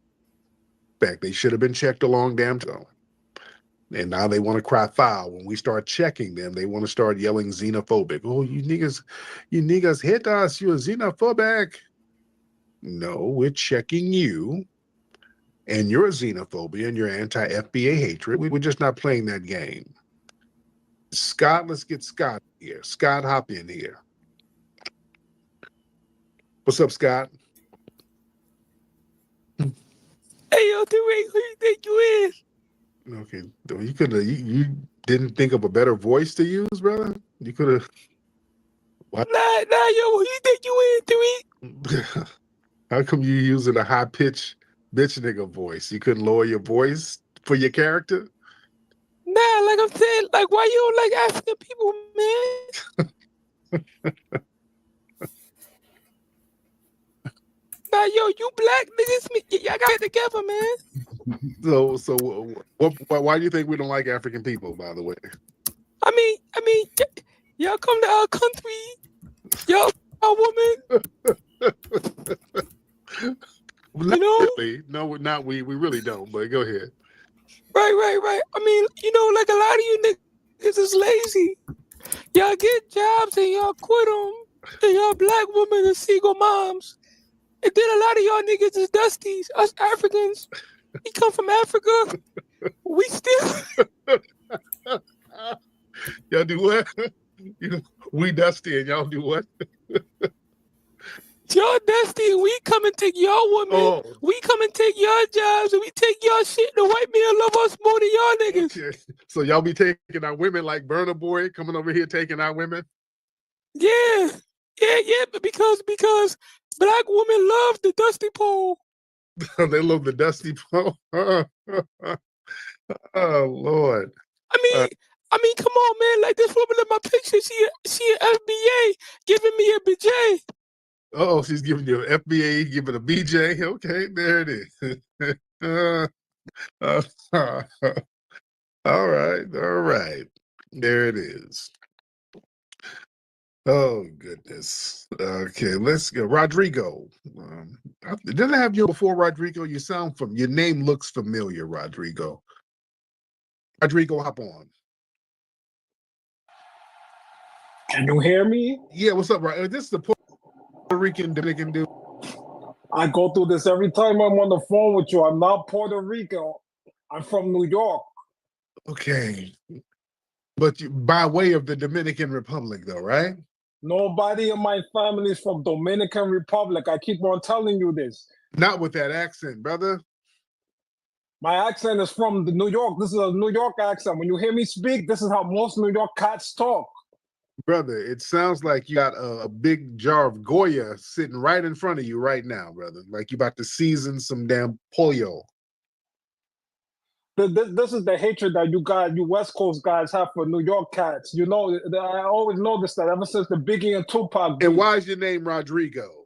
They should have been checked a long damn time. And now they want to cry foul. When we start checking them, they want to start yelling xenophobic. Oh, you niggas hit us. You're xenophobic. No, we're checking you. and your xenophobia and your anti-FBA hatred. We're just not playing that game. Scott, let's get Scott here. Scott, hop in here. What's up, Scott? Hey, yo, Tariq, who you think you is? Okay, you could have. You didn't think of a better voice to use, brother. You could have. Nah, yo, who you think you is, Tariq? How come you using a high pitch bitch nigga voice? You couldn't lower your voice for your character? Nah, like I'm saying, like, why you don't like African people, man? Nah, yo, you black niggas, y'all got it together, man. So, why do you think we don't like African people? By the way, I mean, y'all come to our country, y'all our woman. Not really. No, not we. We really don't. But go ahead. Right. I mean, like a lot of you niggas is lazy. Y'all get jobs and y'all quit them. And y'all black women and single moms. And then a lot of y'all niggas is dusties. Us Africans, we come from Africa. We still. Y'all do what? We dusty and y'all do what? Y'all dusty and we come and take y'all women. Oh. We come and take y'all jobs and we take y'all shit. The white man love us more than y'all niggas. Okay. So y'all be taking our women like Burna Boy coming over here taking our women? Yeah, but because black women love the dusty pole. They love the dusty pole. Oh Lord. I mean, come on, man. Like this woman in my picture, she an FBA giving me a BJ. Oh, she's giving you an FBA, giving a BJ. Okay, there it is. All right. There it is. Oh goodness. Okay, let's go. Rodrigo. Didn't I have you before, Rodrigo? Your name looks familiar, Rodrigo. Rodrigo, hop on. Can you hear me? Yeah, what's up, right? This is the Puerto Rican Dominican dude. I go through this every time I'm on the phone with you. I'm not Puerto Rican. I'm from New York. Okay. But by way of the Dominican Republic, though, right? Nobody in my family is from Dominican Republic. I keep on telling you this. Not with that accent, brother. My accent is from the New York. This is a New York accent. When you hear me speak, this is how most New York cats talk. Brother, it sounds like you got a big jar of Goya sitting right in front of you right now, brother. Like you about to season some damn pollo. This is the hatred that you West Coast guys have for New York cats. I always noticed that ever since the Biggie and Tupac. And why is your name Rodrigo?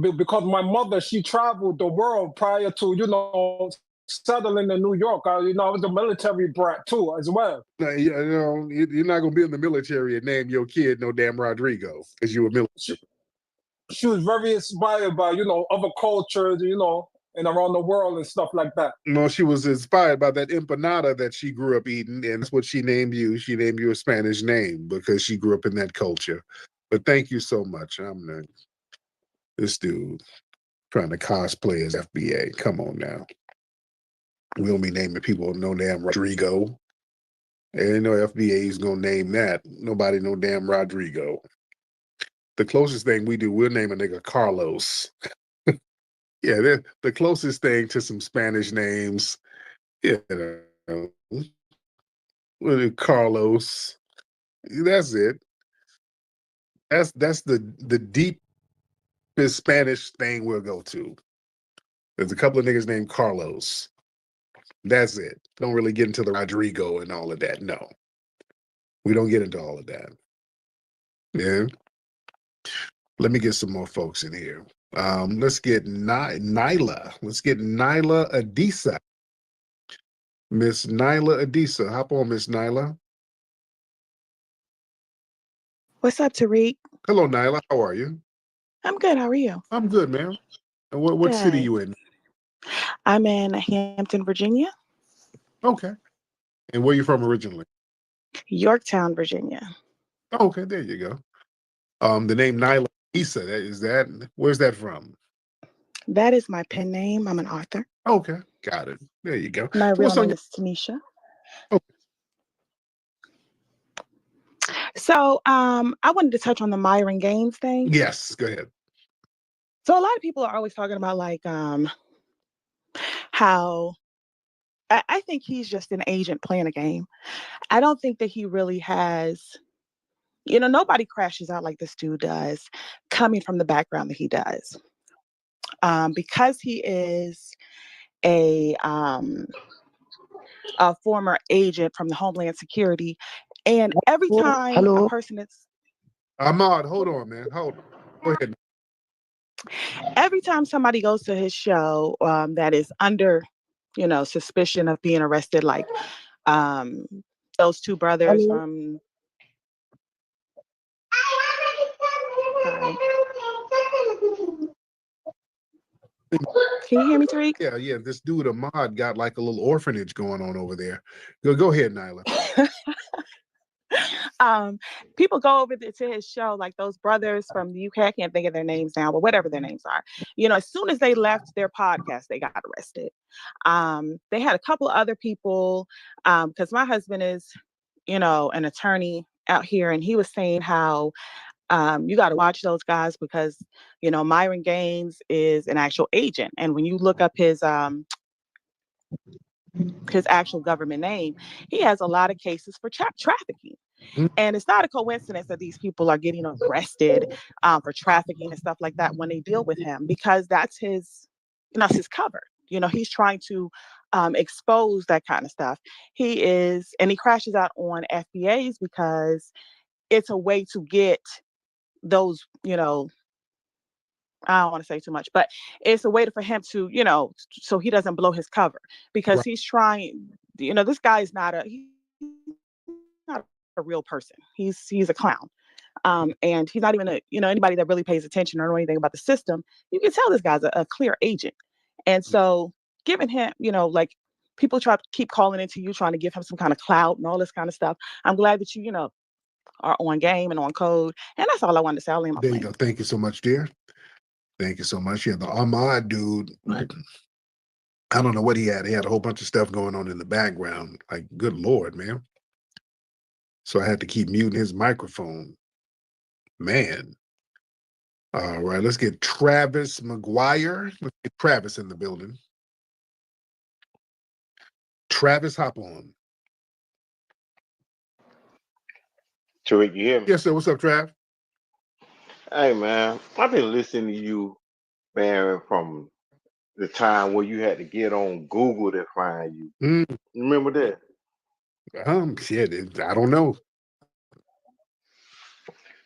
Because my mother, she traveled the world prior to, settling in New York. I was a military brat too, as well. No, you're not gonna be in the military and name your kid no damn Rodrigo because you were military. She was very inspired by other cultures, and around the world and stuff like that. No, she was inspired by that empanada that she grew up eating, and that's what she named you. She named you a Spanish name because she grew up in that culture. But thank you so much. I'm not this dude trying to cosplay as FBA. Come on now. We don't be naming people no damn Rodrigo. Ain't no FBA is gonna name that. Nobody no damn Rodrigo. The closest thing we do, we'll name a nigga Carlos. Yeah, the closest thing to some Spanish names. Carlos. That's it. That's the deepest Spanish thing we'll go to. There's a couple of niggas named Carlos. That's it. Don't really get into the Rodrigo and all of that. No. We don't get into all of that. Yeah. Let me get some more folks in here. Let's get Nyla. Let's get Nyla Adisa. Miss Nyla Adisa. Hop on, Miss Nyla. What's up, Tariq? Hello, Nyla. How are you? I'm good. How are you? I'm good, man. And what city you in? I'm in Hampton, Virginia. Okay. And where you from originally? Yorktown, Virginia. Okay, there you go. The name Nyla Adisa, where's that from? That is my pen name. I'm an author. Okay, got it. There you go. My So real what's on name your? is Tanisha. Oh, So I wanted to touch on the Myron Gaines thing. yes, go ahead. So a lot of people are always talking about like how I think he's just an agent playing a game. I don't think that he really has, nobody crashes out like this dude does, coming from the background that he does. Because he is a former agent from the Homeland Security, and every time a person is Ahmad, hold on, man. Hold on. Go ahead. every time somebody goes to his show that is under, suspicion of being arrested, like those two brothers from. Sorry. Can you hear me, Tariq? Yeah. This dude Ahmad got like a little orphanage going on over there. Go ahead, Nyla. People go over to his show, like those brothers from the UK. I can't think of their names now, but whatever their names are. As soon as they left their podcast, they got arrested. They had a couple of other people, because my husband is, an attorney out here, and he was saying how you got to watch those guys because, Myron Gaines is an actual agent. And when you look up his actual government name, he has a lot of cases for trafficking. And it's not a coincidence that these people are getting arrested for trafficking and stuff like that when they deal with him, because that's his cover. He's trying to expose that kind of stuff. And he crashes out on FBAs because it's a way to get those, I don't want to say too much, but it's a way for him to, so he doesn't blow his cover, because Right. he's trying, this guy is not he's not a real person. He's a clown. And he's not even anybody that really pays attention or know anything about the system. You can tell this guy's a clear agent. And so giving him, like people try to keep calling into you, trying to give him some kind of clout and all this kind of stuff. I'm glad that you, are on game and on code. And that's all I wanted to say. I'll leave my There you plane. go. Thank you so much, dear. Thank you so much. Yeah, the Ahmad dude, I don't know what he had. He had a whole bunch of stuff going on in the background. Like, good Lord, man. So I had to keep muting his microphone. Man. All right, let's get Travis McGuire. Let's get Travis in the building. Travis, hop on. Tariq, you hear me? Yes, sir. What's up, Trav? Hey, man, I've been listening to you, man, from the time where you had to get on Google to find you. Remember that? Shit, I don't know.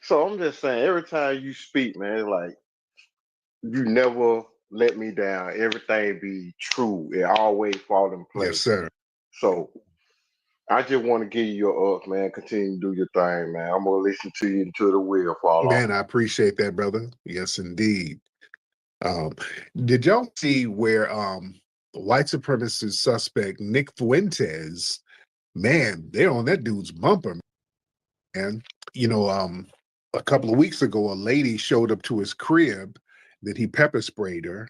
So I'm just saying, every time you speak, man, it's like you never let me down. Everything be true. It always fall in place. Yes, sir. So I just want to give you your up, man. Continue to do your thing, man. I'm gonna listen to you until the wheel fall off. Man, I appreciate that, brother. Yes, indeed. Did y'all see where white supremacist suspect Nick Fuentes, man, they're on that dude's bumper, man. A couple of weeks ago, a lady showed up to his crib that he pepper sprayed her,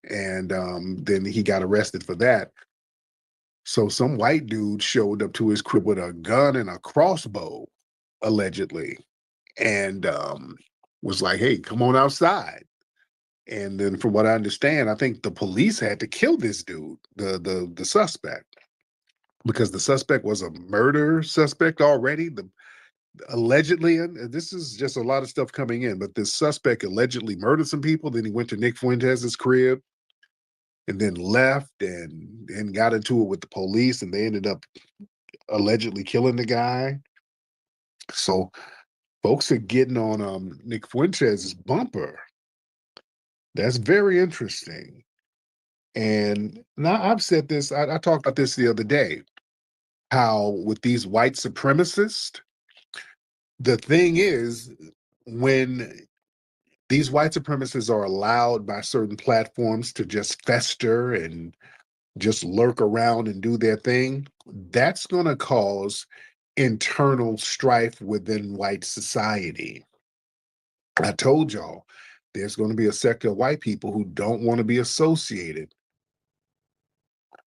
and then he got arrested for that. So some white dude showed up to his crib with a gun and a crossbow, allegedly, and was like, "Hey, come on outside." And then, from what I understand, I think the police had to kill this dude, the suspect, because the suspect was a murder suspect already. Allegedly, and this is just a lot of stuff coming in, but this suspect allegedly murdered some people. Then he went to Nick Fuentes' crib and then left and got into it with the police, and they ended up allegedly killing the guy. So folks are getting on Nick Fuentes' bumper. That's very interesting. And now I've said this, I talked about this the other day, how with these white supremacists, the thing is, when these white supremacists are allowed by certain platforms to just fester and just lurk around and do their thing, that's going to cause internal strife within white society. I told y'all there's going to be a sector of white people who don't want to be associated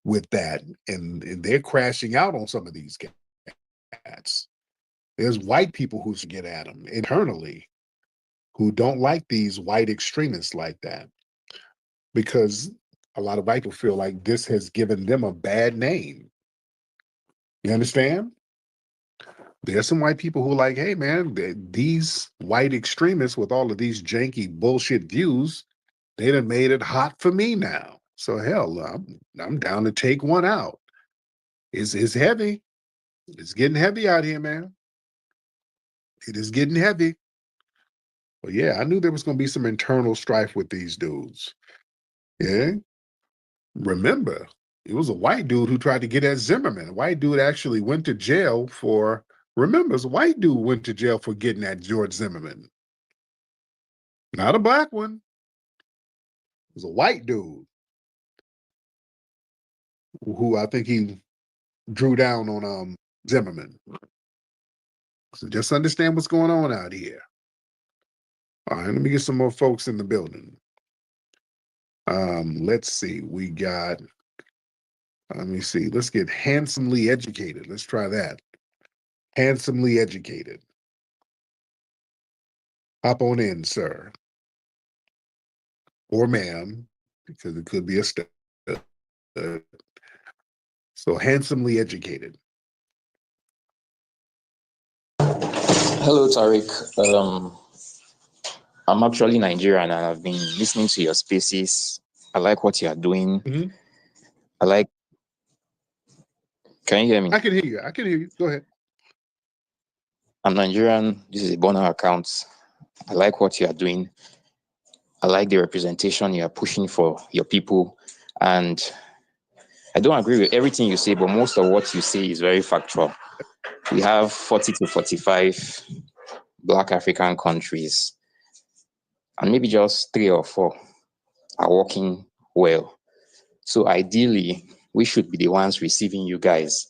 with that. And they're crashing out on some of these cats. There's white people who get at them internally who don't like these white extremists like that, because a lot of white people feel like this has given them a bad name. You understand? There's some white people who are like, hey, man, these white extremists with all of these janky bullshit views, they done made it hot for me now. So hell, I'm down to take one out. It's heavy. It's getting heavy out here, man. It is getting heavy. But yeah, I knew there was going to be some internal strife with these dudes. Yeah. Remember, it was a white dude who tried to get at Zimmerman. A white dude actually went to jail for, remember, a white dude went to jail for getting at George Zimmerman. Not a black one. It was a white dude who I think he drew down on Zimmerman. So just understand what's going on out here. All right, let me get some more folks in the building. Let's see. We got, let me see. Let's get handsomely educated. Let's try that. Handsomely educated. Hop on in, sir. Or ma'am, because it could be a stud. So handsomely educated. Hello, Tariq. I'm actually Nigerian and I've been listening to your spaces. I like what you are doing. Mm-hmm. I like. Can you hear me? I can hear you. I can hear you. Go ahead. I'm Nigerian. This is a burner account. I like what you are doing. I like the representation you are pushing for your people. And I don't agree with everything you say, but most of what you say is very factual. We have 40 to 45 Black African countries, and maybe just 3 or 4 are working well. So ideally, we should be the ones receiving you guys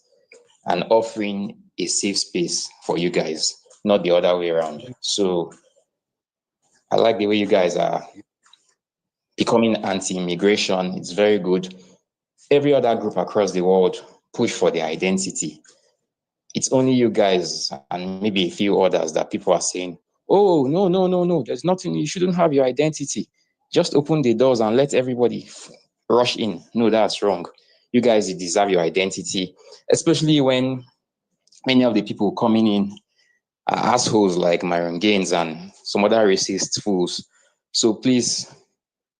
and offering a safe space for you guys, not the other way around. So I like the way you guys are becoming anti-immigration. It's very good. Every other group across the world push for their identity. It's only you guys and maybe a few others that people are saying, oh, no, there's nothing, you shouldn't have your identity. Just open the doors and let everybody rush in. No, that's wrong. You guys deserve your identity, especially when many of the people coming in are assholes like Myron Gaines and some other racist fools. So please,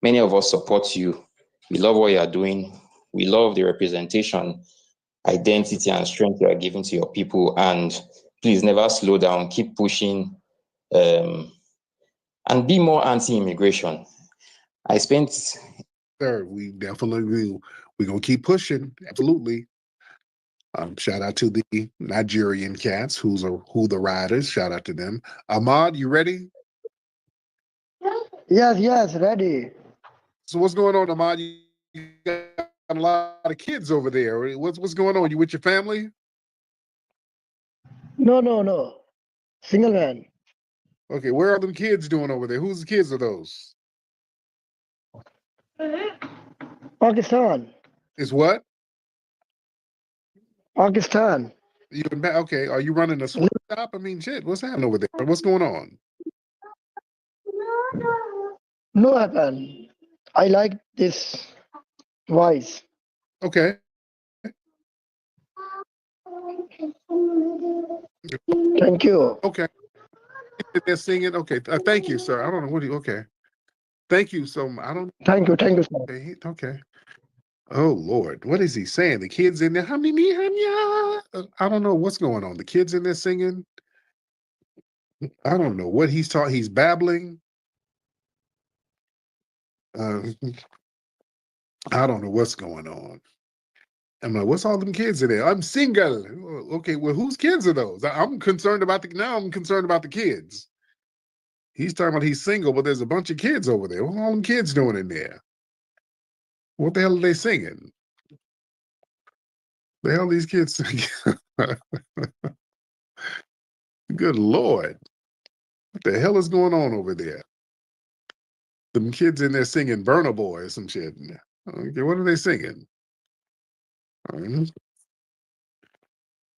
many of us support you. We love what you are doing. We love the representation, identity, and strength you are giving to your people. And please never slow down. Keep pushing, and be more anti-immigration. I spent. Sir, we definitely will. We're gonna keep pushing. Absolutely. Shout out to the Nigerian cats, who the riders. Shout out to them. Ahmad, you ready? Yes, ready. So what's going on, Ahmad? You got a lot of kids over there. What's going on? You with your family? No. Single man. Okay, where are them kids doing over there? Whose kids are those? Pakistan. Is what? Pakistan. Okay, are you running a sweatshop? I mean, shit, what's happening over there? What's going on? No happen. I like this voice. Okay. Thank you. Okay. They're singing. Okay. Thank you, sir. I don't know what okay. Thank you so much. I don't. Thank you, sir. Okay. Oh Lord, what is he saying? The kids in there. I don't know what's going on. The kids in there singing. I don't know what he's taught. He's babbling. I don't know what's going on. I'm like, what's all them kids in there? I'm single. Okay, well, whose kids are those? I'm concerned about the kids. He's talking about he's single, but there's a bunch of kids over there. What are all them kids doing in there? What the hell are they singing? The hell are these kids singing? Good Lord. What the hell is going on over there? Some kids in there singing Burna Boy or some shit. Okay, what are they singing?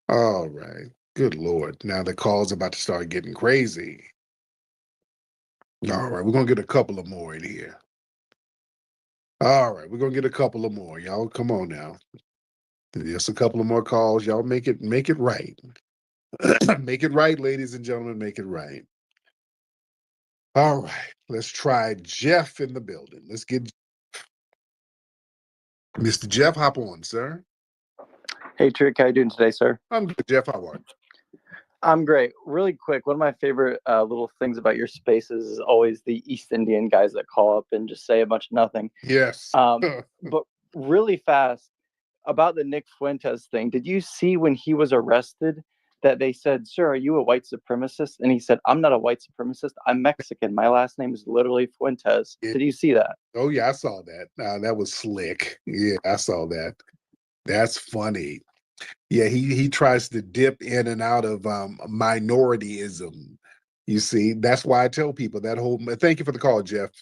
All right. Good Lord. Now the call's about to start getting crazy. All right, we're going to get a couple of more in here. All right, we're going to get a couple of more. Y'all come on now. Just a couple of more calls. Y'all make it right. Make it right, ladies and gentlemen. Make it right. All right, let's try Jeff in the building. Let's get Mr. Jeff, hop on, sir. Hey, Trick, how you doing today, sir? I'm good, Jeff. How are you? I'm great. Really quick, one of my favorite little things about your spaces is always the East Indian guys that call up and just say a bunch of nothing. Yes. But really fast, about the Nick Fuentes thing, did you see when he was arrested that they said, "Sir, are you a white supremacist?" And he said, "I'm not a white supremacist. I'm Mexican. My last name is literally Fuentes." Yeah. Did you see that? Oh, yeah, I saw that. That was slick. Yeah, I saw that. That's funny. Yeah, he tries to dip in and out of minorityism. You see, that's why I tell people that whole. Thank you for the call, Jeff.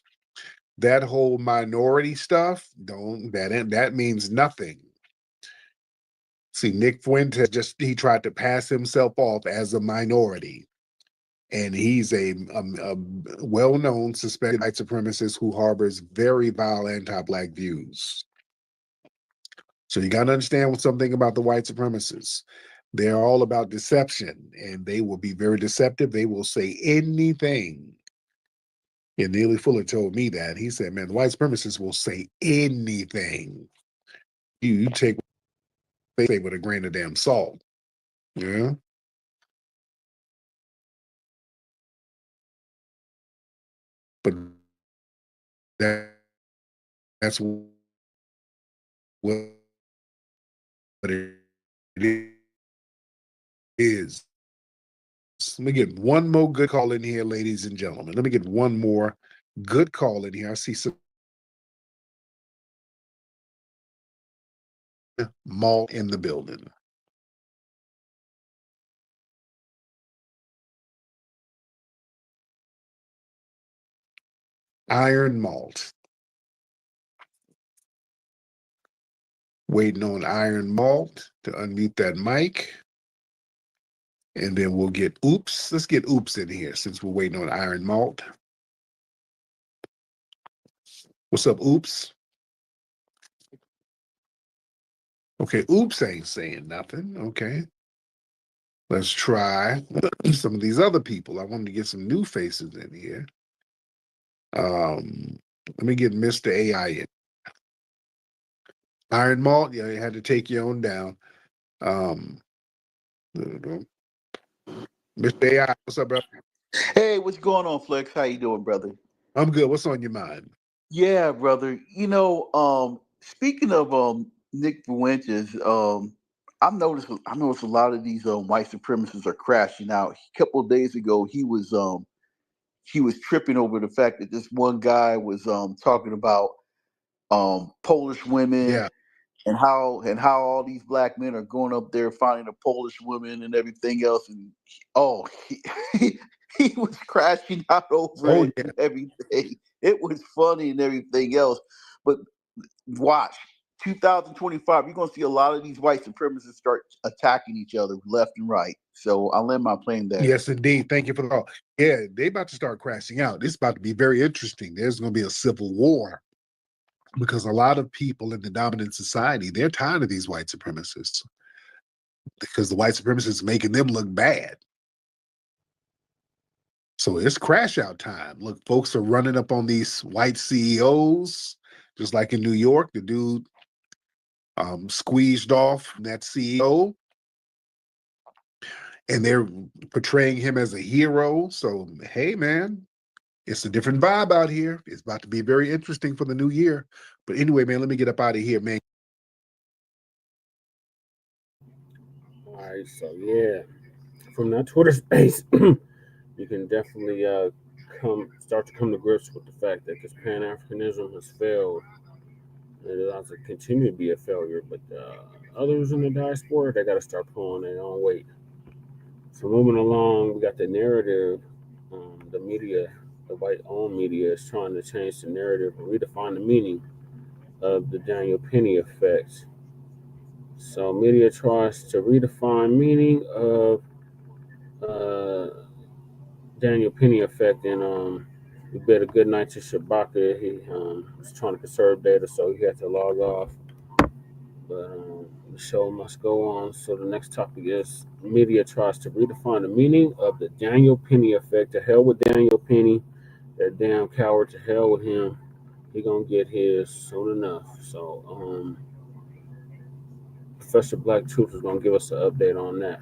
That whole minority stuff, that means nothing. See, Nick Fuentes he tried to pass himself off as a minority, and he's a well-known suspected white supremacist who harbors very vile anti-Black views. So you got to understand something about the white supremacists. They're all about deception, and they will be very deceptive. They will say anything. And Neely Fuller told me that. He said, man, the white supremacists will say anything. You take what they say with a grain of damn salt. Yeah. But that's what it is. Let me get one more good call in here, ladies and gentlemen. Let me get one more good call in here. I see some malt in the building. Iron Malt. Waiting on Iron Malt to unmute that mic. And then we'll get Oops. Let's get Oops in here since we're waiting on Iron Malt. What's up, Oops? Okay, Oops ain't saying nothing. Okay. Let's try some of these other people. I wanted to get some new faces in here. Let me get Mr. AI in. Iron Malt, yeah, you had to take your own down. Mr. AI, what's up, brother? Hey, what's going on, Flex? How you doing, brother? I'm good. What's on your mind? Yeah, brother. Speaking of Nick Fuentes, I noticed a lot of these white supremacists are crashing out. A couple of days ago, he was tripping over the fact that this one guy was talking about Polish women. Yeah. And how all these black men are going up there finding a Polish woman and everything else, and he was crashing out over it and everything. It was funny and everything else, but watch 2025. You're gonna see a lot of these white supremacists start attacking each other left and right. So I'll land my plane there. Yes, indeed. Thank you for the call. Yeah, they about to start crashing out. It's about to be very interesting. There's going to be a civil war. Because a lot of people in the dominant society, they're tired of these white supremacists because the white supremacists making them look bad. So it's crash out time. Look, folks are running up on these white CEOs, just like in New York, the dude squeezed off that CEO, and they're portraying him as a hero. So, hey, man, it's a different vibe out here. It's about to be very interesting for the new year. But anyway, man, let me get up out of here, man. All right, so yeah, from that Twitter space, you can definitely start to come to grips with the fact that this Pan-Africanism has failed. It has to continue to be a failure, but others in the diaspora, they got to start pulling their own weight. So moving along, we got the narrative, the media the white-owned media is trying to change the narrative and redefine the meaning of the Daniel Penny effect. So media tries to redefine meaning of Daniel Penny effect, and we bid a good night to Shabaka. He was trying to conserve data, so he had to log off. But the show must go on. So the next topic is media tries to redefine the meaning of the Daniel Penny effect. To hell with Daniel Penny, that damn coward. To hell with him. He gonna get his soon enough. So Professor Black Truth is gonna give us an update on that.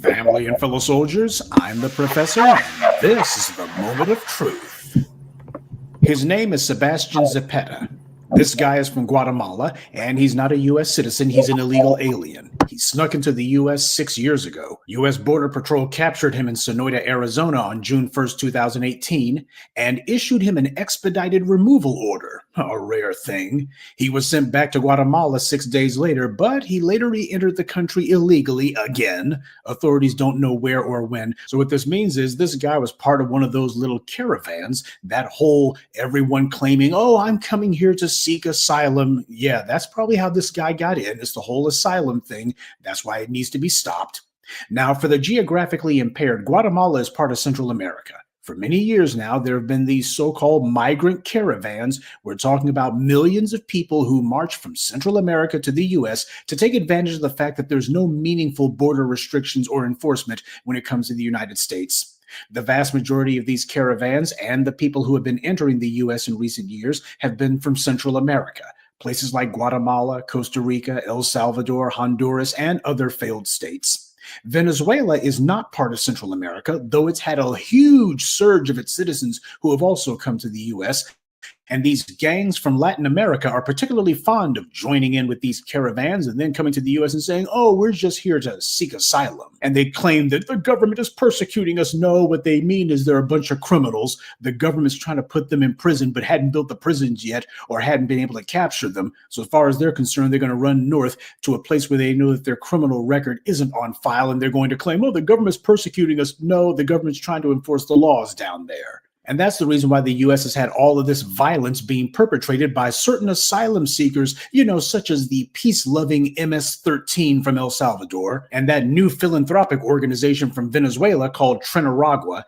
Family and fellow soldiers, I'm the Professor, and this is the Moment of Truth. His name is Sebastian Zepeda. This guy is from Guatemala, and he's not a U.S. citizen, he's an illegal alien. He snuck into the U.S. 6 years ago. U.S. Border Patrol captured him in Sonoita, Arizona on June 1st, 2018, and issued him an expedited removal order, a rare thing. He was sent back to Guatemala 6 days later, but he later re-entered the country illegally again. Authorities don't know where or when. So what this means is this guy was part of one of those little caravans, that whole everyone claiming, oh, I'm coming here to seek asylum. Yeah, that's probably how this guy got in. It's the whole asylum thing. That's why it needs to be stopped. Now, for the geographically impaired, Guatemala is part of Central America. For many years now, there have been these so-called migrant caravans. We're talking about millions of people who march from Central America to the U.S. to take advantage of the fact that there's no meaningful border restrictions or enforcement when it comes to the United States. The vast majority of these caravans and the people who have been entering the U.S. in recent years have been from Central America, places like Guatemala, Costa Rica, El Salvador, Honduras, and other failed states. Venezuela is not part of Central America, though it's had a huge surge of its citizens who have also come to the U.S., and these gangs from Latin America are particularly fond of joining in with these caravans and then coming to the U.S. and saying, oh, we're just here to seek asylum. And they claim that the government is persecuting us. No, what they mean is they're a bunch of criminals. The government's trying to put them in prison, but hadn't built the prisons yet or hadn't been able to capture them. So as far as they're concerned, they're going to run north to a place where they know that their criminal record isn't on file, and they're going to claim, oh, the government's persecuting us. No, the government's trying to enforce the laws down there. And that's the reason why the U.S. has had all of this violence being perpetrated by certain asylum seekers, such as the peace-loving MS-13 from El Salvador and that new philanthropic organization from Venezuela called Trinaragua.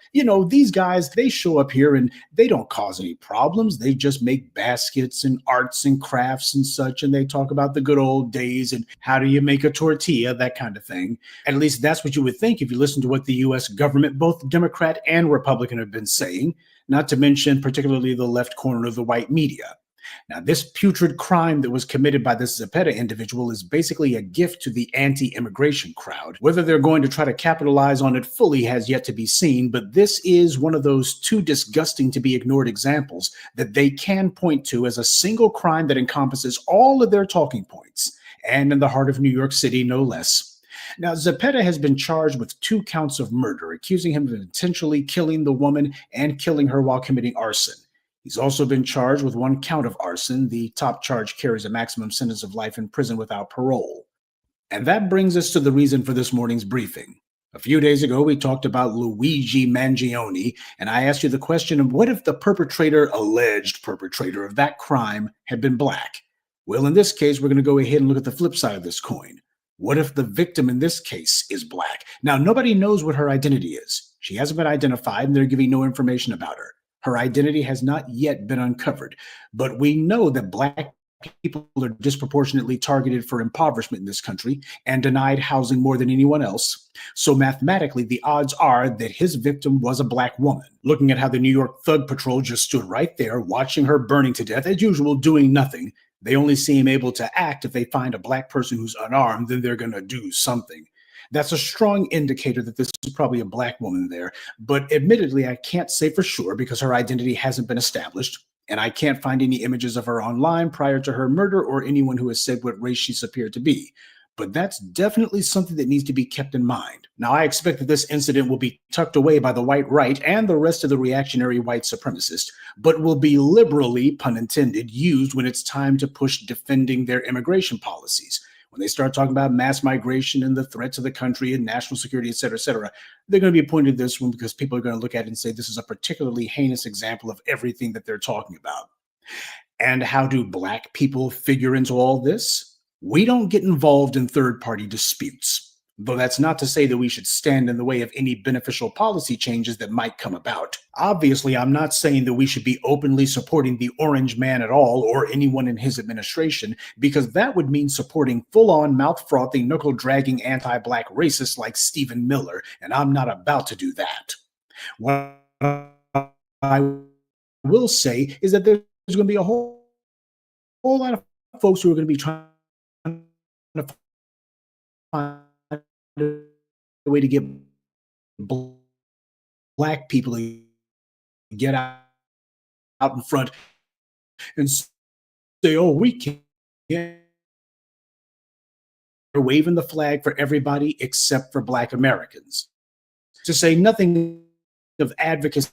These guys, they show up here and they don't cause any problems. They just make baskets and arts and crafts and such, and they talk about the good old days and how do you make a tortilla, that kind of thing. At least that's what you would think if you listen to what the U.S. government, both Democrat and Republican, have been saying. Not to mention particularly the left corner of the white media. Now, this putrid crime that was committed by this Zepeda individual is basically a gift to the anti-immigration crowd. Whether they're going to try to capitalize on it fully has yet to be seen, but this is one of those too disgusting to be ignored examples that they can point to as a single crime that encompasses all of their talking points, and in the heart of New York City, no less. Now, Zepeda has been charged with 2 counts of murder, accusing him of intentionally killing the woman and killing her while committing arson. He's also been charged with 1 count of arson. The top charge carries a maximum sentence of life in prison without parole. And that brings us to the reason for this morning's briefing. A few days ago, we talked about Luigi Mangione, and I asked you the question of what if the alleged perpetrator of that crime had been Black? Well, in this case, we're going to go ahead and look at the flip side of this coin. What if the victim in this case is Black? Now, nobody knows what her identity is. She hasn't been identified, and they're giving no information about her. Her identity has not yet been uncovered. But we know that Black people are disproportionately targeted for impoverishment in this country and denied housing more than anyone else. So mathematically, the odds are that his victim was a Black woman. Looking at how the New York Thug Patrol just stood right there, watching her burning to death, as usual, doing nothing. They only seem able to act if they find a Black person who's unarmed, then they're going to do something. That's a strong indicator that this is probably a Black woman there. But admittedly, I can't say for sure because her identity hasn't been established, and I can't find any images of her online prior to her murder or anyone who has said what race she's appeared to be. But that's definitely something that needs to be kept in mind. Now, I expect that this incident will be tucked away by the white right and the rest of the reactionary white supremacists, but will be liberally, pun intended, used when it's time to push defending their immigration policies. when they start talking about mass migration and the threat to the country and national security, et cetera, they're going to be pointing to this one because people are going to look at it and say this is a particularly heinous example of everything that they're talking about. And how do Black people figure into all this? We don't get involved in third-party disputes. Though that's not to say that we should stand in the way of any beneficial policy changes that might come about. Obviously, I'm not saying that we should be openly supporting the Orange Man at all or anyone in his administration, because that would mean supporting full-on mouth-frothing, knuckle-dragging anti-Black racists like Stephen Miller, and I'm not about to do that. What I will say is that there's going to be a whole lot of folks who are going to be trying to find a way to get Black people to get out in front and say, oh, we can't. They're waving the flag for everybody except for Black Americans. To say nothing of advocacy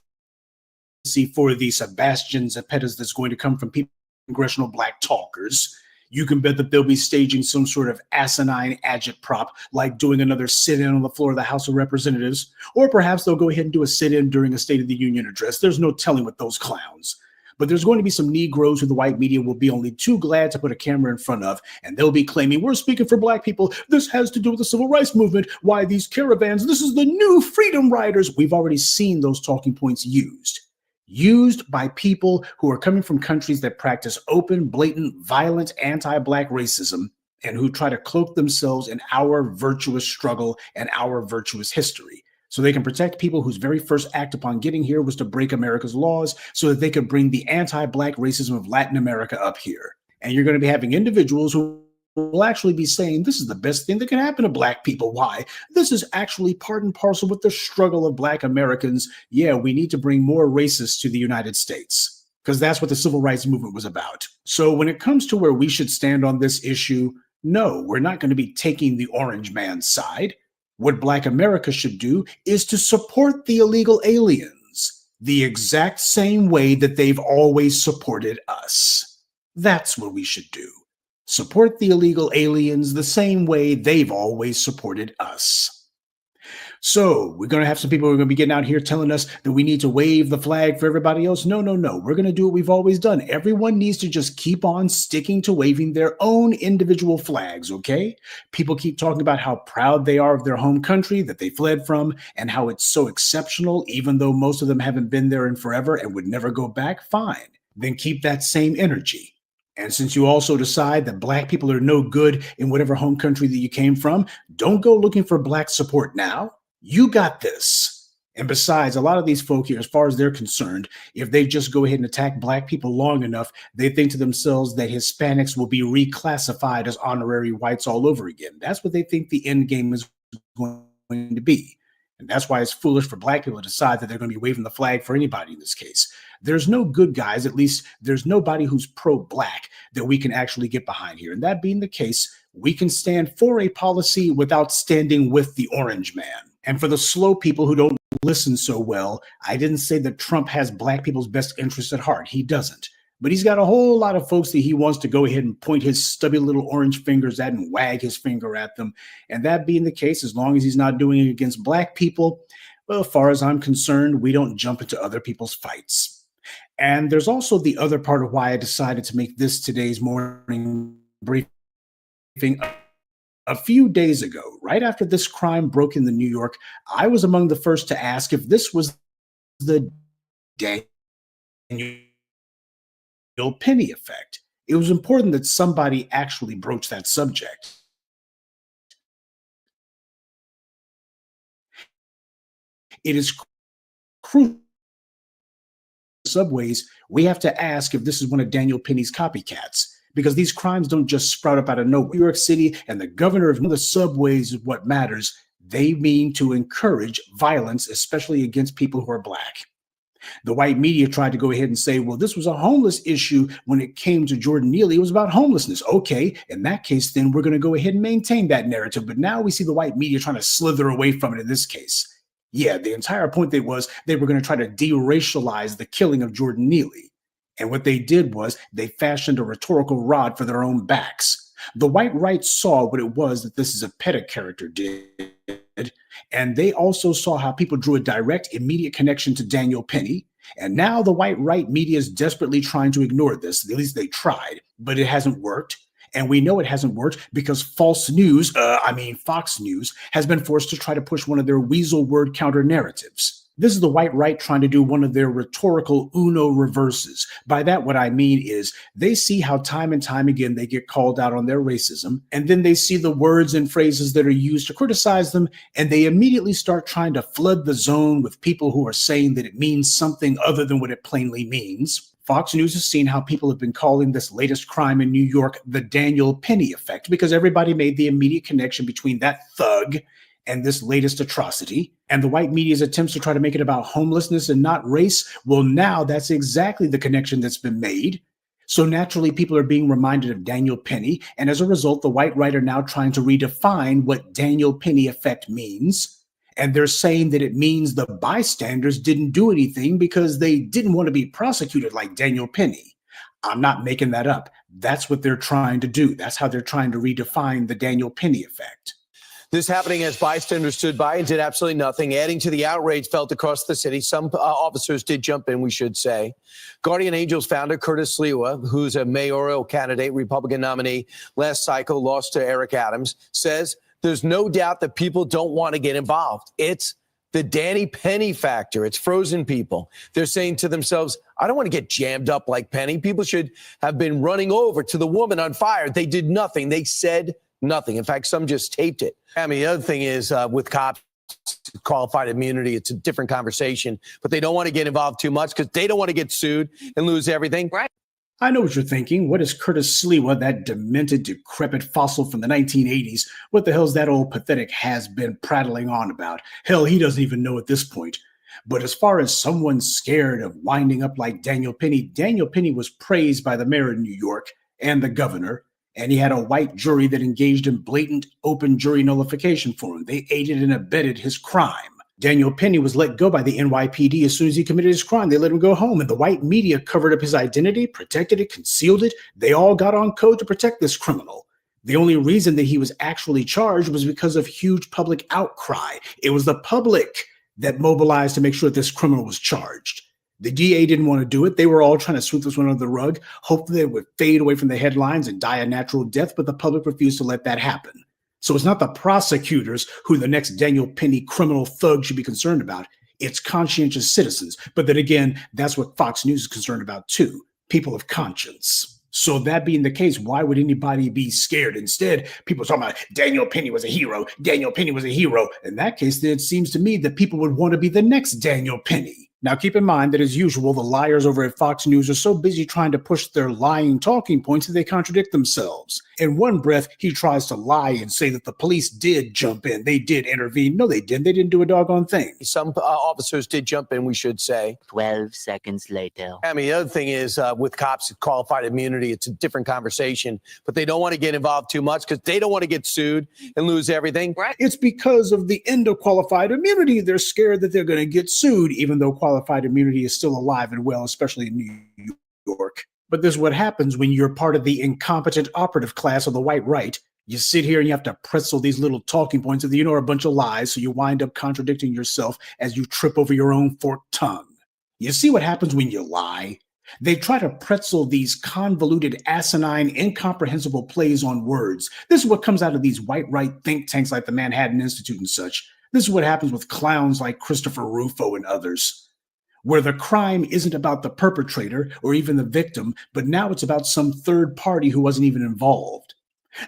for the Sebastian Zepetas that's going to come from people, congressional Black talkers. You can bet that they'll be staging some sort of asinine agitprop, like doing another sit-in on the floor of the House of Representatives, or perhaps they'll go ahead and do a sit-in during a State of the Union address. There's no telling with those clowns. But there's going to be some Negroes who the white media will be only too glad to put a camera in front of, and they'll be claiming, we're speaking for Black people. This has to do with the civil rights movement. Why these caravans? This is the new Freedom Riders. We've already seen those talking points used by people who are coming from countries that practice open, blatant, violent, anti-Black racism and who try to cloak themselves in our virtuous struggle and our virtuous history. So they can protect people whose very first act upon getting here was to break America's laws so that they could bring the anti-Black racism of Latin America up here. And you're going to be having individuals who will actually be saying this is the best thing that can happen to Black people. Why? This is actually part and parcel with the struggle of Black Americans. Yeah, we need to bring more racists to the United States because that's what the civil rights movement was about. So when it comes to where we should stand on this issue, no, we're not going to be taking the orange man's side. What Black America should do is to support the illegal aliens the exact same way that they've always supported us. That's what we should do. Support the illegal aliens the same way they've always supported us. So we're going to have some people who are going to be getting out here telling us that we need to wave the flag for everybody else. No. We're going to do what we've always done. Everyone needs to just keep on sticking to waving their own individual flags, okay? People keep talking about how proud they are of their home country that they fled from and how it's so exceptional, even though most of them haven't been there in forever and would never go back. Fine. Then keep that same energy. And since you also decide that Black people are no good in whatever home country that you came from, don't go looking for Black support now. You got this. And besides, a lot of these folk here, as far as they're concerned, if they just go ahead and attack Black people long enough, they think to themselves that Hispanics will be reclassified as honorary whites all over again. That's what they think the end game is going to be. And that's why it's foolish for Black people to decide that they're going to be waving the flag for anybody in this case. There's no good guys, at least there's nobody who's pro-Black that we can actually get behind here. And that being the case, we can stand for a policy without standing with the orange man. And for the slow people who don't listen so well, I didn't say that Trump has Black people's best interests at heart. He doesn't. But he's got a whole lot of folks that he wants to go ahead and point his stubby little orange fingers at and wag his finger at them. And that being the case, as long as he's not doing it against Black people, well, as far as I'm concerned, we don't jump into other people's fights. And there's also the other part of why I decided to make this today's morning briefing. A few days ago, right after this crime broke in New York, I was among the first to ask if this was the Daniel Penny effect. It was important that somebody actually broached that subject. It is crucial. Subways, we have to ask if this is one of Daniel Penny's copycats, because these crimes don't just sprout up out of nowhere. New York City and the governor of the subways is what matters. They mean to encourage violence, especially against people who are Black. The white media tried to go ahead and say, well, this was a homeless issue when it came to Jordan Neely. It was about homelessness. Okay, in that case, then we're going to go ahead and maintain that narrative. But now we see the white media trying to slither away from it in this case. Yeah, the entire point they were going to try to de-racialize the killing of Jordan Neely. And what they did was they fashioned a rhetorical rod for their own backs. The white right saw what it was that this is a Peta character did, and they also saw how people drew a direct, immediate connection to Daniel Penny. And now the white right media is desperately trying to ignore this. At least they tried, but it hasn't worked. And we know it hasn't worked because Fox News, has been forced to try to push one of their weasel word counter narratives. This is the white right trying to do one of their rhetorical Uno reverses. By that, what I mean is they see how time and time again they get called out on their racism, and then they see the words and phrases that are used to criticize them, and they immediately start trying to flood the zone with people who are saying that it means something other than what it plainly means. Fox News has seen how people have been calling this latest crime in New York the Daniel Penny effect because everybody made the immediate connection between that thug and this latest atrocity. And the white media's attempts to try to make it about homelessness and not race, well, now that's exactly the connection that's been made. So naturally, people are being reminded of Daniel Penny, and as a result, the white right are now trying to redefine what Daniel Penny effect means. And they're saying that it means the bystanders didn't do anything because they didn't want to be prosecuted like Daniel Penny. I'm not making that up. That's what they're trying to do. That's how they're trying to redefine the Daniel Penny effect. This happening as bystanders stood by and did absolutely nothing, adding to the outrage felt across the city. Some officers did jump in, we should say. Guardian Angels founder Curtis Sliwa, who's a mayoral candidate, Republican nominee last cycle, lost to Eric Adams, says there's no doubt that people don't want to get involved. It's the Danny Penny factor. It's frozen people. They're saying to themselves, I don't want to get jammed up like Penny. People should have been running over to the woman on fire. They did nothing. They said nothing. In fact, some just taped it. I mean, the other thing is with cops, qualified immunity, it's a different conversation, but they don't want to get involved too much because they don't want to get sued and lose everything. Right. I know what you're thinking. What is Curtis Sliwa, that demented, decrepit fossil from the 1980s? What the hell's that old pathetic has-been prattling on about? Hell, he doesn't even know at this point. But as far as someone scared of winding up like Daniel Penny was praised by the mayor of New York and the governor, and he had a white jury that engaged in blatant open jury nullification for him. They aided and abetted his crime. Daniel Penny was let go by the NYPD as soon as he committed his crime. They let him go home, and the white media covered up his identity, protected it, concealed it. They all got on code to protect this criminal. The only reason that he was actually charged was because of huge public outcry. It was the public that mobilized to make sure that this criminal was charged. The DA didn't want to do it. They were all trying to sweep this one under the rug, hoping that it would fade away from the headlines and die a natural death, but the public refused to let that happen. So it's not the prosecutors who the next Daniel Penny criminal thug should be concerned about. It's conscientious citizens. But then again, that's what Fox News is concerned about too. People of conscience. So that being the case, why would anybody be scared? Instead, people are talking about Daniel Penny was a hero. Daniel Penny was a hero. In that case, then it seems to me that people would want to be the next Daniel Penny. Now, keep in mind that, as usual, the liars over at Fox News are so busy trying to push their lying talking points that they contradict themselves. In one breath, he tries to lie and say that the police did jump in. They did intervene. No, they didn't. They didn't do a doggone thing. Some officers did jump in, we should say. 12 seconds later. I mean, the other thing is with cops, qualified immunity, it's a different conversation, but they don't want to get involved too much because they don't want to get sued and lose everything. Right. It's because of the end of qualified immunity. They're scared that they're going to get sued, even though qualified immunity is still alive and well, especially in New York. But this is what happens when you're part of the incompetent operative class of the white right. You sit here and you have to pretzel these little talking points that you know are a bunch of lies, so you wind up contradicting yourself as you trip over your own forked tongue. You see what happens when you lie? They try to pretzel these convoluted, asinine, incomprehensible plays on words. This is what comes out of these white right think tanks like the Manhattan Institute and such. This is what happens with clowns like Christopher Rufo and others, where the crime isn't about the perpetrator or even the victim, but now it's about some third party who wasn't even involved.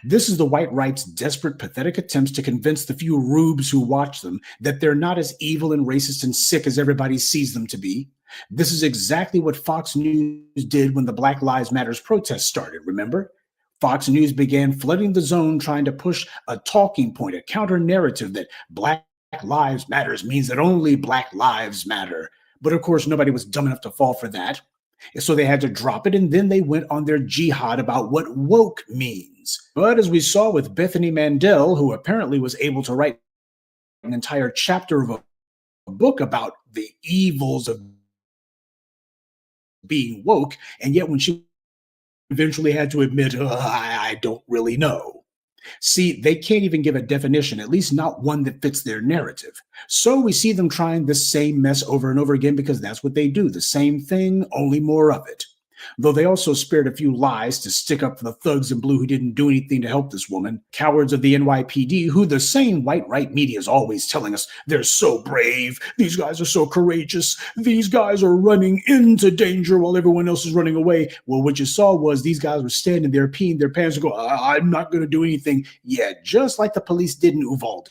This is the white right's desperate, pathetic attempts to convince the few rubes who watch them that they're not as evil and racist and sick as everybody sees them to be. This is exactly what Fox News did when the Black Lives Matter protests started, remember? Fox News began flooding the zone trying to push a talking point, a counter narrative that Black Lives Matters means that only Black lives matter. But of course, nobody was dumb enough to fall for that. So they had to drop it, and then they went on their jihad about what woke means. But as we saw with Bethany Mandel, who apparently was able to write an entire chapter of a book about the evils of being woke, and yet when she eventually had to admit, I don't really know. See, they can't even give a definition, at least not one that fits their narrative. So we see them trying the same mess over and over again because that's what they do. The same thing, only more of it. Though they also spared a few lies to stick up for the thugs in blue who didn't do anything to help this woman, cowards of the NYPD, who the same white right media is always telling us they're so brave, these guys are so courageous, these guys are running into danger while everyone else is running away. Well, what you saw was these guys were standing there peeing their pants and go, I'm not going to do anything. Yeah, just like the police did in Uvalde.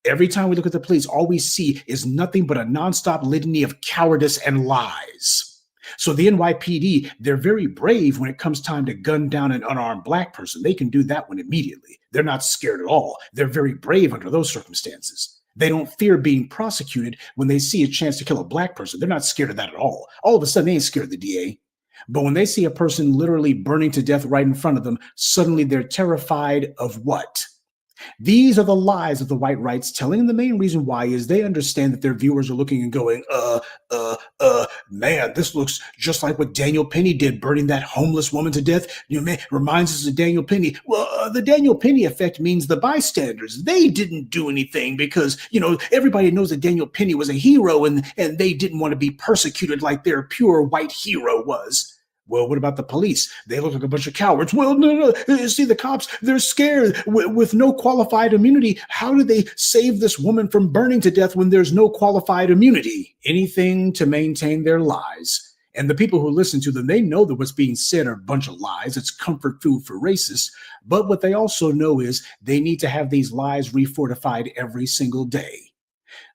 Every time we look at the police, all we see is nothing but a nonstop litany of cowardice and lies. So the NYPD, they're very brave when it comes time to gun down an unarmed black person. They can do that one immediately. They're not scared at all. They're very brave under those circumstances. They don't fear being prosecuted when they see a chance to kill a black person. They're not scared of that at all. All of a sudden, they ain't scared of the DA. But when they see a person literally burning to death right in front of them, suddenly they're terrified of what? These are the lies of the white rights telling, and the main reason why is they understand that their viewers are looking and going, man, this looks just like what Daniel Penny did, burning that homeless woman to death. You know, man, reminds us of Daniel Penny. Well, the Daniel Penny effect means the bystanders, they didn't do anything because, you know, everybody knows that Daniel Penny was a hero and they didn't want to be persecuted like their pure white hero was. Well, what about the police? They look like a bunch of cowards. Well, no. See, the cops, they're scared with no qualified immunity. How do they save this woman from burning to death when there's no qualified immunity? Anything to maintain their lies. And the people who listen to them, they know that what's being said are a bunch of lies. It's comfort food for racists. But what they also know is they need to have these lies refortified every single day.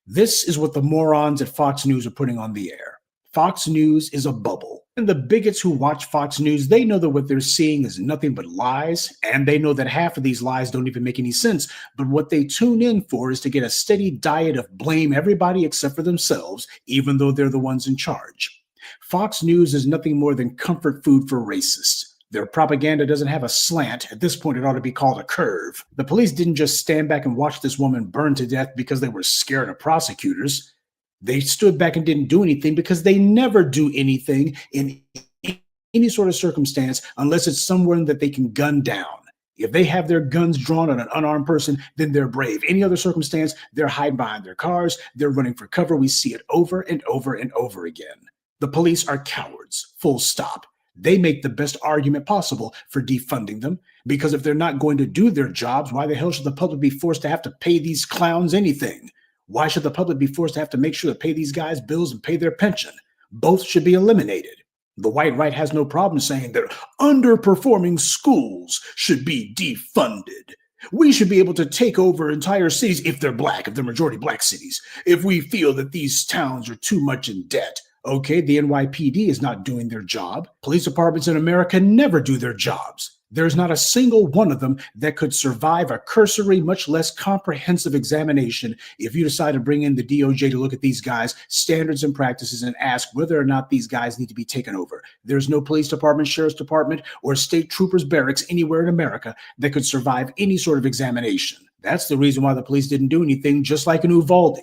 This is what the morons at Fox News are putting on the air. Fox News is a bubble. And the bigots who watch Fox News, they know that what they're seeing is nothing but lies, and they know that half of these lies don't even make any sense. But what they tune in for is to get a steady diet of blame everybody except for themselves, even though they're the ones in charge. Fox News is nothing more than comfort food for racists. Their propaganda doesn't have a slant. At this point, it ought to be called a curve. The police didn't just stand back and watch this woman burn to death because they were scared of prosecutors. They stood back and didn't do anything because they never do anything in any sort of circumstance unless it's someone that they can gun down. If they have their guns drawn on an unarmed person, then they're brave. Any other circumstance, they're hiding behind their cars, they're running for cover. We see it over and over and over again. The police are cowards, full stop. They make the best argument possible for defunding them, because if they're not going to do their jobs, why the hell should the public be forced to have to pay these clowns anything? Why should the public be forced to have to make sure to pay these guys bills and pay their pension? Both should be eliminated. The white right has no problem saying that underperforming schools should be defunded. We should be able to take over entire cities if they're black, if they're majority black cities, if we feel that these towns are too much in debt. Okay, the NYPD is not doing their job. Police departments in America never do their jobs. There's not a single one of them that could survive a cursory, much less comprehensive examination if you decide to bring in the DOJ to look at these guys' standards and practices and ask whether or not these guys need to be taken over. There's no police department, sheriff's department, or state troopers barracks anywhere in America that could survive any sort of examination. That's the reason why the police didn't do anything, just like in Uvalde.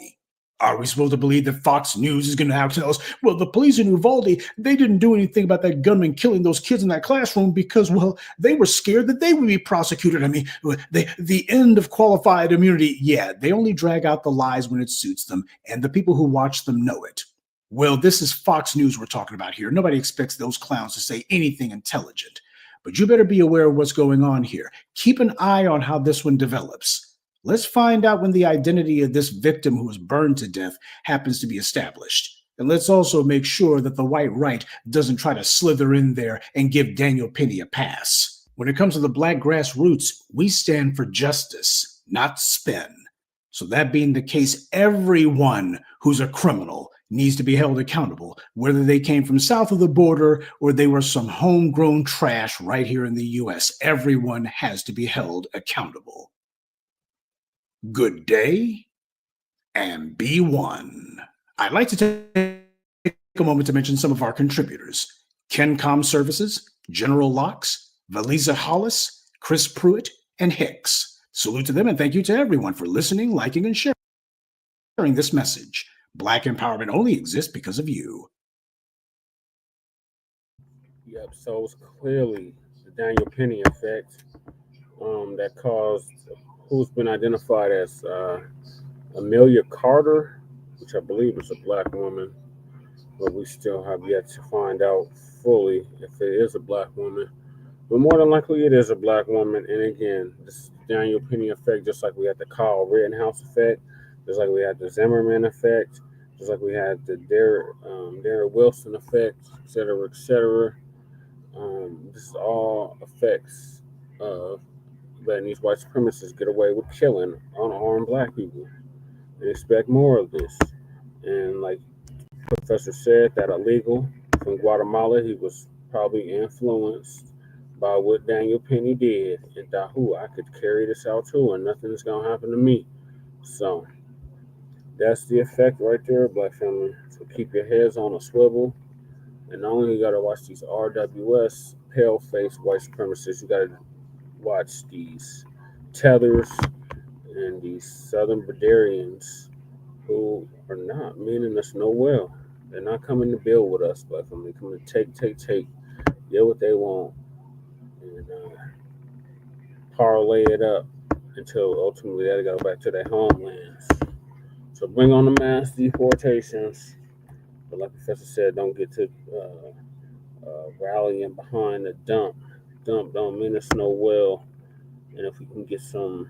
Are we supposed to believe that Fox News is going to have to tell us, well, the police in Uvalde, they didn't do anything about that gunman killing those kids in that classroom because, well, they were scared that they would be prosecuted. I mean, the end of qualified immunity, yeah, they only drag out the lies when it suits them, and the people who watch them know it. Well, this is Fox News we're talking about here. Nobody expects those clowns to say anything intelligent. But you better be aware of what's going on here. Keep an eye on how this one develops. Let's find out when the identity of this victim who was burned to death happens to be established. And let's also make sure that the white right doesn't try to slither in there and give Daniel Penny a pass. When it comes to the black grassroots, we stand for justice, not spin. So that being the case, everyone who's a criminal needs to be held accountable, whether they came from south of the border or they were some homegrown trash right here in the U.S. Everyone has to be held accountable. Good day, and be one. I'd like to take a moment to mention some of our contributors. KenCom Services, General Locks, Valisa Hollis, Chris Pruitt, and Hicks. Salute to them and thank you to everyone for listening, liking, and sharing this message. Black empowerment only exists because of you. Yeah, episode was clearly the Daniel Penny effect that caused who's been identified as Amelia Carter, which I believe is a black woman, but we still have yet to find out fully if it is a black woman. But more than likely, it is a black woman. And again, this Daniel Penny effect, just like we had the Kyle Rittenhouse effect, just like we had the Zimmerman effect, just like we had the Darren Wilson effect, et cetera, et cetera. This is all effects of letting these white supremacists get away with killing unarmed black people. And expect more of this. And like Professor said, that illegal from Guatemala, he was probably influenced by what Daniel Penny did and thought, I could carry this out too and nothing's going to happen to me. So that's the effect right there, black family. So keep your heads on a swivel. And not only you got to watch these RWS, pale-faced white supremacists, you got to watch these tethers and these Southern Bavarians who are not meaning us no well. They're not coming to build with us, black family. They're coming to take, get what they want, and parlay it up until ultimately they go back to their homelands. So bring on the mass deportations. But like the Professor said, don't get to rallying behind the dump. Dump don't mean us no well. And if we can get some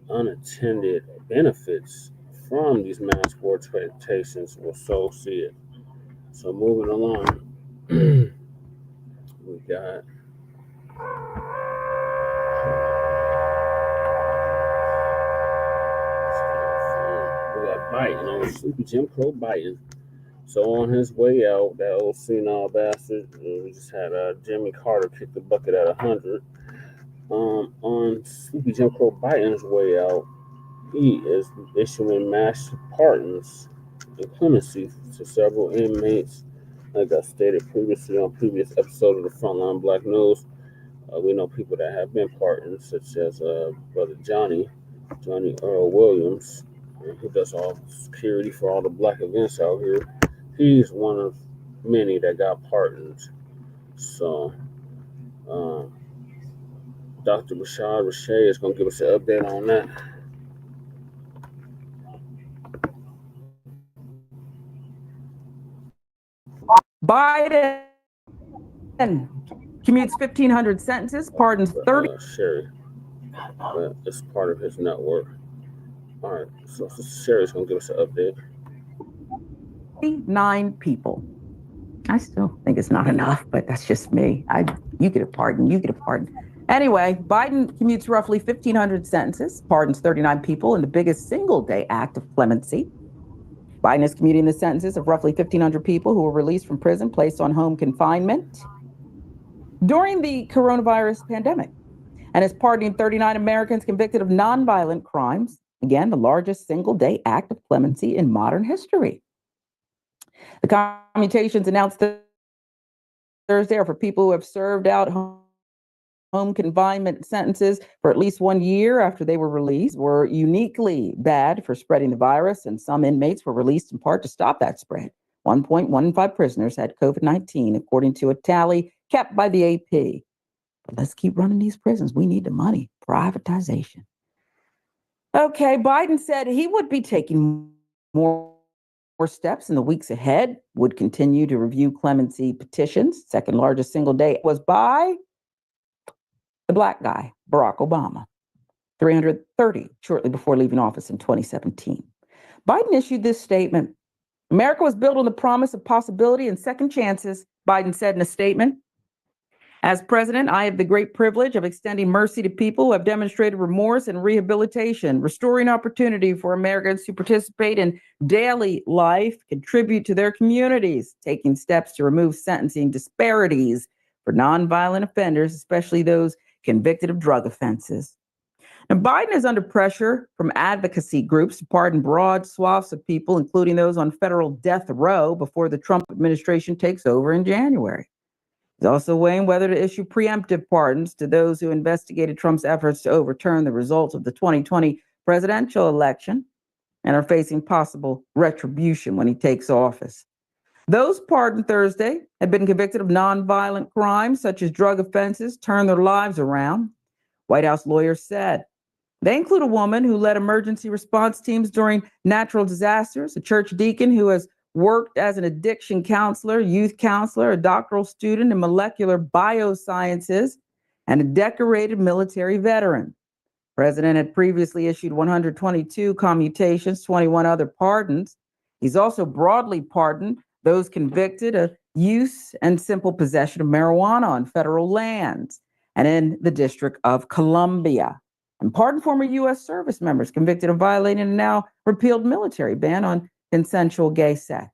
unattended benefits from these mass deportations, we'll so see it. So moving along, we got Biden on Sleepy Jim Crow Biden. So on his way out, that old senile bastard, we just had Jimmy Carter kick the bucket at 100. On Sleepy Jim Crow Biden's way out, he is issuing mass pardons and clemency to several inmates. Like I stated previously on previous episode of the Frontline Black News, we know people that have been pardoned, such as Brother Johnny Earl Williams, who does all the security for all the black events out here. He's one of many that got pardoned. So, Dr. Bashar Rashay is going to give us an update on that. Biden commutes 1,500 sentences, pardons 30. Sherry, it's part of his network. All right, so Sherry's going to give us an update. 9 people. I still think it's not enough, but that's just me. You get a pardon. Anyway, Biden commutes roughly 1,500 sentences, pardons 39 people in the biggest single-day act of clemency. Biden is commuting the sentences of roughly 1,500 people who were released from prison, placed on home confinement during the coronavirus pandemic, and is pardoning 39 Americans convicted of nonviolent crimes. Again, the largest single-day act of clemency in modern history. The commutations announced Thursday are for people who have served out home confinement sentences for at least 1 year after they were released, were uniquely bad for spreading the virus, and some inmates were released in part to stop that spread. 1.15 prisoners had COVID-19, according to a tally kept by the AP. But let's keep running these prisons. We need the money. Privatization. Okay, Biden said he would be taking more steps in the weeks ahead, would continue to review clemency petitions. Second largest single day was by the black guy, Barack Obama, 330 shortly before leaving office in 2017. Biden issued this statement. America was built on the promise of possibility and second chances, Biden said in a statement. As president, I have the great privilege of extending mercy to people who have demonstrated remorse and rehabilitation, restoring opportunity for Americans to participate in daily life, contribute to their communities, taking steps to remove sentencing disparities for nonviolent offenders, especially those convicted of drug offenses. Now, Biden is under pressure from advocacy groups to pardon broad swaths of people, including those on federal death row, before the Trump administration takes over in January. He's also weighing whether to issue preemptive pardons to those who investigated Trump's efforts to overturn the results of the 2020 presidential election and are facing possible retribution when he takes office. Those pardoned Thursday had been convicted of nonviolent crimes such as drug offenses, turned their lives around. White House lawyers said they include a woman who led emergency response teams during natural disasters, a church deacon who has worked as an addiction counselor, youth counselor, a doctoral student in molecular biosciences, and a decorated military veteran. The president had previously issued 122 commutations, 21 other pardons. He's also broadly pardoned those convicted of use and simple possession of marijuana on federal lands and in the District of Columbia, and pardoned former U.S. service members convicted of violating a now repealed military ban on consensual gay sex.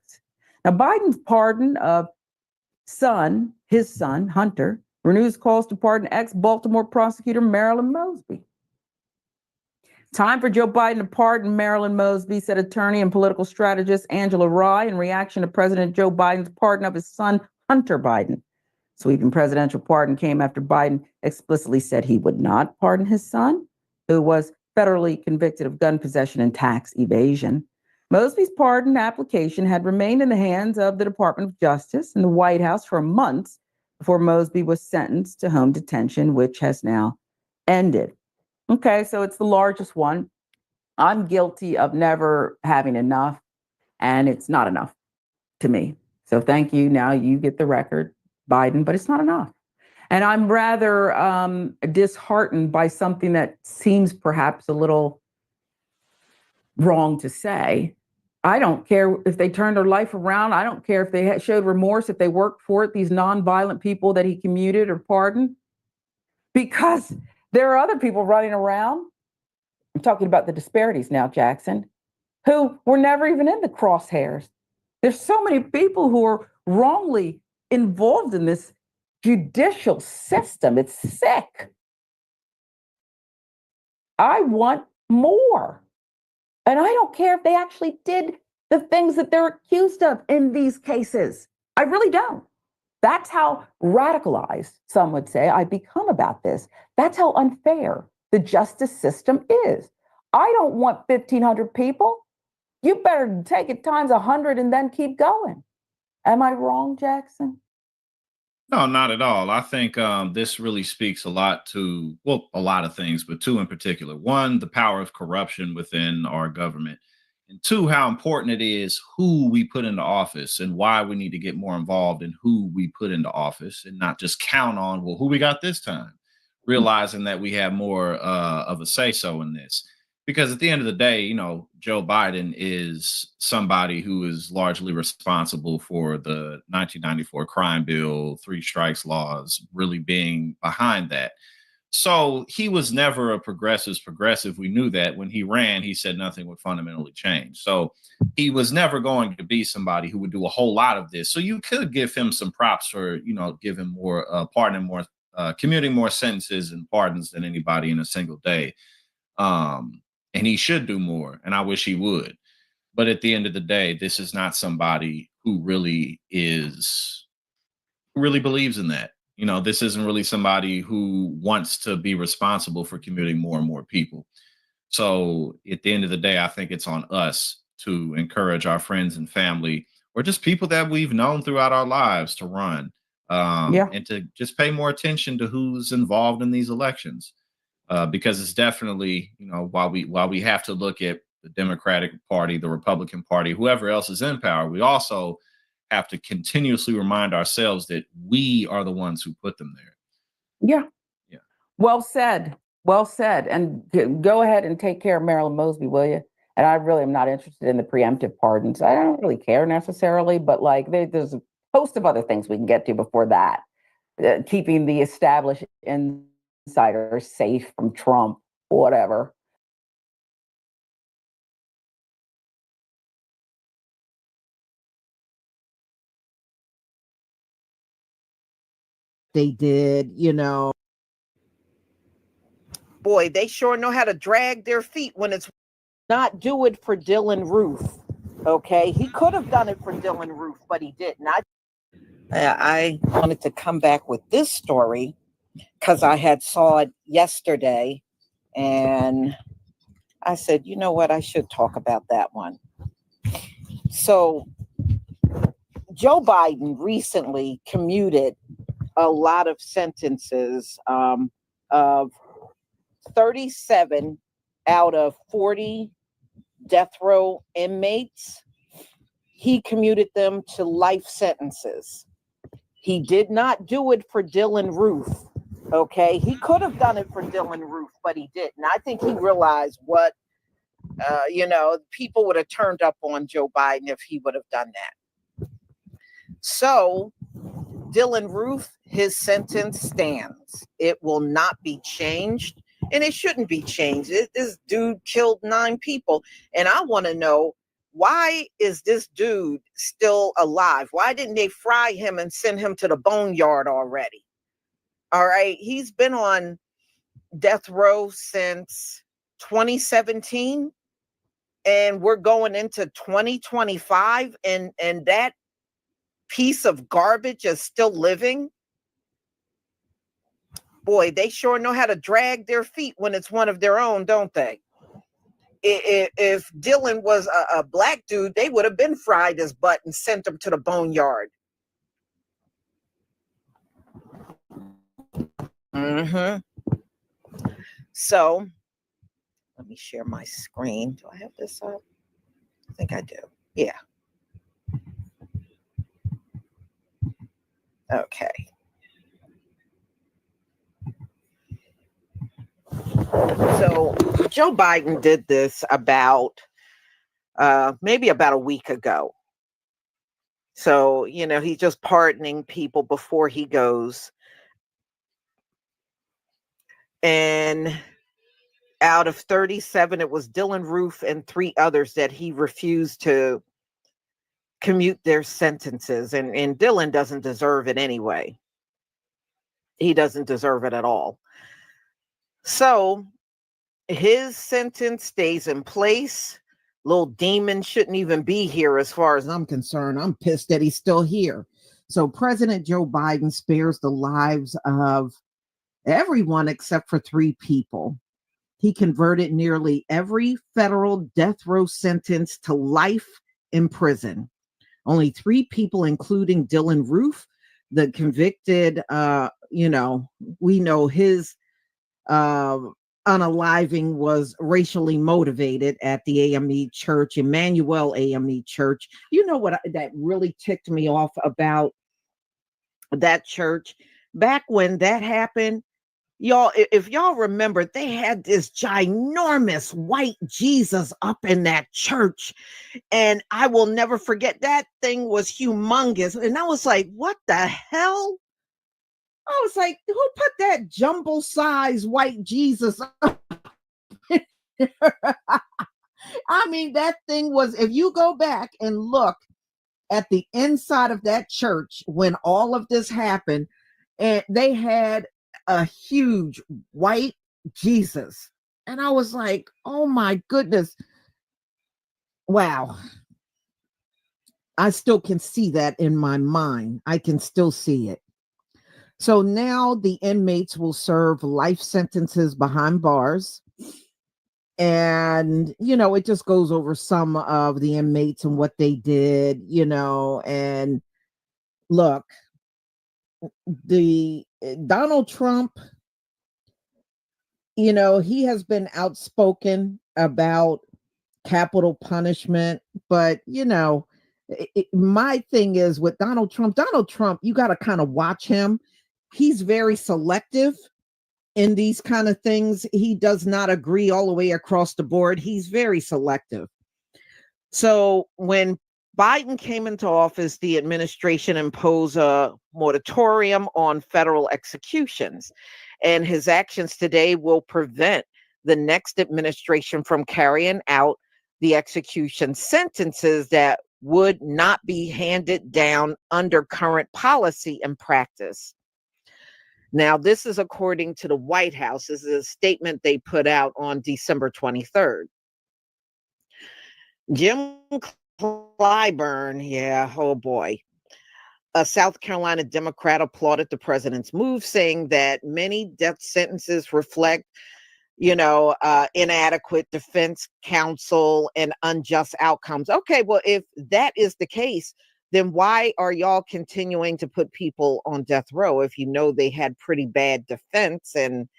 Now, Biden's pardon of his son, Hunter, renews calls to pardon ex-Baltimore prosecutor Marilyn Mosby. Time for Joe Biden to pardon Marilyn Mosby, said attorney and political strategist Angela Rye in reaction to President Joe Biden's pardon of his son, Hunter Biden. Sweeping presidential pardon came after Biden explicitly said he would not pardon his son, who was federally convicted of gun possession and tax evasion. Mosby's pardon application had remained in the hands of the Department of Justice and the White House for months before Mosby was sentenced to home detention, which has now ended. Okay, so it's the largest one. I'm guilty of never having enough, and it's not enough to me. So thank you. Now you get the record, Biden, but it's not enough. And I'm rather disheartened by something that seems perhaps a little wrong to say. I don't care if they turned their life around. I don't care if they showed remorse, if they worked for it, these nonviolent people that he commuted or pardoned, because there are other people running around. I'm talking about the disparities now, Jackson, who were never even in the crosshairs. There's so many people who are wrongly involved in this judicial system. It's sick. I want more. And I don't care if they actually did the things that they're accused of in these cases. I really don't. That's how radicalized, some would say, I become about this. That's how unfair the justice system is. I don't want 1,500 people. You better take it times 100 and then keep going. Am I wrong, Jackson? No, not at all. I think this really speaks a lot to, well, a lot of things, but two in particular. One, the power of corruption within our government. And two, how important it is who we put into office and why we need to get more involved in who we put into office and not just count on, well, who we got this time, realizing that we have more of a say-so in this. Because at the end of the day, you know, Joe Biden is somebody who is largely responsible for the 1994 crime bill, 3 strikes laws, really being behind that. So he was never a progressive. We knew that when he ran, he said nothing would fundamentally change. So he was never going to be somebody who would do a whole lot of this. So you could give him some props for, you know, give him more, pardoning more, commuting more sentences and pardons than anybody in a single day. And he should do more, and I wish he would. But at the end of the day, this is not somebody who really believes in that. You know, this isn't really somebody who wants to be responsible for commuting more and more people. So at the end of the day, I think it's on us to encourage our friends and family, or just people that we've known throughout our lives, to run and to just pay more attention to who's involved in these elections. Because it's definitely, you know, while we have to look at the Democratic Party, the Republican Party, whoever else is in power, we also have to continuously remind ourselves that we are the ones who put them there. Yeah. Yeah. Well said. Well said. And go ahead and take care of Marilyn Mosby, will you? And I really am not interested in the preemptive pardons. I don't really care necessarily, but like there's a host of other things we can get to before that. Keeping the established insiders safe from Trump, whatever. They did, you know. Boy, they sure know how to drag their feet when it's not. Do it for Dylann Roof. Okay, he could have done it for Dylann Roof, but he didn't. I wanted to come back with this story because I had saw it yesterday, and I said, you know what, I should talk about that one. So Joe Biden recently commuted a lot of sentences of 37 out of 40 death row inmates. He commuted them to life sentences. He did not do it for Dylann Roof. Okay, he could have done it for Dylann Roof, but he didn't. I think he realized what, people would have turned up on Joe Biden if he would have done that. So, Dylann Roof, his sentence stands. It will not be changed, and it shouldn't be changed. This dude killed 9 people, and I want to know, why is this dude still alive? Why didn't they fry him and send him to the boneyard already? All right, he's been on death row since 2017, and we're going into 2025, and that piece of garbage is still living. Boy, they sure know how to drag their feet when it's one of their own, don't they? If Dylann was a black dude, they would have been fried his butt and sent him to the boneyard. So, let me share my screen. Do I have this up? I think I do. Yeah. Okay. So Joe Biden did this about maybe about a week ago. So, he's just pardoning people before he goes. And out of 37, it was Dylann Roof and 3 others that he refused to commute their sentences. And Dylann doesn't deserve it anyway. He doesn't deserve it at all. So his sentence stays in place. Little demon shouldn't even be here as far as I'm concerned. I'm pissed that he's still here. So President Joe Biden spares the lives of everyone except for 3 people. He converted nearly every federal death row sentence to life in prison. Only 3 people, including Dylann Roof, the convicted, we know his unaliving was racially motivated at the AME Church, Emmanuel AME Church. You know what that really ticked me off about that church? Back when that happened, y'all, if y'all remember, they had this ginormous white Jesus up in that church. And I will never forget, that thing was humongous. And I was like, what the hell? I was like, who put that jumbo size white Jesus up? I mean, that thing was, if you go back and look at the inside of that church when all of this happened, and they had a huge white Jesus. And I was like, oh my goodness. Wow. I still can see that in my mind. I can still see it. So now the inmates will serve life sentences behind bars. And, it just goes over some of the inmates and what they did, and look, the Donald Trump, he has been outspoken about capital punishment, but my thing is with Donald Trump, you got to kind of watch him. He's very selective in these kind of things. He does not agree all the way across the board. He's very selective. So when Biden came into office, the administration imposed a moratorium on federal executions, and his actions today will prevent the next administration from carrying out the execution sentences that would not be handed down under current policy and practice. Now, this is according to the White House. This is a statement they put out on December 23rd. Jim Clyburn, oh boy, a South Carolina Democrat, applauded the president's move, saying that many death sentences reflect, inadequate defense counsel and unjust outcomes. Okay, well, if that is the case, then why are y'all continuing to put people on death row if you know they had pretty bad defense? And,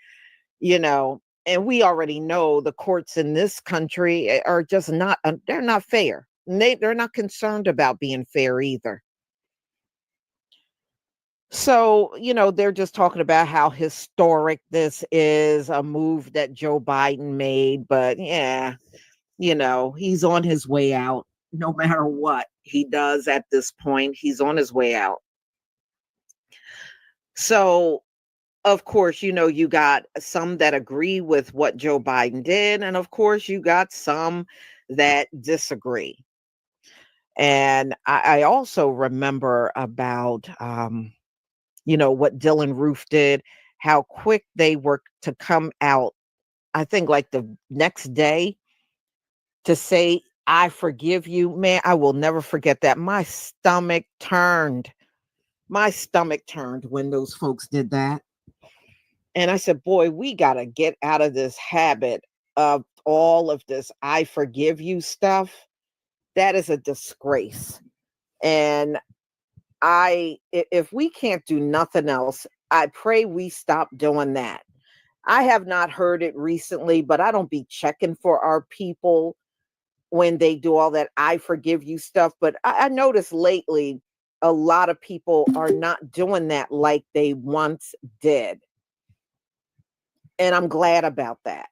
and we already know the courts in this country are just not, they're not fair. And they're not concerned about being fair either. So, they're just talking about how historic this is, a move that Joe Biden made. But yeah, he's on his way out. No matter what he does at this point, he's on his way out. So, of course, you got some that agree with what Joe Biden did. And of course, you got some that disagree. And I also remember about, what Dylann Roof did, how quick they were to come out, I think like the next day, to say, I forgive you. Man, I will never forget that. My stomach turned when those folks did that. And I said, boy, we got to get out of this habit of all of this I forgive you stuff. That is a disgrace. And if we can't do nothing else, I pray we stop doing that. I have not heard it recently, but I don't be checking for our people when they do all that I forgive you stuff. But I noticed lately, a lot of people are not doing that like they once did. And I'm glad about that.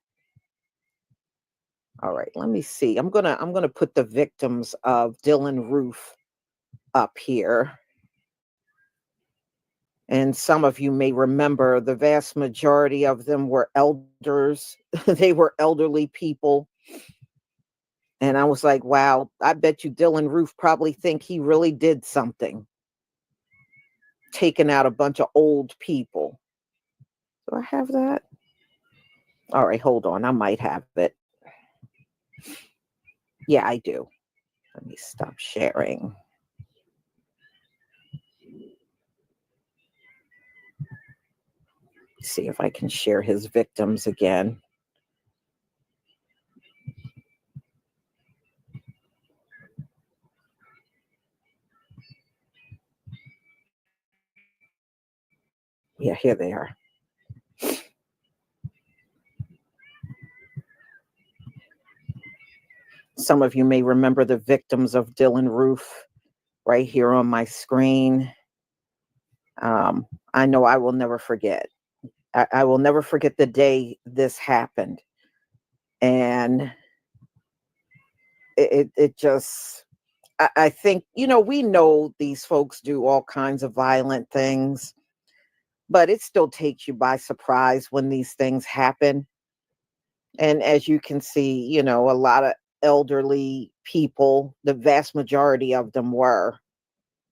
All right, let me see. I'm gonna put the victims of Dylann Roof up here. And some of you may remember the vast majority of them were elders. They were elderly people. And I was like, wow, I bet you Dylann Roof probably think he really did something. Taking out a bunch of old people. Do I have that? All right, hold on. I might have it. Yeah, I do. Let me stop sharing. See if I can share his victims again. Yeah, here they are. Some of you may remember the victims of Dylann Roof right here on my screen. I know I will never forget. I will never forget the day this happened. And it just, I think, we know these folks do all kinds of violent things, but it still takes you by surprise when these things happen. And as you can see, a lot of elderly people, the vast majority of them were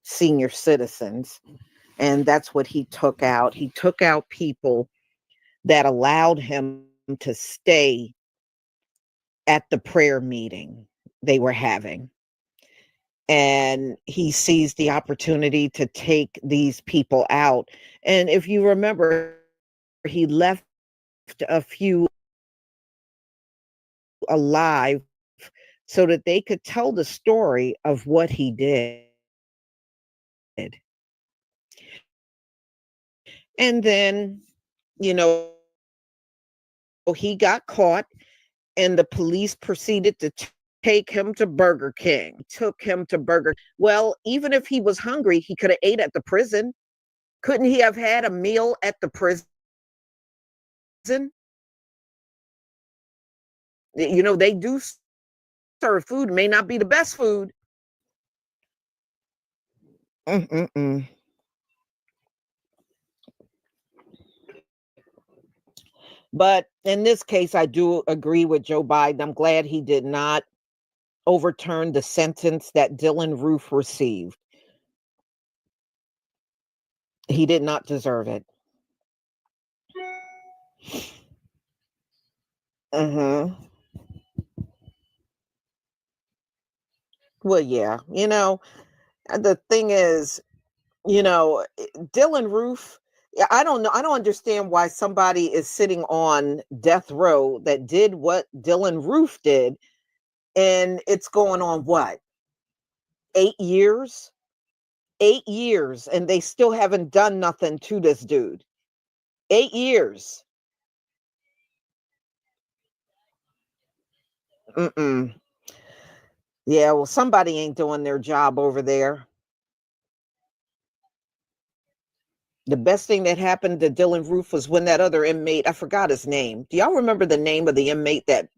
senior citizens. And that's what he took out. He took out people that allowed him to stay at the prayer meeting they were having. And he seized the opportunity to take these people out. And if you remember, he left a few alive so that they could tell the story of what he did. And then, he got caught and the police proceeded to take him to Burger King, took him to Burger. Well, even if he was hungry, he could have ate at the prison. Couldn't he have had a meal at the prison? They do serve food, may not be the best food. But in this case, I do agree with Joe Biden. I'm glad he did not overturn the sentence that Dylann Roof received. He did not deserve it. Well, yeah, the thing is, Dylann Roof, I don't know. I don't understand why somebody is sitting on death row that did what Dylann Roof did. And it's going on what? 8 years? 8 years and they still haven't done nothing to this dude. 8 years. Mm-mm. Yeah, well, somebody ain't doing their job over there. The best thing that happened to Dylann Roof was when that other inmate, I forgot his name. Do y'all remember the name of the inmate that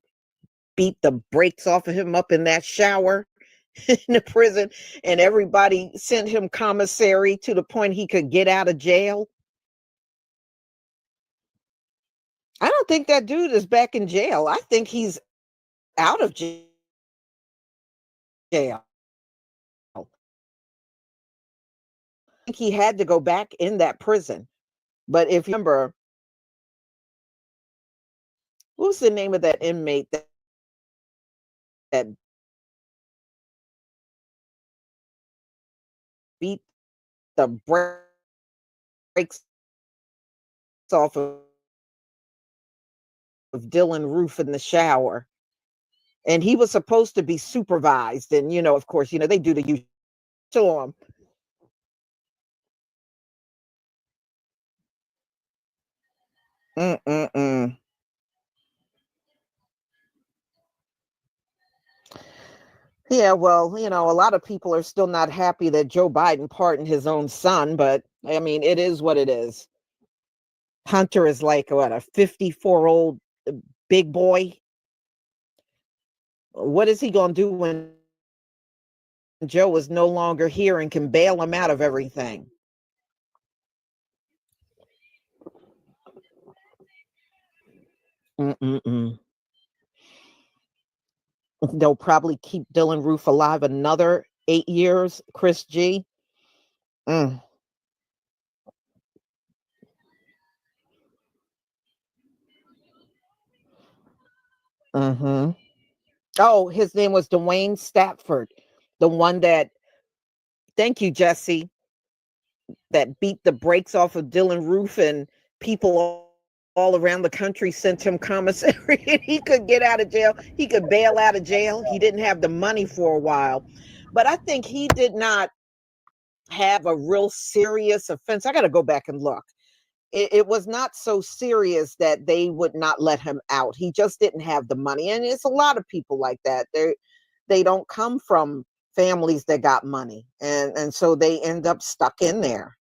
beat the brakes off of him up in that shower in the prison, and everybody sent him commissary to the point he could get out of jail? I don't think that dude is back in jail. I think he's out of jail. I think he had to go back in that prison. But if you remember, what was the name of that inmate that beat the brakes off of Dylann Roof in the shower? And he was supposed to be supervised. And, of course, they do the usual to him. Mm-mm-mm. Yeah, well, a lot of people are still not happy that Joe Biden pardoned his own son, but I mean, it is what it is. Hunter is like, what, a 54-old big boy? What is he going to do when Joe is no longer here and can bail him out of everything? Mm-mm-mm. They'll probably keep Dylann Roof alive another 8 years, Chris G. Mm. Mm-hmm. Oh, his name was Dwayne Stafford, the one that, thank you, Jesse, that beat the brakes off of Dylann Roof, and people all around the country sent him commissary and he could get out of jail. He could bail out of jail. He didn't have the money for a while. But I think he did not have a real serious offense. I got to go back and look. It was not so serious that they would not let him out. He just didn't have the money. And it's a lot of people like that. They don't come from families that got money. And so they end up stuck in there.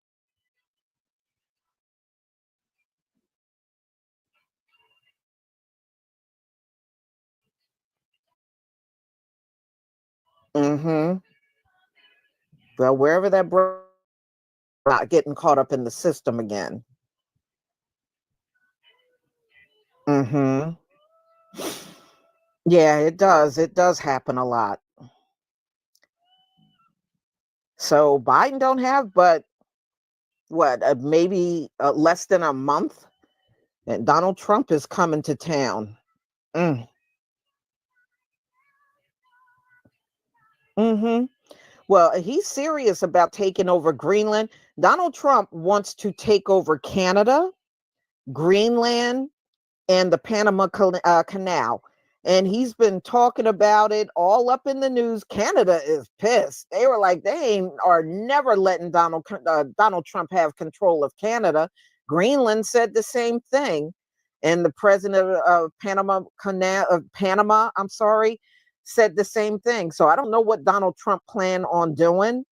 Mm-hmm. Well, wherever that not getting caught up in the system again. Mm-hmm. Yeah, it does. It does happen a lot. So Biden don't have, but what, maybe less than a month, and Donald Trump is coming to town. Mm. Mm-hmm. Well, he's serious about taking over Greenland. Donald Trump wants to take over Canada, Greenland, and the Panama Canal. And he's been talking about it all up in the news. Canada is pissed. They were like, are never letting Donald Trump have control of Canada. Greenland said the same thing. And the president of Panama, said the same thing. So I don't know what Donald Trump planned on doing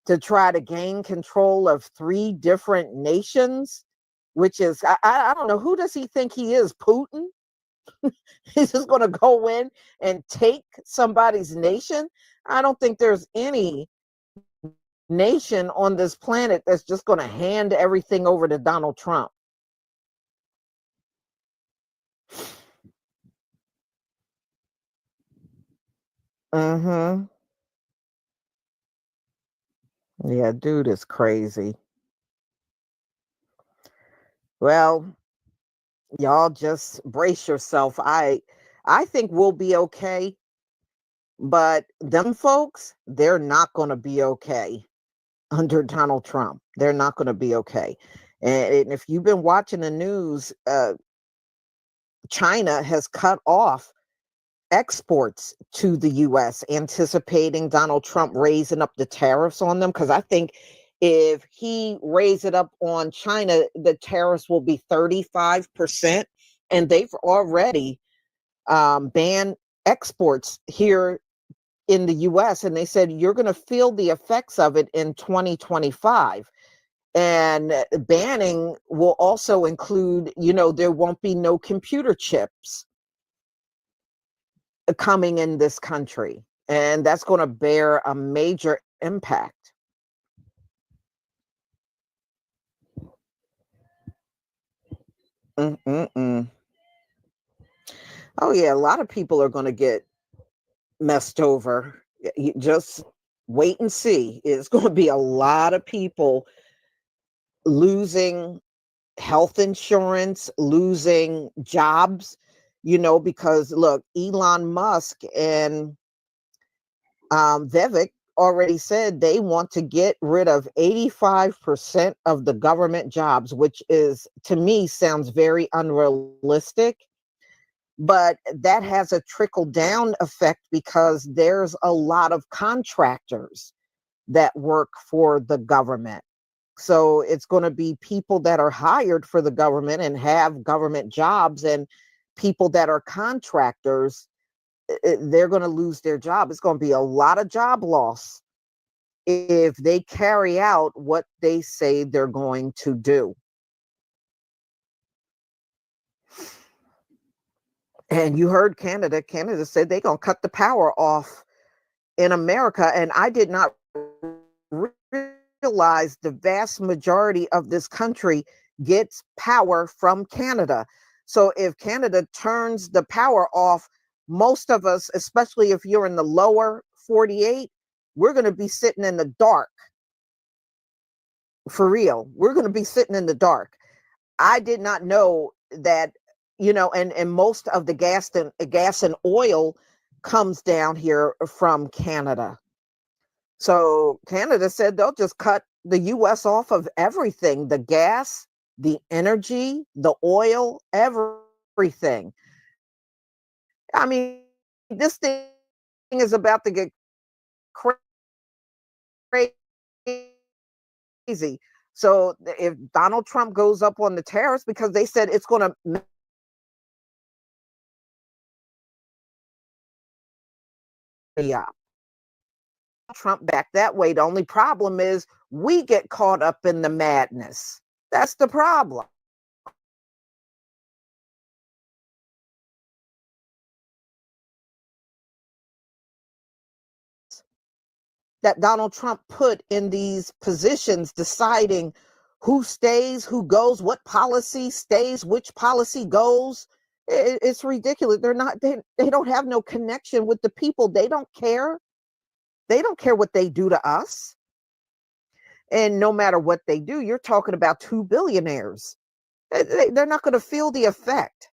to try to gain control of 3 different nations, which is, I don't know, who does he think he is, Putin? He's just going to go in and take somebody's nation? I don't think there's any nation on this planet that's just going to hand everything over to Donald Trump. Mm-hmm. Yeah, dude is crazy. Well, y'all just brace yourself. I think we'll be okay, but them folks, they're not going to be okay under Donald Trump. They're not going to be okay. And if you've been watching the news, China has cut off exports to the US, anticipating Donald Trump raising up the tariffs on them. Because I think if he raise it up on China, the tariffs will be 35%. And they've already banned exports here in the US. And they said, you're going to feel the effects of it in 2025. And banning will also include, there won't be no computer chips coming in this country. And that's going to bear a major impact. Mm-mm-mm. Oh, yeah, a lot of people are going to get messed over. You just wait and see. It's going to be a lot of people losing health insurance, losing jobs, because look, Elon Musk and Vivek already said they want to get rid of 85% of the government jobs, which is, to me, sounds very unrealistic. But that has a trickle down effect because there's a lot of contractors that work for the government. So it's going to be people that are hired for the government and have government jobs, and people that are contractors, they're going to lose their job. It's going to be a lot of job loss if they carry out what they say they're going to do. And you heard Canada. Canada said they're going to cut the power off in America. And I did not realize the vast majority of this country gets power from Canada. So if Canada turns the power off, most of us, especially if you're in the lower 48, we're going to be sitting in the dark. For real. We're going to be sitting in the dark. I did not know that, and most of the gas and oil comes down here from Canada. So Canada said they'll just cut the US off of everything, the gas, the energy, the oil, everything. I mean, this thing is about to get crazy. So if Donald Trump goes up on the tariffs, because they said it's going to Trump back that way. The only problem is we get caught up in the madness. That's the problem. That Donald Trump put in these positions, deciding who stays, who goes, what policy stays, which policy goes. It's ridiculous. They don't have no connection with the people. They don't care. They don't care what they do to us. And no matter what they do, you're talking about 2 billionaires. They're not going to feel the effect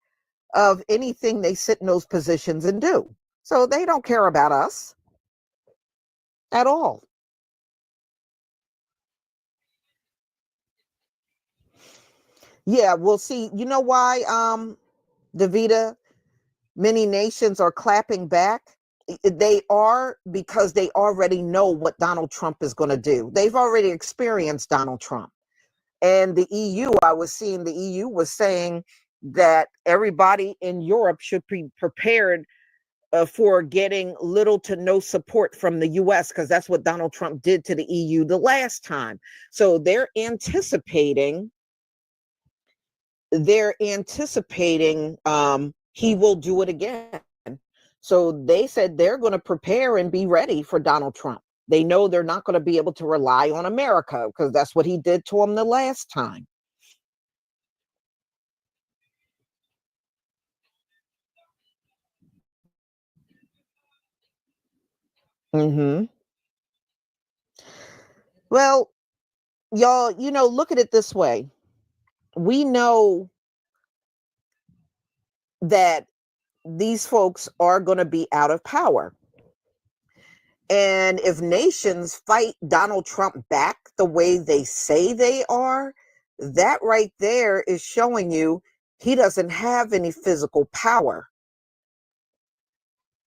of anything they sit in those positions and do. So they don't care about us at all. Yeah, we'll see. You know why, Davida, many nations are clapping back? They are, because they already know what Donald Trump is going to do. They've already experienced Donald Trump. And the EU, I was seeing the EU was saying that everybody in Europe should be prepared for getting little to no support from the US, because that's what Donald Trump did to the EU the last time. So they're anticipating he will do it again. So they said they're going to prepare and be ready for Donald Trump. They know they're not going to be able to rely on America, because that's what he did to them the last time. Mm-hmm. Well, y'all, look at it this way. We know that these folks are going to be out of power. And if nations fight Donald Trump back the way they say they are, that right there is showing you he doesn't have any physical power.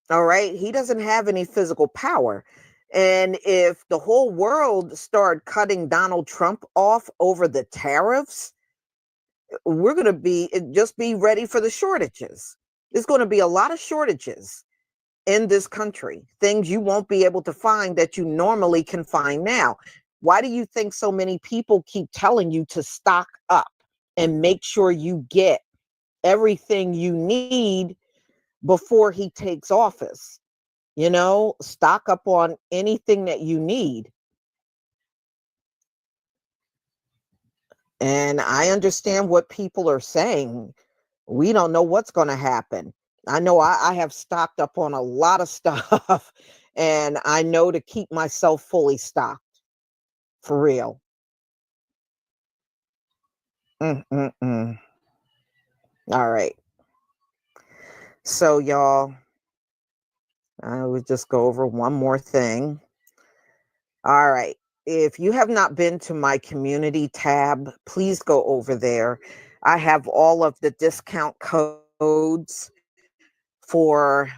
All right. He doesn't have any physical power. And if the whole world started cutting Donald Trump off over the tariffs, we're going to just be ready for the shortages. There's going to be a lot of shortages in this country, things you won't be able to find that you normally can find now. Why do you think so many people keep telling you to stock up and make sure you get everything you need before he takes office? You know, stock up on anything that you need. And I understand what people are saying. We don't know what's going to happen. I know I have stocked up on a lot of stuff, and I know to keep myself fully stocked. For real. All right. So, y'all, I would just go over one more thing. All right. If you have not been to my community tab, please go over there. I have all of the discount codes for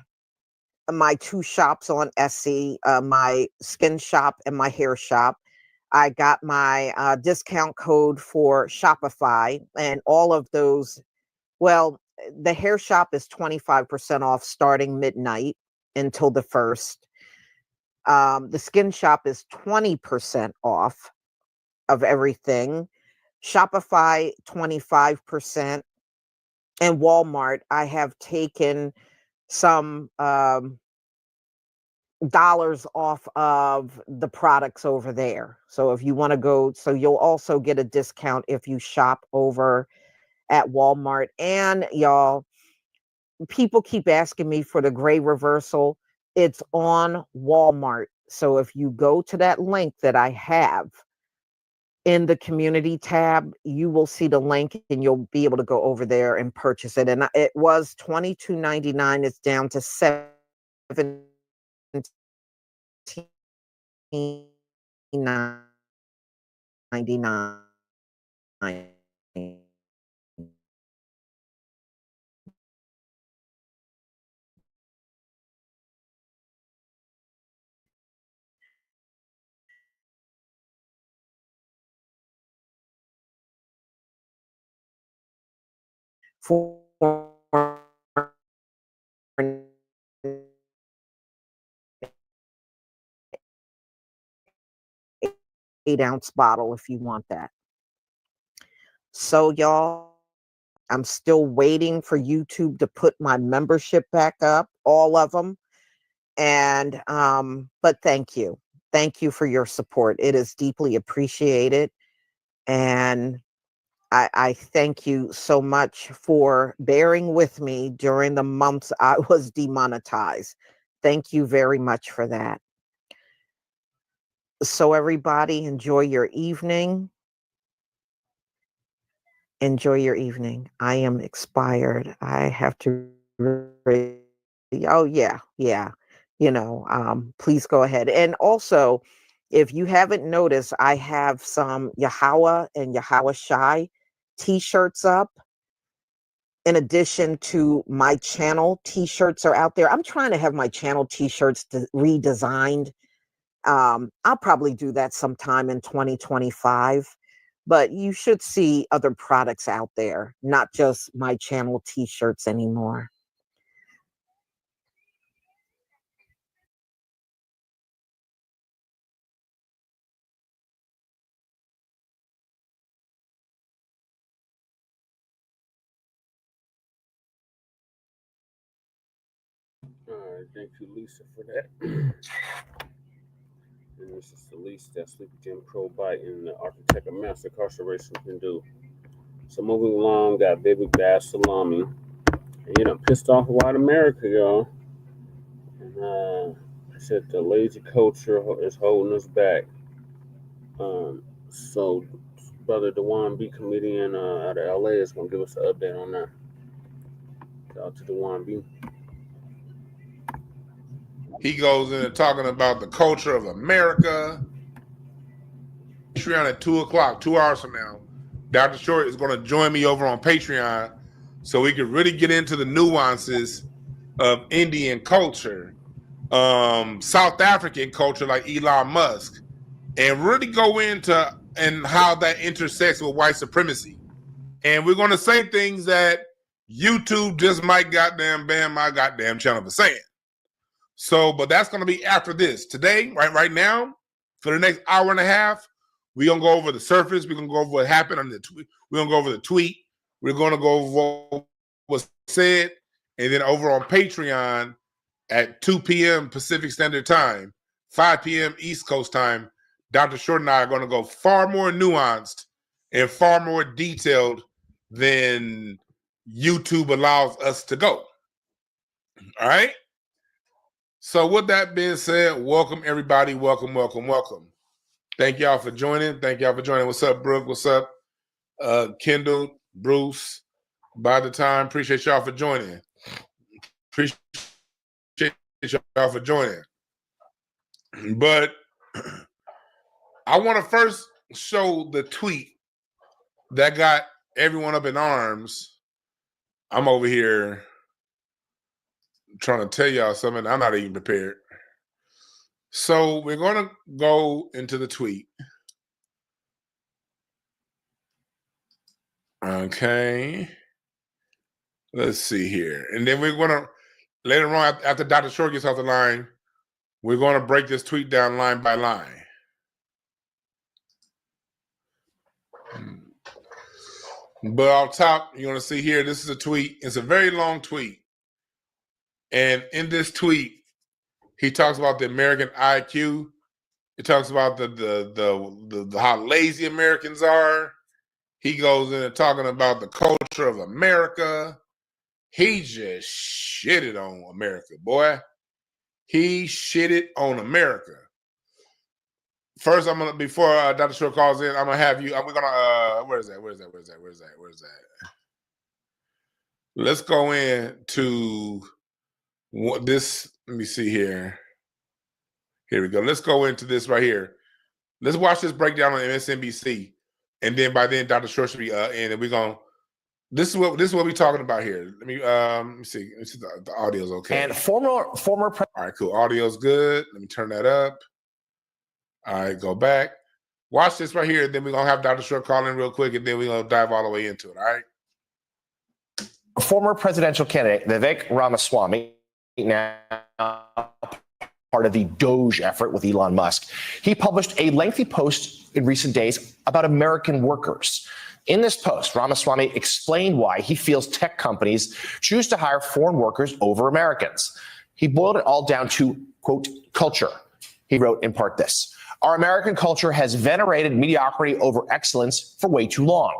my two shops on Etsy, my skin shop and my hair shop. I got my discount code for Shopify, and all of those. Well, the hair shop is 25% off starting midnight until the 1st. The skin shop is 20% off of everything. Shopify, 25%. And Walmart, I have taken some dollars off of the products over there. So if you want to go, so you'll also get a discount if you shop over at Walmart. And y'all, people keep asking me for the gray reversal. It's on Walmart. So if you go to that link that I have in the community tab, you will see the link and you'll be able to go over there and purchase it. And it was $22.99. It's down to $17.99. For an 8-ounce bottle if you want that. So y'all, I'm still waiting for YouTube to put my membership back up, all of them. And but thank you. Thank you for your support. It is deeply appreciated. And I thank you so much for bearing with me during the months I was demonetized. Thank you very much for that. So everybody, enjoy your evening. Enjoy your evening. I am expired. I have to. Oh yeah. You know, please go ahead. And also, if you haven't noticed, I have some Yahweh and Yahweh Shai t-shirts up. In addition to my channel t-shirts are out there. I'm trying to have my channel t-shirts redesigned. I'll probably do that sometime in 2025. But you should see other products out there, not just my channel t-shirts anymore. All right, thank you, Lisa, for that. And this is the least that Sleepy Jim Pro Bite and the architect of mass incarceration can do. So moving along, got Baby Bass Salami. And you done pissed off white America, y'all. And I said the lazy culture is holding us back. So brother Dewan B, comedian out of LA, is gonna give us an update on that. Shout out to Dewan B. He goes into talking about the culture of America. Patreon at 2:00, 2 hours from now. Dr. Short is going to join me over on Patreon so we can really get into the nuances of Indian culture, South African culture like Elon Musk, and really go into and how that intersects with white supremacy. And we're going to say things that YouTube just might goddamn ban my goddamn channel for saying. So, but that's going to be after this. Today, right now, for the next hour and a half, we're going to go over the surface. We're going to go over what happened on the tweet. We're going to go over the tweet. We're going to go over what was said. And then over on Patreon at 2 p.m. Pacific Standard Time, 5 p.m. East Coast Time, Dr. Short and I are going to go far more nuanced and far more detailed than YouTube allows us to go. All right? So with that being said, welcome everybody. Welcome. Thank y'all for joining. What's up, Brooke? What's up, Kendall, Bruce? By the time, appreciate y'all for joining. But I want to first show the tweet that got everyone up in arms. I'm over here trying to tell y'all something. I'm not even prepared. So we're going to go into the tweet. Okay. Let's see here. And then we're going to, later on, after Dr. Short gets off the line, we're going to break this tweet down line by line. But off top, you're going to see here, this is a tweet. It's a very long tweet. And in this tweet, he talks about the American IQ. He talks about the how lazy Americans are. He goes into talking about the culture of America. He just shitted on America, boy. He shitted on America. First, I'm gonna before Dr. Short calls in, I'm gonna have you. We're gonna where's that? Let's go into this. Let me see here. Here we go. Let's go into this right here. Let's watch this breakdown on MSNBC, and then by then Dr. Short should be in, and we're gonna. This is what we're talking about here. Let me see. Let me see the audio's okay. And former. All right, cool. Audio's good. Let me turn that up. All right, go back. Watch this right here. Then we're gonna have Dr. Short call in real quick, and then we're gonna dive all the way into it. All right. Former presidential candidate Vivek Ramaswamy, now part of the Doge effort with Elon Musk, he published a lengthy post in recent days about American workers. In this post, Ramaswamy explained why he feels tech companies choose to hire foreign workers over Americans. He boiled it all down to, quote, culture. He wrote in part this: our American culture has venerated mediocrity over excellence for way too long.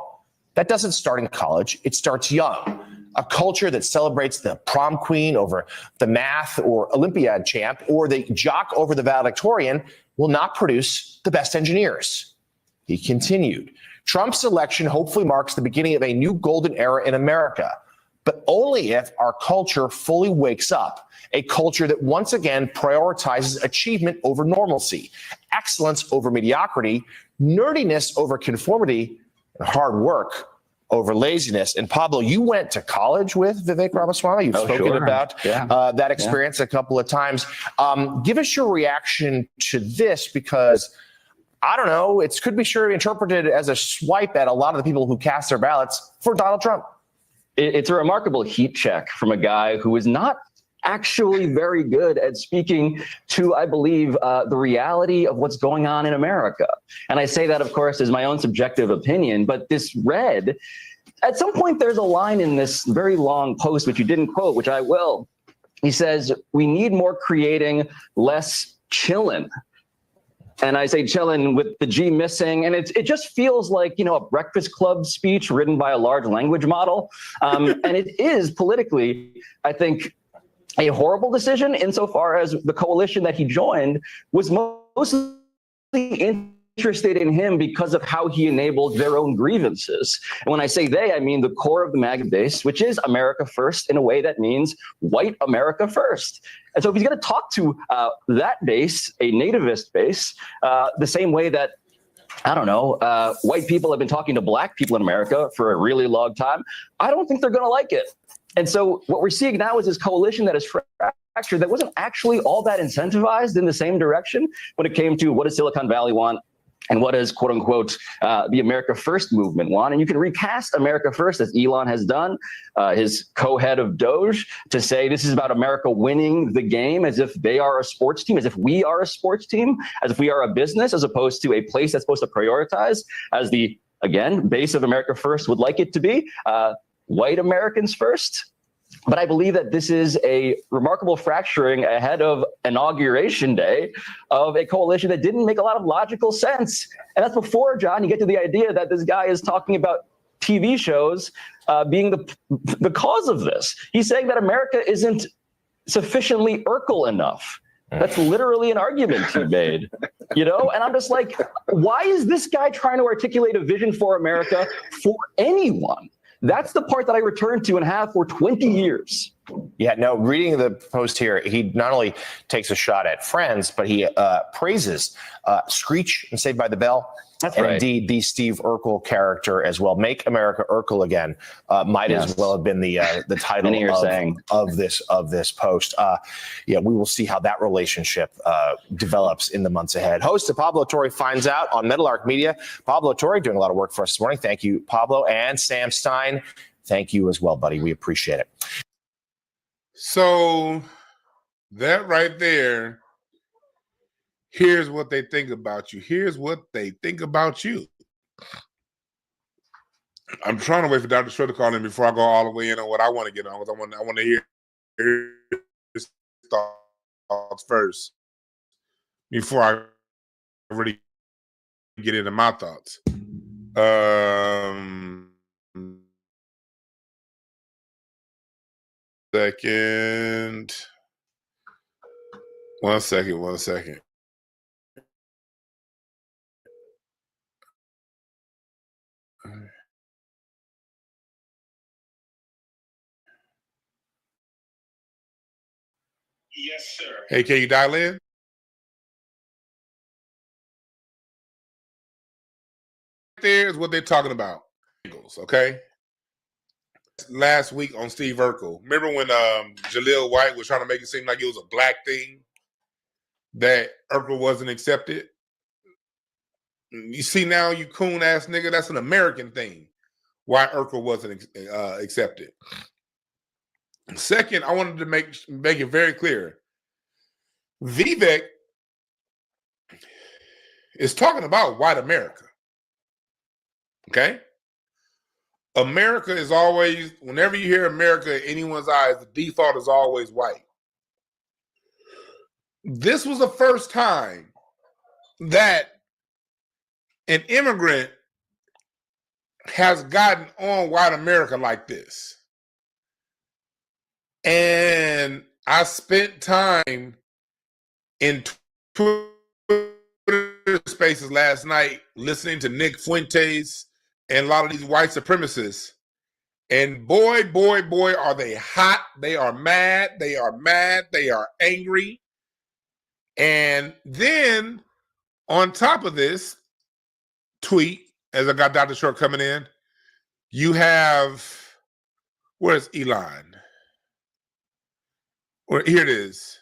That doesn't start in college. It starts young. A culture that celebrates the prom queen over the math or Olympiad champ or the jock over the valedictorian will not produce the best engineers. He continued, Trump's election hopefully marks the beginning of a new golden era in America, but only if our culture fully wakes up, a culture that once again prioritizes achievement over normalcy, excellence over mediocrity, nerdiness over conformity, and hard work over laziness. And Pablo, you went to college with Vivek Ramaswamy. You've spoken about that experience a couple of times. Give us your reaction to this, because I don't know, it could be sure interpreted as a swipe at a lot of the people who cast their ballots for Donald Trump. It's a remarkable heat check from a guy who is not actually very good at speaking to, I believe, the reality of what's going on in America. And I say that, of course, as my own subjective opinion, but this read, at some point there's a line in this very long post, which you didn't quote, which I will. He says, we need more creating, less chillin'. And I say chillin' with the G missing. And it just feels like, a Breakfast Club speech written by a large language model. And it is politically, I think, a horrible decision insofar as the coalition that he joined was mostly interested in him because of how he enabled their own grievances. And when I say they, I mean the core of the MAGA base, which is America first in a way that means white America first. And so if he's going to talk to that base, a nativist base, the same way that, white people have been talking to black people in America for a really long time, I don't think they're going to like it. And so what we're seeing now is this coalition that is fractured, that wasn't actually all that incentivized in the same direction when it came to what does Silicon Valley want and what does, quote unquote, the America First movement want. And you can recast America First, as Elon has done, his co-head of Doge, to say this is about America winning the game, as if they are a sports team, as if we are a sports team, as if we are a business, as opposed to a place that's supposed to prioritize, as the, again, base of America First would like it to be, white Americans first. But I believe that this is a remarkable fracturing ahead of Inauguration Day of a coalition that didn't make a lot of logical sense. And that's before, John, you get to the idea that this guy is talking about TV shows being the cause of this. He's saying that America isn't sufficiently Urkel enough. That's literally an argument he made, you know? And I'm just like, why is this guy trying to articulate a vision for America for anyone? That's the part that I returned to and have for 20 years. Yeah, no, reading the post here, he not only takes a shot at Friends, but he praises Screech and Saved by the Bell. That's and right. Indeed, the Steve Urkel character as well. Make America Urkel Again might as well have been the title of this post. Yeah, we will see how that relationship develops in the months ahead. Host of Pablo Torre Finds Out on Meadowlark Media. Pablo Torre doing a lot of work for us this morning. Thank you, Pablo. And Sam Stein, thank you as well, buddy. We appreciate it. So that right there, here's what they think about you. Here's what they think about you. I'm trying to wait for Dr. Schroeder to call in before I go all the way in on what I want to get on, because I want to hear his thoughts first before I really get into my thoughts. One second. Yes, sir. Hey, can you dial in? There's what they're talking about. Okay. Last week on Steve Urkel. Remember when Jaleel White was trying to make it seem like it was a black thing that Urkel wasn't accepted? You see now, you coon ass nigga, that's an American thing. Why Urkel wasn't accepted. Second, I wanted to make it very clear. Vivek is talking about white America. Okay? America is always, whenever you hear America in anyone's eyes, the default is always white. This was the first time that an immigrant has gotten on white America like this. And I spent time in Twitter spaces last night listening to Nick Fuentes and a lot of these white supremacists. And boy, are they hot. They are mad. They are angry. And then on top of this tweet, as I got Dr. Short coming in, you have, where's Elon? Here it is.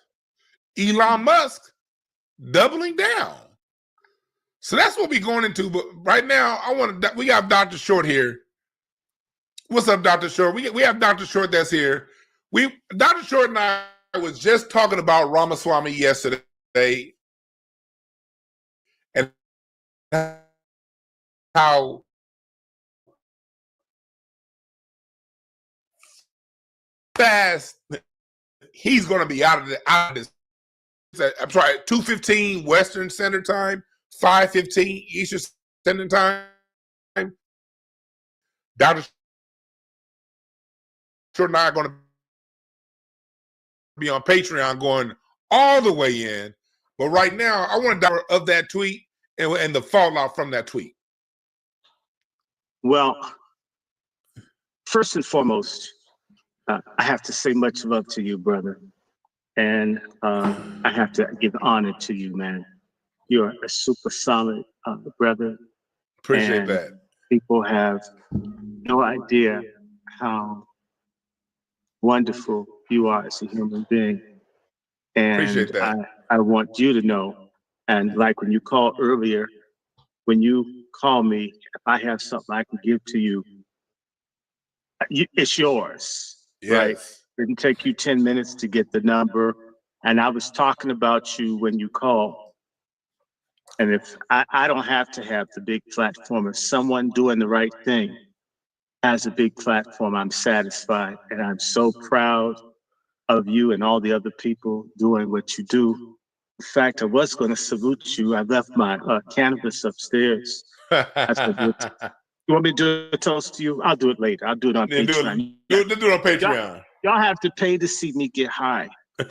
Elon Musk doubling down. So that's what we're going into. But right now, we got Dr. Short here. What's up, Dr. Short? We have Dr. Short that's here. Dr. Short and I was just talking about Ramaswamy yesterday and how fast he's going to be out of this. I'm sorry, 2:15 Western Standard Time, 5:15 Eastern Standard Time. Dr. Short and I are going to be on Patreon going all the way in. But right now, I want to dive of that tweet and the fallout from that tweet. Well, first and foremost, I have to say much love to you, brother. And I have to give honor to you, man. You're a super solid brother. Appreciate and that. People have no idea how wonderful you are as a human being. And Appreciate that. I want you to know, and like when you called earlier, when you call me, if I have something I can give to you, it's yours, right? Yes. It didn't take you 10 minutes to get the number. And I was talking about you when you called. And if I don't have to have the big platform, if someone doing the right thing has a big platform, I'm satisfied. And I'm so proud of you and all the other people doing what you do. In fact, I was going to salute you. I left my cannabis upstairs. I said, you want me to do a toast to you? I'll do it later. I'll do it on Then do Patreon. it on Patreon. Y'all have to pay to see me get high.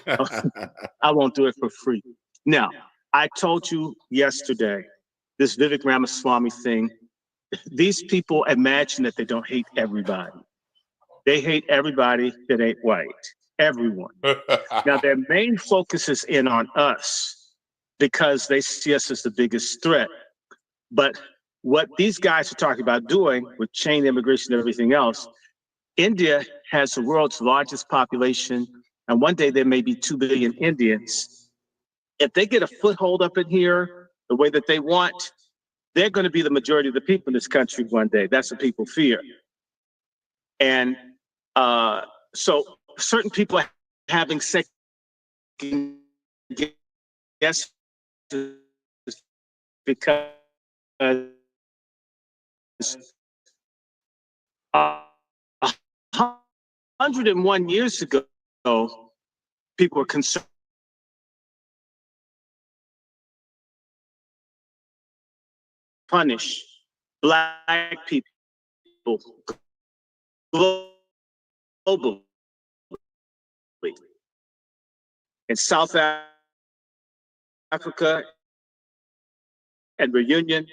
I won't do it for free. Now, I told you yesterday, this Vivek Ramaswamy thing, these people imagine that they don't hate everybody. They hate everybody that ain't white. Everyone. Now, their main focus is in on us because they see us as the biggest threat. But what these guys are talking about doing with chain immigration and everything else, India has the world's largest population, and one day there may be 2 billion Indians. If they get a foothold up in here the way that they want, they're going to be the majority of the people in this country one day. That's what people fear. And so certain people are having second guesses because 101 years ago, people were concerned. Punish Black people globally. In South Africa and Reunion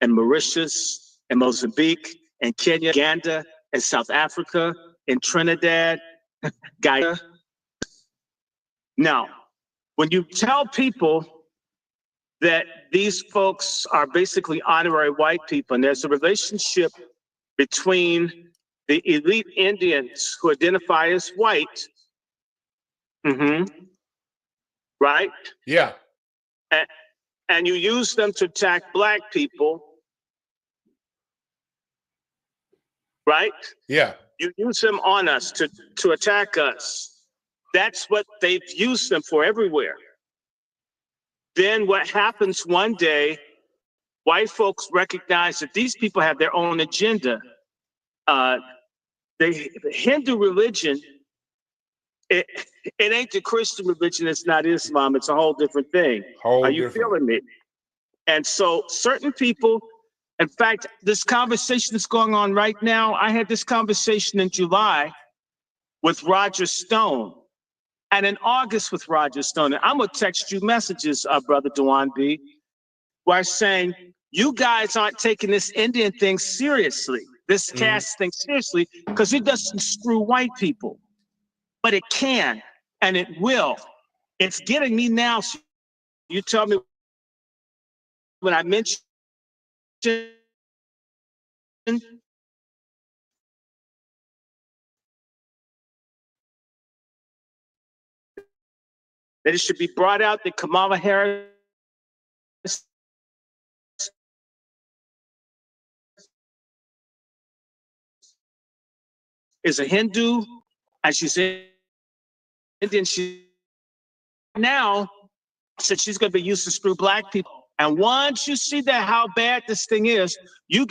and Mauritius and Mozambique and Kenya, Uganda and South Africa and Trinidad, Guyana. Now, when you tell people that these folks are basically honorary white people, and there's a relationship between the elite Indians who identify as white, right? Yeah. And you use them to attack Black people, right? Yeah. You use them on us to attack us. That's what they've used them for everywhere. Then what happens one day, white folks recognize that these people have their own agenda. The Hindu religion, it ain't the Christian religion, it's not Islam, it's a whole different thing. Are you feeling me? And so certain people, in fact, this conversation that's going on right now, I had this conversation in July with Roger Stone, and in August with Roger Stone. And I'm gonna text you messages, Brother Dewan B, where I'm saying, you guys aren't taking this Indian thing seriously, this caste thing seriously, because it doesn't screw white people. But it can, and it will. It's getting me now. So you tell me when I mentioned that it should be brought out that Kamala Harris is a Hindu and she's Indian. She now said she's going to be used to screw Black people. And once you see that how bad this thing is, you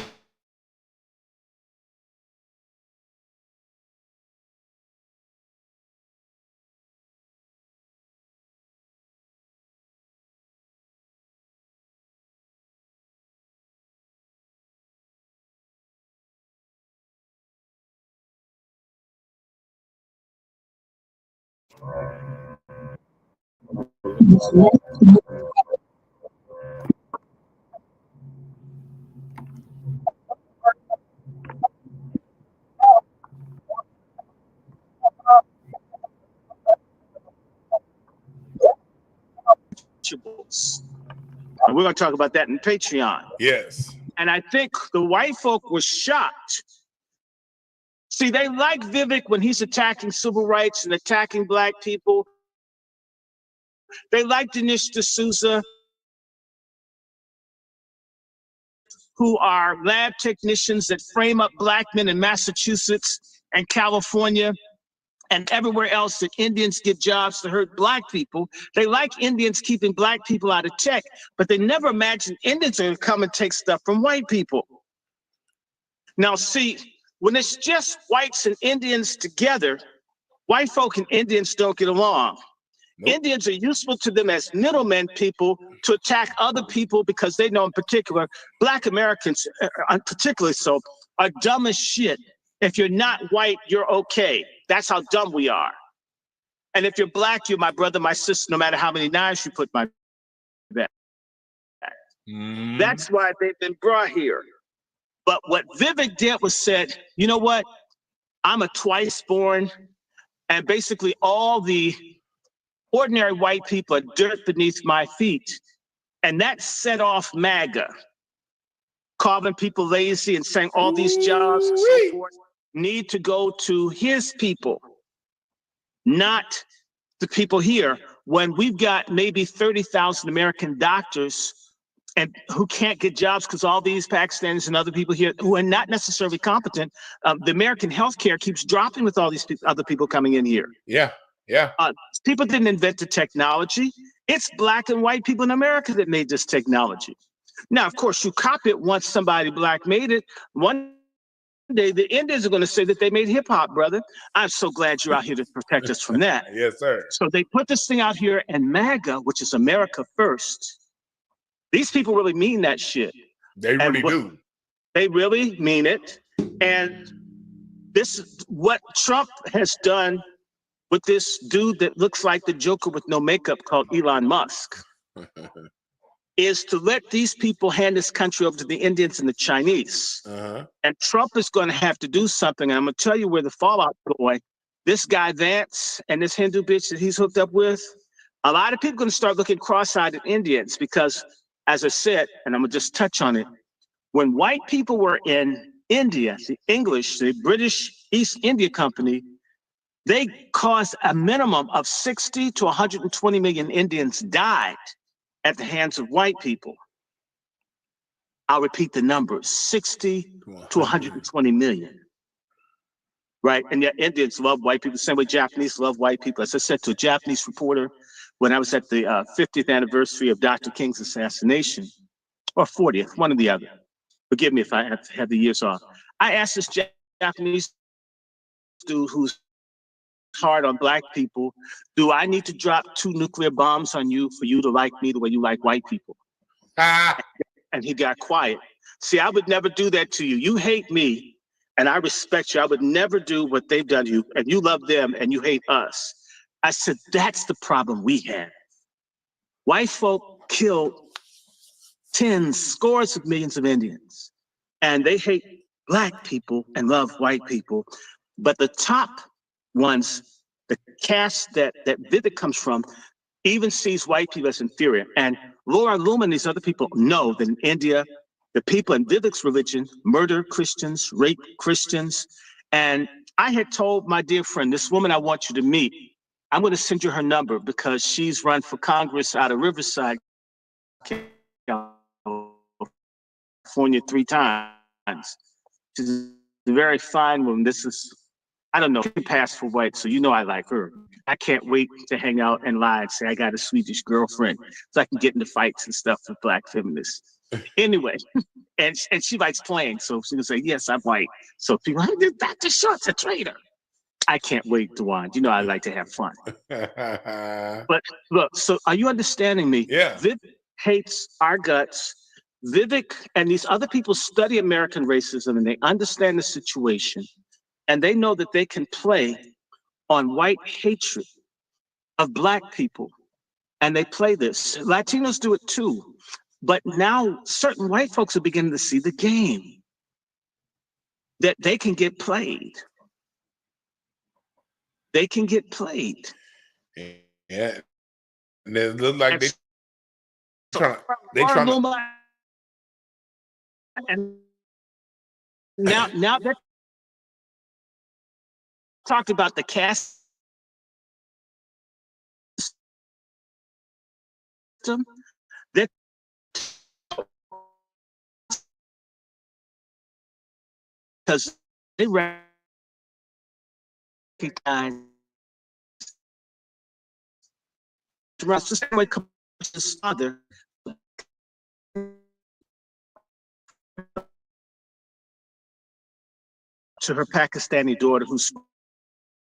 and we're going to talk about that in Patreon. Yes. And I think the white folk were shocked See, they like Vivek when he's attacking civil rights and attacking Black people. They like Dinesh D'Souza, who are lab technicians that frame up Black men in Massachusetts and California and everywhere else that Indians get jobs to hurt Black people. They like Indians keeping Black people out of tech, but they never imagine Indians are going to come and take stuff from white people. Now, see, when it's just whites and Indians together, white folk and Indians don't get along. Nope. Indians are useful to them as middlemen people to attack other people because they know in particular, Black Americans, particularly so, are dumb as shit. If you're not white, you're okay. That's how dumb we are. And if you're Black, you're my brother, my sister, no matter how many knives you put my back. That's why they've been brought here. But what Vivek did was said, you know what? I'm a twice born, and basically all the ordinary white people are dirt beneath my feet. And that set off MAGA, calling people lazy and saying all these jobs and so forth need to go to his people, not the people here. When we've got maybe 30,000 American doctors and who can't get jobs because all these Pakistanis and other people here who are not necessarily competent, the American healthcare keeps dropping with all these other people coming in here. Yeah. People didn't invent the technology. It's Black and white people in America that made this technology. Now, of course, you copy it once somebody Black made it. One day, the Indians are going to say that they made hip hop, brother. I'm so glad you're out here to protect us from that. Yes, sir. So they put this thing out here, and MAGA, which is America First, these people really mean that shit. They really do. They really mean it. And this is what Trump has done with this dude that looks like the Joker with no makeup called Elon Musk, is to let these people hand this country over to the Indians and the Chinese. And Trump is going to have to do something. And I'm going to tell you where the fallout going. This guy Vance and this Hindu bitch that he's hooked up with, a lot of people are going to start looking cross-eyed at Indians because, as I said, and I'm going to just touch on it, when white people were in India, the English, the British East India Company, they caused a minimum of 60 to 120 million Indians died at the hands of white people. I'll repeat the numbers, 60 to 120 million. Right, and yet Indians love white people the same way Japanese love white people. As I said to a Japanese reporter when I was at the 50th anniversary of Dr. King's assassination, or 40th, one or the other. Forgive me if I have the years off. I asked this Japanese dude who's hard on Black people, do I need to drop 2 nuclear bombs on you for you to like me the way you like white people? And he got quiet. See, I would never do that to you. You hate me and I respect you. I would never do what they've done to you, and you love them and you hate us. I said, that's the problem we have. White folk killed tens, scores of millions of Indians, and they hate Black people and love white people. But the top ones, the caste that Vivek comes from, even sees white people as inferior. And Laura Loomer and these other people know that in India, the people in Vivek's religion murder Christians, rape Christians. And I had told my dear friend, this woman I want you to meet, I'm going to send you her number because she's run for Congress out of Riverside, California 3 times. She's a very fine woman. This is, I don't know, she passed for white, so you know I like her. I can't wait to hang out and lie and say I got a Swedish girlfriend so I can get into fights and stuff with Black feminists. Anyway, and she likes playing, so she can say, yes, I'm white. So people, Dr. Short's a traitor. I can't wait, Dylann. You know I like to have fun. But look, so are you understanding me? Yeah. Vivek hates our guts. Vivek and these other people study American racism and they understand the situation. And they know that they can play on white hatred of Black people. And they play this. Latinos do it too. But now certain white folks are beginning to see the game. That they can get played. They can get played. Yeah. And it looks like they trying to. And now that talked about the caste system. That because they recognize the same way his father to her Pakistani daughter who's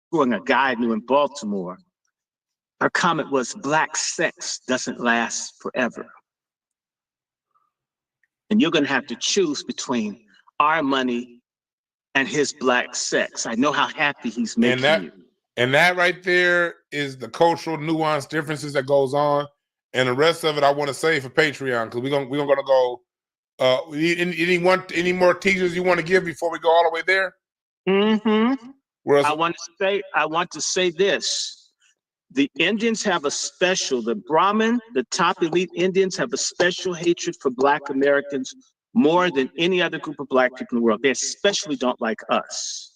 schooling a guy I knew in Baltimore. Her comment was, "Black sex doesn't last forever. And you're going to have to choose between our money and his black sex. I know how happy he's making you." And that right there is the cultural nuance differences that goes on. And the rest of it, I want to save for Patreon because we're gonna go. Any more teasers you want to give before we go all the way there? Mm-hmm. I want to say this. The Indians have a special, the Brahmin, the top elite Indians have a special hatred for Black Americans more than any other group of Black people in the world. They especially don't like us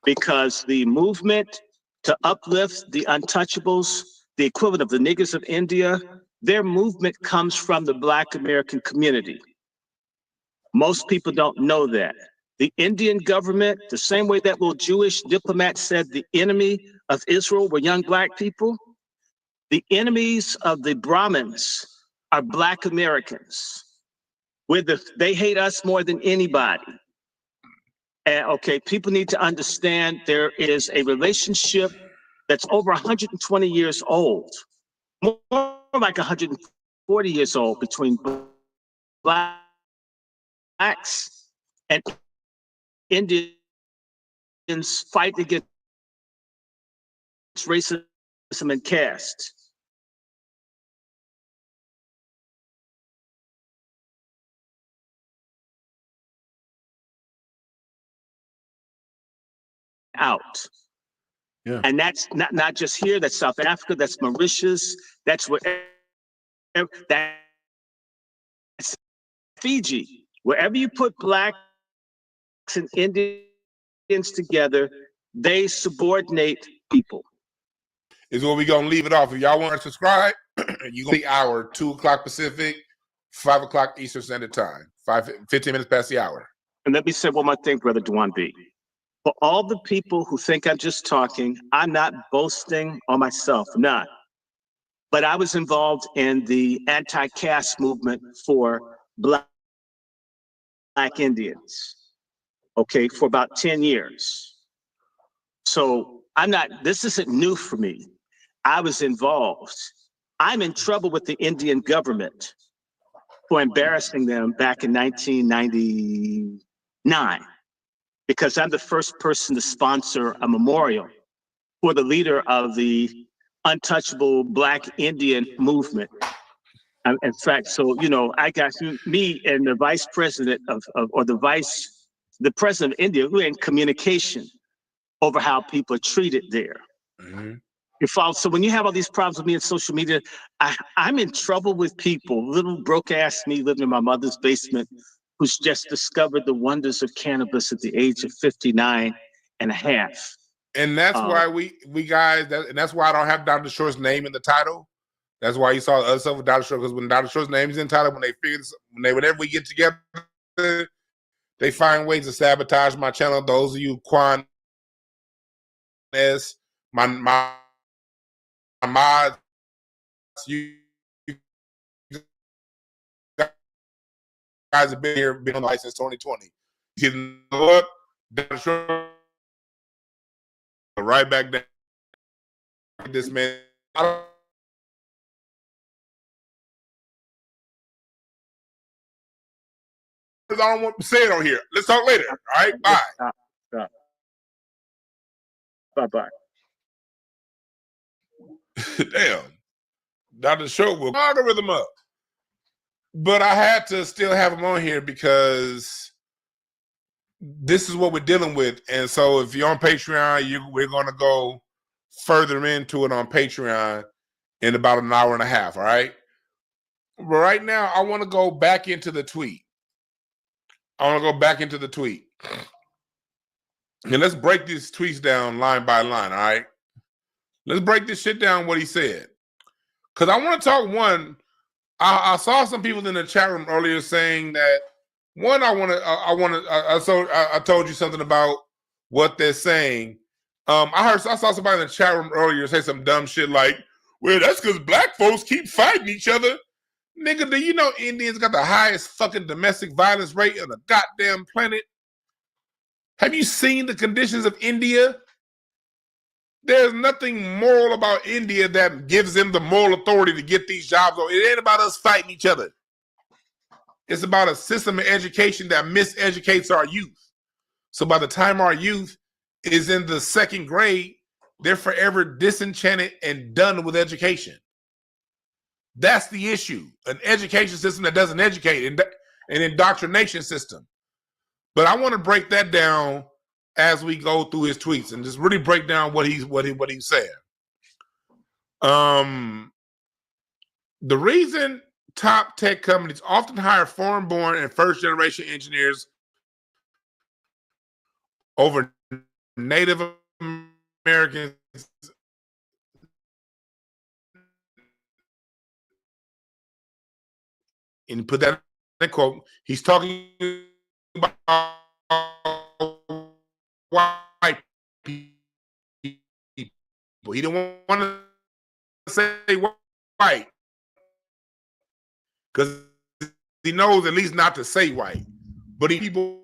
because the movement to uplift the untouchables, the equivalent of the niggers of India, their movement comes from the Black American community. Most people don't know that. The Indian government, the same way that little Jewish diplomat said the enemy of Israel were young Black people, the enemies of the Brahmins are Black Americans. They hate us more than anybody. And okay, people need to understand there is a relationship that's over 120 years old, more like 140 years old between Blacks and Indians fight against racism and caste. Out. Yeah. And that's not just here, that's South Africa, that's Mauritius, that's that's Fiji. Wherever you put Blacks and Indians together, they subordinate people. Is where we're gonna leave it off. If y'all want to subscribe, you gonna be hour 2:00 Pacific, 5:00 Eastern Standard Time. 15 minutes past the hour. And let me say one more thing, Brother Dylann B. For all the people who think I'm just talking, I'm not boasting on myself, I'm not. But I was involved in the anti-caste movement for Black Indians, okay, for about 10 years. So this isn't new for me. I was involved. I'm in trouble with the Indian government for embarrassing them back in 1999. Because I'm the first person to sponsor a memorial for the leader of the untouchable Black Indian movement. In fact, so, I got me and the vice president the president of India, we're in communication over how people are treated there. Mm-hmm. You follow? So when you have all these problems with me in social media, I'm in trouble with people, little broke ass me living in my mother's basement, who's just discovered the wonders of cannabis at the age of 59 and a half. And that's why we guys, and that's why I don't have Dr. Short's name in the title. That's why you saw other stuff with Dr. Short, because when Dr. Short's name is in the title, whenever we get together, they find ways to sabotage my channel. Those of you Quan S, my mods, you guys have been on the license 2020. You know what? Dr. Short, right back down. This man, I don't want to say it on here. Let's talk later. All right, bye. Stop. Bye-bye. Damn. Dr. Short will algorithm up. But I had to still have him on here because this is what we're dealing with. And so if you're on Patreon, we're going to go further into it on Patreon in about an hour and a half, all right? But right now, I want to go back into the tweet. And let's break these tweets down line by line, all right? Let's break this shit down, what he said. Because I want to talk one. I saw some people in the chat room earlier saying that one, I told you something about what they're saying. I saw somebody in the chat room earlier say some dumb shit like, well, that's because black folks keep fighting each other. Nigga, do you know Indians got the highest fucking domestic violence rate on the goddamn planet? Have you seen the conditions of India? There's nothing moral about India that gives them the moral authority to get these jobs. It ain't about us fighting each other. It's about a system of education that miseducates our youth. So by the time our youth is in the second grade, they're forever disenchanted and done with education. That's the issue. An education system that doesn't educate, an indoctrination system. But I want to break that down as we go through his tweets and just really break down what he's saying. The reason top tech companies often hire foreign-born and first-generation engineers over Native Americans and put that in quote, he's talking about white people. He don't want to say white because he knows at least not to say white. But people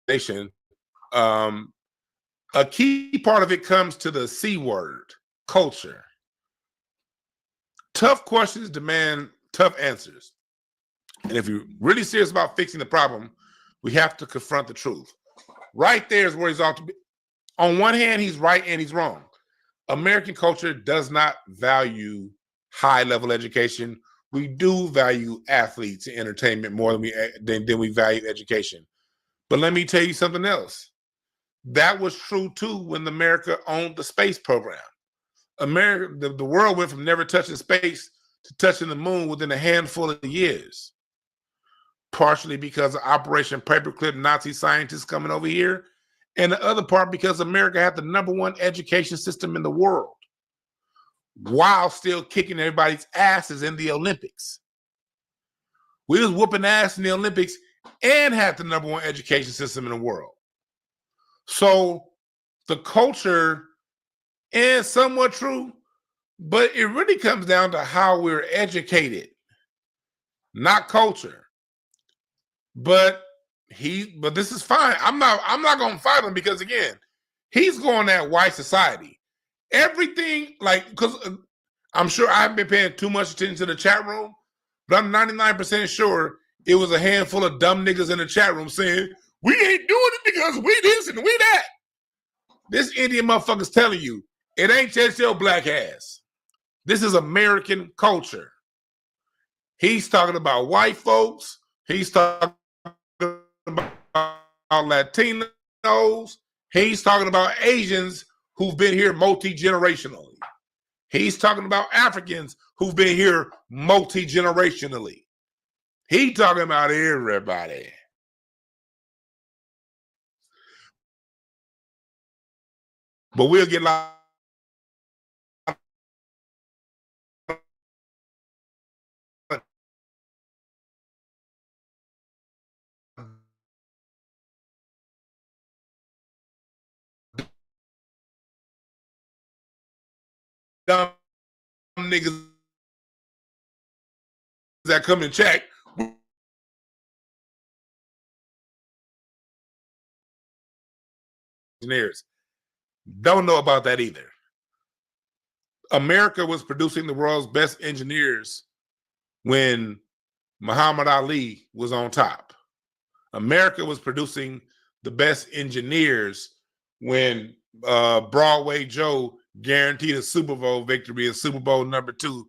nation, a key part of it comes to the C word, culture. Tough questions demand tough answers. And if you're really serious about fixing the problem, we have to confront the truth. Right there is where he's ought to be. On one hand, he's right and he's wrong. American culture does not value high-level education. We do value athletes and entertainment more than we value education. But let me tell you something else. That was true too when America owned the space program. The world went from never touching space to touching the moon within a handful of years. Partially because of Operation Paperclip Nazi scientists coming over here, and the other part because America had the #1 education system in the world while still kicking everybody's asses in the Olympics. We was whooping ass in the Olympics and had the #1 education system in the world. So the culture is somewhat true, but it really comes down to how we're educated, not culture. But this is fine. I'm not gonna fight him because again, he's going at white society. Everything because I'm sure I haven't been paying too much attention to the chat room, but I'm 99% sure it was a handful of dumb niggas in the chat room saying, we ain't doing it because we this and we that. This Indian motherfucker's telling you, it ain't just your black ass. This is American culture. He's talking about white folks. He's talking about Latinos. He's talking about Asians who've been here multi-generationally. He's talking about Africans who've been here multi-generationally. He's talking about everybody. But we'll get dumb niggas that come and check. Engineers don't know about that either. America was producing the world's best engineers when Muhammad Ali was on top. America was producing the best engineers when Broadway Joe guaranteed a Super Bowl victory in Super Bowl #2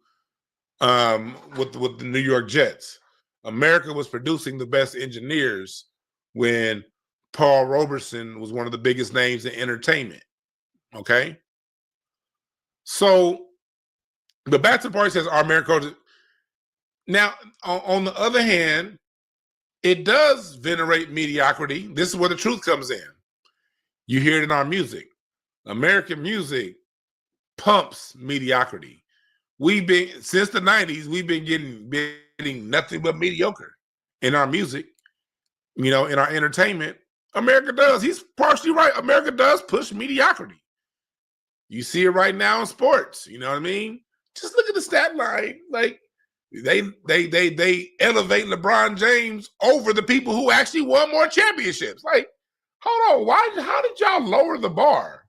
with the New York Jets. America was producing the best engineers when Paul Robeson was one of the biggest names in entertainment. Okay? So the Bacc Party says our American culture. Now, on the other hand, it does venerate mediocrity. This is where the truth comes in. You hear it in our music. American music pumps mediocrity. We've been, since the 90s, we've been getting nothing but mediocre in our music, in our entertainment. America does. He's partially right. America does push mediocrity. You see it right now in sports. You know what I mean? Just look at the stat line. Like they elevate LeBron James over the people who actually won more championships. Like, hold on, how did y'all lower the bar?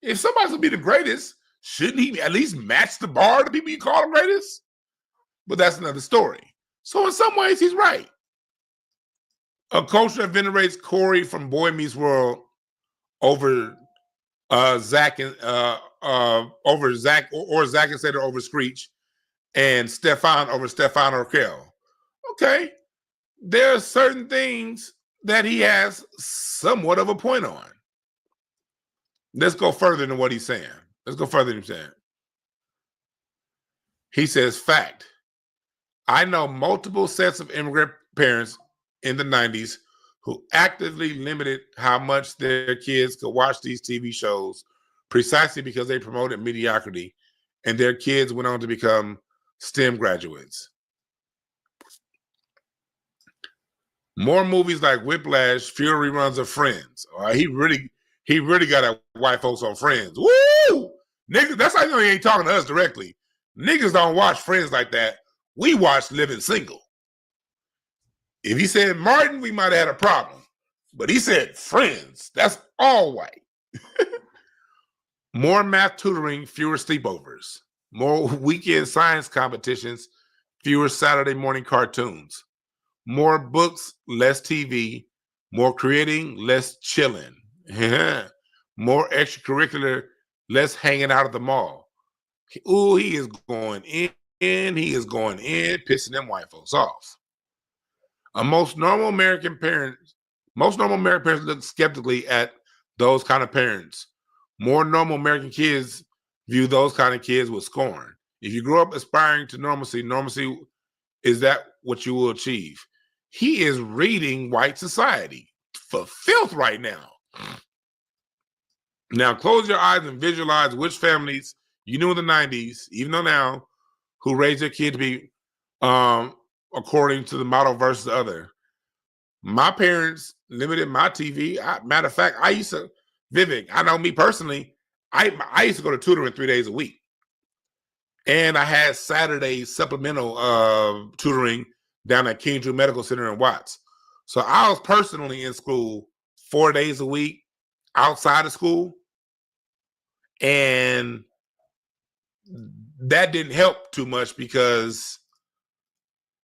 If somebody's gonna be the greatest, shouldn't he at least match the bar to people you call the greatest? But that's another story. So in some ways, he's right. A culture that venerates Corey from Boy Meets World over Zach and over Zach or Zach and Sater over Screech, and Stefan over Stefan Urkel. Okay, there are certain things that he has somewhat of a point on. Let's go further than what he's saying. He says, fact. I know multiple sets of immigrant parents in the 90s who actively limited how much their kids could watch these TV shows precisely because they promoted mediocrity, and their kids went on to become STEM graduates. More movies like Whiplash, fewer reruns of Friends. All right, he really got a white folks on Friends. Woo! Niggas, that's how you know he ain't talking to us directly. Niggas don't watch Friends like that. We watch Living Single. If he said Martin, we might have had a problem. But he said Friends. That's all white. More math tutoring, fewer sleepovers. More weekend science competitions, fewer Saturday morning cartoons. More books, less TV. More creating, less chilling. More extracurricular, less hanging out at the mall. Ooh, he is going in. He is going in, pissing them white folks off. Most normal American parents look skeptically at those kind of parents. More normal American kids view those kind of kids with scorn. If you grow up aspiring to normalcy is that what you will achieve? He is reading white society for filth right now. Now close your eyes and visualize which families you knew in the 90s, even though now, who raised their kid to be according to the model versus the other. My parents limited my TV. Matter of fact, I used to, Vivek, I know me personally, I used to go to tutoring 3 days a week. And I had Saturday supplemental tutoring down at King Drew Medical Center in Watts. So I was personally in school 4 days a week outside of school. And that didn't help too much because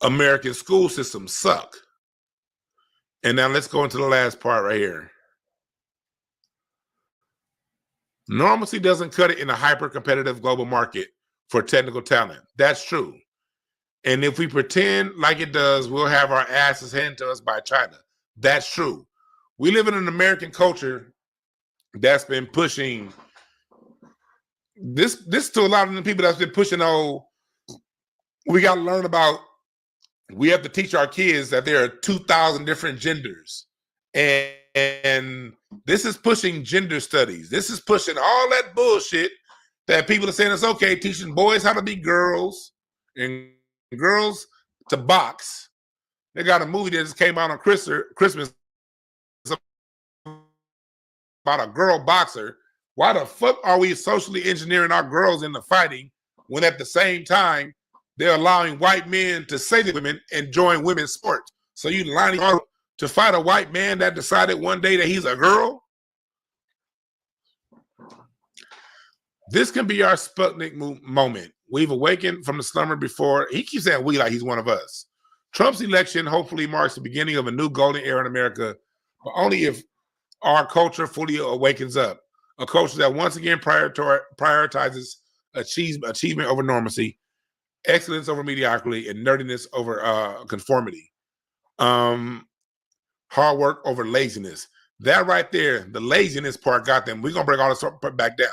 American school systems suck. And now let's go into the last part right here. Normalcy doesn't cut it in a hyper-competitive global market for technical talent. That's true. And if we pretend like it does, we'll have our asses handed to us by China. That's true. We live in an American culture that's been pushing this to a lot of the people that's been pushing, we got to learn about, we have to teach our kids that there are 2,000 different genders. And this is pushing gender studies. This is pushing all that bullshit that people are saying it's okay, teaching boys how to be girls and girls to box. They got a movie that just came out on Christmas about a girl boxer. Why the fuck are we socially engineering our girls into fighting when at the same time they're allowing white men to say to women and join women's sports? So you lining up to fight a white man that decided one day that he's a girl? This can be our Sputnik moment. We've awakened from the slumber before. He keeps saying we like he's one of us. Trump's election hopefully marks the beginning of a new golden era in America, but only if our culture fully awakens up. A culture that once again prioritizes achievement over normalcy, excellence over mediocrity, and nerdiness over conformity. Hard work over laziness. That right there, the laziness part got them. We're going to bring all this back down.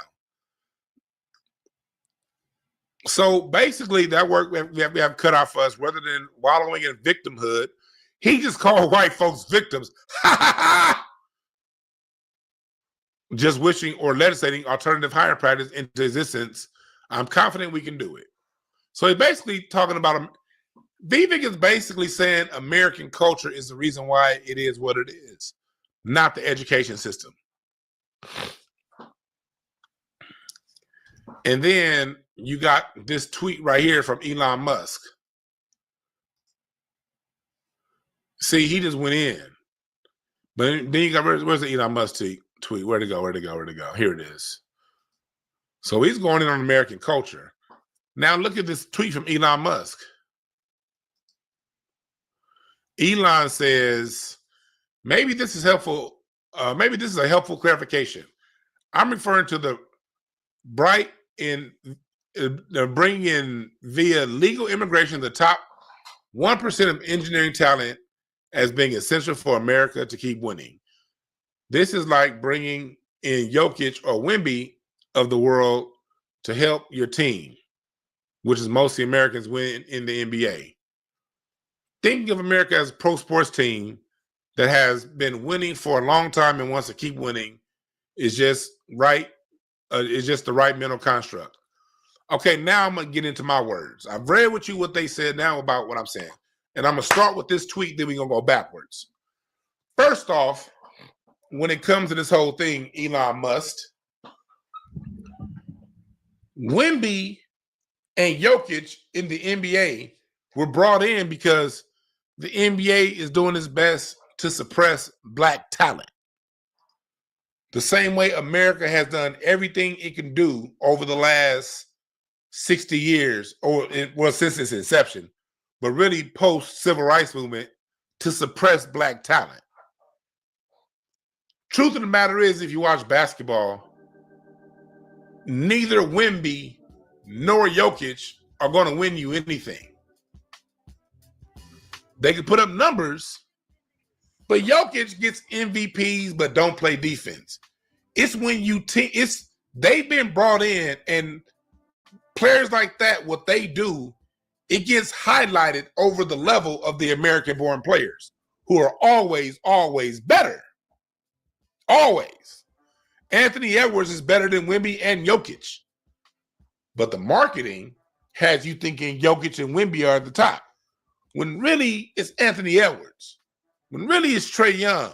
So basically that work we have cut out for us, rather than wallowing in victimhood, He just called white folks victims. Just wishing or legislating alternative hire practice into existence. I'm confident we can do it. So he's basically talking about, Vivek is basically saying American culture is the reason why it is what it is, not the education system. And then you got this tweet right here from Elon Musk. See, he just went in. But then you got, where's the Elon Musk tweet? Where'd it go? Here it is. So he's going in on American culture. Now look at this tweet from Elon Musk. Elon says, maybe this is helpful. Maybe this is a helpful clarification. I'm referring to the bright in bringing in via legal immigration the top 1% of engineering talent as being essential for America to keep winning. This is like bringing in Jokic or Wemby of the world to help your team, which is mostly Americans win in the NBA. Thinking of America as a pro sports team that has been winning for a long time and wants to keep winning is just right. It's just the right mental construct. Okay, now I'm gonna get into my words. I've read with you what they said now about what I'm saying. And I'm gonna start with this tweet, then we're gonna go backwards. First off, when it comes to this whole thing, Elon Musk, Wemby and Jokic in the NBA were brought in because the NBA is doing its best to suppress Black talent. The same way America has done everything it can do over the last 60 years, since its inception, but really post-civil rights movement to suppress Black talent. Truth of the matter is, if you watch basketball, neither Wemby nor Jokic are going to win you anything. They can put up numbers, but Jokic gets MVPs but don't play defense. It's when they've been brought in, and players like that, what they do, it gets highlighted over the level of the American-born players who are always, always better. Always. Anthony Edwards is better than Wemby and Jokic. But the marketing has you thinking Jokic and Wemby are at the top, when really it's Anthony Edwards, when really it's Trae Young,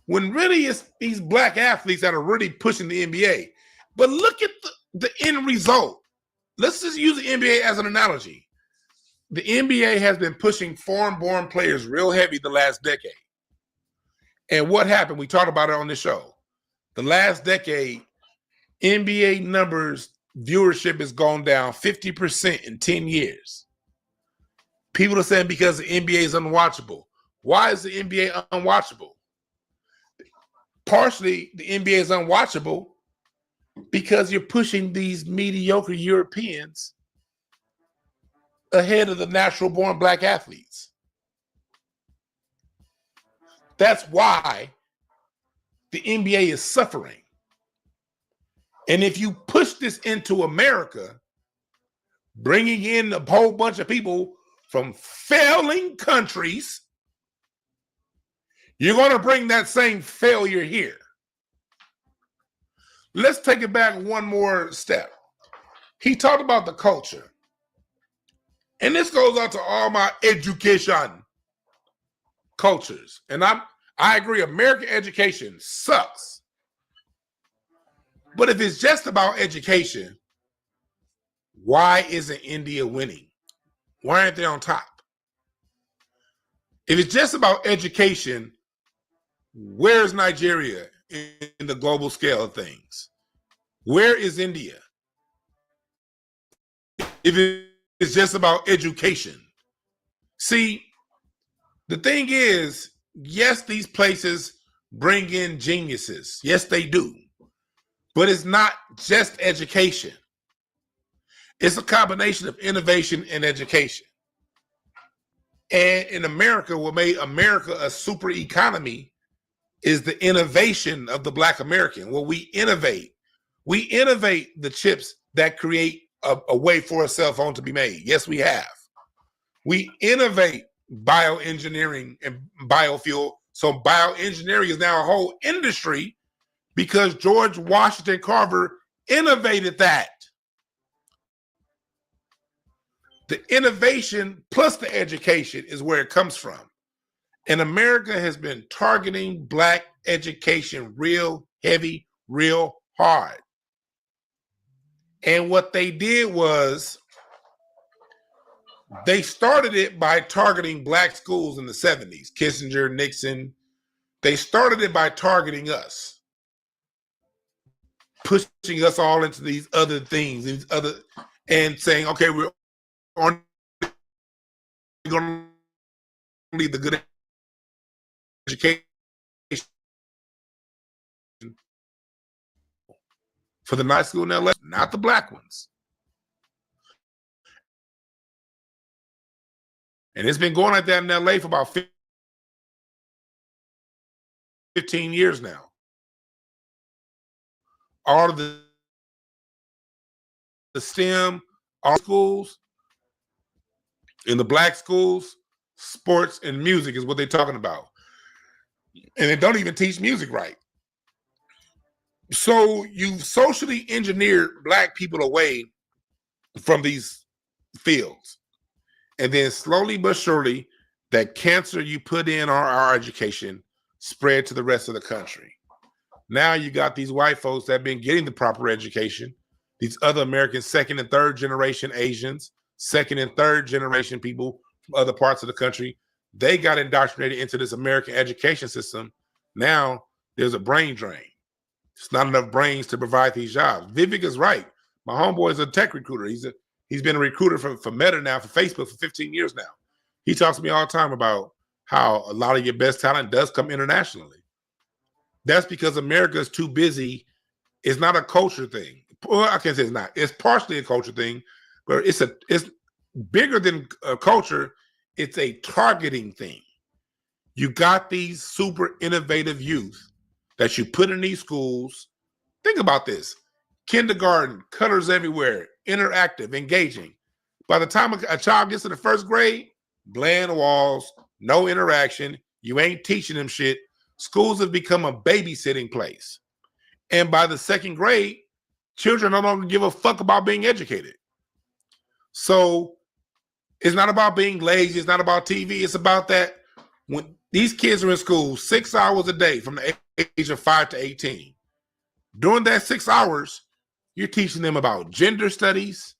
when really it's these Black athletes that are really pushing the NBA. But look at the end result. Let's just use the NBA as an analogy. The NBA has been pushing foreign-born players real heavy the last decade. And what happened? We talked about it on the show. The last decade, NBA numbers, viewership has gone down 50% in 10 years. People are saying because the NBA is unwatchable. Why is the NBA unwatchable? Partially, the NBA is unwatchable because you're pushing these mediocre Europeans ahead of the natural-born Black athletes. That's why the NBA is suffering. And if you push this into America, bringing in a whole bunch of people from failing countries, you're going to bring that same failure here. Let's take it back one more step. He talked about the culture. And this goes out to all my education cultures. And I agree, American education sucks. But if it's just about education, why isn't India winning? Why aren't they on top? If it's just about education, where's Nigeria in the global scale of things? Where is India? If it's just about education. See, the thing is, yes, these places bring in geniuses. Yes, they do. But it's not just education. It's a combination of innovation and education. And in America, what made America a super economy is the innovation of the Black American. Well, we innovate the chips that create a way for a cell phone to be made. Yes, we have. We innovate bioengineering and biofuel. So bioengineering is now a whole industry because George Washington Carver innovated that. The innovation plus the education is where it comes from. And America has been targeting Black education real heavy, real hard. And what they did was they started it by targeting Black schools in the 70s. Kissinger, Nixon, they started it by targeting us, pushing us all into these other things, and saying, okay, we're only going to need the good education for the night school in LA, not the Black ones. And it's been going like that in LA for about 15 years now. All of the STEM, all schools, in the Black schools, sports and music is what they're talking about. And they don't even teach music right. So you've socially engineered Black people away from these fields. And then slowly but surely, that cancer you put in our education spread to the rest of the country. Now you got these white folks that have been getting the proper education, these other Americans, second and third generation Asians, second and third generation people from other parts of the country, they got indoctrinated into this American education system. Now there's a brain drain. It's not enough brains to provide these jobs. Vivek is right. My homeboy is a tech recruiter. He's been a recruiter for Meta now, for Facebook for 15 years now. He talks to me all the time about how a lot of your best talent does come internationally. That's because America is too busy. It's not a culture thing. Well, I can't say it's not. It's partially a culture thing, but it's bigger than a culture. It's a targeting thing. You got these super innovative youth that you put in these schools. Think about this. Kindergarten, colors everywhere, interactive, engaging. By the time a child gets to the first grade, bland walls, no interaction, you ain't teaching them shit. Schools have become a babysitting place. And by the second grade, children no longer give a fuck about being educated. So it's not about being lazy, it's not about TV, it's about that when these kids are in school 6 hours a day from the age of 5 to 18. During that 6 hours, you're teaching them about gender studies.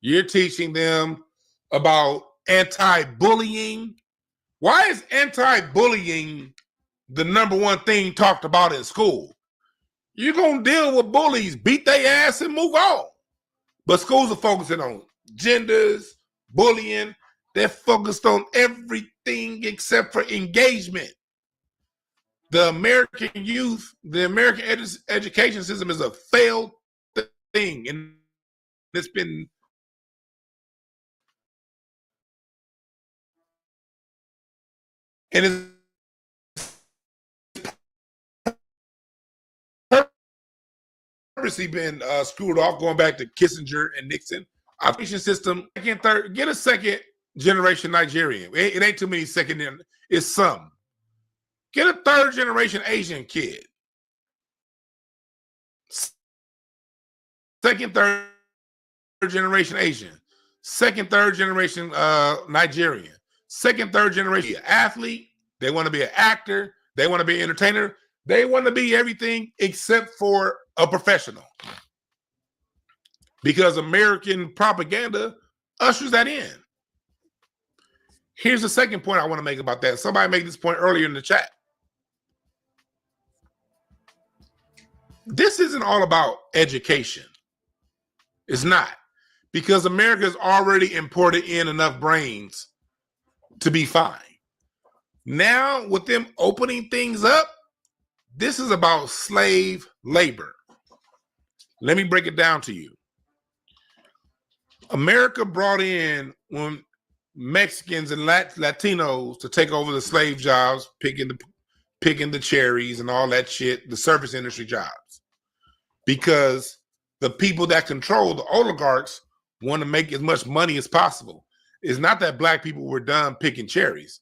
You're teaching them about anti-bullying. Why is anti-bullying the number one thing talked about in school? You're going to deal with bullies, beat their ass and move on. But schools are focusing on genders, bullying. They're focused on everything except for engagement. The American youth, the American education system is a failed thing. And it's been purposely been screwed off, going back to Kissinger and Nixon. Our education system, get a second generation Nigerian. It ain't too many second, it's some. Get a third generation Asian kid. Second, third generation Asian. Second, third generation Nigerian. Second, third generation athlete. They want to be an actor. They want to be an entertainer. They want to be everything except for a professional. Because American propaganda ushers that in. Here's the second point I want to make about that. Somebody made this point earlier in the chat. This isn't all about education. It's not. Because America has already imported in enough brains to be fine. Now, with them opening things up, this is about slave labor. Let me break it down to you. America brought in when Mexicans and Latinos to take over the slave jobs, picking the cherries and all that shit, the service industry jobs. Because the people that control the oligarchs want to make as much money as possible. It's not that black people were done picking cherries.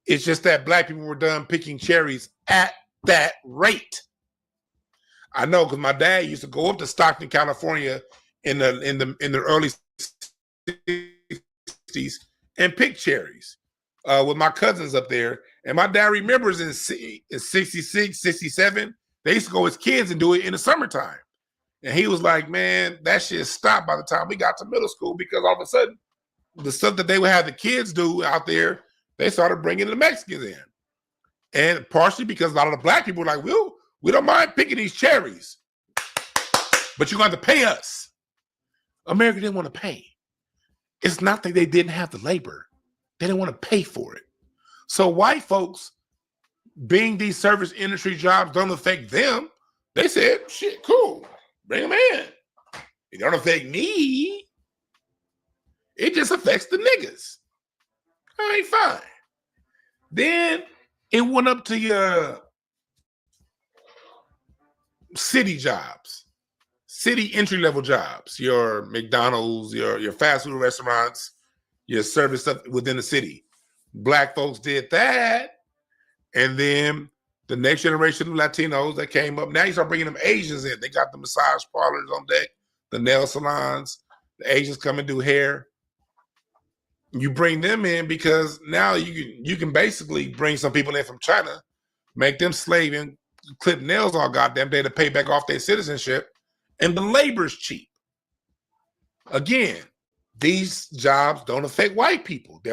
It's just that black people were done picking cherries at that rate. I know because my dad used to go up to Stockton, California in the early 60s and pick cherries with my cousins up there. And my dad remembers in 66, 67, they used to go as kids and do it in the summertime. And he was like, man, that shit stopped by the time we got to middle school because all of a sudden, the stuff that they would have the kids do out there, they started bringing the Mexicans in. And partially because a lot of the black people were like, we don't mind picking these cherries, but you're going to have to pay us. America didn't want to pay. It's not that they didn't have the labor. They didn't want to pay for it. So white folks, being these service industry jobs don't affect them, they said, shit, cool, bring them in. It don't affect me. It just affects the niggas. All right, fine. Then it went up to your city jobs, city entry-level jobs, your McDonald's, your fast food restaurants, your service stuff within the city. Black folks did that. And then the next generation of Latinos that came up, now you start bringing them Asians in. They got the massage parlors on deck, the nail salons, the Asians come and do hair. You bring them in because now you can basically bring some people in from China, make them slaving, clip nails all goddamn day to pay back off their citizenship, and the labor's cheap. Again, these jobs don't affect white people. They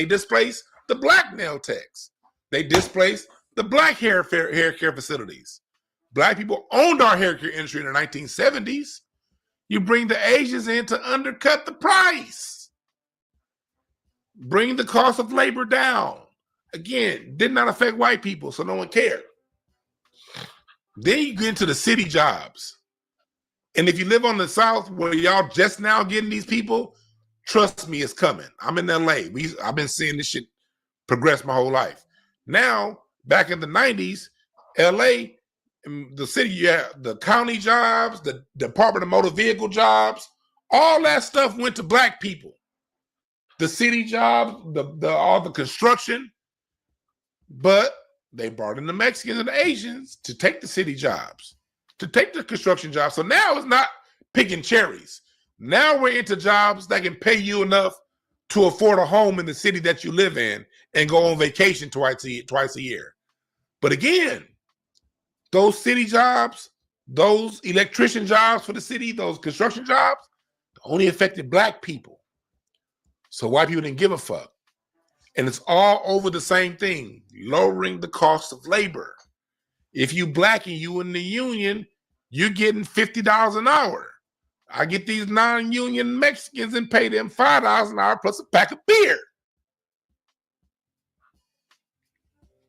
displace the black nail techs. They displace the black hair care facilities. Black people owned our hair care industry in the 1970s. You bring the Asians in to undercut the price. Bring the cost of labor down. Again, did not affect white people, so no one cared. Then you get into the city jobs. And if you live on the South where y'all just now getting these people, trust me, it's coming. I'm in LA. I've been seeing this shit progress my whole life. Now, back in the 90s, LA, the city, the county jobs, the Department of Motor Vehicle jobs, all that stuff went to black people. The city jobs, all the construction, but they brought in the Mexicans and the Asians to take the city jobs, to take the construction jobs. So now it's not picking cherries. Now we're into jobs that can pay you enough to afford a home in the city that you live in and go on vacation twice a year. But again, those city jobs, those electrician jobs for the city, those construction jobs, only affected black people. So white people didn't give a fuck. And it's all over the same thing, lowering the cost of labor. If you black and you in the union, you're getting $50 an hour. I get these non-union Mexicans and pay them $5 an hour plus a pack of beer.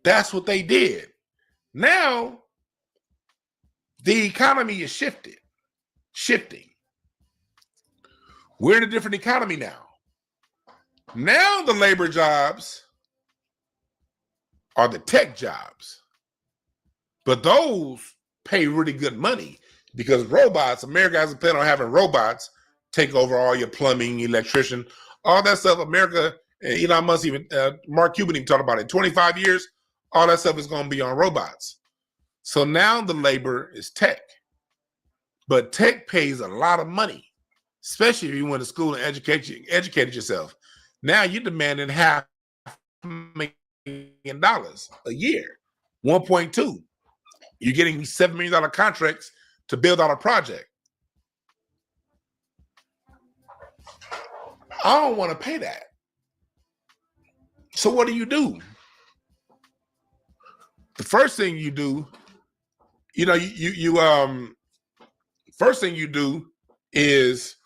That's what they did. Now, the economy is shifting. We're in a different economy now. Now the labor jobs are the tech jobs. But those pay really good money because robots, America has a plan on having robots take over all your plumbing, electrician, all that stuff. America, and Elon Musk even, Mark Cuban even talked about it. In 25 years, all that stuff is going to be on robots. So now the labor is tech. But tech pays a lot of money, especially if you went to school and educated yourself. Now you're demanding $500,000 a year, 1.2. You're getting $7 million contracts to build out a project. I don't want to pay that. So what do? The first thing you do, first thing you do is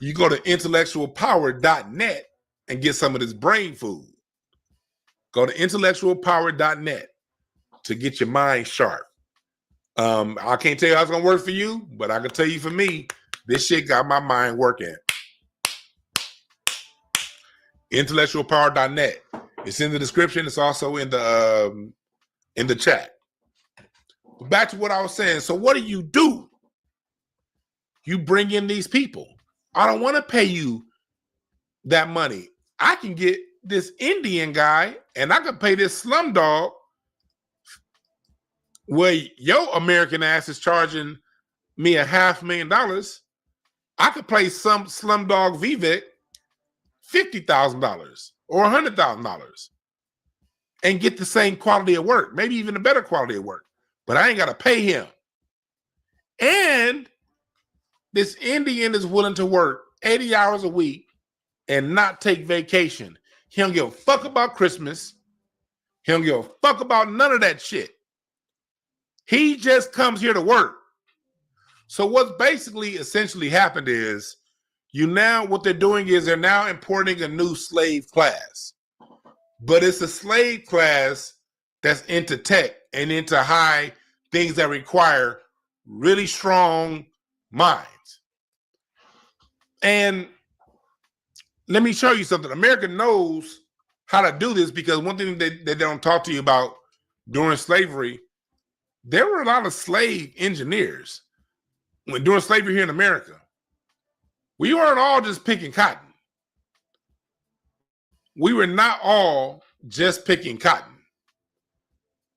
you go to intellectualpower.net and get some of this brain food. Go to intellectualpower.net to get your mind sharp. I can't tell you how it's going to work for you, but I can tell you for me, this shit got my mind working. Intellectualpower.net. It's in the description. It's also in the chat. But back to what I was saying. So what do? You bring in these people. I don't want to pay you that money. I can get this Indian guy and I can pay this slumdog where your American ass is charging me $500,000. I could play some slumdog Vivek $50,000 or $100,000 and get the same quality of work, maybe even a better quality of work. But I ain't got to pay him. And this Indian is willing to work 80 hours a week and not take vacation. He don't give a fuck about Christmas. He don't give a fuck about none of that shit. He just comes here to work. So what's basically essentially happened is what they're doing is they're now importing a new slave class. But it's a slave class that's into tech and into high things that require really strong minds. And let me show you something. America knows how to do this because one thing that they don't talk to you about during slavery, there were a lot of slave engineers during slavery here in America. We weren't all just picking cotton. We were not all just picking cotton.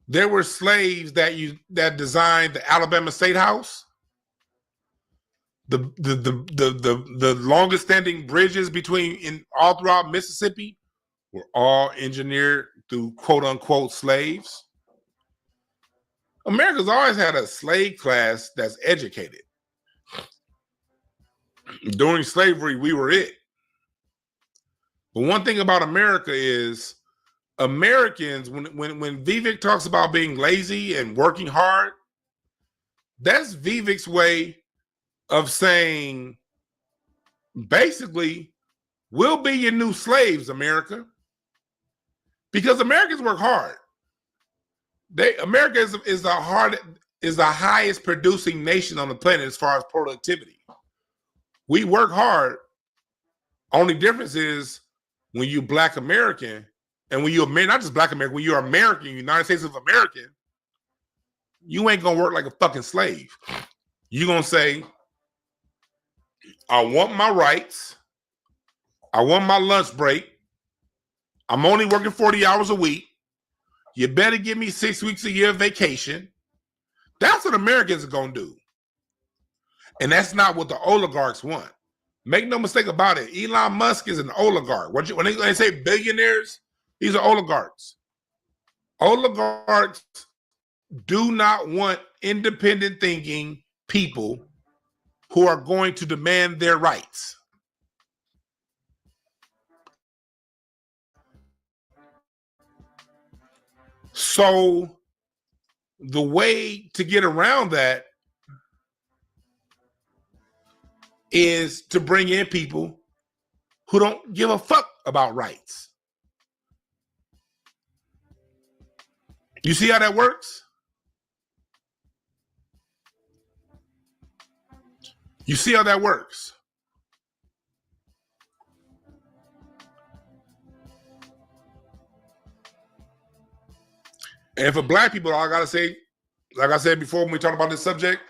There were slaves that designed the Alabama State House, the longest standing bridges all throughout Mississippi were all engineered through quote unquote slaves. America's always had a slave class that's educated. During slavery, we were it. But one thing about America is Americans, when Vivek talks about being lazy and working hard, that's Vivek's way of saying, basically, we'll be your new slaves, America. Because Americans work hard. America is the highest producing nation on the planet as far as productivity. We work hard. Only difference is when you Black American and when you're not just Black American, when you're American, United States of America, you ain't gonna work like a fucking slave. You're gonna say, I want my rights. I want my lunch break. I'm only working 40 hours a week. You better give me 6 weeks a year of vacation. That's what Americans are gonna do. And that's not what the oligarchs want. Make no mistake about it. Elon Musk is an oligarch. When they say billionaires, these are oligarchs. Oligarchs do not want independent thinking people who are going to demand their rights. So the way to get around that is to bring in people who don't give a fuck about rights. You see how that works? You see how that works? And for Black people, all I gotta say, like I said before when we talked about this subject,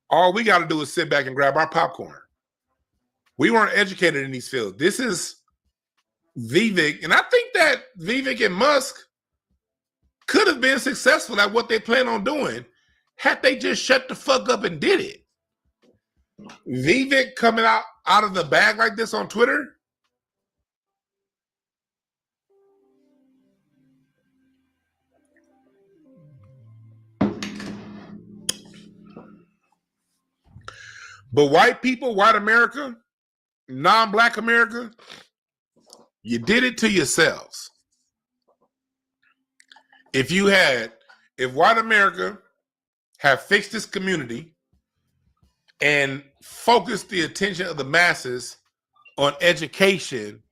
all we gotta do is sit back and grab our popcorn. We weren't educated in these fields. This is Vivek, and I think that Vivek and Musk could have been successful at what they plan on doing had they just shut the fuck up and did it. Vivek coming out of the bag like this on Twitter, but white people, white America, non-Black America, you did it to yourselves. If white America had fixed this community and focused the attention of the masses on education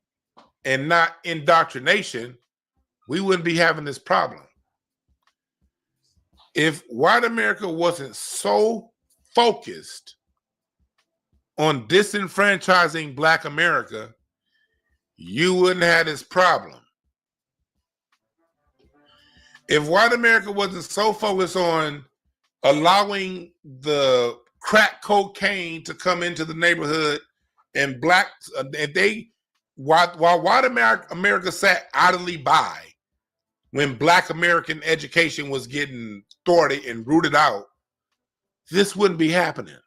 and not indoctrination, we wouldn't be having this problem. If white America wasn't so focused on disenfranchising Black America, you wouldn't have this problem. If white America wasn't so focused on allowing the crack cocaine to come into the neighborhood and Blacks, if they while white America sat idly by when Black American education was getting thwarted and rooted out, this wouldn't be happening.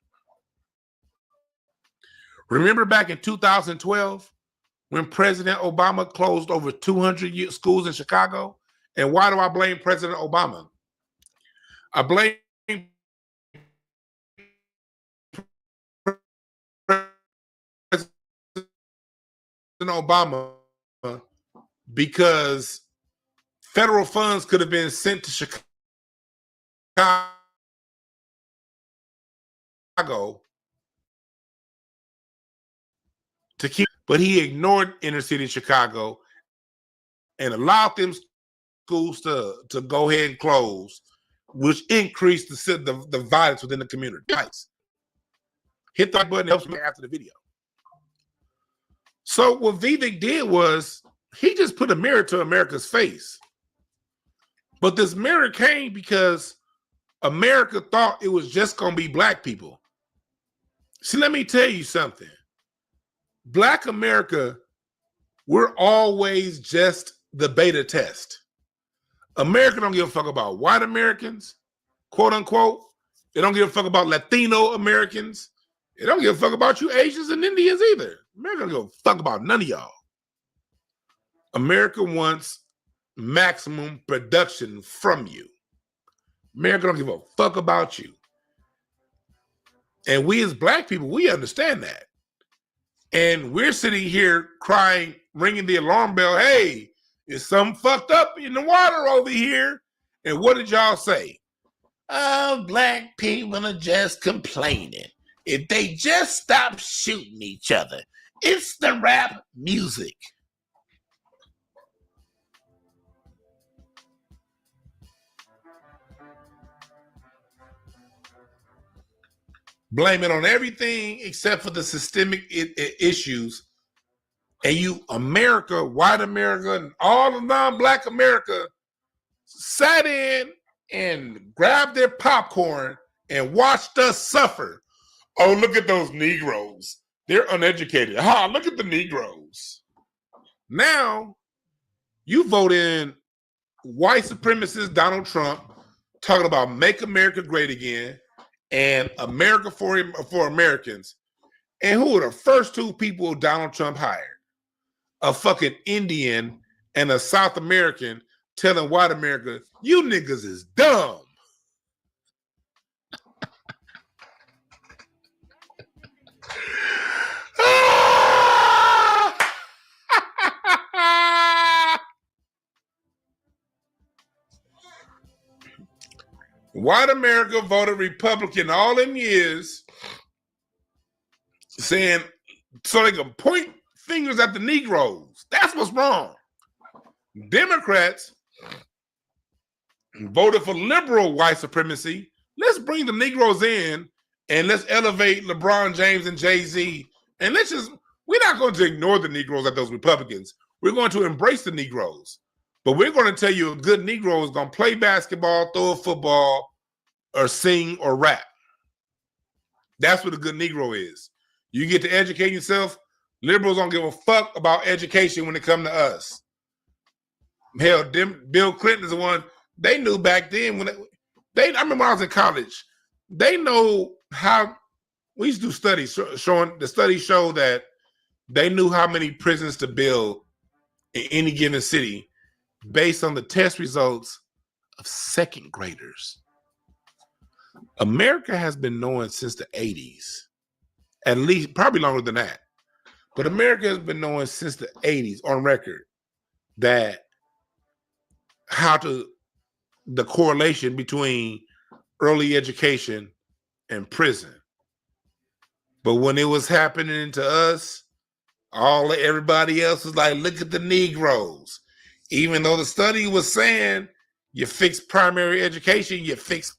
Remember back in 2012 when President Obama closed over 200 schools in Chicago? And why do I blame President Obama? I blame President Obama because federal funds could have been sent to Chicago to keep, but he ignored inner city Chicago and allowed them schools to go ahead and close, which increased the violence within the community. Nice. Hit that button, helps me after the video. So what Vivek did was he just put a mirror to America's face. But this mirror came because America thought it was just going to be Black people. See, let me tell you something. Black America, we're always just the beta test. America don't give a fuck about white Americans, quote unquote. They don't give a fuck about Latino Americans. They don't give a fuck about you Asians and Indians either. America don't give a fuck about none of y'all. America wants maximum production from you. America don't give a fuck about you. And we as Black people, we understand that. And we're sitting here crying, ringing the alarm bell, hey, is something fucked up in the water over here? And what did y'all say? Oh, Black people are just complaining. If they just stop shooting each other, it's the rap music. Blame it on everything except for the systemic issues. And you, America, white America, and all the non-Black America sat in and grabbed their popcorn and watched us suffer. Oh, look at those Negroes. They're uneducated. Ha, look at the Negroes. Now, you vote in white supremacist Donald Trump talking about make America great again and America for Americans. And who are the first two people Donald Trump hired? A fucking Indian and a South American telling white America, you niggas is dumb. White America voted Republican all them years, saying so they can point fingers at the Negroes. That's what's wrong. Democrats voted for liberal white supremacy. Let's bring the Negroes in and let's elevate LeBron James and Jay-Z. And we're not going to ignore the Negroes like those Republicans. We're going to embrace the Negroes. But we're going to tell you a good Negro is going to play basketball, throw a football, or sing or rap. That's what a good Negro is. You get to educate yourself. Liberals don't give a fuck about education when it comes to us. Hell, Bill Clinton is the one they knew back then. I remember when I was in college. They know how we used to do studies showing the studies show that they knew how many prisons to build in any given city based on the test results of second graders. America has been knowing since the 80s, at least probably longer than that. But America has been knowing since the 80s on record that the correlation between early education and prison. But when it was happening to us, everybody else was like, look at the Negroes. Even though the study was saying you fix primary education, you fix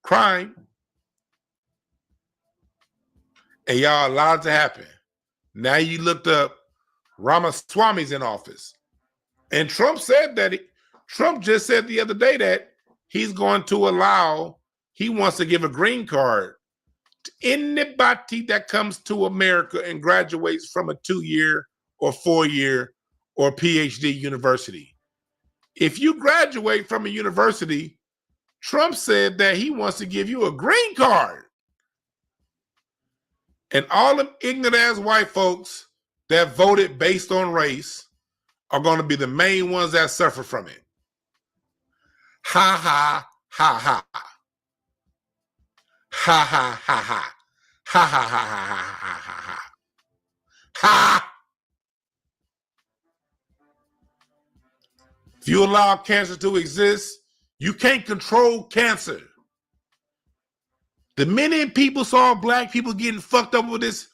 crime, and y'all allowed it to happen. Now you looked up Ramaswamy's in office. And Trump just said the other day that he wants to give a green card anybody that comes to America and graduates from a 2-year or 4-year or PhD university. If you graduate from a university, Trump said that he wants to give you a green card. And all them ignorant ass white folks that voted based on race are going to be the main ones that suffer from it. Ha ha ha ha. Ha ha ha ha. Ha ha ha ha ha ha ha ha. Ha! If you allow cancer to exist, you can't control cancer. The minute people saw black people getting fucked up over this,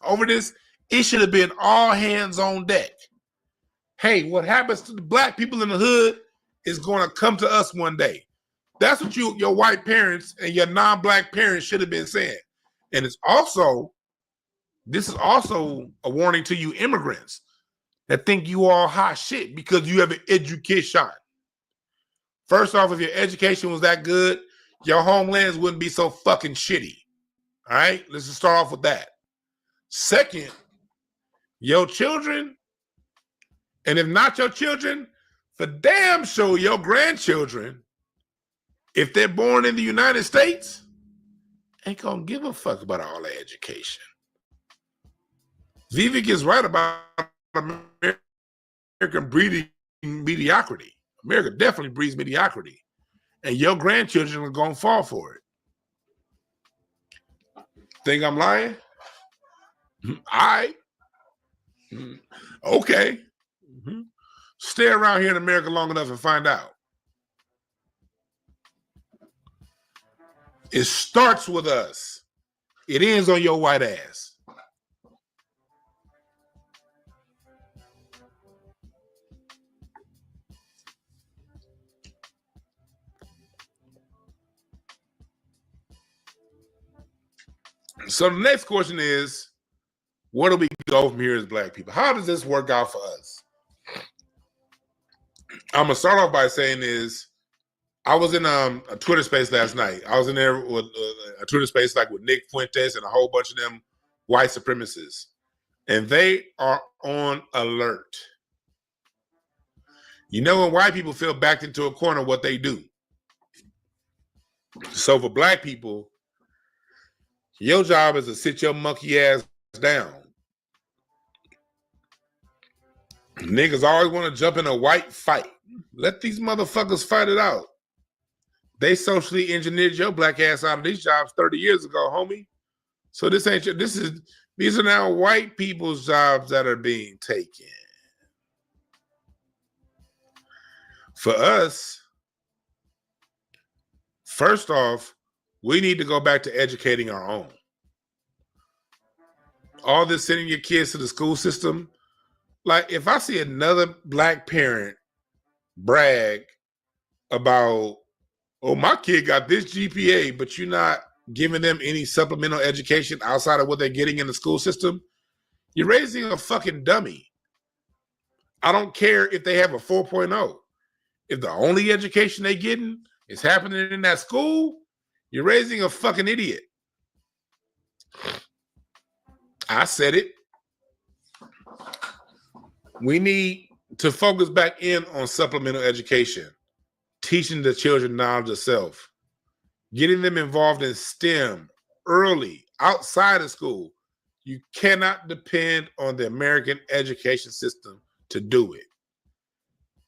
it should have been all hands on deck. Hey, what happens to the black people in the hood is going to come to us one day. That's what your white parents and your non-black parents should have been saying. And this is also a warning to you immigrants that think you all hot shit because you have an education. First off, if your education was that good, your homelands wouldn't be so fucking shitty. All right, let's just start off with that. Second, your children, and if not your children, for damn sure your grandchildren, if they're born in the United States, ain't gonna give a fuck about all their education. Vivek is right about American breeding mediocrity. America definitely breeds mediocrity. And your grandchildren are gonna fall for it. Think I'm lying? All right. Okay. Stay around here in America long enough and find out. It starts with us. It ends on your white ass. So the next question is, where do we go from here as black people? How does this work out for us? I'm gonna start off by saying is, I was in a Twitter space last night. I was in there with a Twitter space like with Nick Fuentes and a whole bunch of them white supremacists. And they are on alert. You know when white people feel backed into a corner, what they do. So for black people, your job is to sit your monkey ass down. Niggas always want to jump in a white fight. Let these motherfuckers fight it out. They socially engineered your black ass out of these jobs 30 years ago, homie. So this ain't your, these are now white people's jobs that are being taken. For us, first off, we need to go back to educating our own. All this sending your kids to the school system, like if I see another black parent brag about, oh, my kid got this GPA, but you're not giving them any supplemental education outside of what they're getting in the school system, you're raising a fucking dummy. I don't care if they have a 4.0. If the only education they getting is happening in that school, you're raising a fucking idiot. I said it. We need to focus back in on supplemental education, teaching the children knowledge of self, getting them involved in STEM early, outside of school. You cannot depend on the American education system to do it.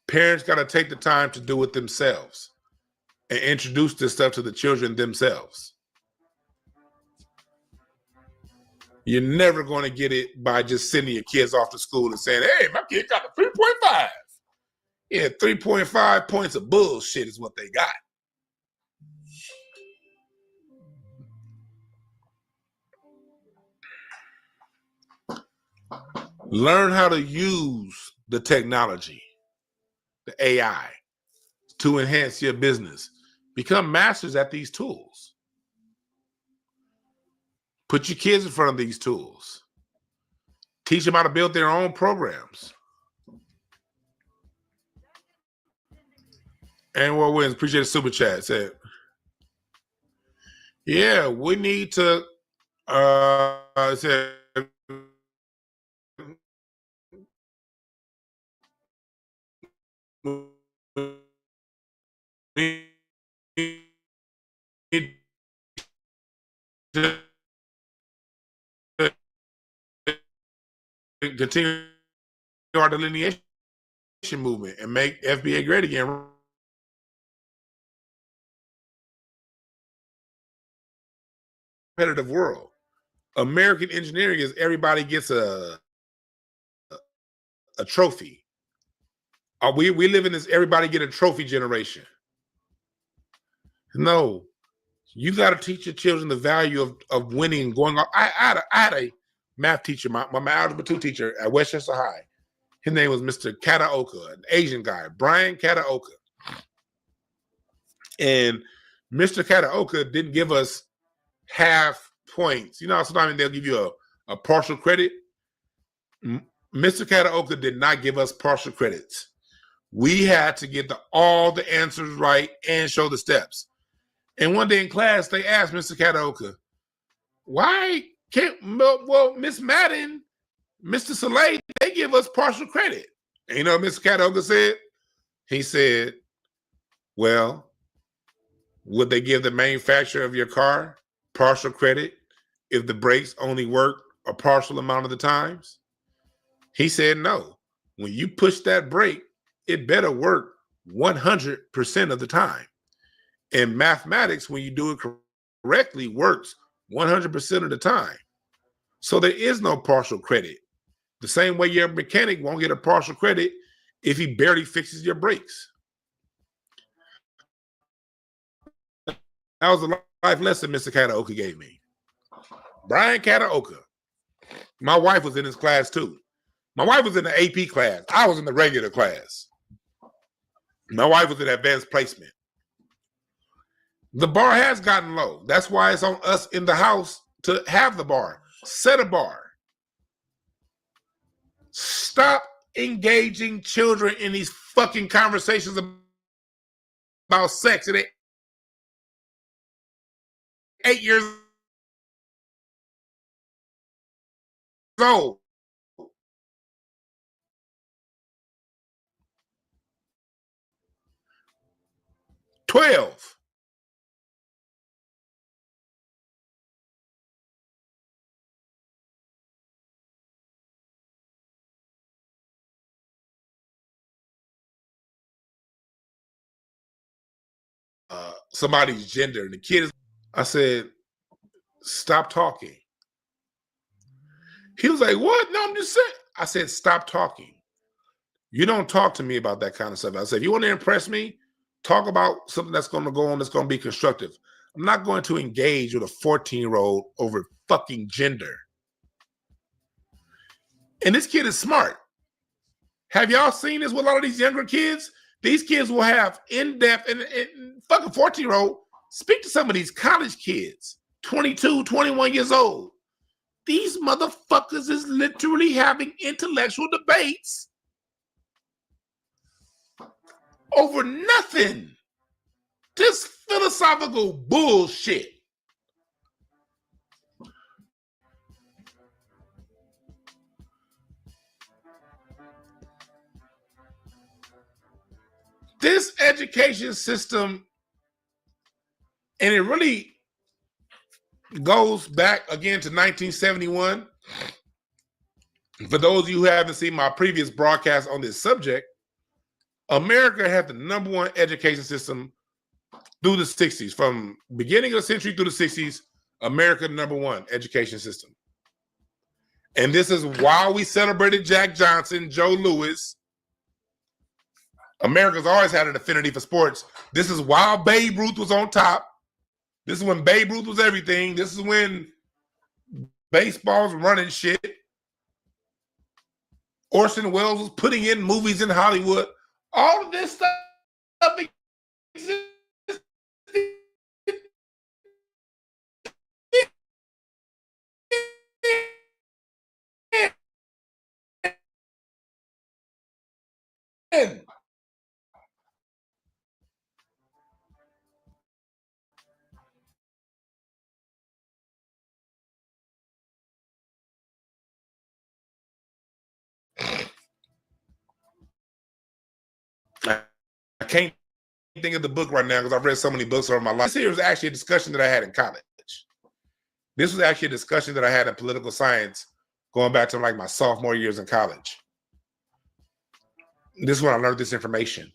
Parents got to take the time to do it themselves and introduce this stuff to the children themselves. You're never going to get it by just sending your kids off to school and saying, hey, my kid got a 3.5. Yeah, 3.5 points of bullshit is what they got. Learn how to use the technology, the AI, to enhance your business. Become masters at these tools. Put your kids in front of these tools. Teach them how to build their own programs. And what wins? Appreciate the super chat. Said, yeah, we need to It said continue our delineation movement and make FBA great again. Competitive world. American engineering is everybody gets a trophy. We live in this everybody get a trophy generation. No, you got to teach your children the value of winning, going on. I had a math teacher, my algebra 2 teacher at Westchester High. His name was Mr. Kataoka, an Asian guy, Brian Kataoka. And Mr. Kataoka didn't give us half points. You know, sometimes they'll give you a partial credit. Mr. Kataoka did not give us partial credits. We had to get all the answers right and show the steps. And one day in class, they asked Mr. Kataoka, why can't, well, Miss Madden, Mr. Soleil, they give us partial credit. And you know what Mr. Kataoka said? He said, well, would they give the manufacturer of your car partial credit if the brakes only work a partial amount of the times? He said, no. When you push that brake, it better work 100% of the time. And mathematics, when you do it correctly, works 100% of the time. So there is no partial credit. The same way your mechanic won't get a partial credit if he barely fixes your brakes. That was a life lesson Mr. Kataoka gave me. Brian Kataoka. My wife was in his class too. My wife was in the AP class. I was in the regular class. My wife was in advanced placement. The bar has gotten low. That's why it's on us in the house to have the bar. Set a bar. Stop engaging children in these fucking conversations about sex at 8 years old. "12. Somebody's gender, and the kid is, I said, stop talking. He was like, what? No, I'm just saying. I said, stop talking. You don't talk to me about that kind of stuff. I said, if you want to impress me, talk about something that's going to go on that's going to be constructive. I'm not going to engage with a 14-year-old over fucking gender. And this kid is smart. Have y'all seen this with a lot of these younger kids? These kids will have in-depth, and fucking 14-year-old, speak to some of these college kids, 22, 21 years old. These motherfuckers is literally having intellectual debates over nothing. This philosophical bullshit. This education system, and it really goes back again to 1971. For those of you who haven't seen my previous broadcast on this subject, America had the #1 education system through the 60s. From beginning of the century through the 60s, America #1 education system. And this is why we celebrated Jack Johnson, Joe Louis. America's always had an affinity for sports. This is why Babe Ruth was on top. This is when Babe Ruth was everything. This is when baseball was running shit. Orson Welles was putting in movies in Hollywood. All of this stuff exists. can't think of the book right now because I've read so many books over my life. This here was actually a discussion that I had in college. This was actually a discussion that I had in political science going back to like my sophomore years in college. This is when I learned this information.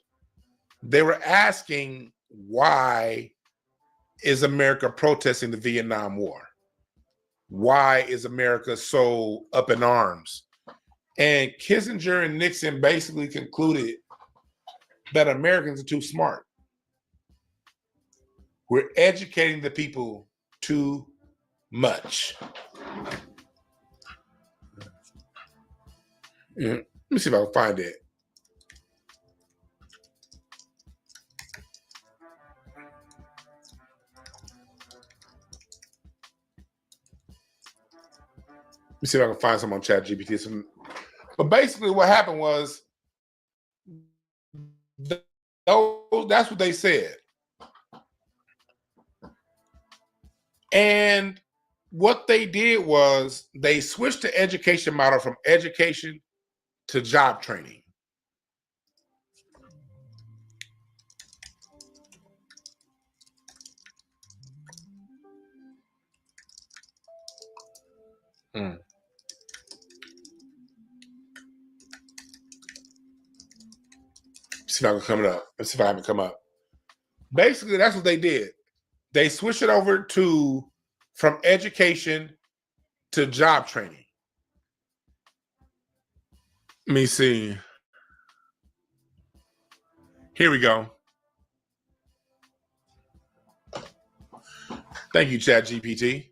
They were asking, why is America protesting the Vietnam War? Why is America so up in arms? And Kissinger and Nixon basically concluded that Americans are too smart. We're educating the people too much. Let me see if I can find it. Let me see if I can find some on ChatGPT. But basically what happened was, that's what they said. And what they did was they switched the education model from education to job training. See if I can come up. Let's see if I haven't come up. Basically, that's what they did. They switched it over from education to job training. Let me see. Here we go. Thank you, ChatGPT.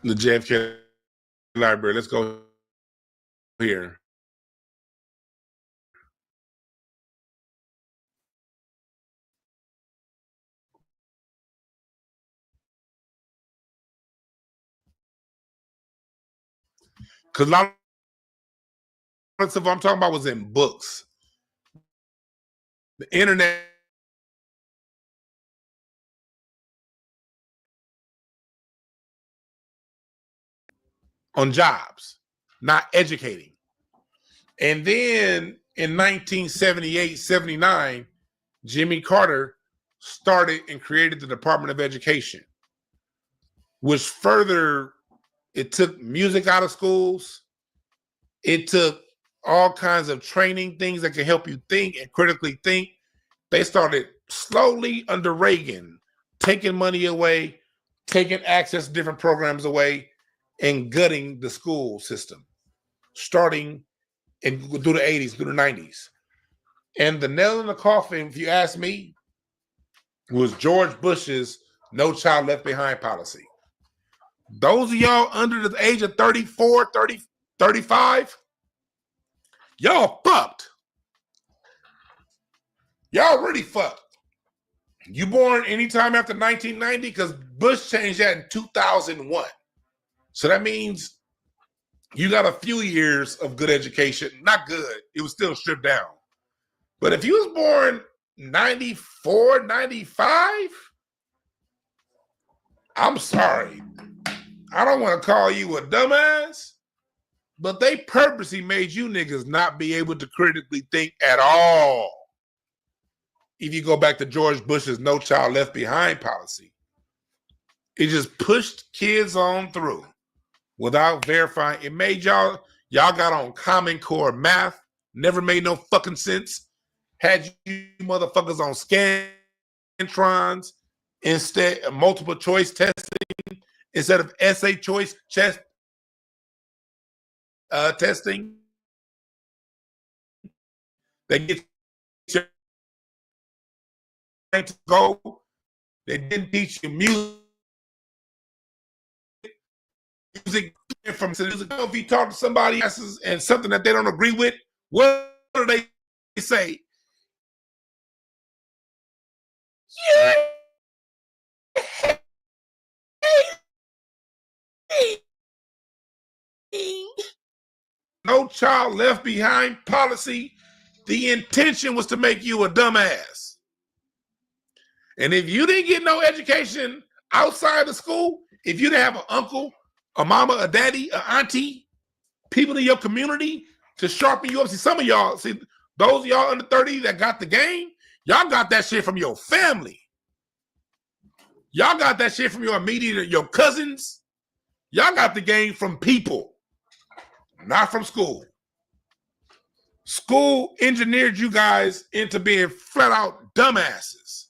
The JFK library. Let's go here. Because a lot of stuff I'm talking about was in books. The internet. On jobs, not educating. And then in 1978, 79, Jimmy Carter started and created the Department of Education, which further, it took music out of schools. It took all kinds of training, things that can help you think and critically think. They started slowly under Reagan, taking money away, taking access to different programs away, and gutting the school system, starting through the 80s, through the 90s. And the nail in the coffin, if you ask me, was George Bush's No Child Left Behind policy. Those of y'all under the age of 34, 30, 35, y'all fucked. Y'all really fucked. You born anytime after 1990? Because Bush changed that in 2001. So that means you got a few years of good education. Not good. It was still stripped down. But if you was born 94, 95, I'm sorry. I don't want to call you a dumbass, but they purposely made you niggas not be able to critically think at all. If you go back to George Bush's No Child Left Behind policy, it just pushed kids on through without verifying. It made y'all got on Common Core math, never made no fucking sense. Had you motherfuckers on Scantrons instead of multiple choice testing instead of essay choice testing. They get you to go. They didn't teach you music from music. If you talk to somebody else and something that they don't agree with, what do they say? Yeah. No Child Left Behind policy. The intention was to make you a dumbass. And if you didn't get no education outside of school, if you didn't have an uncle a mama, a daddy, a auntie, people in your community to sharpen you up. See, some of y'all, those of y'all under 30 that got the game, y'all got that shit from your family. Y'all got that shit from your immediate, your cousins. Y'all got the game from people, not from school. School engineered you guys into being flat out dumbasses.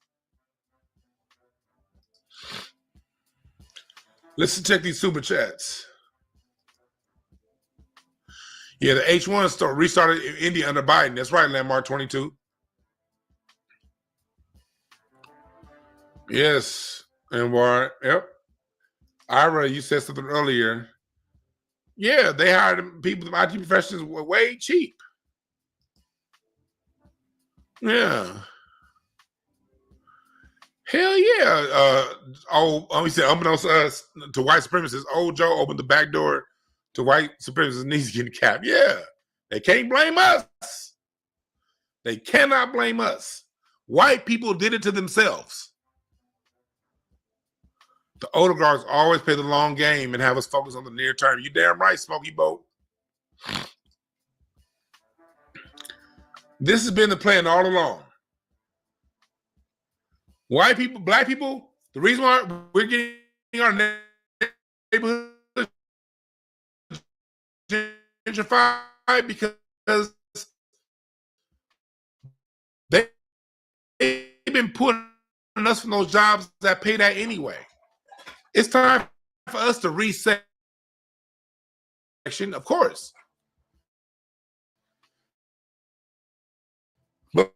Let's check these super chats. Yeah, the H1 store restarted in India under Biden. That's right, Landmark 22. Yes, and yep. Ira, you said something earlier. Yeah, they hired people, IT professionals were way cheap. Yeah. Hell yeah. He said, unbeknownst to us, to white supremacists, old Joe opened the back door to white supremacists' knees getting capped. Yeah. They can't blame us. They cannot blame us. White people did it to themselves. The oligarchs always play the long game and have us focus on the near term. You damn right, Smokey Boat. This has been the plan all along. White people, black people, the reason why we're getting our neighborhood gentrified because they've been putting us from those jobs that pay that anyway. It's time for us to reset, of course. But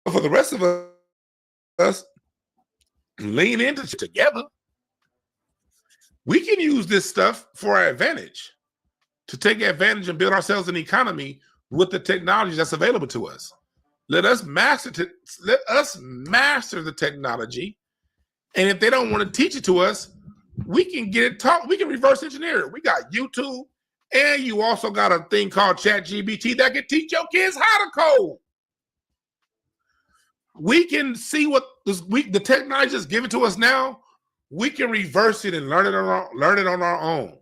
for the rest of us, lean into it together. We can use this stuff for our advantage, to take advantage and build ourselves an economy with the technology that's available to us. Let us master the technology. And if they don't want to teach it to us, we can get it taught. We can reverse engineer it. We got YouTube, and you also got a thing called ChatGPT that can teach your kids how to code. We can see what the technology is given to us now. We can reverse it and learn it on our own.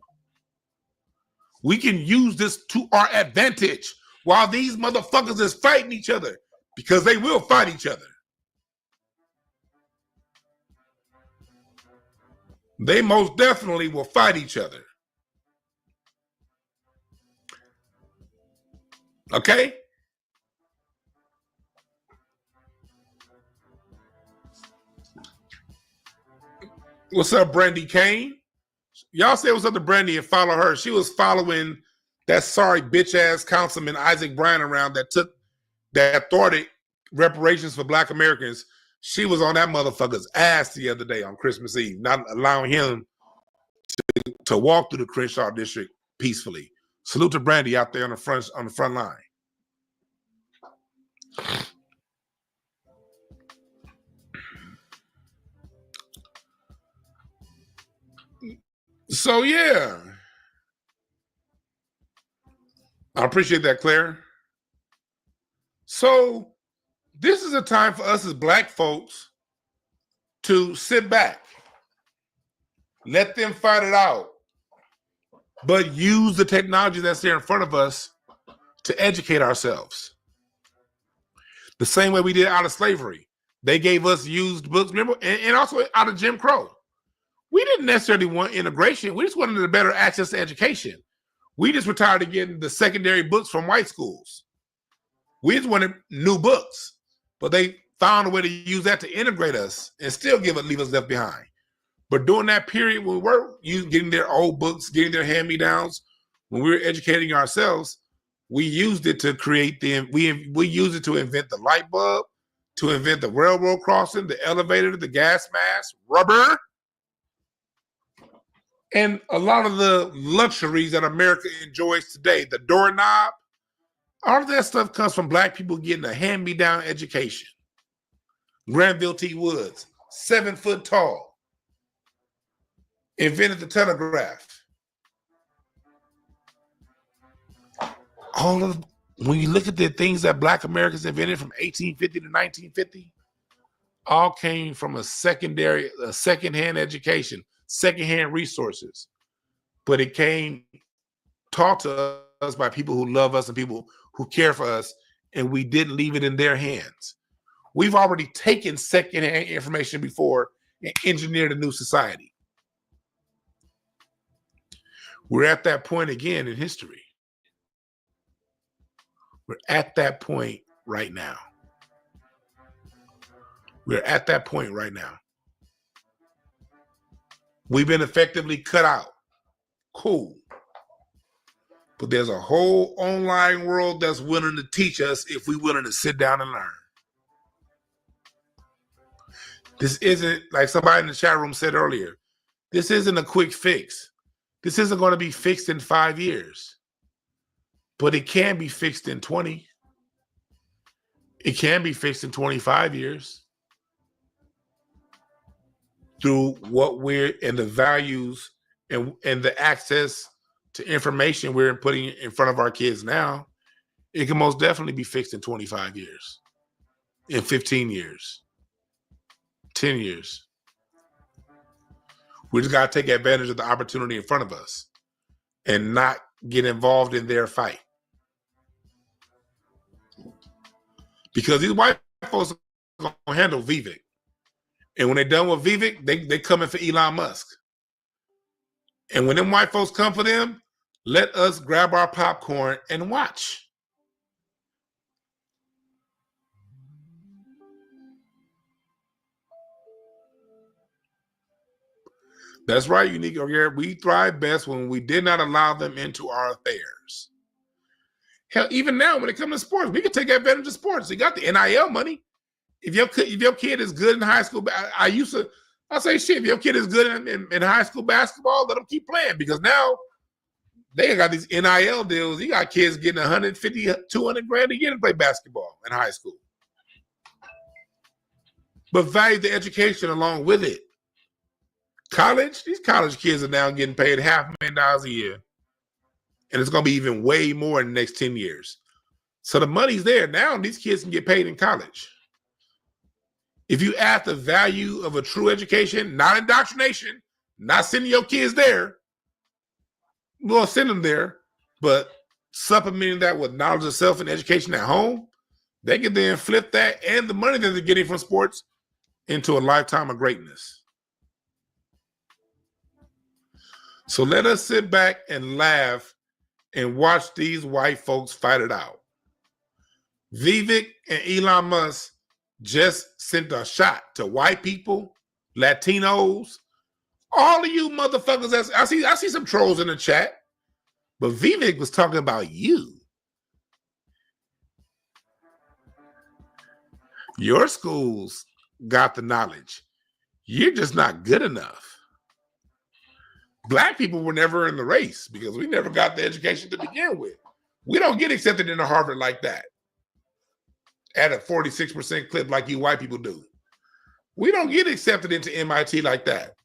We can use this to our advantage while these motherfuckers is fighting each other, because they will fight each other. They most definitely will fight each other. Okay? What's up, Brandy Kane? Y'all say what's up to Brandy and follow her. She was following that sorry bitch ass councilman Isaac Bryan around that thwarted reparations for Black Americans. She was on that motherfucker's ass the other day on Christmas Eve, not allowing him to walk through the Crenshaw district peacefully. Salute to Brandy out there on the front line. So yeah, I appreciate that, Claire. So this is a time for us as Black folks to sit back, let them fight it out, but use the technology that's there in front of us to educate ourselves. The same way we did out of slavery. They gave us used books, remember, and also out of Jim Crow. We didn't necessarily want integration. We just wanted a better access to education. We just were tired of getting the secondary books from white schools. We just wanted new books, but they found a way to use that to integrate us and still leave us left behind. But during that period when we were getting their old books, getting their hand-me-downs, when we were educating ourselves, we used it to create we used it to invent the light bulb, to invent the railroad crossing, the elevator, the gas mask, rubber, and a lot of the luxuries that America enjoys today, the doorknob. All of that stuff comes from Black people getting a hand-me-down education. Granville T. Woods, 7 foot tall, invented the telegraph. When you look at the things that Black Americans invented from 1850 to 1950, all came from a secondhand education, secondhand resources. but it came taught to us by people who love us and people who care for us, and we didn't leave it in their hands. We've already taken secondhand information before and engineered a new society. We're at that point again in history. We're at that point right now. We're at that point right now. We've been effectively cut out. Cool. But there's a whole online world that's willing to teach us if we're willing to sit down and learn. This isn't, like somebody in the chat room said earlier, this isn't a quick fix. This isn't going to be fixed in 5 years. But it can be fixed in 20. It can be fixed in 25 years. Through what we're, and the values and the access to information we're putting in front of our kids now, it can most definitely be fixed in 25 years, in 15 years, 10 years. We just got to take advantage of the opportunity in front of us and not get involved in their fight. Because these white folks are going to handle Vivek. And when they're done with Vivek, they coming for Elon Musk. And when them white folks come for them, let us grab our popcorn and watch. That's right, Unique. We thrive best when we did not allow them into our affairs. Hell, even now, when it comes to sports, we can take advantage of sports. You got the NIL money. If your kid is good in high school, I say shit, if your kid is good in high school basketball, let them keep playing, because now they got these NIL deals. You got kids getting 150, 200 grand a year to play basketball in high school. But value the education along with it. College, these college kids are now getting paid $500,000 a year. And it's going to be even way more in the next 10 years. So the money's there. Now these kids can get paid in college. If you add the value of a true education, not indoctrination, not sending your kids there, we'll send them there, but supplementing that with knowledge of self and education at home, they can then flip that and the money that they're getting from sports into a lifetime of greatness. So let us sit back and laugh and watch these white folks fight it out. Vivek and Elon Musk just sent a shot to white people, Latinos, all of you motherfuckers. I see some trolls in the chat, but Vivek was talking about you. Your schools got the knowledge. You're just not good enough. Black people were never in the race because we never got the education to begin with. We don't get accepted into Harvard like that at a 46% clip like you white people do. We don't get accepted into MIT like that.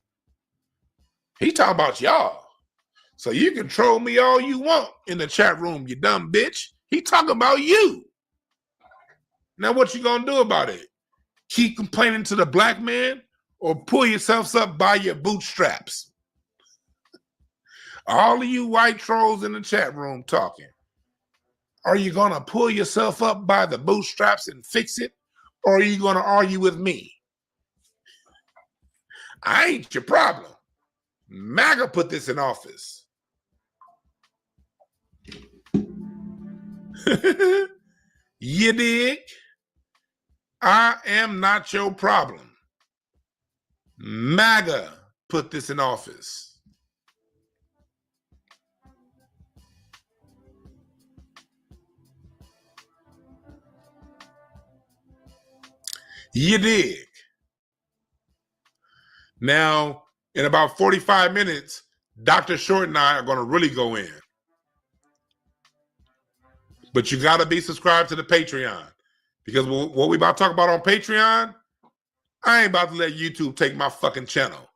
He's talking about y'all. So you can troll me all you want in the chat room, you dumb bitch. He talking about you. Now what you gonna do about it? Keep complaining to the black man or pull yourselves up by your bootstraps? All of you white trolls in the chat room talking. Are you going to pull yourself up by the bootstraps and fix it? Or are you going to argue with me? I ain't your problem. MAGA put this in office. You dig? I am not your problem. MAGA put this in office. You dig? Now, in about 45 minutes, Dr. Short and I are going to really go in. But you got to be subscribed to the Patreon. Because what we about to talk about on Patreon, I ain't about to let YouTube take my fucking channel.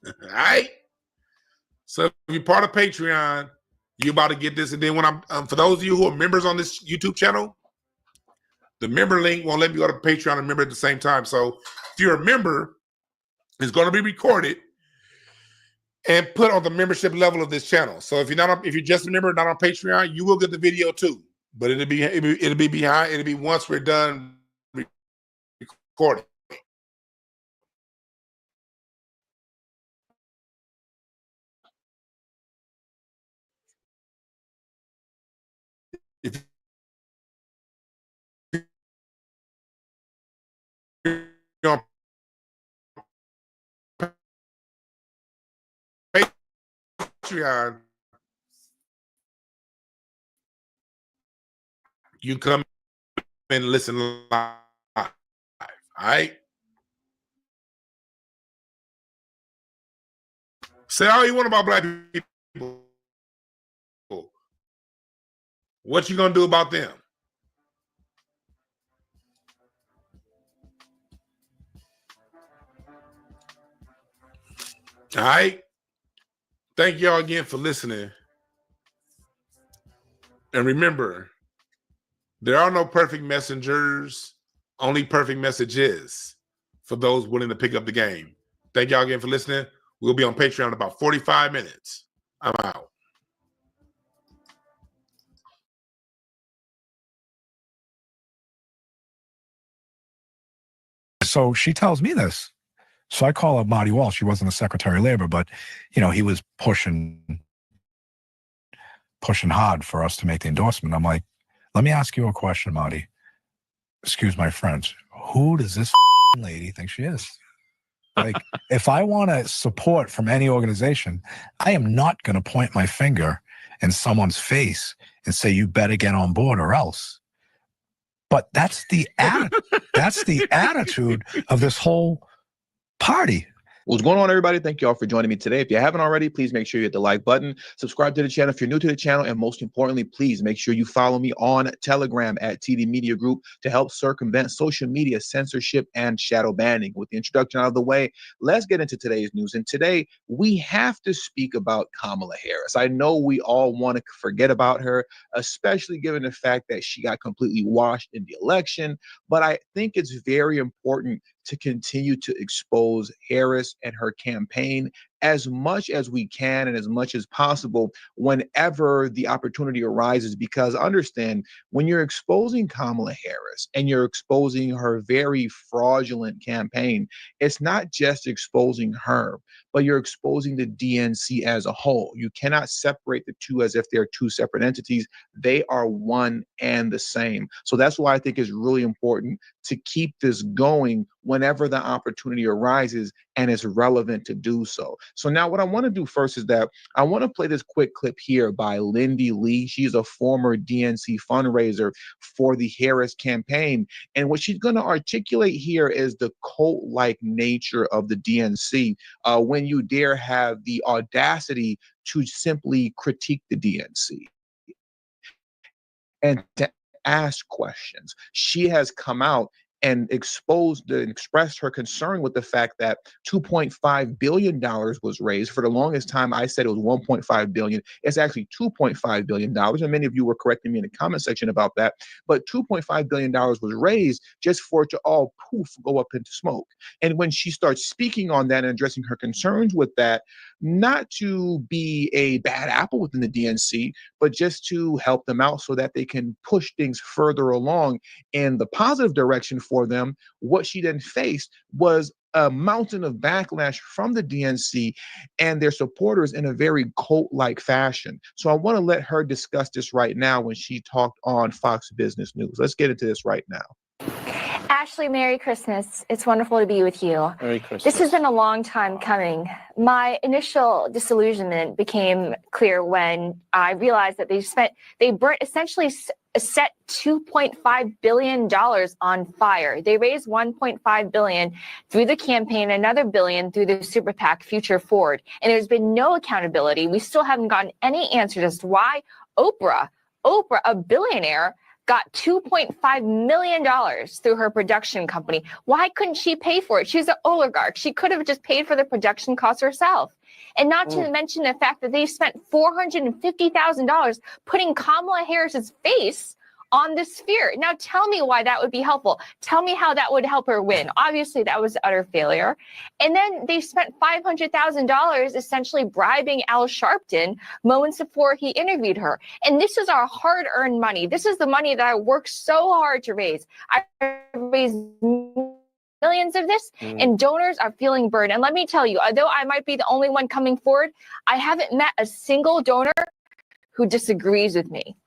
All right? So if you're part of Patreon, you're about to get this. And then when I'm for those of you who are members on this YouTube channel, the member link won't let me go to Patreon and member at the same time. So if you're a member, it's going to be recorded. and put on the membership level of this channel. So if you're just a member, not on Patreon, you will get the video too. But it'll be once we're done recording. If you're on Patreon, you come and listen live. All right? Say all you want about black people. What you gonna do about them? All right. Thank y'all again for listening. And remember, there are no perfect messengers, only perfect messages for those willing to pick up the game. Thank y'all again for listening. We'll be on Patreon in about 45 minutes. I'm out. So she tells me this. So I call up Marty Walsh. He wasn't the Secretary of Labor, but he was pushing hard for us to make the endorsement. I'm like, let me ask you a question, Marty. Excuse my French. Who does this lady think she is? Like, if I want to support from any organization, I am not going to point my finger in someone's face and say, you better get on board or else. But that's the attitude of this whole party. What's going on, everybody? Thank you all for joining me today. If you haven't already, please make sure you hit the like button, subscribe to the channel if you're new to the channel, and most importantly, please make sure you follow me on Telegram at TD Media Group to help circumvent social media censorship and shadow banning. With the introduction out of the way, let's get into today's news. And today, we have to speak about Kamala Harris. I know we all want to forget about her, especially given the fact that she got completely washed in the election, but I think it's very important to continue to expose Harris and her campaign as much as we can and as much as possible whenever the opportunity arises, because understand, when you're exposing Kamala Harris and you're exposing her very fraudulent campaign, it's not just exposing her, but you're exposing the DNC as a whole. You cannot separate the two as if they're two separate entities. They are one and the same. So that's why I think it's really important to keep this going whenever the opportunity arises and it's relevant to do so. So now what I want to do first is that I want to play this quick clip here by Lindy Lee. She's a former DNC fundraiser for the Harris campaign. And what she's going to articulate here is the cult-like nature of the DNC when you dare have the audacity to simply critique the DNC and to ask questions. She has come out and exposed and expressed her concern with the fact that $2.5 billion was raised. For the longest time, I said it was $1.5 billion. It's actually $2.5 billion. And many of you were correcting me in the comment section about that. But $2.5 billion was raised just for it to all poof, go up into smoke. And when she starts speaking on that and addressing her concerns with that, not to be a bad apple within the DNC, but just to help them out so that they can push things further along in the positive direction for them, what she then faced was a mountain of backlash from the DNC and their supporters in a very cult-like fashion. So I want to let her discuss this right now when she talked on Fox Business News. Let's get into this right now. Ashley, Merry Christmas. It's wonderful to be with you. Merry Christmas. This has been a long time coming. My initial disillusionment became clear when I realized that essentially set $2.5 billion on fire. They raised $1.5 billion through the campaign, another $1 billion through the super PAC Future Forward. And there's been no accountability. We still haven't gotten any answers as to why Oprah, a billionaire, got $2.5 million through her production company. Why couldn't she pay for it? She's an oligarch. She could have just paid for the production costs herself. And not to mention the fact that they spent $450,000 putting Kamala Harris's face on the sphere. Now tell me why that would be helpful. Tell me how that would help her win. Obviously, that was utter failure. And then they spent $500,000 essentially bribing Al Sharpton moments before he interviewed her. And this is our hard-earned money. This is the money that I worked so hard to raise. I raised millions of this, and donors are feeling burned. And let me tell you, although I might be the only one coming forward, I haven't met a single donor who disagrees with me.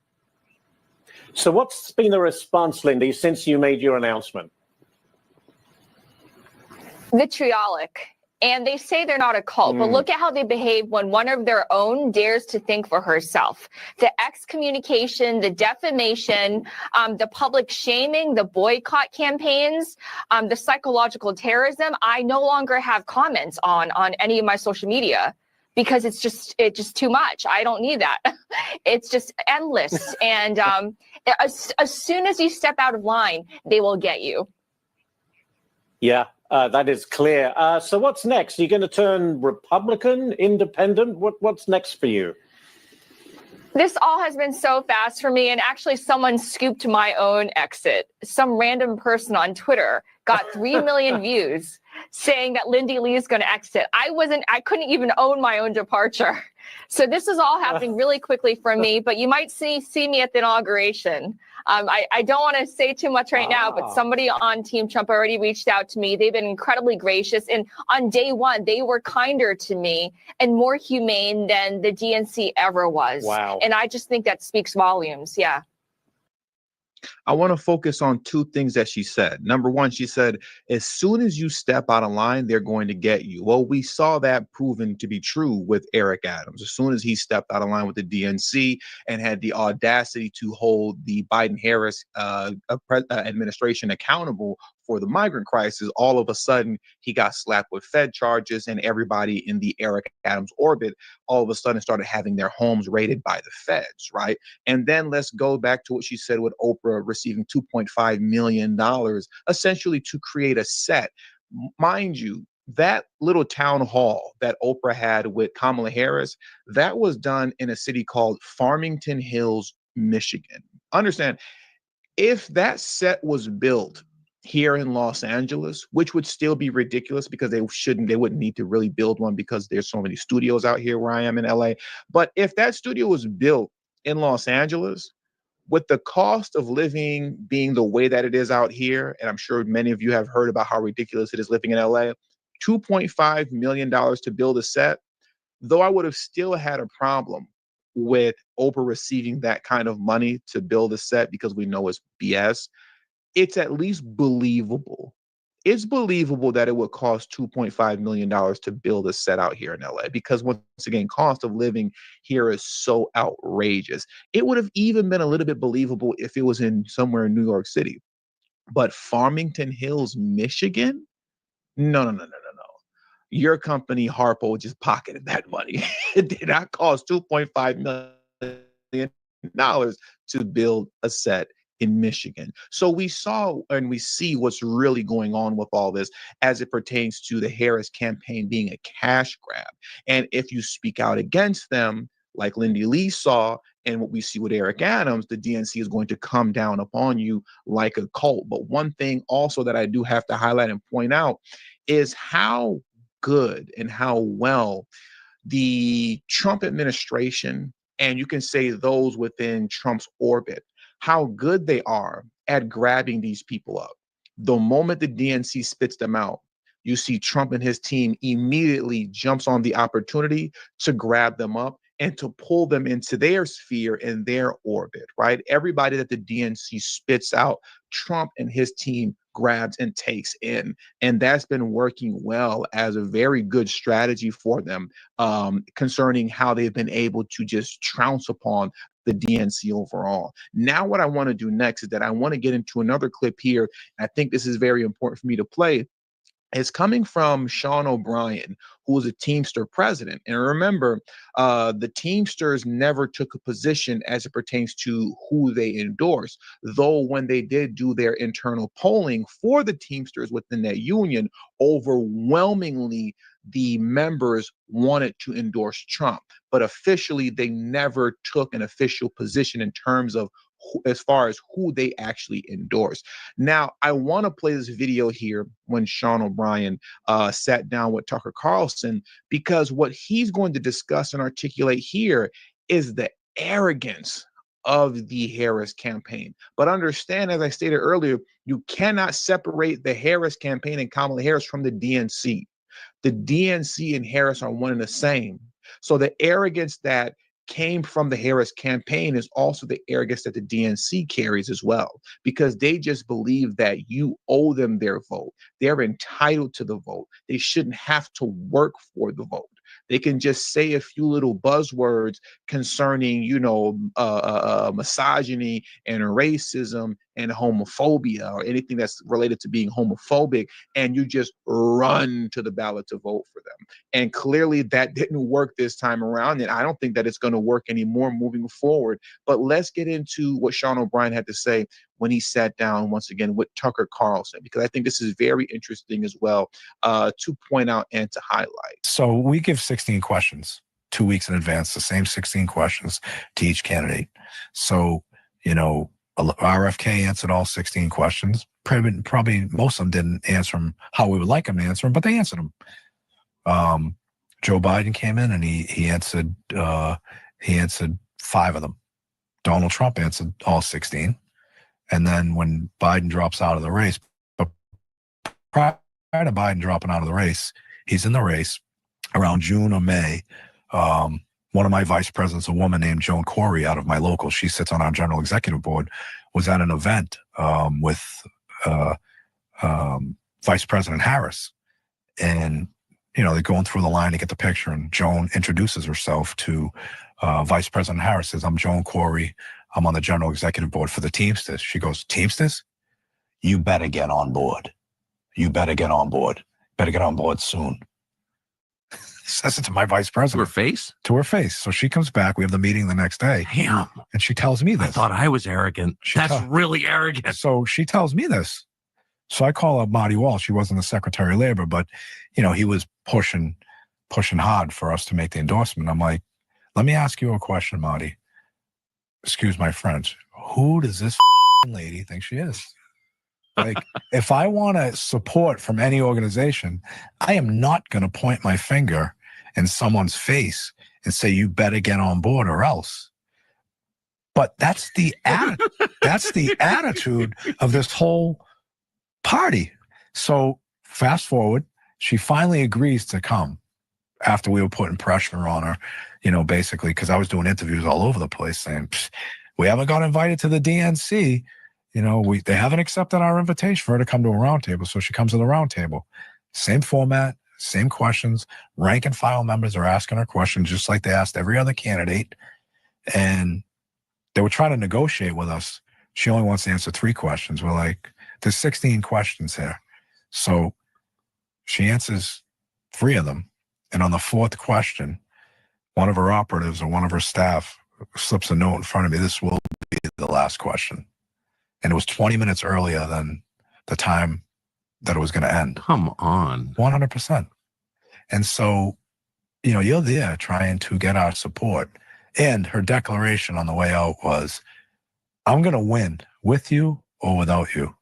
So what's been the response, Lindy, since you made your announcement? Vitriolic. And they say they're not a cult, but look at how they behave when one of their own dares to think for herself. The excommunication, the defamation, the public shaming, the boycott campaigns, the psychological terrorism. I no longer have comments on any of my social media because it's just too much. I don't need that. It's just endless. And as soon as you step out of line, they will get you. Yeah. That is clear. So what's next? Are you going to turn Republican, independent? What's next for you? This all has been so fast for me, and actually someone scooped my own exit. Some random person on Twitter got 3 million views saying that Lindy Lee is going to exit. I couldn't even own my own departure. So this is all happening really quickly for me, but you might see me at the inauguration. I don't want to say too much right now, but somebody on Team Trump already reached out to me. They've been incredibly gracious. And on day one, they were kinder to me and more humane than the DNC ever was. Wow. And I just think that speaks volumes. Yeah. I want to focus on two things that she said. Number one, she said, as soon as you step out of line, they're going to get you. Well, we saw that proven to be true with Eric Adams. As soon as he stepped out of line with the DNC and had the audacity to hold the Biden-Harris administration accountable for the migrant crisis, all of a sudden he got slapped with Fed charges, and everybody in the Eric Adams orbit all of a sudden started having their homes raided by the feds, right? And then let's go back to what she said with Oprah receiving $2.5 million, essentially to create a set. Mind you, that little town hall that Oprah had with Kamala Harris, that was done in a city called Farmington Hills, Michigan. Understand, if that set was built here in Los Angeles, which would still be ridiculous because they wouldn't need to really build one because there's so many studios out here where I am in LA. But if that studio was built in Los Angeles, with the cost of living being the way that it is out here, and I'm sure many of you have heard about how ridiculous it is living in LA, $2.5 million to build a set, though I would have still had a problem with Oprah receiving that kind of money to build a set because we know it's BS. It's at least believable. It's believable that it would cost $2.5 million to build a set out here in LA because, once again, cost of living here is so outrageous. It would have even been a little bit believable if it was in somewhere in New York City. But Farmington Hills, Michigan? No. Your company, Harpo, just pocketed that money. It did not cost $2.5 million to build a set in Michigan. So we saw and we see what's really going on with all this as it pertains to the Harris campaign being a cash grab. And if you speak out against them, like Lindy Lee saw, and what we see with Eric Adams, the DNC is going to come down upon you like a cult. But one thing also that I do have to highlight and point out is how good and how well the Trump administration, and you can say those within Trump's orbit, how good they are at grabbing these people up. The moment the DNC spits them out, you see Trump and his team immediately jumps on the opportunity to grab them up and to pull them into their sphere and their orbit, right? Everybody that the DNC spits out, Trump and his team grabs and takes in. And that's been working well as a very good strategy for them concerning how they've been able to just trounce upon the DNC overall. Now, what I want to do next is that I want to get into another clip here. I think this is very important for me to play. It's coming from Sean O'Brien, who was a Teamster president. And remember, the Teamsters never took a position as it pertains to who they endorsed, though when they did do their internal polling for the Teamsters within that union, overwhelmingly the members wanted to endorse Trump. But officially, they never took an official position in terms of as far as who they actually endorse. Now, I want to play this video here when Sean O'Brien sat down with Tucker Carlson, because what he's going to discuss and articulate here is the arrogance of the Harris campaign. But understand, as I stated earlier, you cannot separate the Harris campaign and Kamala Harris from the DNC. The DNC and Harris are one and the same. So the arrogance that came from the Harris campaign is also the arrogance that the DNC carries as well, because they just believe that you owe them their vote. They're entitled to the vote. They shouldn't have to work for the vote. They can just say a few little buzzwords concerning, misogyny and racism and homophobia, or anything that's related to being homophobic, and you just run to the ballot to vote for them. And clearly that didn't work this time around, and I don't think that it's going to work anymore moving forward. But let's get into what Sean O'Brien had to say when he sat down once again with Tucker Carlson, because I think this is very interesting as well to point out and to highlight. So we give 16 questions 2 weeks in advance, the same 16 questions to each candidate. So, RFK answered all 16 questions. Probably most of them didn't answer them how we would like them to answer them, but they answered them. Joe Biden came in and he answered 5 of them. Donald Trump answered all 16. And then when Biden drops out of the race, but prior to Biden dropping out of the race, he's in the race around June or May. One of my vice presidents, a woman named Joan Corey out of my local, she sits on our general executive board, was at an event with Vice President Harris. And, they're going through the line to get the picture. And Joan introduces herself to Vice President Harris, says, "I'm Joan Corey. I'm on the general executive board for the Teamsters." She goes, "Teamsters? You better get on board. You better get on board. Better get on board soon." Says it to my vice president. To her face? To her face. So she comes back. We have the meeting the next day. Damn. And she tells me this. I thought I was arrogant. That's really arrogant. So she tells me this. So I call up Marty Walsh. He wasn't the Secretary of Labor, but, he was pushing hard for us to make the endorsement. I'm like, let me ask you a question, Marty. Excuse my French. Who does this lady think she is? Like, if I want to support from any organization, I am not going to point my finger in someone's face and say, you better get on board or else. But that's the attitude of this whole party. So fast forward, she finally agrees to come after we were putting pressure on her, basically, because I was doing interviews all over the place saying, we haven't got invited to the DNC. They haven't accepted our invitation for her to come to a roundtable. So she comes to the roundtable. Same format, same questions. Rank and file members are asking her questions just like they asked every other candidate. And they were trying to negotiate with us. She only wants to answer 3 questions. We're like, there's 16 questions here. So she answers 3 of them. And on the 4th question, one of her operatives or one of her staff slips a note in front of me. This will be the last question. And it was 20 minutes earlier than the time that it was going to end. Come on. 100%. And so, you're there trying to get our support. And her declaration on the way out was, I'm going to win with you or without you.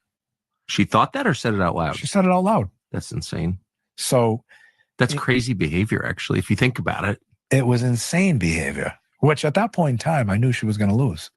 She thought that or said it out loud? She said it out loud. That's insane. So that's crazy behavior, actually, if you think about it. It was insane behavior, which at that point in time, I knew she was going to lose.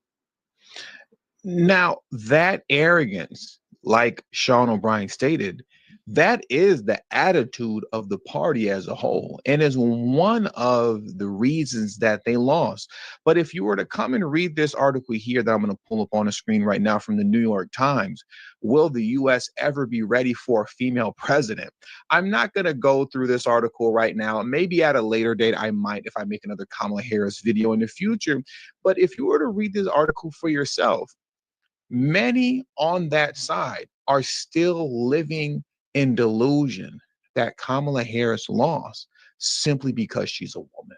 Now, that arrogance, like Sean O'Brien stated, that is the attitude of the party as a whole, and is one of the reasons that they lost. But if you were to come and read this article here that I'm going to pull up on the screen right now from the New York Times, will the U.S. ever be ready for a female president? I'm not going to go through this article right now. Maybe at a later date, I might if I make another Kamala Harris video in the future. But if you were to read this article for yourself, many on that side are still living in delusion that Kamala Harris lost simply because she's a woman.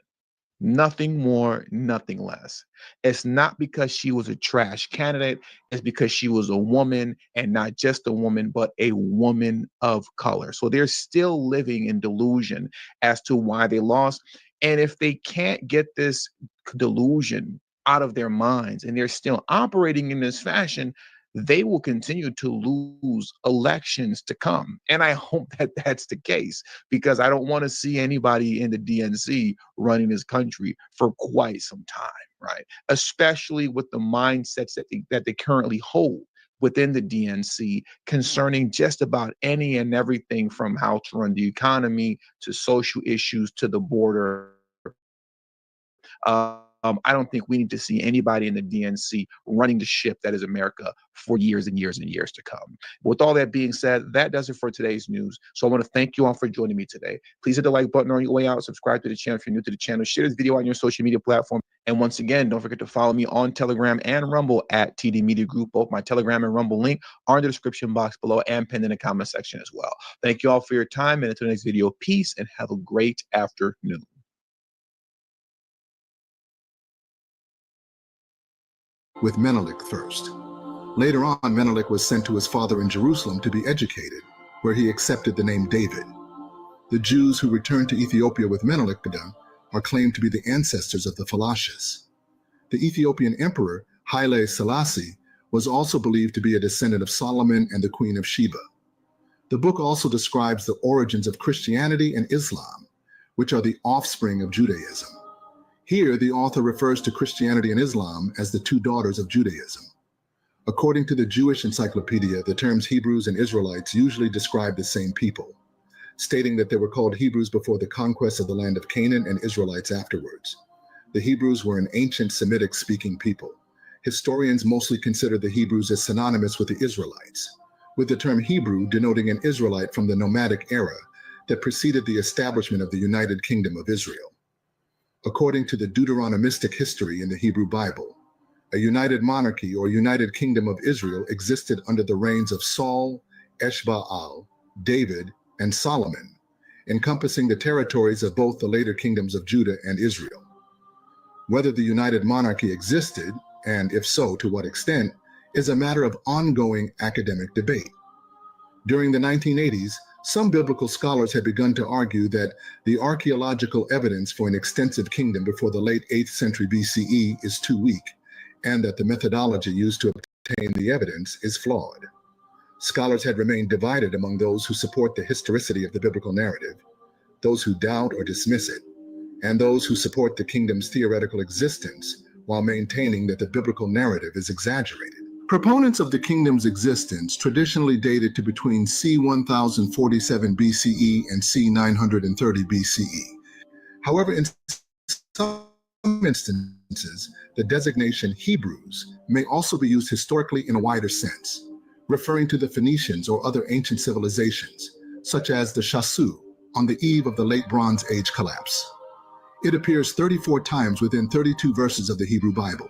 Nothing more, nothing less. It's not because she was a trash candidate. It's because she was a woman, and not just a woman, but a woman of color. So they're still living in delusion as to why they lost. And if they can't get this delusion out of their minds and they're still operating in this fashion, they will continue to lose elections to come. And I hope that that's the case, because I don't want to see anybody in the DNC running this country for quite some time, right? Especially with the mindsets that they currently hold within the DNC concerning just about any and everything from how to run the economy to social issues to the border. I don't think we need to see anybody in the DNC running the ship that is America for years and years and years to come. With all that being said, that does it for today's news. So I want to thank you all for joining me today. Please hit the like button on your way out. Subscribe to the channel if you're new to the channel. Share this video on your social media platform. And once again, don't forget to follow me on Telegram and Rumble at TD Media Group. Both my Telegram and Rumble link are in the description box below and pinned in the comment section as well. Thank you all for your time. And until the next video, peace and have a great afternoon. With Menelik first. Later on, Menelik was sent to his father in Jerusalem to be educated, where he accepted the name David. The Jews who returned to Ethiopia with Menelik are claimed to be the ancestors of the Phalashas. The Ethiopian emperor, Haile Selassie, was also believed to be a descendant of Solomon and the Queen of Sheba. The book also describes the origins of Christianity and Islam, which are the offspring of Judaism. Here, the author refers to Christianity and Islam as the two daughters of Judaism. According to the Jewish Encyclopedia, the terms Hebrews and Israelites usually describe the same people, stating that they were called Hebrews before the conquest of the land of Canaan and Israelites afterwards. The Hebrews were an ancient Semitic-speaking people. Historians mostly consider the Hebrews as synonymous with the Israelites, with the term Hebrew denoting an Israelite from the nomadic era that preceded the establishment of the United Kingdom of Israel. According to the Deuteronomistic history in the Hebrew Bible, a united monarchy or United Kingdom of Israel existed under the reigns of Saul, Eshbaal, David, and Solomon, encompassing the territories of both the later kingdoms of Judah and Israel. Whether the united monarchy existed, and if so, to what extent, is a matter of ongoing academic debate. During the 1980s, some biblical scholars had begun to argue that the archaeological evidence for an extensive kingdom before the late 8th century BCE is too weak, and that the methodology used to obtain the evidence is flawed. Scholars had remained divided among those who support the historicity of the biblical narrative, those who doubt or dismiss it, and those who support the kingdom's theoretical existence while maintaining that the biblical narrative is exaggerated. Proponents of the kingdom's existence traditionally dated to between c. 1047 BCE and c. 930 BCE. However, in some instances, the designation Hebrews may also be used historically in a wider sense, referring to the Phoenicians or other ancient civilizations, such as the Shasu, on the eve of the late Bronze Age collapse. It appears 34 times within 32 verses of the Hebrew Bible.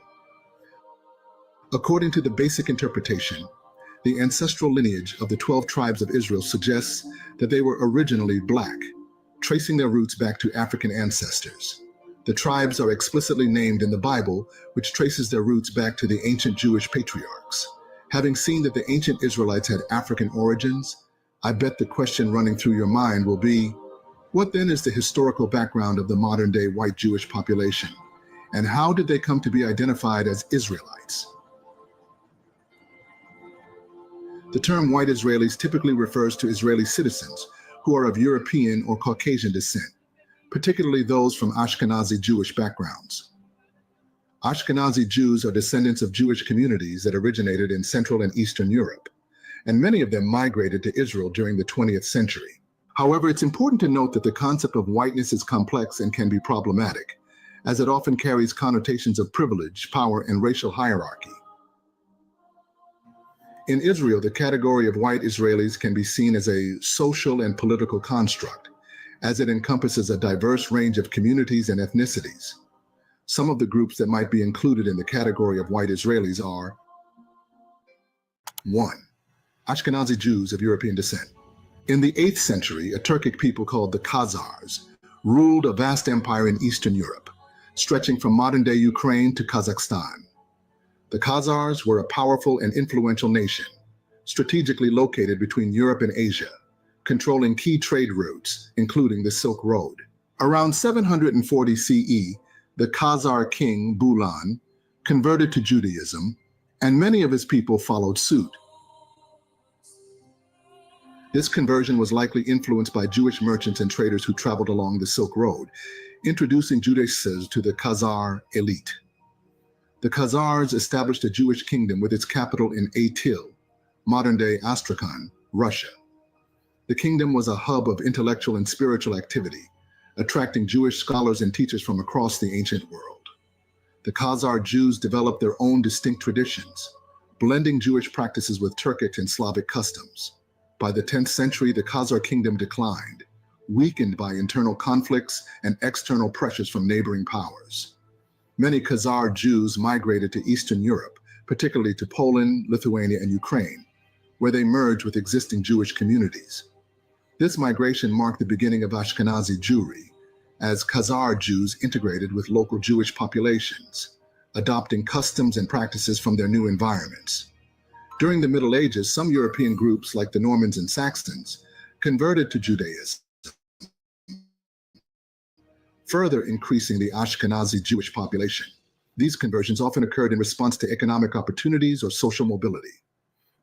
According to the basic interpretation, the ancestral lineage of the 12 tribes of Israel suggests that they were originally Blacc, tracing their roots back to African ancestors. The tribes are explicitly named in the Bible, which traces their roots back to the ancient Jewish patriarchs. Having seen that the ancient Israelites had African origins, I bet the question running through your mind will be, what then is the historical background of the modern-day white Jewish population, and how did they come to be identified as Israelites? The term white Israelis typically refers to Israeli citizens who are of European or Caucasian descent, particularly those from Ashkenazi Jewish backgrounds. Ashkenazi Jews are descendants of Jewish communities that originated in Central and Eastern Europe, and many of them migrated to Israel during the 20th century. However, it's important to note that the concept of whiteness is complex and can be problematic, as it often carries connotations of privilege, power, and racial hierarchy. In Israel, the category of white Israelis can be seen as a social and political construct, as it encompasses a diverse range of communities and ethnicities. Some of the groups that might be included in the category of white Israelis are: 1. Ashkenazi Jews of European descent. In the 8th century, a Turkic people called the Khazars ruled a vast empire in Eastern Europe, stretching from modern-day Ukraine to Kazakhstan. The Khazars were a powerful and influential nation, strategically located between Europe and Asia, controlling key trade routes, including the Silk Road. Around 740 CE, the Khazar king Bulan converted to Judaism, and many of his people followed suit. This conversion was likely influenced by Jewish merchants and traders who traveled along the Silk Road, introducing Judaism to the Khazar elite. The Khazars established a Jewish kingdom with its capital in Atil, modern-day Astrakhan, Russia. The kingdom was a hub of intellectual and spiritual activity, attracting Jewish scholars and teachers from across the ancient world. The Khazar Jews developed their own distinct traditions, blending Jewish practices with Turkic and Slavic customs. By the 10th century, the Khazar kingdom declined, weakened by internal conflicts and external pressures from neighboring powers. Many Khazar Jews migrated to Eastern Europe, particularly to Poland, Lithuania, and Ukraine, where they merged with existing Jewish communities. This migration marked the beginning of Ashkenazi Jewry, as Khazar Jews integrated with local Jewish populations, adopting customs and practices from their new environments. During the Middle Ages, some European groups, like the Normans and Saxons, converted to Judaism, further increasing the Ashkenazi Jewish population. These conversions often occurred in response to economic opportunities or social mobility.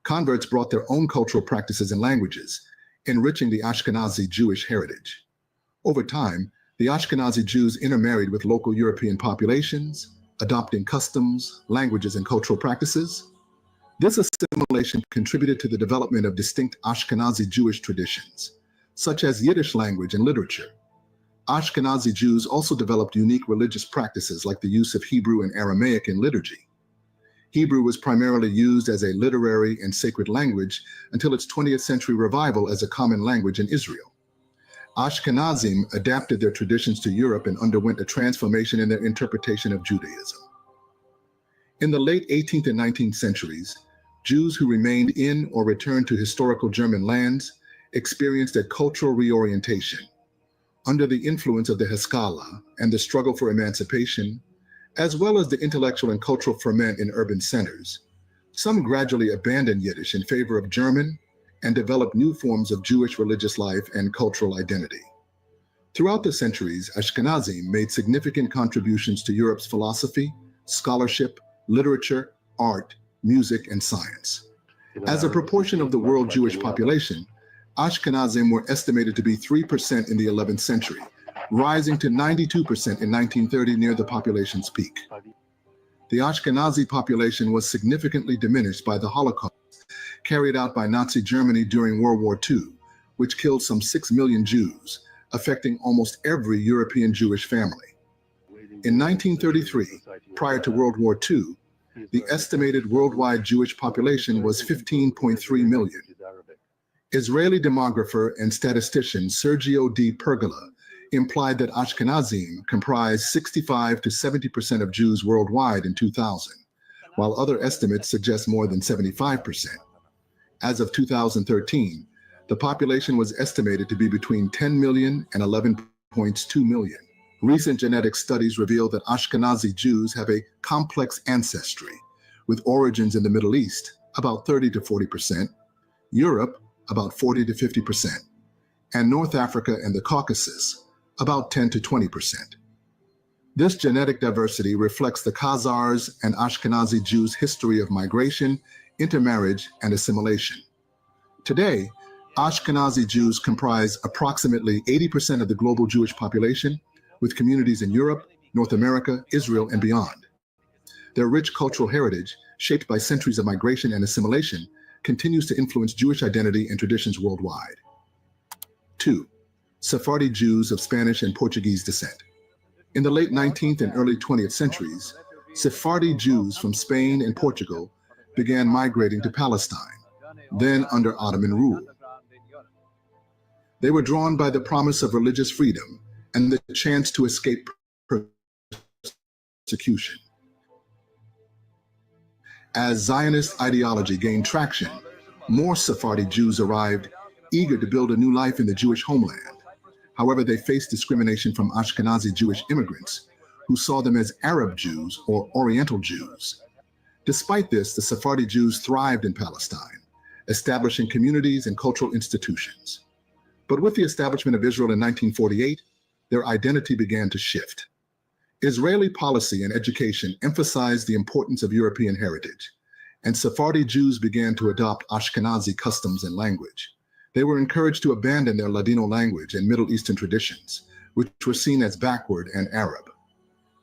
Converts brought their own cultural practices and languages, enriching the Ashkenazi Jewish heritage. Over time, the Ashkenazi Jews intermarried with local European populations, adopting customs, languages, and cultural practices. This assimilation contributed to the development of distinct Ashkenazi Jewish traditions, such as Yiddish language and literature. Ashkenazi Jews also developed unique religious practices like the use of Hebrew and Aramaic in liturgy. Hebrew was primarily used as a literary and sacred language until its 20th century revival as a common language in Israel. Ashkenazim adapted their traditions to Europe and underwent a transformation in their interpretation of Judaism. In the late 18th and 19th centuries, Jews who remained in or returned to historical German lands experienced a cultural reorientation. Under the influence of the Haskalah and the struggle for emancipation, as well as the intellectual and cultural ferment in urban centers, some gradually abandoned Yiddish in favor of German and developed new forms of Jewish religious life and cultural identity. Throughout the centuries, Ashkenazim made significant contributions to Europe's philosophy, scholarship, literature, art, music, and science. As a proportion of the world Jewish population, Ashkenazim were estimated to be 3% in the 11th century, rising to 92% in 1930 near the population's peak. The Ashkenazi population was significantly diminished by the Holocaust carried out by Nazi Germany during World War II, which killed some 6 million Jews, affecting almost every European Jewish family. In 1933, prior to World War II, the estimated worldwide Jewish population was 15.3 million. Israeli demographer and statistician Sergio D. Pergola implied that Ashkenazim comprised 65 to 70% of Jews worldwide in 2000, while other estimates suggest more than 75%. As of 2013, the population was estimated to be between 10 million and 11.2 million. Recent genetic studies reveal that Ashkenazi Jews have a complex ancestry, with origins in the Middle East, about 30 to 40%, Europe, about 40 to 50%, and North Africa and the Caucasus, about 10 to 20%. This genetic diversity reflects the Khazars and Ashkenazi Jews' history of migration, intermarriage, and assimilation. Today, Ashkenazi Jews comprise approximately 80% of the global Jewish population, with communities in Europe, North America, Israel, and beyond. Their rich cultural heritage, shaped by centuries of migration and assimilation, continues to influence Jewish identity and traditions worldwide. 2. Sephardi Jews of Spanish and Portuguese descent. In the late 19th and early 20th centuries, Sephardi Jews from Spain and Portugal began migrating to Palestine, then under Ottoman rule. They were drawn by the promise of religious freedom and the chance to escape persecution. As Zionist ideology gained traction, more Sephardi Jews arrived, eager to build a new life in the Jewish homeland. However, they faced discrimination from Ashkenazi Jewish immigrants, who saw them as Arab Jews or Oriental Jews. Despite this, the Sephardi Jews thrived in Palestine, establishing communities and cultural institutions. But with the establishment of Israel in 1948, their identity began to shift. Israeli policy and education emphasized the importance of European heritage, and Sephardi Jews began to adopt Ashkenazi customs and language. They were encouraged to abandon their Ladino language and Middle Eastern traditions, which were seen as backward and Arab.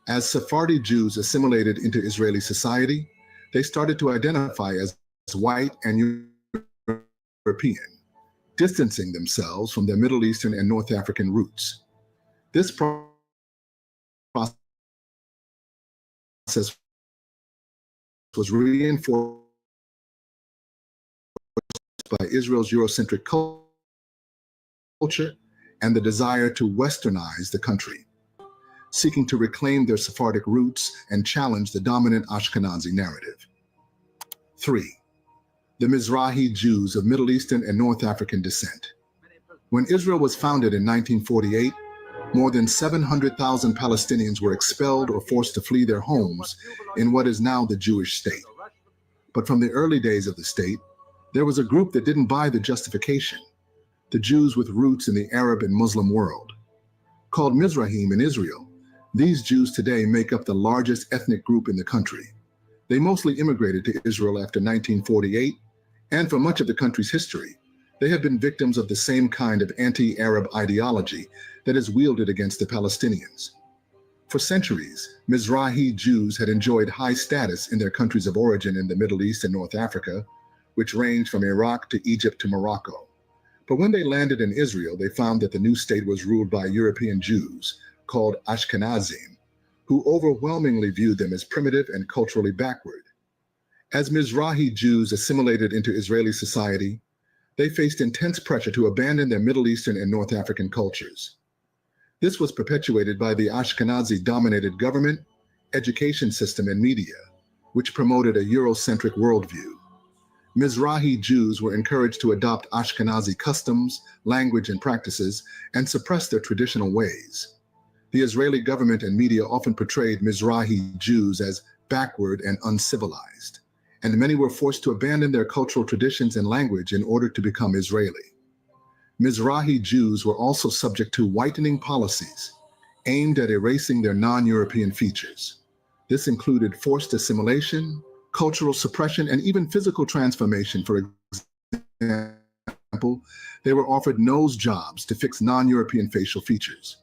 As Sephardi Jews assimilated into Israeli society, they started to identify as white and European, distancing themselves from their Middle Eastern and North African roots. This process was reinforced by Israel's Eurocentric culture and the desire to westernize the country, seeking to reclaim their Sephardic roots and challenge the dominant Ashkenazi narrative. 3. The Mizrahi Jews of Middle Eastern and North African descent. When Israel was founded in 1948, more than 700,000 Palestinians were expelled or forced to flee their homes in what is now the Jewish state. But from the early days of the state, there was a group that didn't buy the justification, the Jews with roots in the Arab and Muslim world. Called Mizrahim in Israel, these Jews today make up the largest ethnic group in the country. They mostly immigrated to Israel after 1948, and for much of the country's history, they have been victims of the same kind of anti-Arab ideology that is wielded against the Palestinians. For centuries, Mizrahi Jews had enjoyed high status in their countries of origin in the Middle East and North Africa, which ranged from Iraq to Egypt to Morocco. But when they landed in Israel, they found that the new state was ruled by European Jews, called Ashkenazim, who overwhelmingly viewed them as primitive and culturally backward. As Mizrahi Jews assimilated into Israeli society, they faced intense pressure to abandon their Middle Eastern and North African cultures. This was perpetuated by the Ashkenazi-dominated government, education system, and media, which promoted a Eurocentric worldview. Mizrahi Jews were encouraged to adopt Ashkenazi customs, language, and practices, and suppress their traditional ways. The Israeli government and media often portrayed Mizrahi Jews as backward and uncivilized, and many were forced to abandon their cultural traditions and language in order to become Israeli. Mizrahi Jews were also subject to whitening policies aimed at erasing their non-European features. This included forced assimilation, cultural suppression, and even physical transformation. For example, they were offered nose jobs to fix non-European facial features.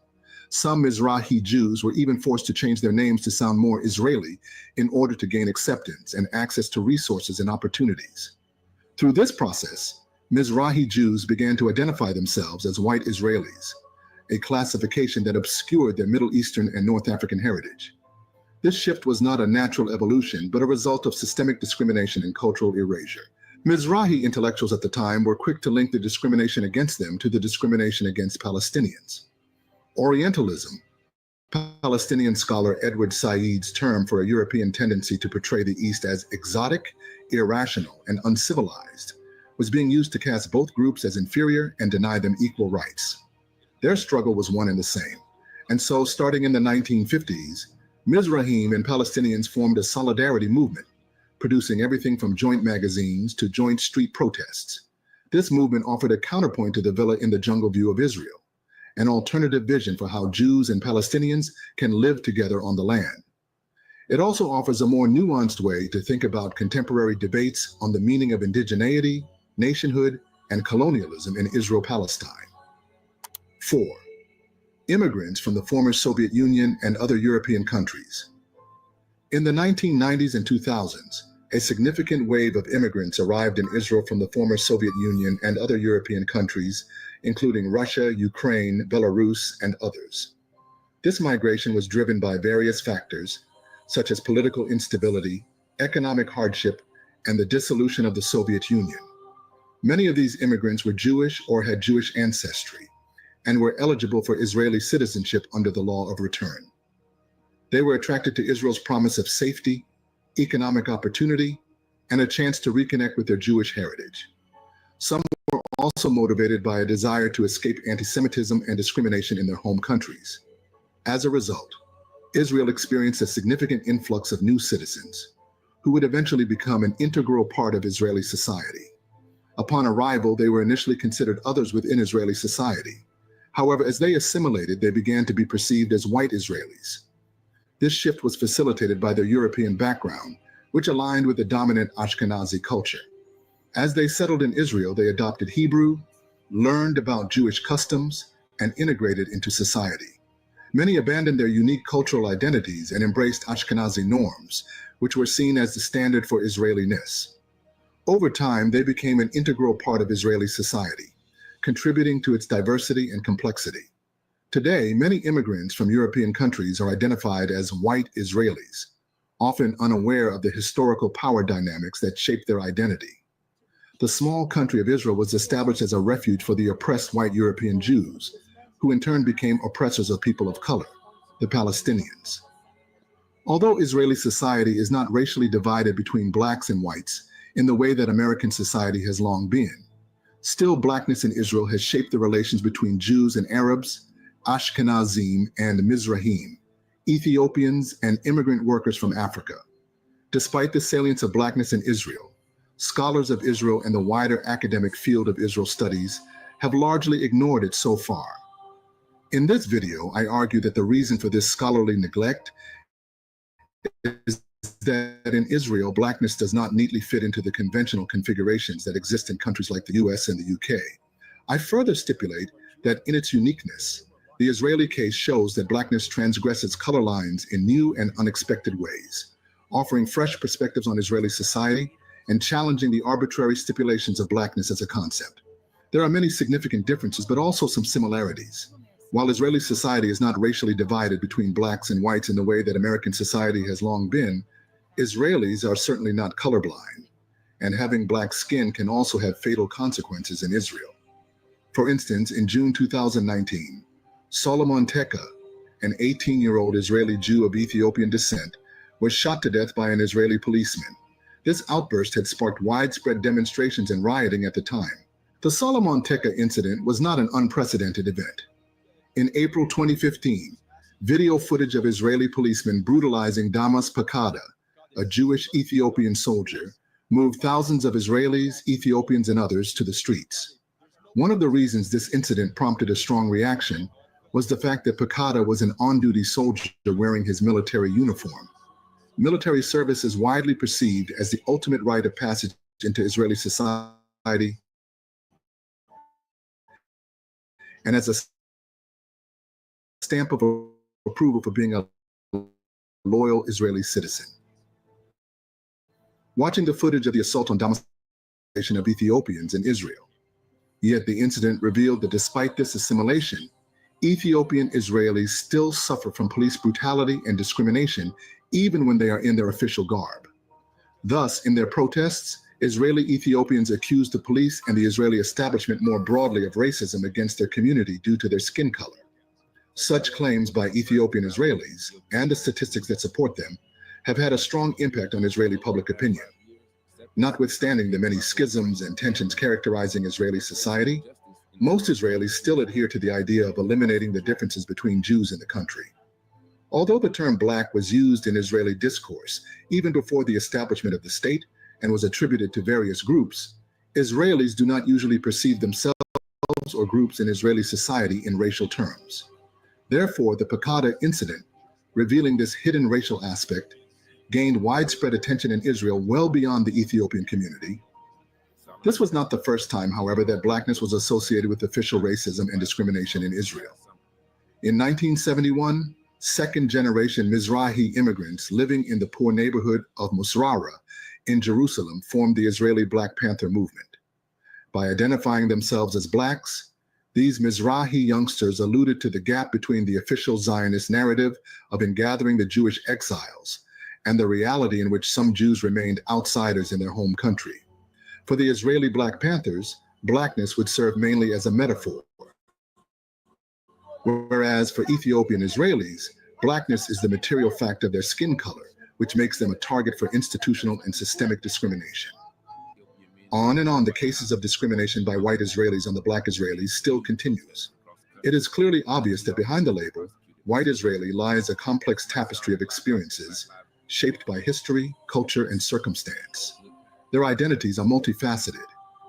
Some Mizrahi Jews were even forced to change their names to sound more Israeli in order to gain acceptance and access to resources and opportunities. Through this process, Mizrahi Jews began to identify themselves as white Israelis, a classification that obscured their Middle Eastern and North African heritage. This shift was not a natural evolution, but a result of systemic discrimination and cultural erasure. Mizrahi intellectuals at the time were quick to link the discrimination against them to the discrimination against Palestinians. Orientalism, Palestinian scholar Edward Said's term for a European tendency to portray the East as exotic, irrational, and uncivilized, was being used to cast both groups as inferior and deny them equal rights. Their struggle was one and the same, and so starting in the 1950s, Mizrahim and Palestinians formed a solidarity movement, producing everything from joint magazines to joint street protests. This movement offered a counterpoint to the villa in the jungle view of Israel, an alternative vision for how Jews and Palestinians can live together on the land. It also offers a more nuanced way to think about contemporary debates on the meaning of indigeneity, nationhood, and colonialism in Israel-Palestine. 4. Immigrants from the former Soviet Union and other European countries. In the 1990s and 2000s, a significant wave of immigrants arrived in Israel from the former Soviet Union and other European countries, including Russia, Ukraine, Belarus, and others. This migration was driven by various factors, such as political instability, economic hardship, and the dissolution of the Soviet Union. Many of these immigrants were Jewish or had Jewish ancestry, and were eligible for Israeli citizenship under the law of return. They were attracted to Israel's promise of safety, economic opportunity, and a chance to reconnect with their Jewish heritage. Some were also motivated by a desire to escape anti-Semitism and discrimination in their home countries. As a result, Israel experienced a significant influx of new citizens, who would eventually become an integral part of Israeli society. Upon arrival, they were initially considered others within Israeli society. However, as they assimilated, they began to be perceived as white Israelis. This shift was facilitated by their European background, which aligned with the dominant Ashkenazi culture. As they settled in Israel, they adopted Hebrew, learned about Jewish customs, and integrated into society. Many abandoned their unique cultural identities and embraced Ashkenazi norms, which were seen as the standard for Israeliness. Over time, they became an integral part of Israeli society, contributing to its diversity and complexity. Today, many immigrants from European countries are identified as white Israelis, often unaware of the historical power dynamics that shaped their identity. The small country of Israel was established as a refuge for the oppressed white European Jews, who in turn became oppressors of people of color, the Palestinians. Although Israeli society is not racially divided between blacks and whites in the way that American society has long been, still blackness in Israel has shaped the relations between Jews and Arabs, Ashkenazim and Mizrahim, Ethiopians, and immigrant workers from Africa. Despite the salience of blackness in Israel, scholars of Israel and the wider academic field of Israel studies have largely ignored it so far. In this video, I argue that the reason for this scholarly neglect is that in Israel, blackness does not neatly fit into the conventional configurations that exist in countries like the US and the UK. I further stipulate that in its uniqueness, the Israeli case shows that blackness transgresses color lines in new and unexpected ways, offering fresh perspectives on Israeli society and challenging the arbitrary stipulations of blackness as a concept. There are many significant differences, but also some similarities. While Israeli society is not racially divided between blacks and whites in the way that American society has long been, Israelis are certainly not colorblind, and having black skin can also have fatal consequences in Israel. For instance, in June 2019, Solomon Teka, an 18-year-old Israeli Jew of Ethiopian descent, was shot to death by an Israeli policeman. This outburst had sparked widespread demonstrations and rioting at the time. The Solomon Teka incident was not an unprecedented event. In April 2015, video footage of Israeli policemen brutalizing Damas Pakada, a Jewish Ethiopian soldier, moved thousands of Israelis, Ethiopians, and others to the streets. One of the reasons this incident prompted a strong reaction was the fact that Pakada was an on-duty soldier wearing his military uniform. Military service is widely perceived as the ultimate rite of passage into Israeli society and as a stamp of approval for being a loyal Israeli citizen. Watching the footage of the assault on domiciliation of Ethiopians in Israel, yet the incident revealed that despite this assimilation, Ethiopian Israelis still suffer from police brutality and discrimination even when they are in their official garb. Thus, in their protests, Israeli Ethiopians accused the police and the Israeli establishment more broadly of racism against their community due to their skin color. Such claims by Ethiopian Israelis, and the statistics that support them, have had a strong impact on Israeli public opinion. Notwithstanding the many schisms and tensions characterizing Israeli society, most Israelis still adhere to the idea of eliminating the differences between Jews in the country. Although the term Black was used in Israeli discourse even before the establishment of the state and was attributed to various groups, Israelis do not usually perceive themselves or groups in Israeli society in racial terms. Therefore, the Pakada incident, revealing this hidden racial aspect, gained widespread attention in Israel well beyond the Ethiopian community. This was not the first time, however, that blackness was associated with official racism and discrimination in Israel. In 1971, second-generation Mizrahi immigrants living in the poor neighborhood of Musrara in Jerusalem formed the Israeli Black Panther movement. By identifying themselves as blacks, these Mizrahi youngsters alluded to the gap between the official Zionist narrative of ingathering the Jewish exiles and the reality in which some Jews remained outsiders in their home country. For the Israeli Black Panthers, blackness would serve mainly as a metaphor. Whereas for Ethiopian Israelis, blackness is the material fact of their skin color, which makes them a target for institutional and systemic discrimination. On and on, the cases of discrimination by white Israelis on the black Israelis still continues. It is clearly obvious that behind the label, white Israeli, lies a complex tapestry of experiences shaped by history, culture, and circumstance. Their identities are multifaceted,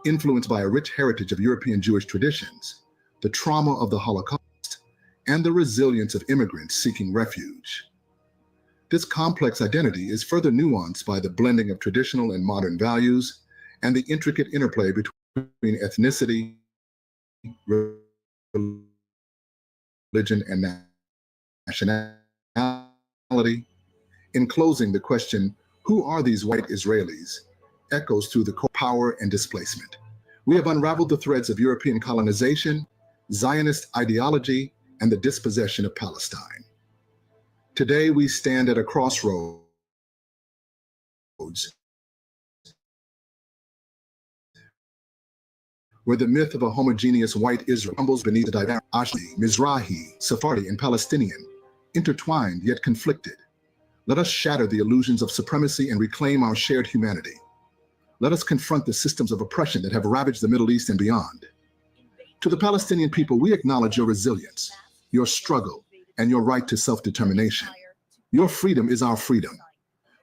influenced by a rich heritage of European Jewish traditions, the trauma of the Holocaust, and the resilience of immigrants seeking refuge. This complex identity is further nuanced by the blending of traditional and modern values and the intricate interplay between ethnicity, religion, and nationality. In closing, the question, who are these white Israelis, echoes through the power and displacement. We have unraveled the threads of European colonization, Zionist ideology, and the dispossession of Palestine. Today, we stand at a crossroads where the myth of a homogeneous white Israel crumbles beneath the diverse Ashkenazi, Mizrahi, Sephardi, and Palestinian, intertwined yet conflicted. Let us shatter the illusions of supremacy and reclaim our shared humanity. Let us confront the systems of oppression that have ravaged the Middle East and beyond. To the Palestinian people, we acknowledge your resilience, your struggle, and your right to self-determination. Your freedom is our freedom.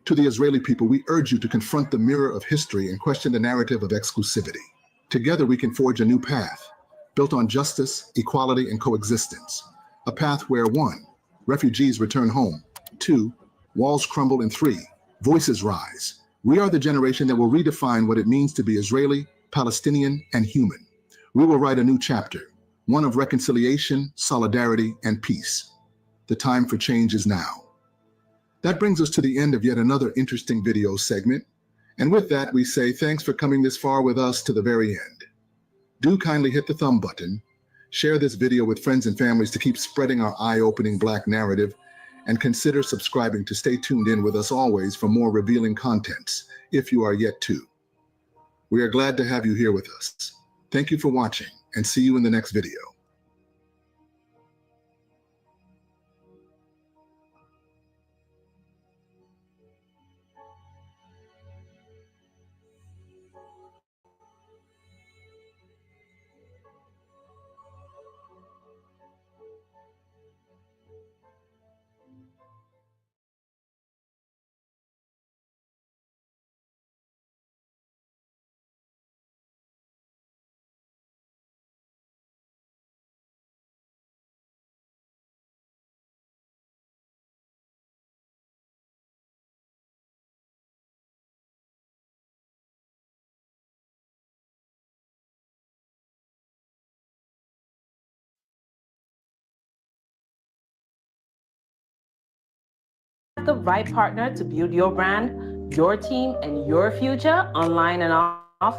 To the Israeli people, we urge you to confront the mirror of history and question the narrative of exclusivity. Together, we can forge a new path, built on justice, equality, and coexistence. A path where 1, refugees return home, 2, walls crumble, and 3, voices rise. We are the generation that will redefine what it means to be Israeli, Palestinian, and human. We will write a new chapter, one of reconciliation, solidarity, and peace. The time for change is now. That brings us to the end of yet another interesting video segment. And with that, we say thanks for coming this far with us to the very end. Do kindly hit the thumb button, share this video with friends and families to keep spreading our eye-opening Black narrative, and consider subscribing to stay tuned in with us always for more revealing contents, if you are yet to. We are glad to have you here with us. Thank you for watching, and see you in the next video. The right partner to build your brand, your team, and your future online and off?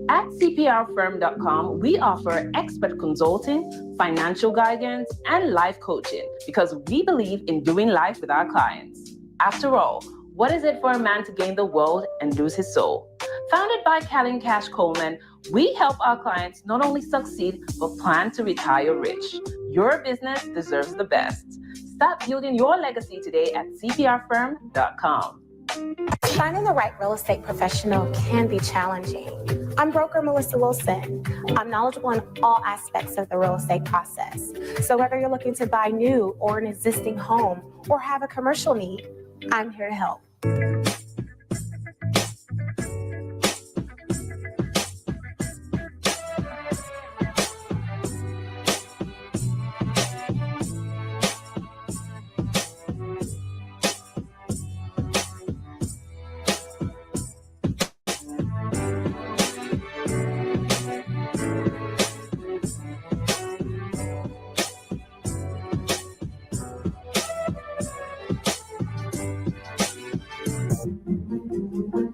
At cprfirm.com, we offer expert consulting, financial guidance, and life coaching because we believe in doing life with our clients. After all, what is it for a man to gain the world and lose his soul? Founded by Callan Cash Coleman, we help our clients not only succeed, but plan to retire rich. Your business deserves the best. Start building your legacy today at cprfirm.com. Finding the right real estate professional can be challenging. I'm broker Melissa Wilson. I'm knowledgeable in all aspects of the real estate process. So whether you're looking to buy new or an existing home or have a commercial need, I'm here to help.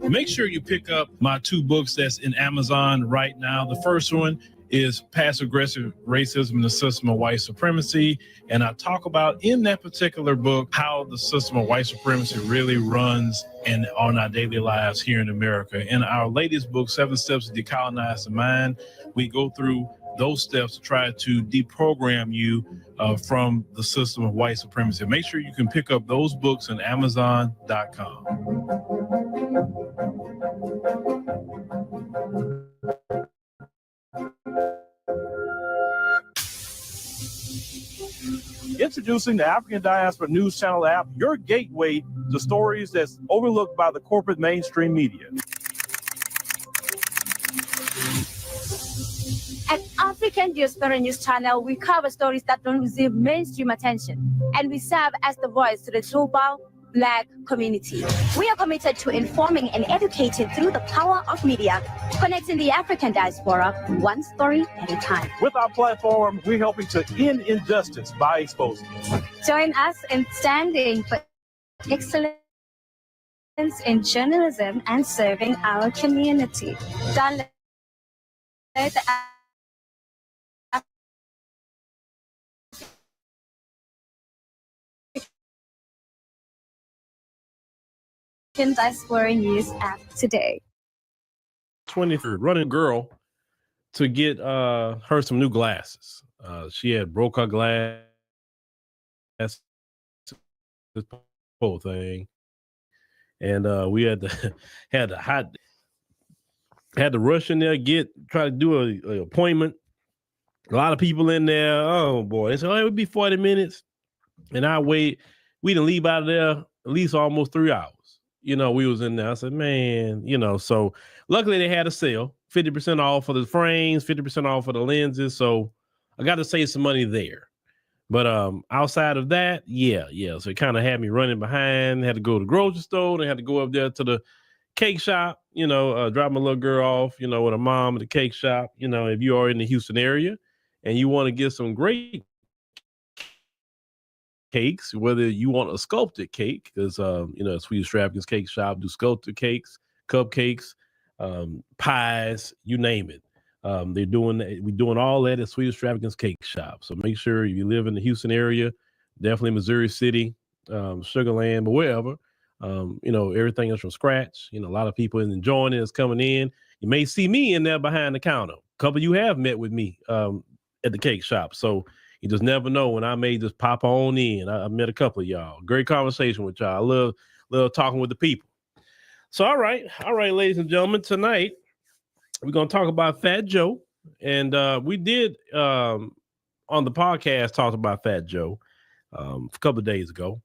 Make sure you pick up my 2 books that's in Amazon right now. The first one is Passive-Aggressive Racism and the System of White Supremacy. And I talk about in that particular book how the system of white supremacy really runs on our daily lives here in America. In our latest book, 7 Steps to Decolonize the Mind, we go through those steps to try to deprogram you from the system of white supremacy. Make sure you can pick up those books on Amazon.com. Introducing the African Diaspora News Channel app, your gateway to stories that's overlooked by the corporate mainstream media. At African Diaspora News Channel, we cover stories that don't receive mainstream attention, and we serve as the voice to the global, Black community. We are committed to informing and educating through the power of media, connecting the African diaspora one story at a time. With our platform, we're helping to end injustice by exposing it. Join us in standing for excellence in journalism and serving our community. Download the African Diaspora News app today. 23rd, running girl to get her some new glasses. She had broke her glass, this whole thing, and we had to had to rush in there, try to do a appointment. A lot of people in there. Oh boy, they said, it would be 40 minutes, and I wait. We didn't leave out of there at least almost 3 hours. We was in there. I said, man, so luckily they had a sale, 50% off for the frames, 50% off for the lenses. So I got to save some money there. But outside of that, yeah. So it kind of had me running behind, had to go to the grocery store, and had to go up there to the cake shop, drop my little girl off, with her mom at the cake shop. If you are in the Houston area and you want to get some great cakes, whether you want a sculpted cake, because Swedish Extravagance Cake Shop do sculpted cakes, cupcakes, pies, you name it. We're doing all that at Swedish Extravagance Cake Shop. So make sure if you live in the Houston area, definitely Missouri City, Sugarland, but wherever, everything is from scratch. A lot of people enjoying it, is coming in. You may see me in there behind the counter. A couple of you have met with me at the cake shop. So you just never know when I may just pop on in. I met a couple of y'all. Great conversation with y'all. I love talking with the people. So, all right, ladies and gentlemen, tonight we're going to talk about Fat Joe. And we did, on the podcast, talk about Fat Joe a couple of days ago.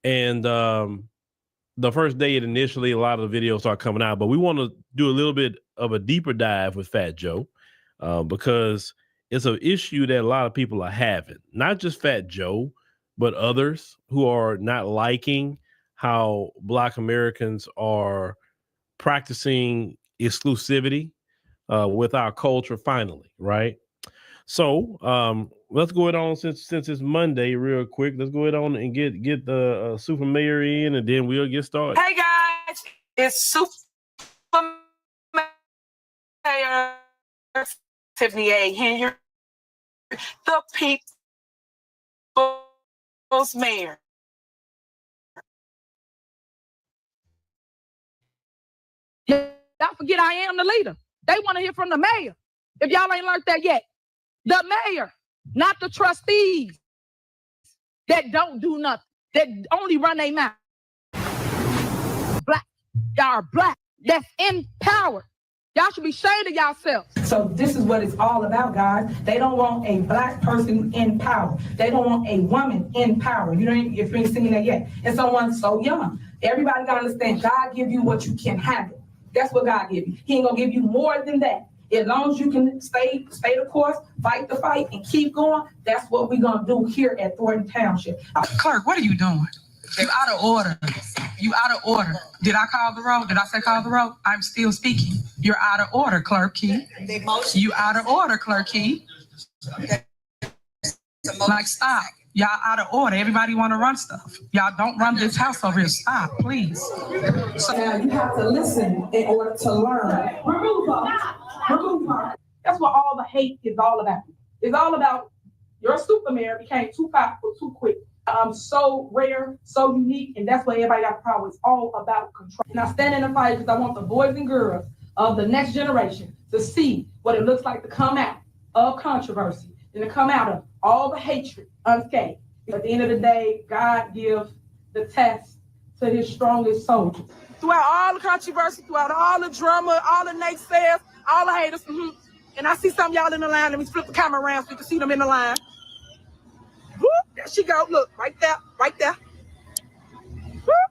And the first day initially, a lot of the videos start coming out. But we want to do a little bit of a deeper dive with Fat Joe because it's an issue that a lot of people are having, not just Fat Joe, but others who are not liking how Black Americans are practicing exclusivity with our culture finally, right? So let's go ahead on since it's Monday real quick. Let's go ahead on and get the Super Mayor in, and then we'll get started. Hey guys, it's Super Mayor Tiffany A. Here, the people's mayor. Y'all forget I am the leader. They want to hear from the mayor. If y'all ain't learned that yet, the mayor, not the trustees that don't do nothing, that only run their mouth. Black, y'all are Black. That's in power. Y'all should be ashamed of yourselves. So this is what it's all about, guys. They don't want a Black person in power. They don't want a woman in power. If you ain't singing that yet. And someone so young. Everybody gotta understand, God give you what you can have it. That's what God give you. He ain't gonna give you more than that. As long as you can stay the course, fight the fight, and keep going, that's what we're gonna do here at Thornton Township. Clerk, what are you doing? You out of order. You out of order. Did I call the roll? Did I say call the roll? I'm still speaking. You're out of order, Clerk Key. You out of order, Clerk Key. Like, stop. Y'all out of order. Everybody want to run stuff. Y'all don't run this house over here. Stop, please. So now you have to listen in order to learn. Remove her. That's what all the hate is all about. It's all about your super mayor became too powerful too quick. So rare, so unique, and that's why everybody got power. It's all about control. And I stand in the fight because I want the boys and girls of the next generation to see what it looks like to come out of controversy and to come out of all the hatred unscathed. At the end of the day, God gives the test to his strongest soldiers. Throughout all the controversy, throughout all the drama, all the naysayers, all the haters, and I see some of y'all in the line. Let me flip the camera around so you can see them in the line. Whoop, there she go. Look, right there. Whoop,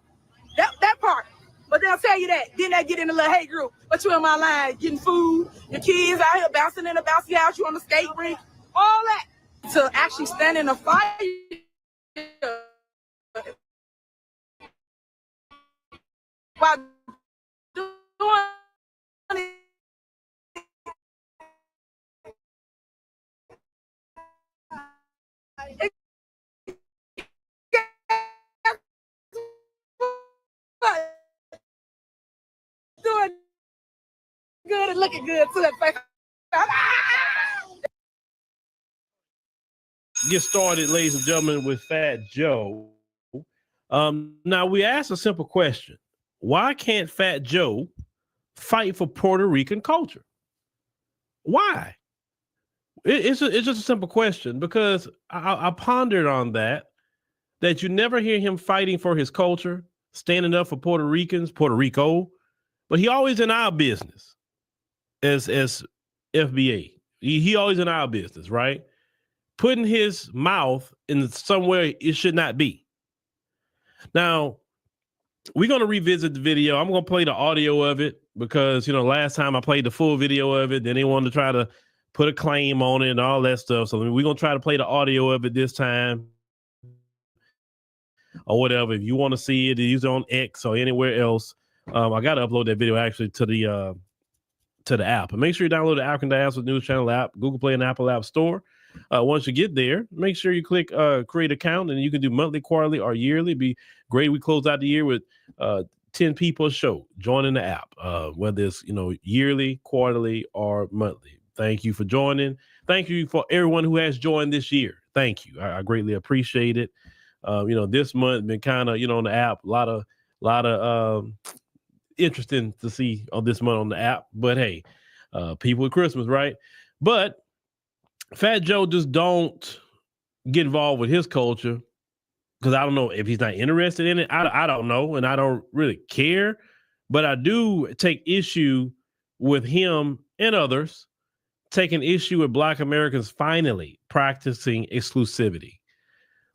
that part. But they'll tell you that. Then they get in a little hate group. But you in my line, getting food, your kids out here bouncing in a bouncy house, you on the skate rink, all that. To actually stand in a fight while doing it. Doing good and looking good too. Get started, ladies and gentlemen, with Fat Joe. Now we asked a simple question: why can't Fat Joe fight for Puerto Rican culture? Why? It's just a simple question, because I pondered on that you never hear him fighting for his culture, standing up for Puerto Ricans, Puerto Rico, but he always in our business as FBA. He always in our business, right? Putting his mouth in somewhere it should not be. Now, we're going to revisit the video. I'm going to play the audio of it because, last time I played the full video of it, then they wanted to try to put a claim on it and all that stuff. So we're going to try to play the audio of it this time or whatever. If you want to see it, use it on X or anywhere else. I got to upload that video actually to the app. And make sure you download the African Diaspora News Channel app, Google Play and Apple App Store. Once you get there, make sure you click create account, and you can do monthly, quarterly, or yearly. It'd be great. We close out the year with 10 people a show joining the app, whether it's yearly, quarterly, or monthly. Thank you for joining. Thank you for everyone who has joined this year. Thank you. I greatly appreciate it. This month been kind of on the app a lot of interesting to see on this month on the app. But hey, people with Christmas, right? But Fat Joe just don't get involved with his culture because I don't know if he's not interested in it. I don't know, and I don't really care. But I do take issue with him and others taking issue with Black Americans finally practicing exclusivity.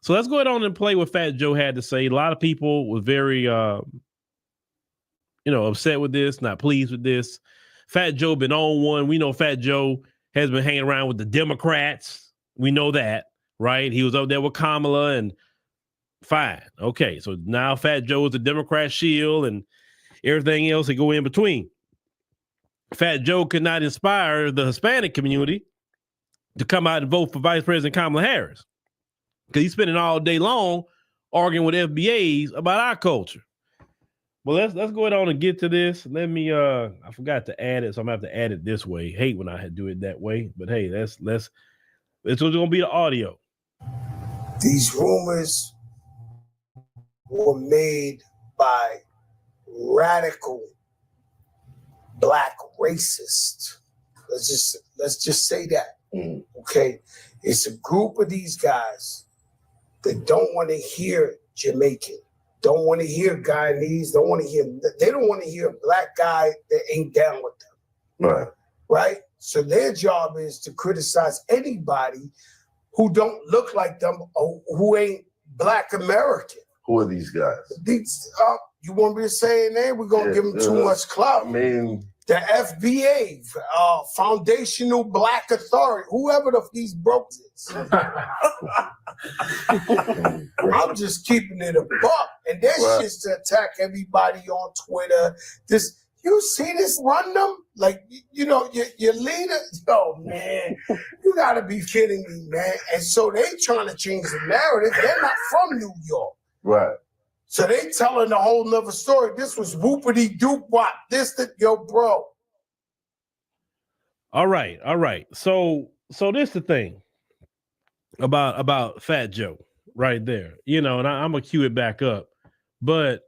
So let's go ahead on and play what Fat Joe had to say. A lot of people were very, upset with this, not pleased with this. Fat Joe been on one. We know Fat Joe has been hanging around with the Democrats. We know that, right? He was up there with Kamala and fine. Okay, so now Fat Joe is the Democrat shield and everything else that go in between. Fat Joe could not inspire the Hispanic community to come out and vote for Vice President Kamala Harris because he's spending all day long arguing with FBAs about our culture. Well, let's go ahead on and get to this. Let me I forgot to add it, so I'm gonna have to add it this way. Hate when I had to do it that way, but hey, it's gonna be the audio. These rumors were made by radical Black racists. Let's just say that. Okay, it's a group of these guys that don't want to hear Jamaican, don't want to hear Guyanese, they don't want to hear a Black guy that ain't down with them. Right? So their job is to criticize anybody who don't look like them or who ain't Black American. Who are these guys? You want me to say a name? We're gonna give them too much clout. I mean, the FBA, Foundational Black Authority, whoever these brokers is. I'm just keeping it a buck. And there's just to attack everybody on Twitter. You see this run them? Like, your leader? Oh, man, you got to be kidding me, man. And so they trying to change the narrative. They're not from New York. Right. So they telling a whole nother story. This was whoopity doop wop. Bro. All right. So this the thing about Fat Joe right there, and I'm gonna cue it back up. But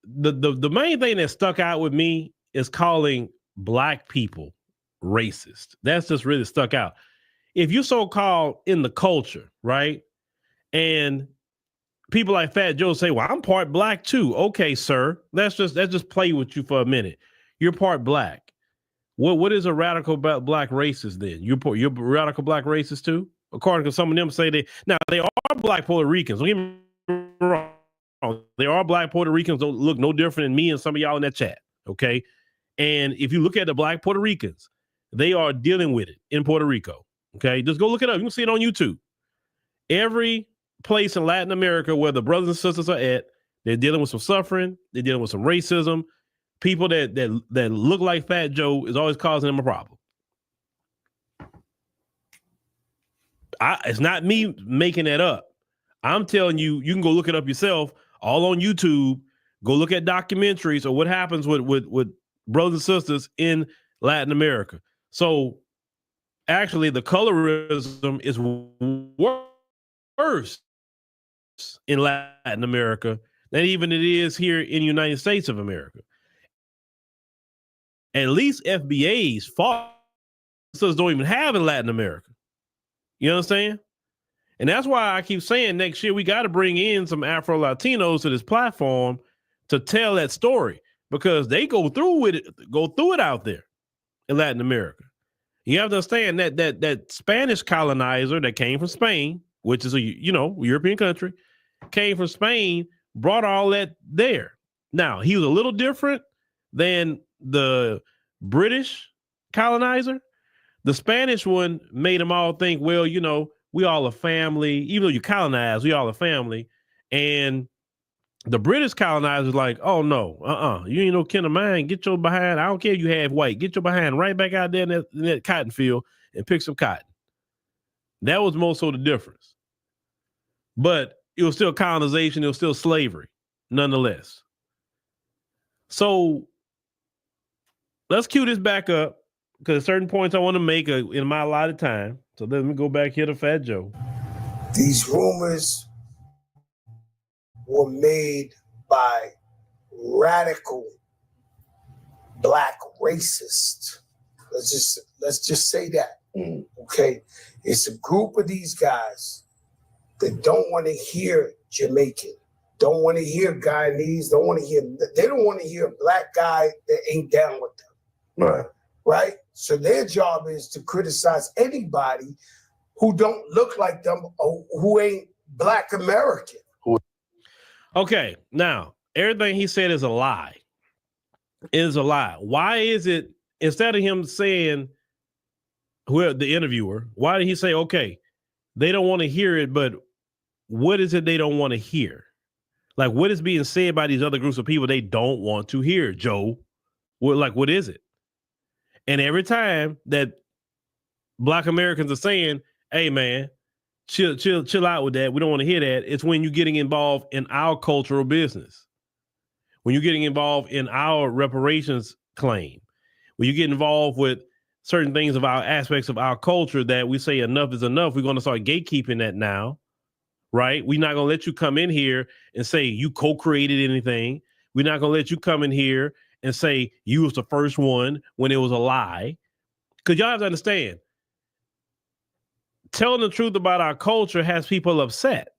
the main thing that stuck out with me is calling Black people racist. That's just really stuck out. If you so-called in the culture, right, and people like Fat Joe say, well, I'm part Black too. Okay, sir. Let's just play with you for a minute. You're part Black. What is a radical Black racist then? You're radical Black racist too? According to some of them say they are Black Puerto Ricans. Don't get me wrong. They are Black Puerto Ricans. Don't look no different than me and some of y'all in that chat. Okay. And if you look at the Black Puerto Ricans, they are dealing with it in Puerto Rico. Okay. Just go look it up. You can see it on YouTube. Every place in Latin America where the brothers and sisters are at, they're dealing with some suffering, they're dealing with some racism, people that look like Fat Joe is always causing them a problem. It's not me making that up. I'm telling you, you can go look it up yourself, all on YouTube. Go look at documentaries or what happens with brothers and sisters in Latin America. So actually, the colorism is worse in Latin America than even it is here in the United States of America. At least FBA's fathers don't even have in Latin America. You understand? And that's why I keep saying next year we got to bring in some Afro-Latinos to this platform to tell that story, because they go through it out there in Latin America. You have to understand that Spanish colonizer that came from Spain, which is a European country, came from Spain, brought all that there. Now, he was a little different than the British colonizer. The Spanish one made them all think, well, we all a family. Even though you colonize, we all a family. And the British colonizers like, oh, no, you ain't no kin of mine. Get your behind. I don't care if you have white. Get your behind right back out there in that cotton field and pick some cotton. That was most of the difference. But it was still colonization. It was still slavery, nonetheless. So let's cue this back up, because certain points I want to make in my allotted time. So let me go back here to Fat Joe. These rumors were made by radical Black racists. Let's just say that. Okay, it's a group of these guys that don't want to hear Jamaican, don't want to hear Guyanese, they don't want to hear a Black guy that ain't down with them. Right? So their job is to criticize anybody who don't look like them or who ain't Black American. Okay, now everything he said is a lie. It is a lie. Why is it, instead of him saying, whoever the interviewer, why did he say, okay, they don't want to hear it, but what is it they don't want to hear? Like, what is being said by these other groups of people they don't want to hear, Joe? What is it? And every time that Black Americans are saying, hey, man, chill out with that, we don't want to hear that, it's when you're getting involved in our cultural business. When you're getting involved in our reparations claim. When you get involved with certain things of our aspects of our culture that we say enough is enough, we're going to start gatekeeping that now, right? We're not going to let you come in here and say you co-created anything. We're not going to let you come in here and say you was the first one when it was a lie. Because y'all have to understand, telling the truth about our culture has people upset,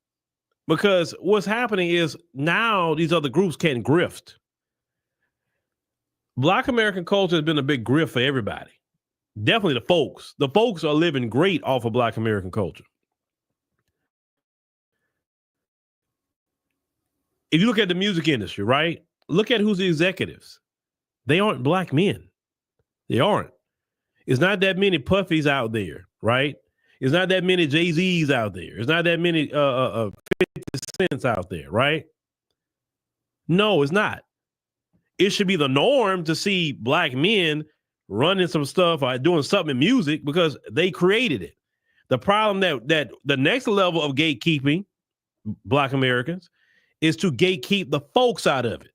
because what's happening is now these other groups can't grift. Black American culture has been a big grift for everybody. Definitely the folks. The folks are living great off of Black American culture. If you look at the music industry, right? Look at who's the executives. They aren't Black men. They aren't. It's not that many Puffies out there, right? It's not that many Jay-Z's out there. It's not that many 50 Cents out there, right? No, it's not. It should be the norm to see Black men running some stuff or doing something in music because they created it. The problem that the next level of gatekeeping Black Americans is to gatekeep the folks out of it.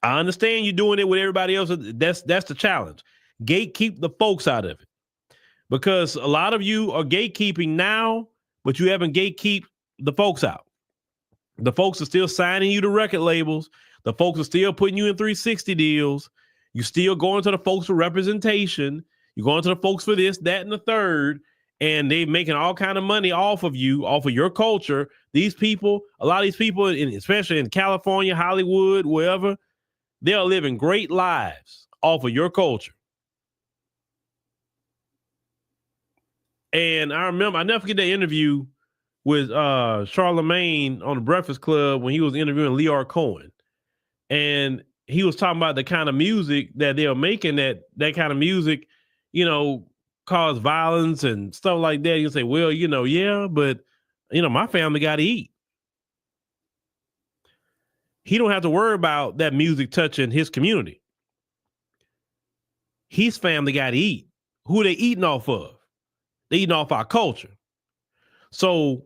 I understand you're doing it with everybody else. That's the challenge. Gatekeep the folks out of it. Because a lot of you are gatekeeping now, but you haven't gatekeep the folks out. The folks are still signing you to record labels. The folks are still putting you in 360 deals. You still going to the folks for representation. You're going to the folks for this, that, and the third. And they're making all kind of money off of you, off of your culture. These people, a lot of these people, especially in California, Hollywood, wherever, they are living great lives off of your culture. And I remember, I never forget that interview with Charlemagne on the Breakfast Club when he was interviewing Lear Cohen. And he was talking about the kind of music that they were making, that kind of music, cause violence and stuff like that. You say, well, yeah, but, my family got to eat. He don't have to worry about that music touching his community. his family got to eat. Who they eating off of? They eating off our culture. So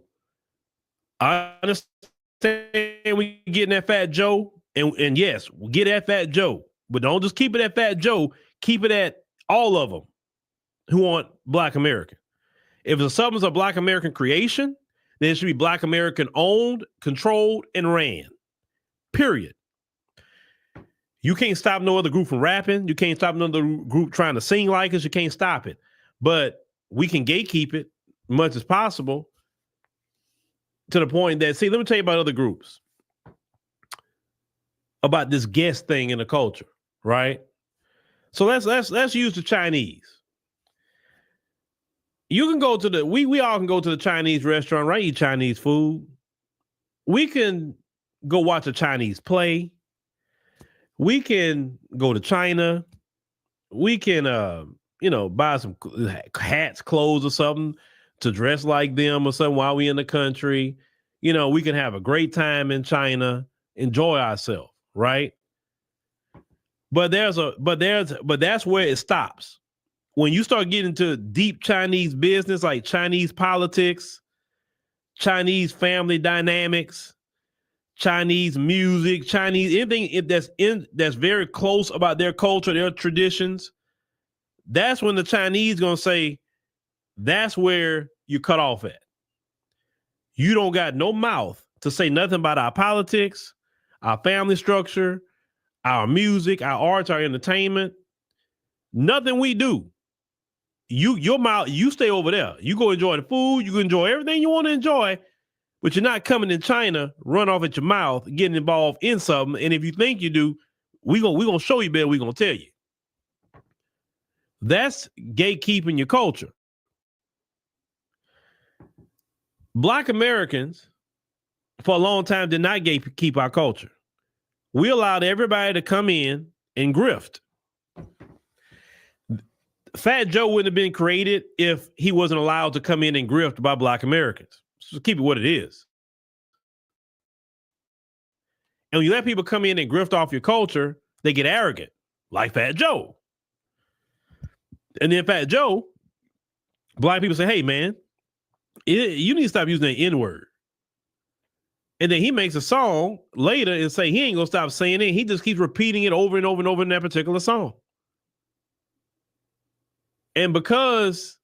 I understand we getting that Fat Joe, and yes, we'll get that Fat Joe, but don't just keep it at Fat Joe. Keep it at all of them who want Black American. If something's a Black American creation, then it should be Black American owned, controlled, and ran. Period. You can't stop no other group from rapping. You can't stop another group trying to sing like us. You can't stop it. But we can gatekeep it as much as possible to the point that, see, let me tell you about other groups. About this guest thing in the culture, right? So let's use the Chinese. You can go to we all can go to the Chinese restaurant, right? Eat Chinese food. We can go watch a Chinese play. We can go to China. We can, buy some hats, clothes, or something to dress like them or something while we in the country. We can have a great time in China, enjoy ourselves, right? But that's where it stops. When you start getting into deep Chinese business, like Chinese politics, Chinese family dynamics, Chinese music, Chinese anything that's very close about their culture, their traditions, that's when the Chinese gonna say, that's where you cut off at. You don't got no mouth to say nothing about our politics, our family structure, our music, our arts, our entertainment, nothing we do. Your mouth, you stay over there. You go enjoy the food, you can enjoy everything you want to enjoy, but you're not coming in China, run off at your mouth, getting involved in something. And if you think you do, we're gonna show you better, we're gonna tell you. That's gatekeeping your culture. Black Americans, for a long time, did not gatekeep our culture. We allowed everybody to come in and grift. Fat Joe wouldn't have been created if he wasn't allowed to come in and grift by Black Americans. So keep it what it is. And when you let people come in and grift off your culture, they get arrogant, like Fat Joe. And then Fat Joe, Black people say, hey, man, you need to stop using the N-word. And then he makes a song later and say he ain't going to stop saying it. He just keeps repeating it over and over and over in that particular song. And because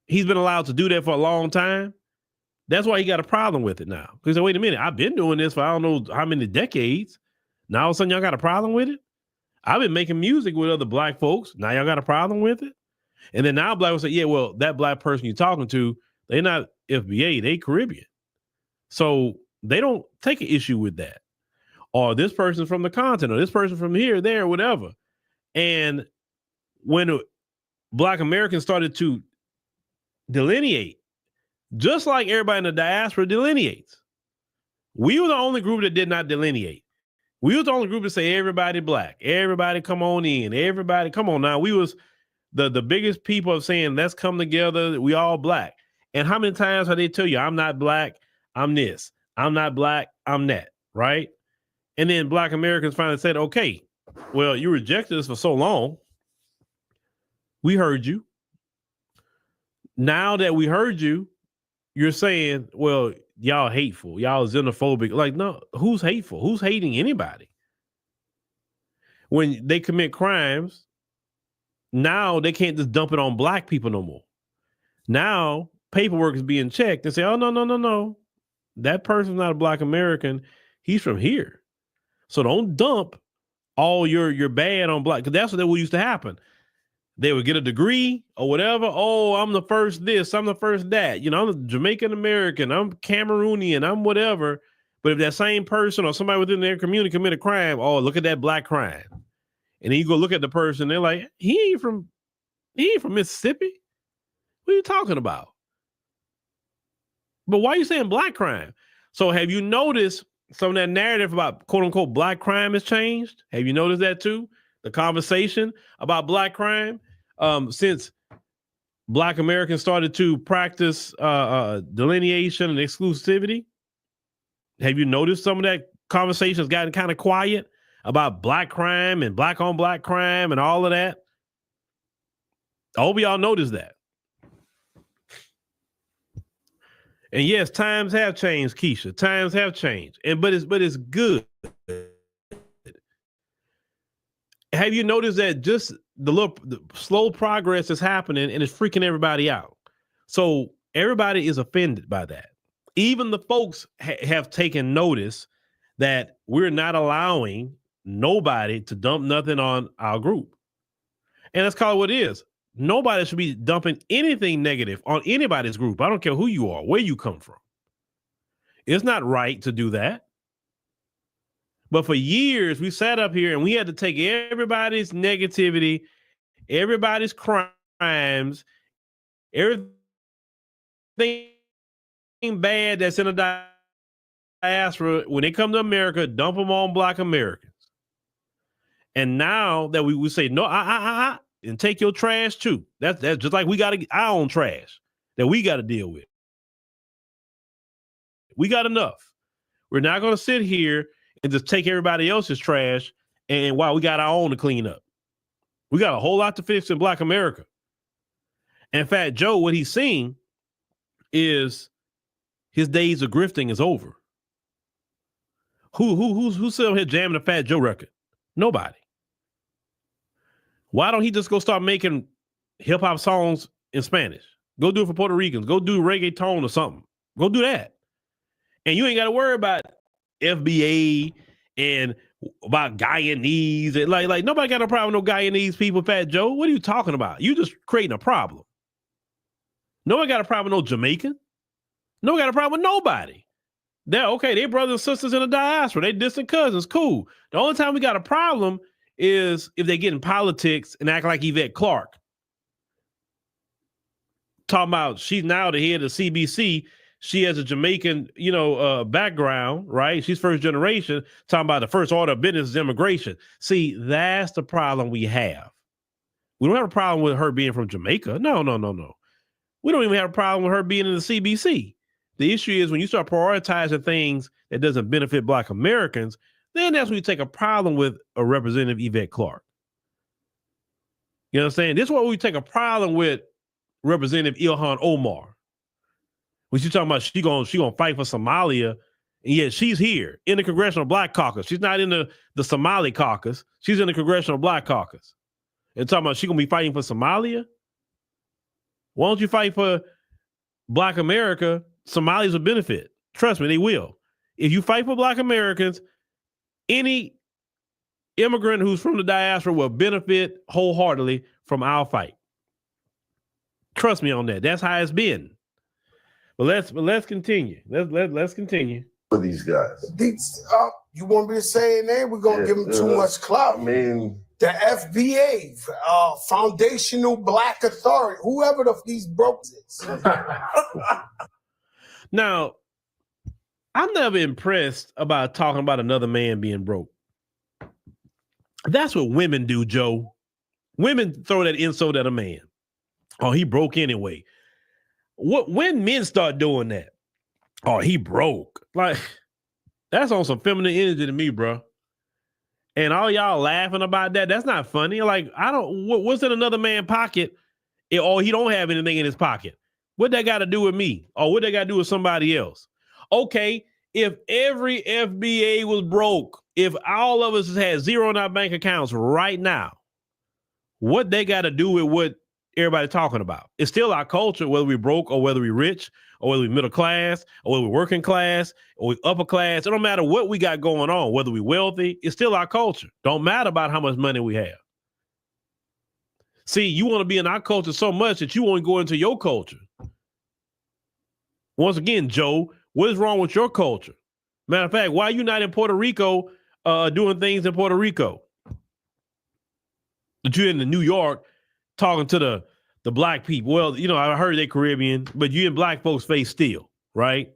he's been allowed to do that for a long time, that's why he got a problem with it now. He said, wait a minute, I've been doing this for I don't know how many decades. Now all of a sudden y'all got a problem with it? I've been making music with other Black folks. Now y'all got a problem with it? And then now Black will say, yeah, well, that Black person you're talking to, they're not FBA, they Caribbean. So they don't take an issue with that. Or this person from the continent, or this person from here, there, whatever. And when Black Americans started to delineate, just like everybody in the diaspora delineates, we were the only group that did not delineate. We were the only group to say everybody Black, everybody come on in, everybody come on now. We was the biggest people of saying let's come together, we all Black. And how many times have they tell you I'm not Black, I'm this, I'm not Black, I'm that, right? And then Black Americans finally said, okay, well, you rejected us for so long. We heard you. Now that we heard you, you're saying, well, y'all hateful, y'all xenophobic. Like, no, who's hateful? Who's hating anybody? When they commit crimes, now they can't just dump it on Black people no more. Now paperwork is being checked and say, oh, no. That person's not a Black American. He's from here. So don't dump all your bad on Black, because that's what used to happen. They would get a degree or whatever. Oh, I'm the first this, I'm the first that. I'm a Jamaican American, I'm Cameroonian, I'm whatever. But if that same person or somebody within their community commit a crime, oh, look at that Black crime. And then you go look at the person, they're like, he ain't from Mississippi. What are you talking about? But why are you saying Black crime? So have you noticed some of that narrative about quote unquote Black crime has changed? Have you noticed that too? The conversation about Black crime, since Black Americans started to practice delineation and exclusivity. Have you noticed some of that conversation has gotten kind of quiet? about black crime and black on black crime and all of that. I hope y'all noticed that. And yes, times have changed, Keisha. Times have changed. But it's good. Have you noticed that just the slow progress is happening and it's freaking everybody out? So everybody is offended by that. Even the folks have taken notice that we're not allowing nobody to dump nothing on our group. And that's called what it is. Nobody should be dumping anything negative on anybody's group. I don't care who you are, where you come from. It's not right to do that. But for years, we sat up here and we had to take everybody's negativity, everybody's crimes, everything bad that's in a diaspora, when they come to America, dump them on black Americans. And now that we say, no, and take your trash too. That's just like we got our own trash that we got to deal with. We got enough. We're not going to sit here and just take everybody else's trash and while we got our own to clean up. We got a whole lot to fix in black America. And in fact, Joe, what he's seeing is his days of grifting is over. Who's sitting here jamming a Fat Joe record? Nobody. Why don't he just go start making hip hop songs in Spanish? Go do it for Puerto Ricans. Go do reggaeton or something. Go do that. And you ain't got to worry about FBA and about Guyanese. And like nobody got a problem with no Guyanese people, Fat Joe. What are you talking about? You just creating a problem. Nobody got a problem with no Jamaican. Nobody got a problem with nobody. They're okay. They're brothers and sisters in the diaspora. They distant cousins. Cool. The only time we got a problem is if they get in politics and act like Yvette Clarke. Talking about she's now the head of CBC. She has a Jamaican, background, right? She's first generation. Talking about the first order of business is immigration. See, that's the problem we have. We don't have a problem with her being from Jamaica. No. We don't even have a problem with her being in the CBC. The issue is when you start prioritizing things that doesn't benefit black Americans, then that's when you take a problem with a Representative Yvette Clarke. You know what I'm saying? This is why we take a problem with Representative Ilhan Omar. When she's talking about she gonna fight for Somalia, and yet she's here in the Congressional Black Caucus. She's not in the Somali caucus. She's in the Congressional Black Caucus. And talking about she gonna be fighting for Somalia? Why don't you fight for black America? Somalis will benefit. Trust me, they will. If you fight for black Americans, any immigrant who's from the diaspora will benefit wholeheartedly from our fight. Trust me on that. That's how it's been. But let's continue. Let's continue. For these guys. You want me to say it there? We're gonna give them too much clout. I mean, the FBA, Foundational Black Authority, whoever these brokers is. Now, I'm never impressed about talking about another man being broke. That's what women do, Joe. Women throw that insult at a man. Oh, he broke anyway. When men start doing that? Oh, he broke. Like, that's on some feminine energy to me, bro. And all y'all laughing about that, that's not funny. Like, what's in another man's pocket? Or he don't have anything in his pocket. What that got to do with me? Or what that got to do with somebody else? Okay, if every FBA was broke, if all of us had zero in our bank accounts right now, what they got to do with what everybody talking about? It's still our culture, whether we broke or whether we rich or whether we middle class or whether we working class or we upper class. It don't matter what we got going on, whether we wealthy, it's still our culture. Don't matter about how much money we have. See, you want to be in our culture so much that you won't go into your culture. Once again, Joe, what is wrong with your culture? Matter of fact, why are you not in Puerto Rico doing things in Puerto Rico? But you're in New York talking to the black people. Well, I heard they're Caribbean, but you in black folks' face still, right?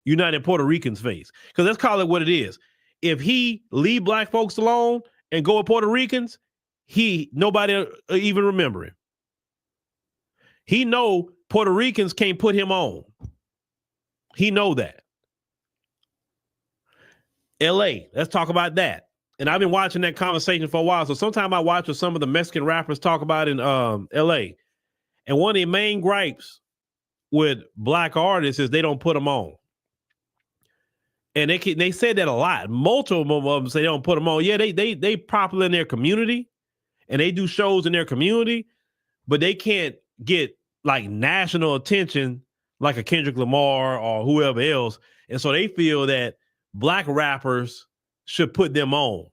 You're not in Puerto Rican's face. Because let's call it what it is. If he leave black folks alone and go with Puerto Ricans, nobody even remember him. He know Puerto Ricans can't put him on. He know that. LA, let's talk about that. And I've been watching that conversation for a while. So sometimes I watch what some of the Mexican rappers talk about in LA. And one of the main gripes with black artists is they don't put them on. And they said that a lot. Multiple of them say they don't put them on. Yeah, they popular in their community and they do shows in their community, but they can't get like national attention like a Kendrick Lamar or whoever else. And so they feel that black rappers should put them on.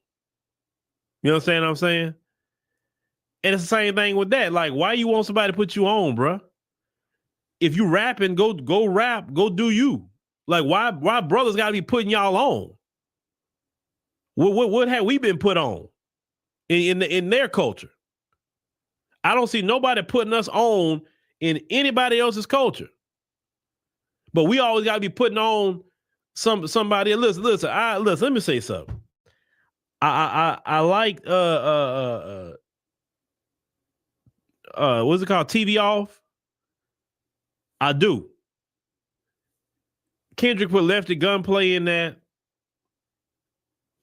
You understand what I'm saying? And it's the same thing with that. Like, why you want somebody to put you on, bruh? If you rapping, go rap, go do you. Like, why brothers gotta be putting y'all on? What have we been put on in their culture? I don't see nobody putting us on in anybody else's culture. But we always gotta be putting on somebody. Listen, let me say something. I like what's it called? TV Off. I do. Kendrick put Lefty Gunplay in that.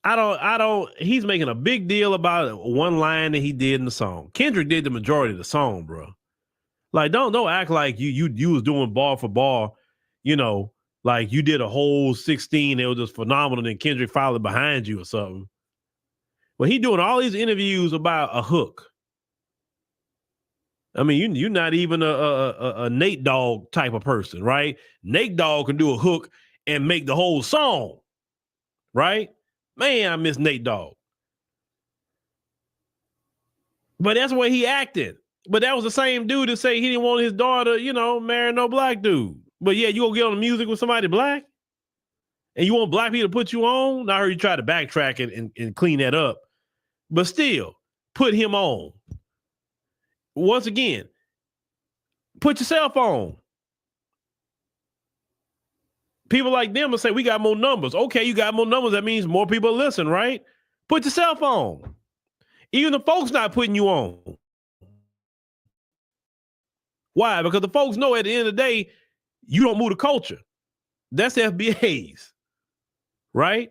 I don't, he's making a big deal about one line that he did in the song. Kendrick did the majority of the song, bro. Like, don't act like you was doing bar for bar, you know, like you did a whole 16, it was just phenomenal, and Kendrick followed behind you or something. But he doing all these interviews about a hook. I mean, you're not even a Nate Dogg type of person, right? Nate Dogg can do a hook and make the whole song, right? Man, I miss Nate Dogg. But that's the way he acted. But that was the same dude that say he didn't want his daughter, you know, marry no black dude. But yeah, you gonna get on the music with somebody black? And you want black people to put you on? I heard you try to backtrack and clean that up. But still, put him on. Once again, put yourself on. People like them will say, we got more numbers. Okay, you got more numbers. That means more people listen, right? Put yourself on. Even the folks not putting you on. Why? Because the folks know at the end of the day, you don't move the culture. That's FBA's, right?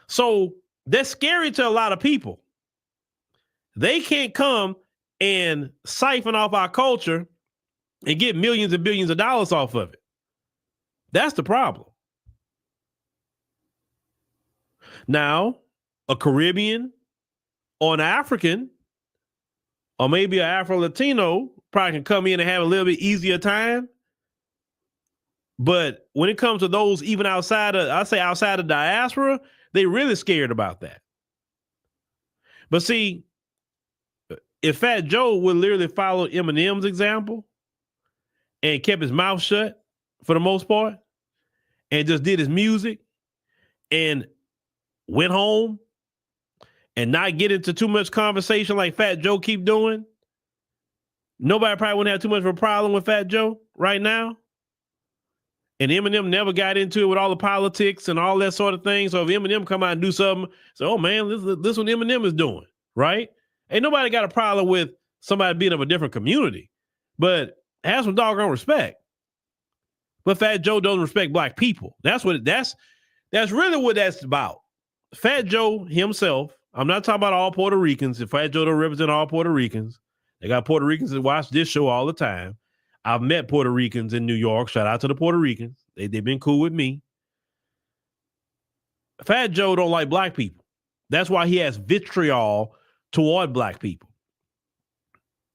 So that's scary to a lot of people. They can't come and siphon off our culture and get millions and billions of dollars off of it. That's the problem. Now, a Caribbean or an African, or maybe an Afro-Latino probably can come in and have a little bit easier time. But when it comes to those even outside of diaspora, they really scared about that. But see, if Fat Joe would literally follow Eminem's example and kept his mouth shut for the most part and just did his music and went home and not get into too much conversation like Fat Joe keep doing, nobody probably wouldn't have too much of a problem with Fat Joe right now. And Eminem never got into it with all the politics and all that sort of thing. So if Eminem come out and do something, say, oh man, this what Eminem is doing, right? Ain't nobody got a problem with somebody being of a different community, but have some doggone respect. But Fat Joe doesn't respect black people. That's really what that's about. Fat Joe himself, I'm not talking about all Puerto Ricans. If Fat Joe don't represent all Puerto Ricans, they got Puerto Ricans that watch this show all the time. I've met Puerto Ricans in New York. Shout out to the Puerto Ricans. They've been cool with me. Fat Joe don't like black people. That's why he has vitriol toward black people.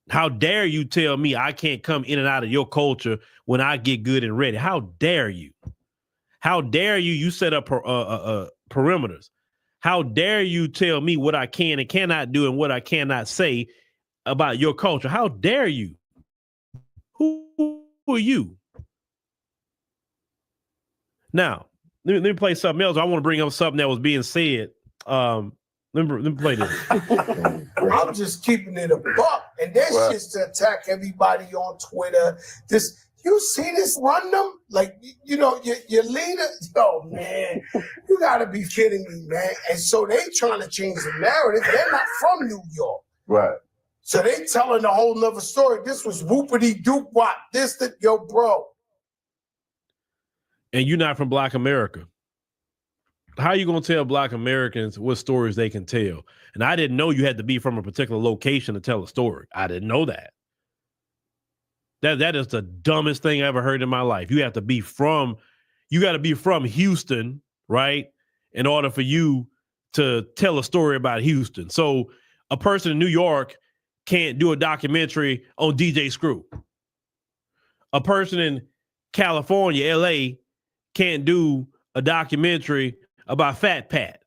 How dare you tell me I can't come in and out of your culture when I get good and ready? How dare you? How dare you set up perimeters? How dare you tell me what I can and cannot do and what I cannot say about your culture? How dare you? Who are you? Now, let me play something else. I want to bring up something that was being said. Let me play this. I'm just keeping it a buck. And that's just to attack everybody on Twitter. You see this run them? Like, you know, your leader, yo, man, you gotta be kidding me, man. And so they trying to change the narrative. They're not from New York. Right. So they telling a whole nother story. This was whoopity doop wop. Yo, bro. And you're not from Black America. how you going to tell Black Americans what stories they can tell? And I didn't know you had to be from a particular location to tell a story. I didn't know that. That is the dumbest thing I ever heard in my life. You got to be from Houston, right? In order for you to tell a story about Houston. So a person in New York can't do a documentary on DJ Screw. A person in California, LA, can't do a documentary about Fat Pat.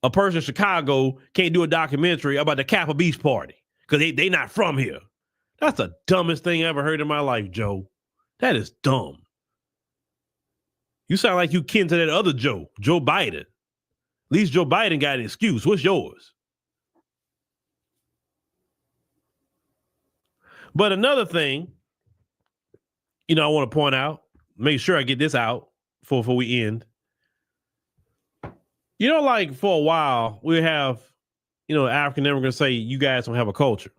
A person in Chicago can't do a documentary about the Kappa Beach Party because they not from here. That's the dumbest thing I ever heard in my life, Joe. That is dumb. You sound like you kin to that other Joe Biden. At least Joe Biden got an excuse. What's yours? But another thing, I want to point out, make sure I get this out before we end. Like for a while, we have, African immigrants say, you guys don't have a culture.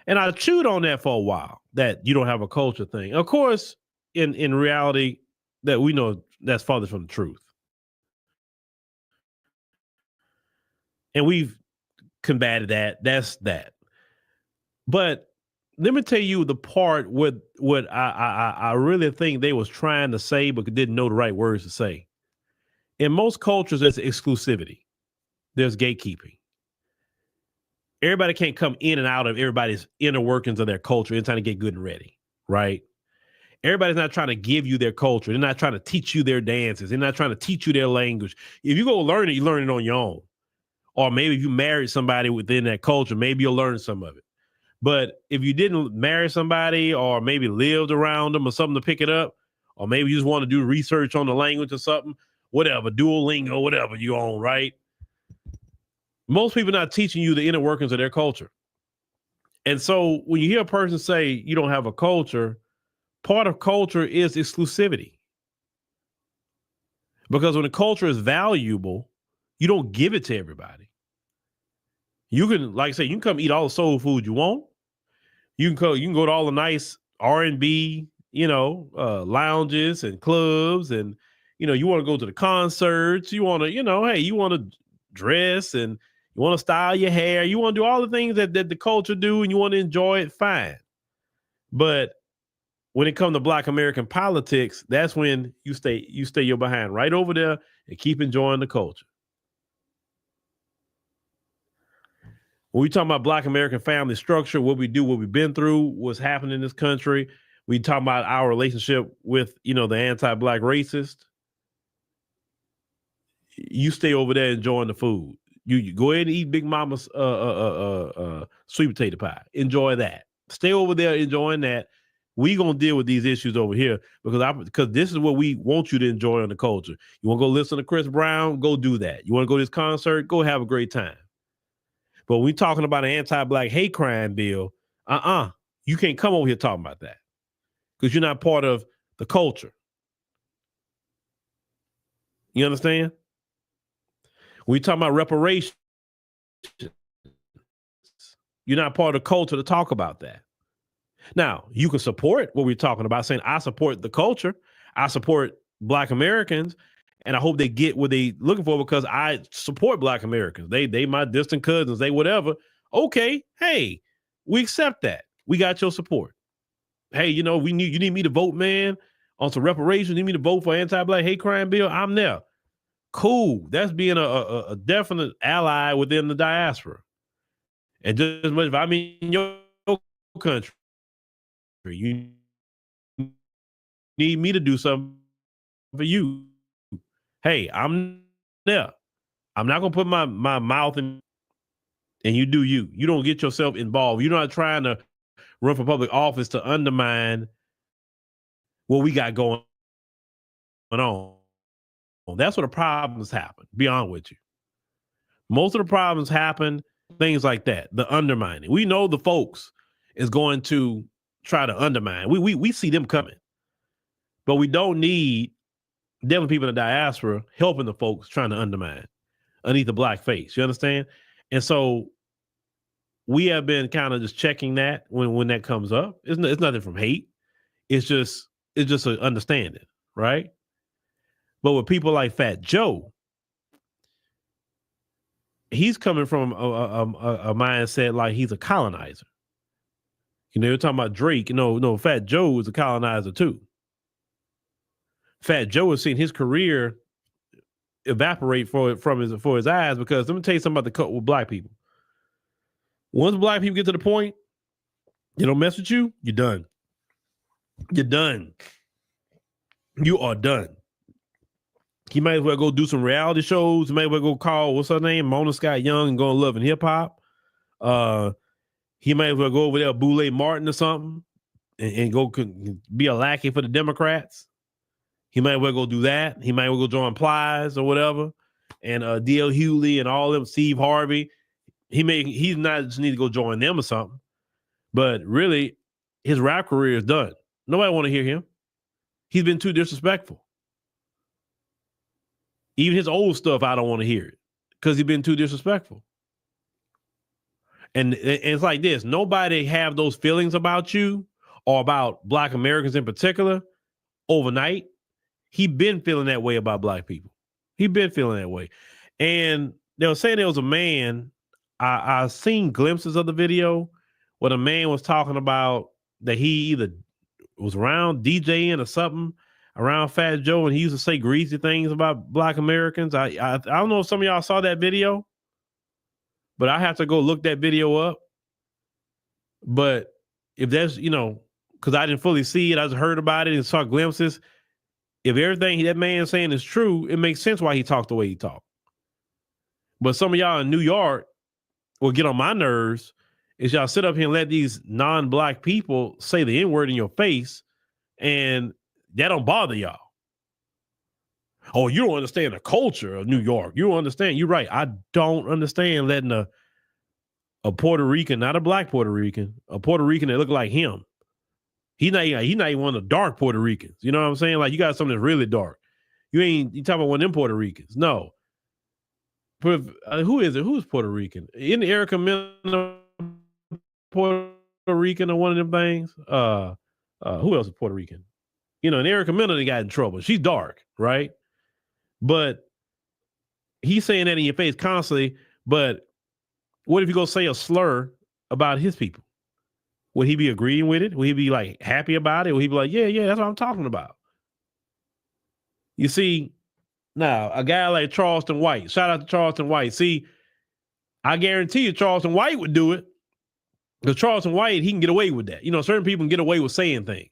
And I chewed on that for a while, that you don't have a culture thing. Of course, in reality, that we know that's farther from the truth. And we've combated that. That's that. But let me tell you the part what I really think they was trying to say, but didn't know the right words to say. In most cultures, there's exclusivity. There's gatekeeping. Everybody can't come in and out of everybody's inner workings of their culture and trying to get good and ready, right? Everybody's not trying to give you their culture. They're not trying to teach you their dances. They're not trying to teach you their language. If you go learn it, you learn it on your own. Or maybe if you married somebody within that culture, maybe you'll learn some of it. But if you didn't marry somebody or maybe lived around them or something to pick it up, or maybe you just want to do research on the language or something, whatever, Duolingo, whatever you own, right? Most people are not teaching you the inner workings of their culture. And so when you hear a person say you don't have a culture, part of culture is exclusivity. Because when the culture is valuable, you don't give it to everybody. You can, like I say, you can come eat all the soul food you want. You can go to all the nice R&B, lounges and clubs, and you want to go to the concerts. You want to, hey, you want to dress and you want to style your hair. You want to do all the things that the culture do, and you want to enjoy it. Fine, but when it comes to Black American politics, that's when you stay your behind right over there and keep enjoying the culture. When we talk about Black American family structure, what we do, what we've been through, what's happening in this country, we talk about our relationship with, the anti-Black racist. You stay over there enjoying the food. You go ahead and eat Big Mama's sweet potato pie. Enjoy that. Stay over there enjoying that. We gonna deal with these issues over here because this is what we want you to enjoy on the culture. You want to go listen to Chris Brown? Go do that. You want to go to this concert? Go have a great time. But when we're talking about an anti-Black hate crime bill, you can't come over here talking about that because you're not part of the culture. You understand? When we talking about reparations, you're not part of the culture to talk about that. Now, you can support what we're talking about, saying, I support the culture. I support Black Americans, and I hope they get what they looking for because I support Black Americans. They my distant cousins, they whatever. Okay, hey, we accept that. We got your support. Hey, you need me to vote, man, on some reparations. You need me to vote for anti-Black hate crime bill? I'm there. Cool. That's being a definite ally within the diaspora. And just as much if I'm in your country, you need me to do something for you. Hey, I'm there. I'm not going to put my mouth in, and you do you. You don't get yourself involved. You're not trying to run for public office to undermine what we got going on. That's where the problems happen, be honest with you. Most of the problems happen, things like that, the undermining. We know the folks is going to try to undermine. We see them coming. But we don't need definitely people in the diaspora helping the folks trying to undermine underneath the Black face. You understand? And so we have been kind of just checking that when that comes up. It's nothing from hate. It's just an understanding, right? But with people like Fat Joe, he's coming from a mindset like he's a colonizer. You know, you're talking about Drake. No, Fat Joe is a colonizer too. Fat Joe has seen his career evaporate for his eyes, because let me tell you something about the cut with black people. Once black people get to the point they don't mess with you, you're done. You're done. You are done. He might as well go do some reality shows. He might as well go call, what's her name, Mona Scott Young, and go on Love and Hip Hop. He might as well go over there, Boulay Martin or something, and go be a lackey for the Democrats. He might as well go do that. He might as well go join Plies or whatever, and D.L. Hewley and all them, Steve Harvey. He's not just need to go join them or something. But really, his rap career is done. Nobody want to hear him. He's been too disrespectful. Even his old stuff, I don't want to hear it because he's been too disrespectful. And it's like this. Nobody have those feelings about you or about Black Americans in particular overnight. He been feeling that way about Black people. He been feeling that way. And they were saying there was a man, I seen glimpses of the video where the man was talking about that he either was around DJing or something around Fat Joe, and he used to say greasy things about Black Americans. I don't know if some of y'all saw that video, but I have to go look that video up. But if that's, because I didn't fully see it, I just heard about it and saw glimpses. If everything that man's saying is true, it makes sense why he talked the way he talked. But some of y'all in New York will get on my nerves is y'all sit up here and let these non-Black people say the N-word in your face, and that don't bother y'all. Oh, you don't understand the culture of New York. You don't understand. You're right. I don't understand letting a Puerto Rican, not a Black Puerto Rican, a Puerto Rican that look like him. He not even one of the dark Puerto Ricans. You know what I'm saying? Like, you got something that's really dark. You talking about one of them Puerto Ricans. No. But who is it? Who's Puerto Rican? Isn't Erica Mena Puerto Rican or one of them things? Who else is Puerto Rican? And Erica Mena, they got in trouble. She's dark, right? But he's saying that in your face constantly. But what if you go say a slur about his people? Would he be agreeing with it? Would he be like happy about it? Would he be like, yeah, that's what I'm talking about? You see, now a guy like Charleston White, shout out to Charleston White. See, I guarantee you Charleston White would do it, because Charleston White, he can get away with that. Certain people can get away with saying things.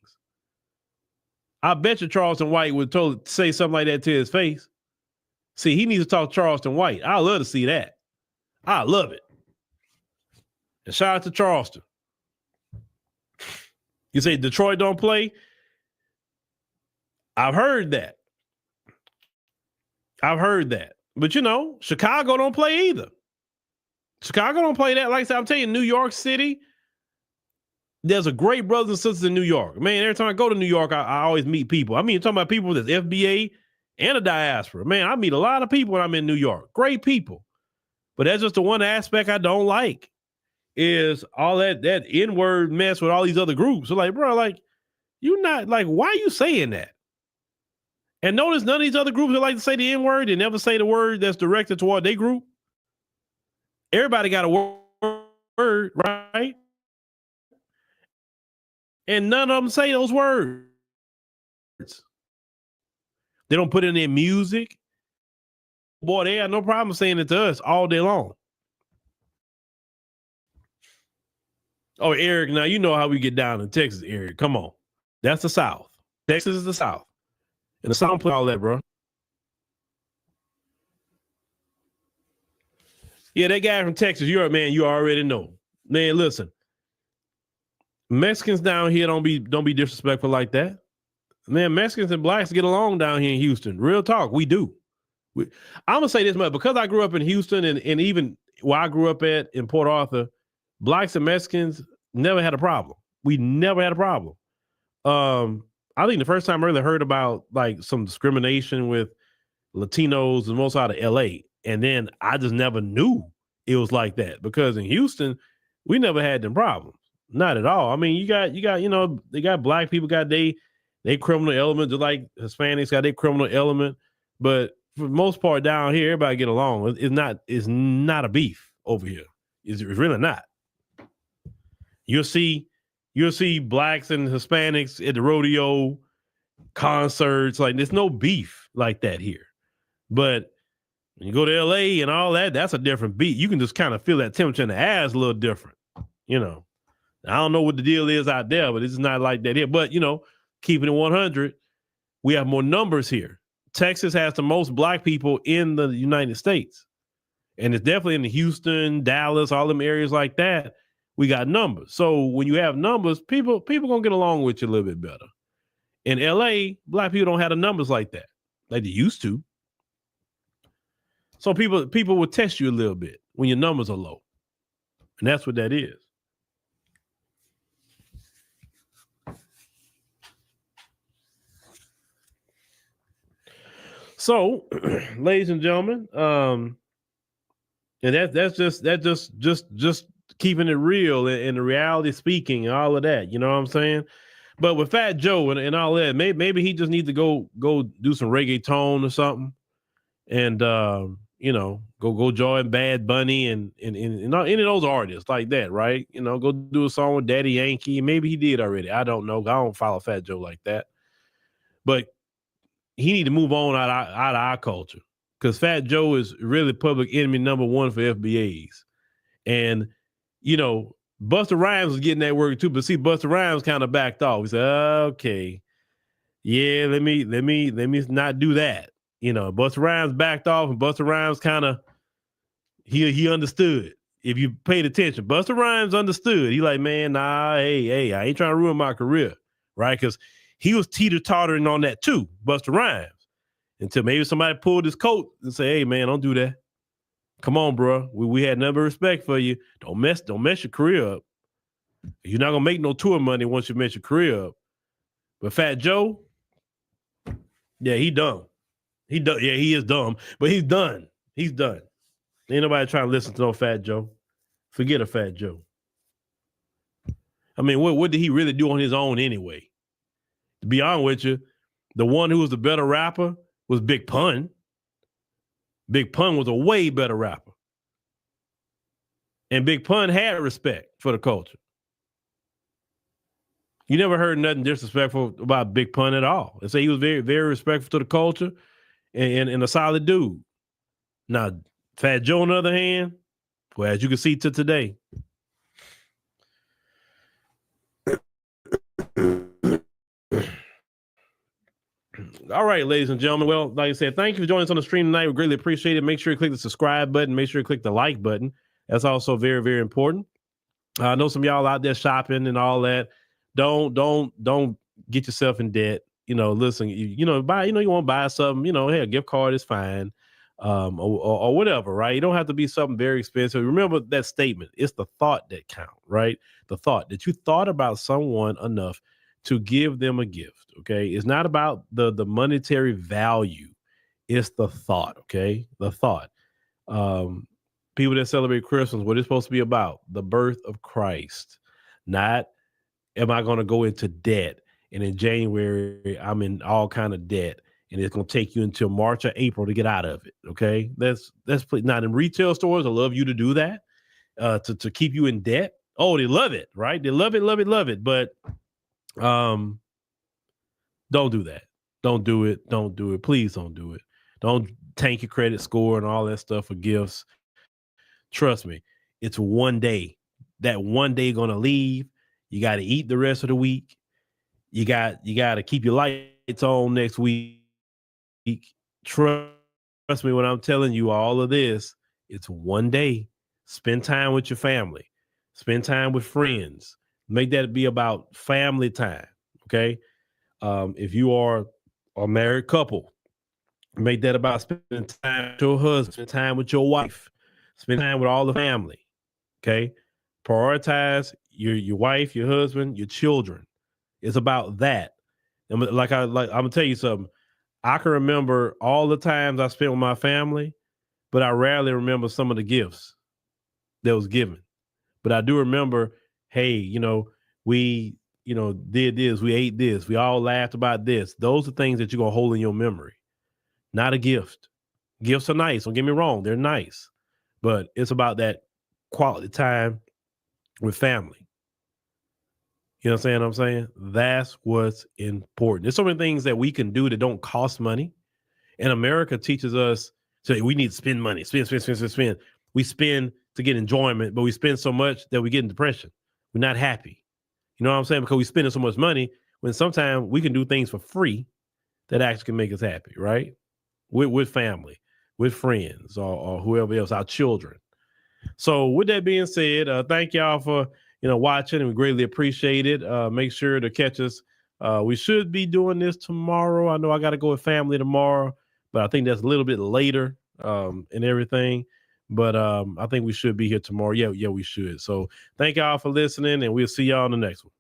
I bet you Charleston White would totally say something like that to his face. See, he needs to talk to Charleston White. I love to see that. I love it. And shout out to Charleston. You say Detroit don't play? I've heard that. But Chicago don't play either. Chicago don't play that. Like I said, I'm telling you, New York City, there's a great brothers and sisters in New York. Man, every time I go to New York, I always meet people. I mean, you're talking about people that's FBA and a diaspora. Man, I meet a lot of people when I'm in New York. Great people. But that's just the one aspect I don't like, is all that N-word mess with all these other groups. So like, bro, like, you not, like, why are you saying that? And notice none of these other groups that like to say the N-word, they never say the word that's directed toward their group. Everybody got a word, right? And none of them say those words. They don't put it in their music. Boy, they have no problem saying it to us all day long. Oh, Eric, now you know how we get down in Texas, Eric. Come on. That's the South. Texas is the South. And the South play all that, bro. Yeah, that guy from Texas, you already know. Man, listen. Mexicans down here don't be disrespectful like that. Man, Mexicans and Blacks get along down here in Houston. Real talk, we do. I'm gonna say this much, because I grew up in Houston and even where I grew up in Port Arthur, Blacks and Mexicans never had a problem. We never had a problem. I think the first time I really heard about like some discrimination with Latinos was most out of LA. And then I just never knew it was like that, because in Houston, we never had them problems. Not at all. I mean, you got, they got Black people got they criminal element, just like Hispanics got their criminal element. But for the most part down here, everybody get along. It's not a beef over here. It's really not. You'll see blacks and Hispanics at the rodeo, concerts. Like, there's no beef like that here. But when you go to LA and all that, that's a different beat. You can just kind of feel that temperature in the air is a little different. You know, I don't know what the deal is out there, but it's not like that here. But, you know, keeping it 100, we have more numbers here. Texas has the most black people in the United States. And it's definitely in Houston, Dallas, all them areas like that. We got numbers. So when you have numbers, people gonna get along with you a little bit better. In LA, black people don't have the numbers like that, like they used to. So people will test you a little bit when your numbers are low. And that's what that is. So, ladies and gentlemen, and that's just keeping it real and the reality speaking and all of that. You know what I'm saying? But with Fat Joe and all that, maybe he just needs to go do some reggaeton or something, and you know, go join Bad Bunny and any of those artists like that, right? You know, go do a song with Daddy Yankee. Maybe he did already. I don't know. I don't follow Fat Joe like that, but he need to move on out of our culture, because Fat Joe is really public enemy number one for FBAs. And, you know, Busta Rhymes was getting that work too, but see, Busta Rhymes kind of backed off. He said, okay, yeah, let me not do that. You know, Busta Rhymes backed off, and Busta Rhymes kind of, he understood. If you paid attention, Busta Rhymes understood. He like, man, nah, hey, I ain't trying to ruin my career, right? Because he was teeter-tottering on that too, Busta Rhymes, until maybe somebody pulled his coat and say, hey, man, don't do that. Come on, bro. We had nothing but respect for you. Don't mess your career up. You're not going to make no tour money once you mess your career up. But Fat Joe, yeah, he dumb. Yeah, he is dumb, but he's done. He's done. Ain't nobody trying to listen to no Fat Joe. Forget a Fat Joe. I mean, what did he really do on his own anyway? To be honest with you, the one who was the better rapper was Big Pun. Big Pun was a way better rapper. And Big Pun had respect for the culture. You never heard nothing disrespectful about Big Pun at all. They say he was very, very respectful to the culture and a solid dude. Now, Fat Joe, on the other hand, well, as you can see to today, all right, ladies and gentlemen. Well, like I said, thank you for joining us on the stream tonight. We greatly appreciate it. Make sure you click the subscribe button. Make sure you click the like button. That's also very, very important. I know some of y'all out there shopping and all that. Don't get yourself in debt. You know, listen, you buy, you want to buy something, hey, a gift card is fine. Or whatever, right? You don't have to be something very expensive. Remember that statement. It's the thought that counts, right? The thought that you thought about someone enough to give them a gift. Okay. It's not about the monetary value. It's the thought. Okay. The thought. People that celebrate Christmas, what it's supposed to be about, the birth of Christ, not am I going to go into debt? And in January, I'm in all kind of debt. And it's going to take you until March or April to get out of it. Okay. That's not in retail stores. I love you to do that, to keep you in debt. Oh, they love it, right? They love it. But, don't do that. Don't do it. Don't do it. Please don't do it. Don't tank your credit score and all that stuff for gifts. Trust me. It's one day. That one day going to leave. You got to eat the rest of the week. You got to keep your lights on next week. Trust me when I'm telling you all of this. It's one day. Spend time with your family. Spend time with friends. Make that be about family time. Okay. If you are a married couple, make that about spending time with your husband, spend time with your wife, spend time with all the family. Okay. Prioritize your wife, your husband, your children. It's about that. And I'm gonna tell you something. I can remember all the times I spent with my family, but I rarely remember some of the gifts that was given. But I do remember, hey, we, did this, we ate this, we all laughed about this. Those are things that you're gonna hold in your memory. not a gift. Gifts are nice. Don't get me wrong. They're nice, but it's about that quality time with family. You know what I'm saying? That's what's important. There's so many things that we can do that don't cost money. And America teaches us, so we need to spend money, spend. We spend to get enjoyment, but we spend so much that we get in depression. We're not happy. You know what I'm saying? Because we spending so much money when sometimes we can do things for free that actually can make us happy, right? With family, with friends, or whoever else, our children. So with that being said, thank y'all for watching, and we greatly appreciate it. Make sure to catch us. We should be doing this tomorrow. I know I got to go with family tomorrow, but I think that's a little bit later and everything. But I think we should be here tomorrow. Yeah, we should. So thank y'all for listening, and we'll see y'all on the next one.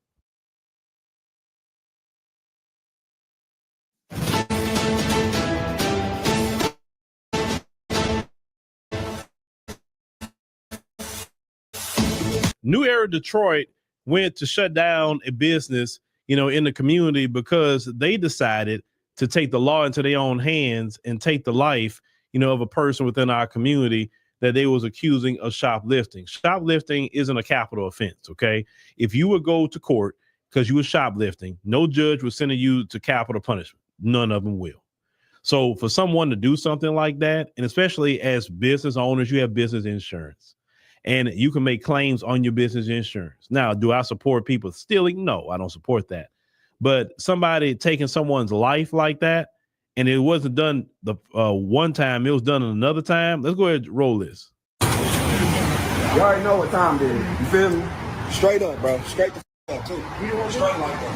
New Era Detroit went to shut down a business, in the community because they decided to take the law into their own hands and take the life, of a person within our community that they was accusing of shoplifting. Shoplifting isn't a capital offense, okay? If you would go to court because you were shoplifting, no judge would send you to capital punishment. None of them will. So for someone to do something like that, and especially as business owners, you have business insurance. And you can make claims on your business insurance. Now, do I support people stealing? No, I don't support that. But somebody taking someone's life like that, and it wasn't done the one time, it was done another time. Let's go ahead and roll this. You already know what time it is. You feel me? Straight up, bro. Straight the up, too. You don't want straight like that.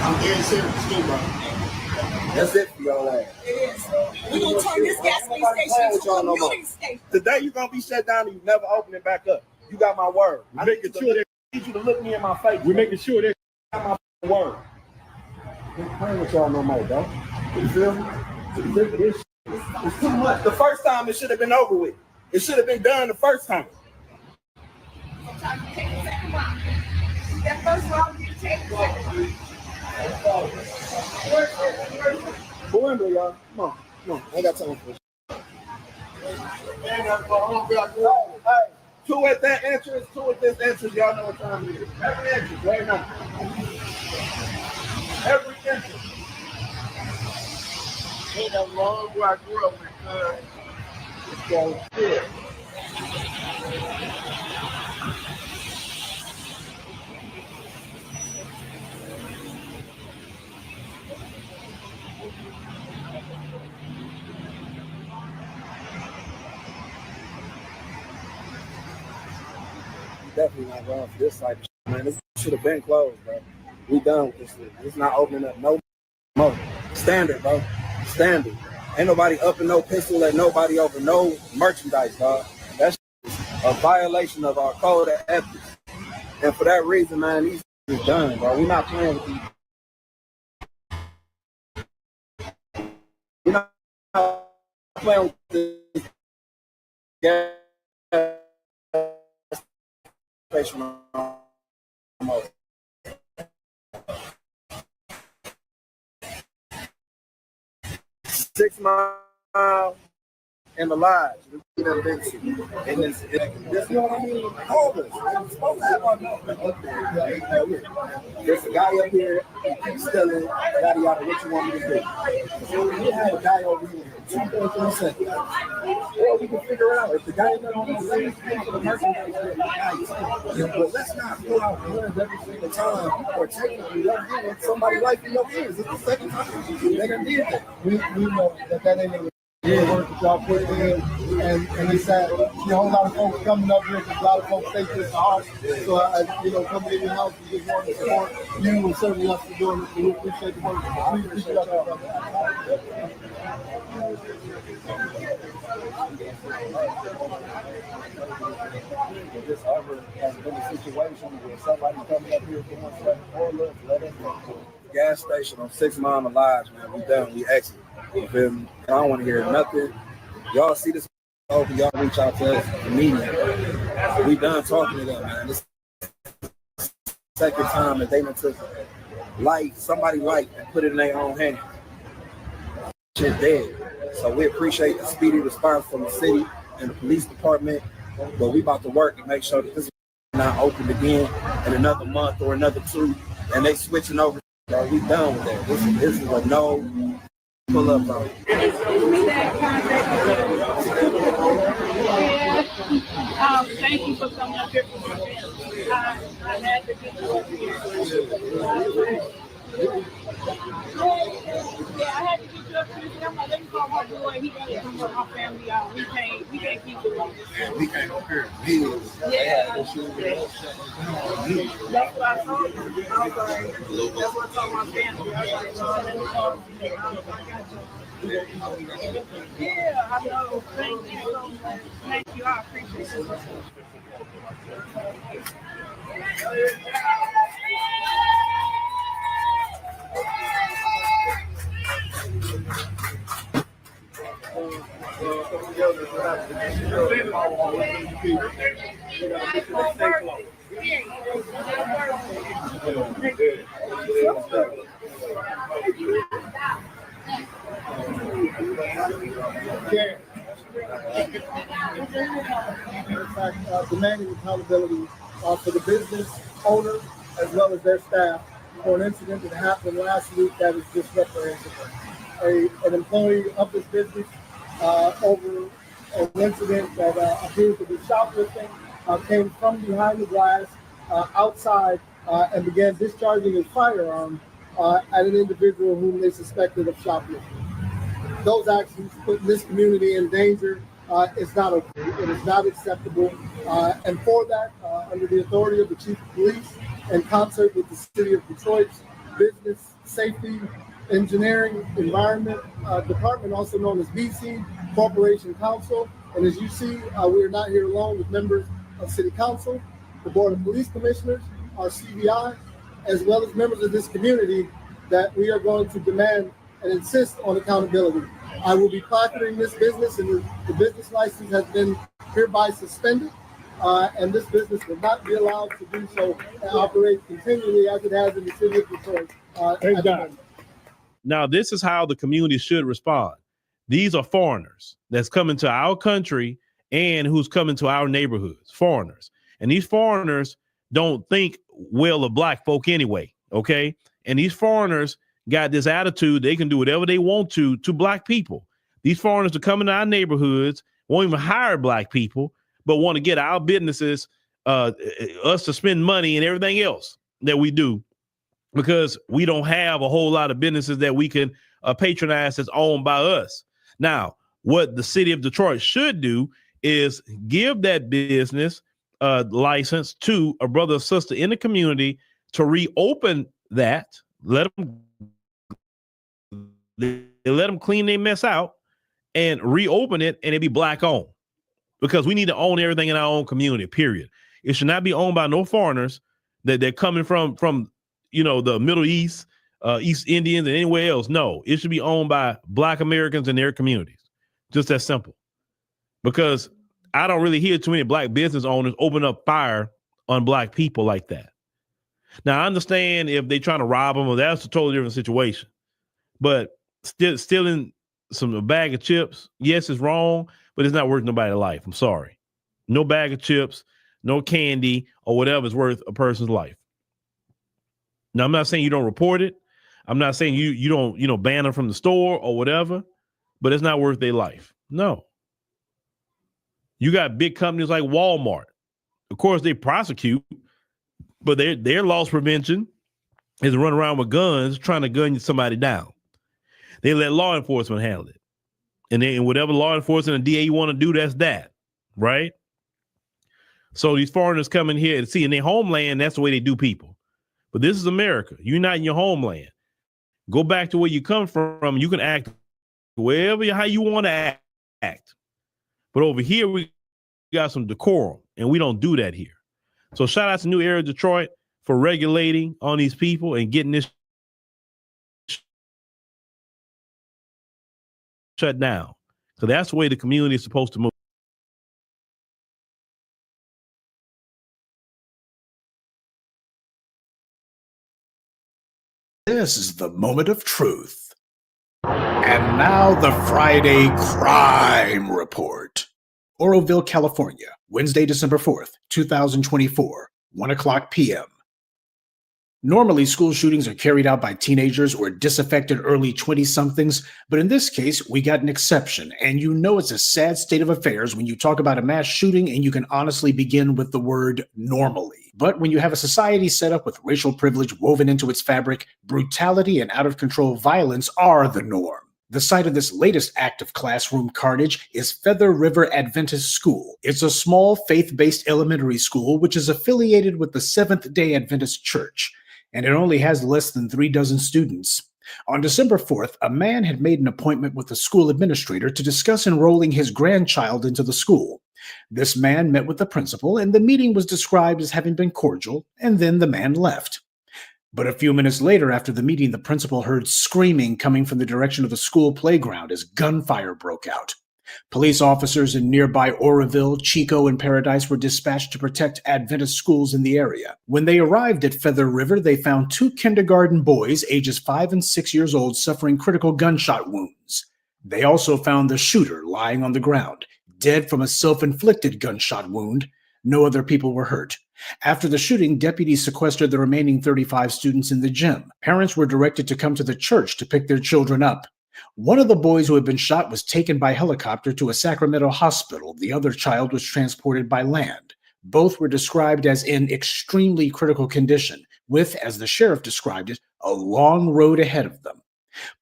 I'm dead serious, too, bro. That's it for y'all. It is. We're going to turn this gasoline station into a commuting station. Today you're going to be shut down and you never open it back up. You got my word. I need you to look me in my face. We're making sure that you got my word. I'm playing with y'all no more, bro. You feel me? It's too much. The first time it should have been over with. It should have been done the first time. Sometimes you take the second round. That first round, you take the second round. Remember, y'all. Come on. I ain't got time for this. Hey, two at that entrance, two at this entrance. Y'all know what time it is. Every entrance right now. Every entrance. Ain't that long where I grew up with, it's going shit. Definitely not going for this type of shit, man. This should have been closed, bro. We done with this shit. It's not opening up no more. Standard, bro. Standard. Ain't nobody upping no pistol at nobody over no merchandise, dog. That's a violation of our code of ethics. And for that reason, man, these is done, bro. We're not playing with these. We're not playing with this gas station no 6 miles in the lodge. And this, you know what I mean? All this. It's supposed to have our number up there. There's a guy up here, he keeps stealing, yada yada, what you want me to do? So we have a guy over here, 2.3 seconds. Or we can figure out if the guy is not on the same page for the merchandise, but let's not pull out guns every single time, or technically let somebody life in your ears. It's the second time they done did that. We know that ain't the work that y'all put in, and it's sad. See a whole lot of folks coming up here because a lot of folks take this to heart. So, coming in your house, we just want to support you and certainly us for doing it. We appreciate the work. Please keep it up. If this ever has been a situation where somebody coming up here for 1 second, or let us go. Gas station on 6 Mile and Lodge, man. We done. We exit. You feel me? I don't want to hear nothing. Y'all see this open, y'all reach out to us immediately. We done talking to them, man. This second time that they done took life, somebody's life, and put it in their own hands. shit dead. So we appreciate the speedy response from the city and the police department, but we about to work and make sure that this is not opened again in another month or another 2, and they switching over. Bro, we done with that. This is a no pull up, bro. Thank you for coming up here for my family. I had to get you up here. Yeah, I had to get you up here. I'm like, let me call my boy. He got to come with my family out. We can't keep it like this. We can't compare Yeah. bills. That's what I told you. I was like, that's what I told my family. I was like, no, let me call him. I got you. Yeah, I know. Thank you so much. Thank you. I appreciate it. Demanding accountability for the business owners as well as their staff for an incident that happened last week that is just reprehensible. An employee of this business over an incident that appears to be shoplifting came from behind the glass outside and began discharging his firearm at an individual whom they suspected of shoplifting. Those actions put this community in danger. It's not okay. It is not acceptable. And for that, under the authority of the Chief of Police, in concert with the City of Detroit's Business, Safety, Engineering, Environment Department, also known as BC, Corporation Council. And as you see, we are not here alone with members of City Council, the Board of Police Commissioners, our CBI, as well as members of this community, that we are going to demand and insist on accountability. I will be placarding this business, and the business license has been hereby suspended, and this business will not be allowed to do so and operate continually as it has in the city of Detroit. Now, this is how the community should respond. These are foreigners that's coming to our country and who's coming to our neighborhoods, foreigners. And these foreigners don't think well of black folk anyway, okay? And these foreigners got this attitude they can do whatever they want to black people. These foreigners are coming to our neighborhoods, won't even hire black people, but want to get our businesses, us to spend money and everything else that we do, because we don't have a whole lot of businesses that we can patronize that's owned by us. Now, what the city of Detroit should do is give that business license to a brother or sister in the community to reopen that. Let them clean their mess out and reopen it, and it be black owned, because we need to own everything in our own community, period. It should not be owned by no foreigners that they're coming from the Middle East, East Indians, and anywhere else. No, it should be owned by black Americans in their communities. Just that simple. Because I don't really hear too many black business owners open up fire on black people like that. Now, I understand if they're trying to rob them, or that's a totally different situation. But stealing a bag of chips, yes, it's wrong, but it's not worth nobody's life. I'm sorry. No bag of chips, no candy, or whatever is worth a person's life. Now, I'm not saying you don't report it. I'm not saying you don't ban them from the store or whatever, but it's not worth their life. No. You got big companies like Walmart. Of course, they prosecute, but their loss prevention is to run around with guns trying to gun somebody down. They let law enforcement handle it. And whatever law enforcement and DA you want to do, that's that, right? So these foreigners come in here and see in their homeland, that's the way they do people. But this is America. You're not in your homeland. Go back to where you come from. You can act how you want to act. But over here, we got some decorum, and we don't do that here. So shout out to New Era Detroit for regulating on these people and getting this shut down. So that's the way the community is supposed to move. This is the moment of truth. And now the Friday Crime Report. Oroville, California, Wednesday, December 4th, 2024, 1 o'clock p.m. Normally, school shootings are carried out by teenagers or disaffected early 20-somethings, but in this case, we got an exception, and you know it's a sad state of affairs when you talk about a mass shooting and you can honestly begin with the word normally. But when you have a society set up with racial privilege woven into its fabric, brutality and out-of-control violence are the norm. The site of this latest act of classroom carnage is Feather River Adventist School. It's a small faith-based elementary school which is affiliated with the Seventh-day Adventist Church, and it only has less than 36 students. On December 4th, a man had made an appointment with the school administrator to discuss enrolling his grandchild into the school. This man met with the principal, and the meeting was described as having been cordial, and then the man left. But a few minutes later, after the meeting, the principal heard screaming coming from the direction of the school playground as gunfire broke out. Police officers in nearby Oroville, Chico, and Paradise were dispatched to protect Adventist schools in the area. When they arrived at Feather River, they found 2 kindergarten boys, ages 5 and 6 years old, suffering critical gunshot wounds. They also found the shooter lying on the ground, dead from a self-inflicted gunshot wound. No other people were hurt. After the shooting, deputies sequestered the remaining 35 students in the gym. Parents were directed to come to the church to pick their children up. One of the boys who had been shot was taken by helicopter to a Sacramento hospital. The other child was transported by land. Both were described as in extremely critical condition, with, as the sheriff described it, a long road ahead of them.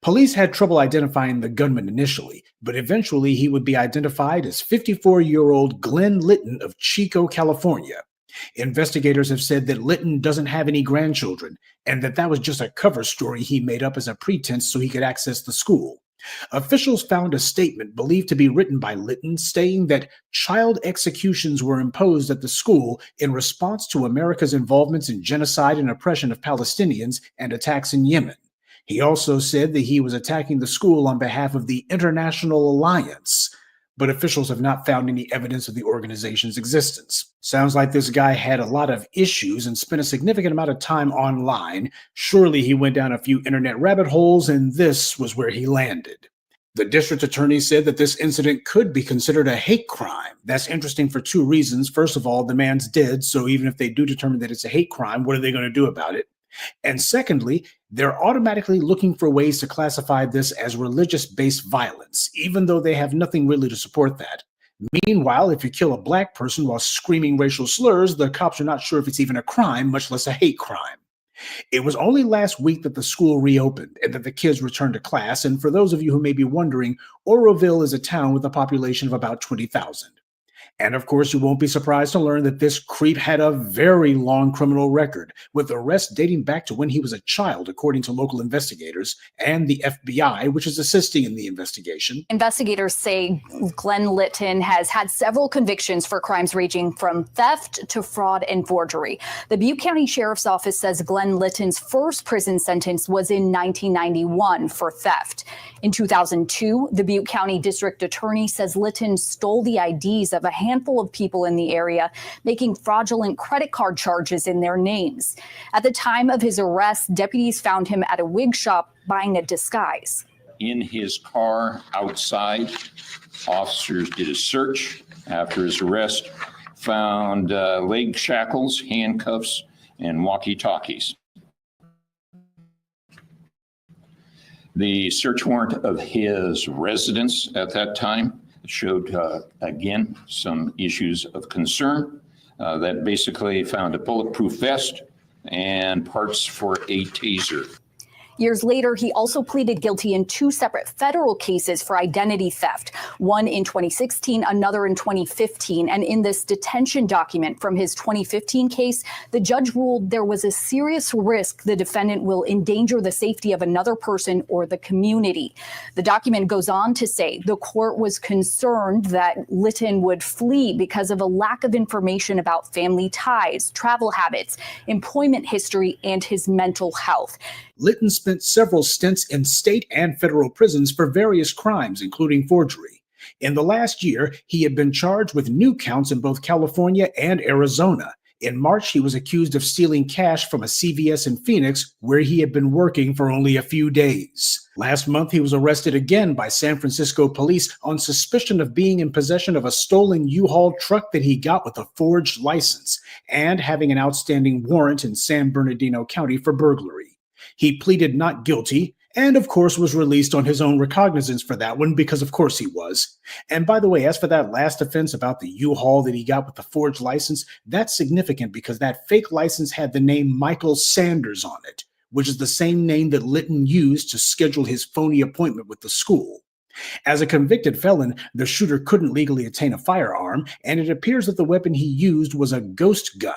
Police had trouble identifying the gunman initially, but eventually he would be identified as 54-year-old Glenn Litton of Chico, California. Investigators have said that Litton doesn't have any grandchildren, and that was just a cover story he made up as a pretense so he could access the school. Officials found a statement believed to be written by Litton stating that child executions were imposed at the school in response to America's involvements in genocide and oppression of Palestinians and attacks in Yemen. He also said that he was attacking the school on behalf of the International Alliance, but officials have not found any evidence of the organization's existence. Sounds like this guy had a lot of issues and spent a significant amount of time online. Surely he went down a few internet rabbit holes, and this was where he landed. The district attorney said that this incident could be considered a hate crime. That's interesting for 2 reasons. First of all, the man's dead, so even if they do determine that it's a hate crime, what are they going to do about it? And secondly, they're automatically looking for ways to classify this as religious-based violence, even though they have nothing really to support that. Meanwhile, if you kill a black person while screaming racial slurs, the cops are not sure if it's even a crime, much less a hate crime. It was only last week that the school reopened and that the kids returned to class, and for those of you who may be wondering, Oroville is a town with a population of about 20,000. And of course, you won't be surprised to learn that this creep had a very long criminal record, with arrests dating back to when he was a child, according to local investigators, and the FBI, which is assisting in the investigation. Investigators say Glenn Litton has had several convictions for crimes ranging from theft to fraud and forgery. The Butte County Sheriff's Office says Glenn Litton's first prison sentence was in 1991 for theft. In 2002, the Butte County District Attorney says Litton stole the IDs of a handful of people in the area, making fraudulent credit card charges in their names. At the time of his arrest, deputies found him at a wig shop buying a disguise. In his car outside, officers did a search after his arrest, found leg shackles, handcuffs, and walkie-talkies. The search warrant of his residence at that time showed, again, some issues of concern that basically found a bulletproof vest and parts for a taser. Years later, he also pleaded guilty in 2 separate federal cases for identity theft, one in 2016, another in 2015. And in this detention document from his 2015 case, the judge ruled there was a serious risk the defendant will endanger the safety of another person or the community. The document goes on to say the court was concerned that Litton would flee because of a lack of information about family ties, travel habits, employment history, and his mental health. Litton spent several stints in state and federal prisons for various crimes, including forgery. In the last year, he had been charged with new counts in both California and Arizona. In March, he was accused of stealing cash from a CVS in Phoenix, where he had been working for only a few days. Last month, he was arrested again by San Francisco police on suspicion of being in possession of a stolen U-Haul truck that he got with a forged license and having an outstanding warrant in San Bernardino County for burglary. He pleaded not guilty and, of course, was released on his own recognizance for that one because, of course, he was. And by the way, as for that last offense about the U-Haul that he got with the forged license, that's significant because that fake license had the name Michael Sanders on it, which is the same name that Litton used to schedule his phony appointment with the school. As a convicted felon, the shooter couldn't legally obtain a firearm, and it appears that the weapon he used was a ghost gun.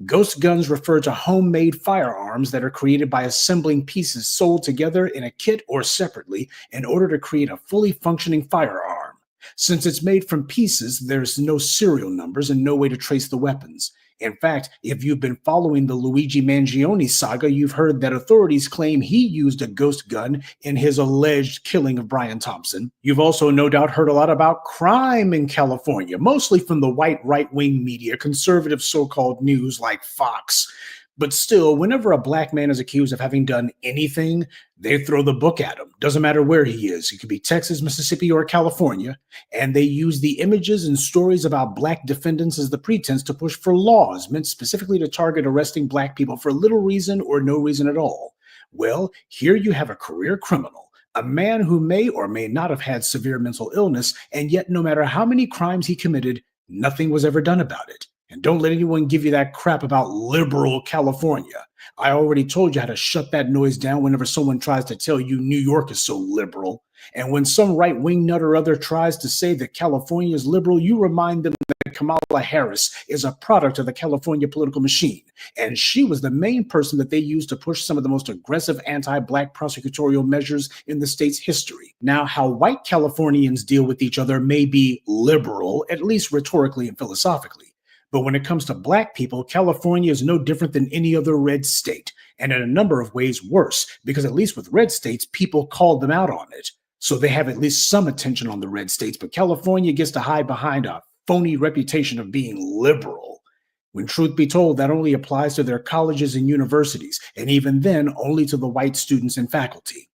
Ghost guns refer to homemade firearms that are created by assembling pieces sold together in a kit or separately in order to create a fully functioning firearm. Since it's made from pieces, there's no serial numbers and no way to trace the weapons. In fact, if you've been following the Luigi Mangione saga, you've heard that authorities claim he used a ghost gun in his alleged killing of Brian Thompson. You've also no doubt heard a lot about crime in California, mostly from the white right-wing media, conservative so-called news like Fox. But still, whenever a black man is accused of having done anything, they throw the book at him. Doesn't matter where he is. It could be Texas, Mississippi, or California. And they use the images and stories about black defendants as the pretense to push for laws meant specifically to target arresting black people for little reason or no reason at all. Well, here you have a career criminal, a man who may or may not have had severe mental illness, and yet no matter how many crimes he committed, nothing was ever done about it. And don't let anyone give you that crap about liberal California. I already told you how to shut that noise down whenever someone tries to tell you New York is so liberal. And when some right-wing nut or other tries to say that California is liberal, you remind them that Kamala Harris is a product of the California political machine. And she was the main person that they used to push some of the most aggressive anti-black prosecutorial measures in the state's history. Now, how white Californians deal with each other may be liberal, at least rhetorically and philosophically. But when it comes to black people, California is no different than any other red state, and in a number of ways worse, because at least with red states, people called them out on it. So they have at least some attention on the red states, but California gets to hide behind a phony reputation of being liberal. When truth be told, that only applies to their colleges and universities, and even then, only to the white students and faculty.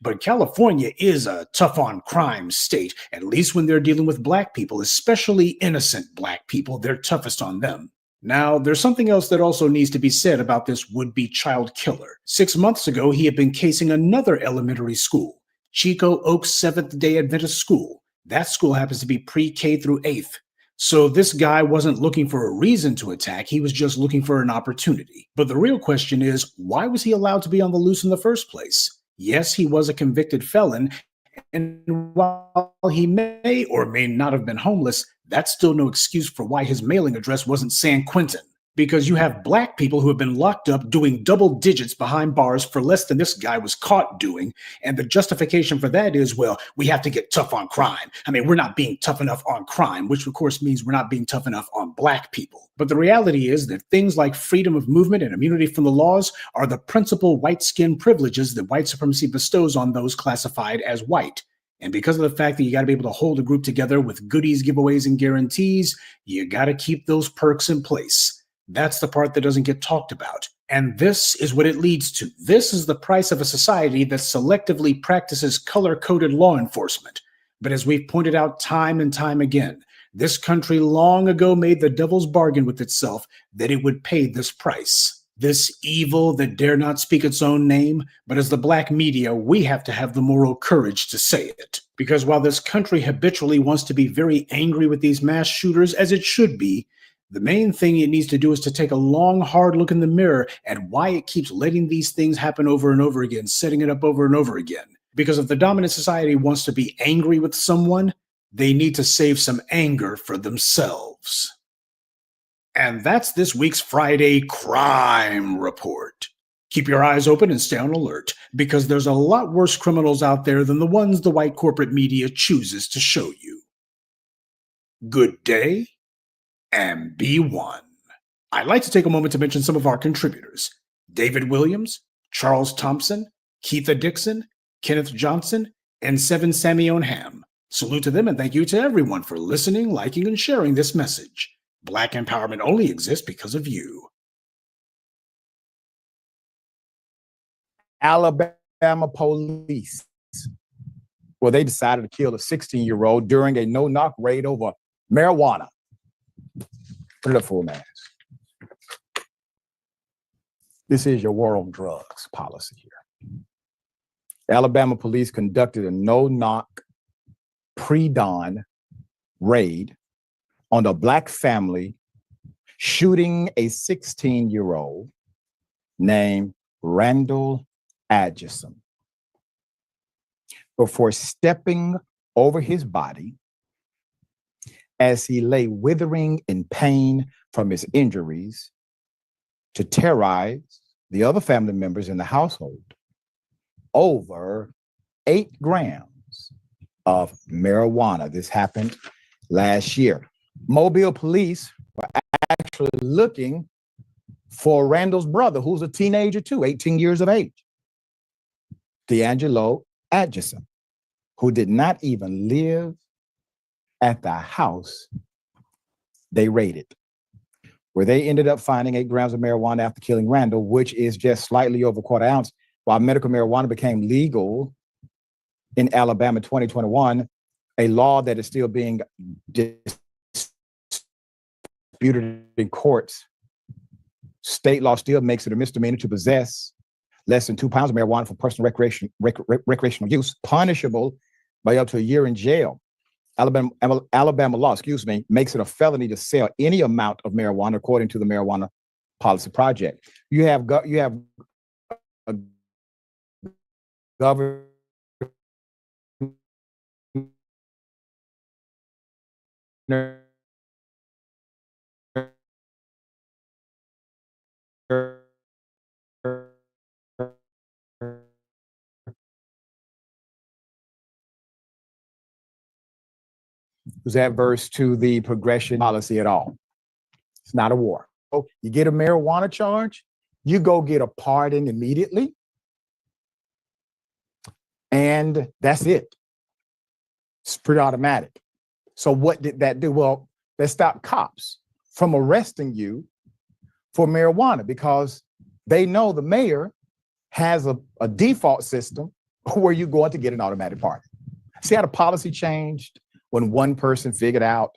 But California is a tough-on-crime state, at least when they're dealing with black people, especially innocent black people. They're toughest on them. Now, there's something else that also needs to be said about this would-be child killer. 6 months ago, he had been casing another elementary school, Chico Oaks Seventh-day Adventist School. That school happens to be pre-K through 8th. So this guy wasn't looking for a reason to attack, he was just looking for an opportunity. But the real question is, why was he allowed to be on the loose in the first place? Yes, he was a convicted felon, and while he may or may not have been homeless, that's still no excuse for why his mailing address wasn't San Quentin. Because you have black people who have been locked up doing double digits behind bars for less than this guy was caught doing, and the justification for that is, well, we have to get tough on crime. I mean, we're not being tough enough on crime, which of course means we're not being tough enough on black people. But the reality is that things like freedom of movement and immunity from the laws are the principal white skin privileges that white supremacy bestows on those classified as white. And because of the fact that you got to be able to hold a group together with goodies, giveaways, and guarantees, you got to keep those perks in place. That's the part that doesn't get talked about. And this is what it leads to. This is the price of a society that selectively practices color-coded law enforcement. But as we've pointed out time and time again, this country long ago made the devil's bargain with itself that it would pay this price. This evil that dare not speak its own name, but as the black media, we have to have the moral courage to say it. Because while this country habitually wants to be very angry with these mass shooters, as it should be, the main thing it needs to do is to take a long, hard look in the mirror at why it keeps letting these things happen over and over again, setting it up over and over again. Because if the dominant society wants to be angry with someone, they need to save some anger for themselves. And that's this week's Friday Crime Report. Keep your eyes open and stay on alert, because there's a lot worse criminals out there than the ones the white corporate media chooses to show you. Good day. And be one. I'd like to take a moment to mention some of our contributors: David Williams, Charles Thompson, Keitha Dixon, Kenneth Johnson, and Seven Samion Ham. Salute to them and thank you to everyone for listening, liking, and sharing this message. Black empowerment only exists because of you. Alabama police. Well, they decided to kill a 16-year-old during a no-knock raid over marijuana. Put it up for a man. This is your war on drugs policy here. Alabama police conducted a no-knock pre-dawn raid on a Black family, shooting a 16-year-old named Randall Adjison before stepping over his body as he lay withering in pain from his injuries to terrorize the other family members in the household over 8 grams of marijuana. This happened last year. Mobile police were actually looking for Randall's brother, who's a teenager too, 18 years of age, D'Angelo Adjison, who did not even live at the house they raided, where they ended up finding 8 grams of marijuana after killing Randall, which is just slightly over a quarter ounce. While medical marijuana became legal in Alabama in 2021, a law that is still being disputed in courts, state law still makes it a misdemeanor to possess less than 2 pounds of marijuana for personal recreational use, punishable by up to a year in jail. Alabama law, makes it a felony to sell any amount of marijuana according to the Marijuana Policy Project. You have a governor who's adverse to the progression policy at all. It's not a war. Oh, you get a marijuana charge, you go get a pardon immediately, and that's it. It's pretty automatic. So what did that do? Well, that stopped cops from arresting you for marijuana because they know the mayor has a default system where you're going to get an automatic pardon. See how the policy changed when one person figured out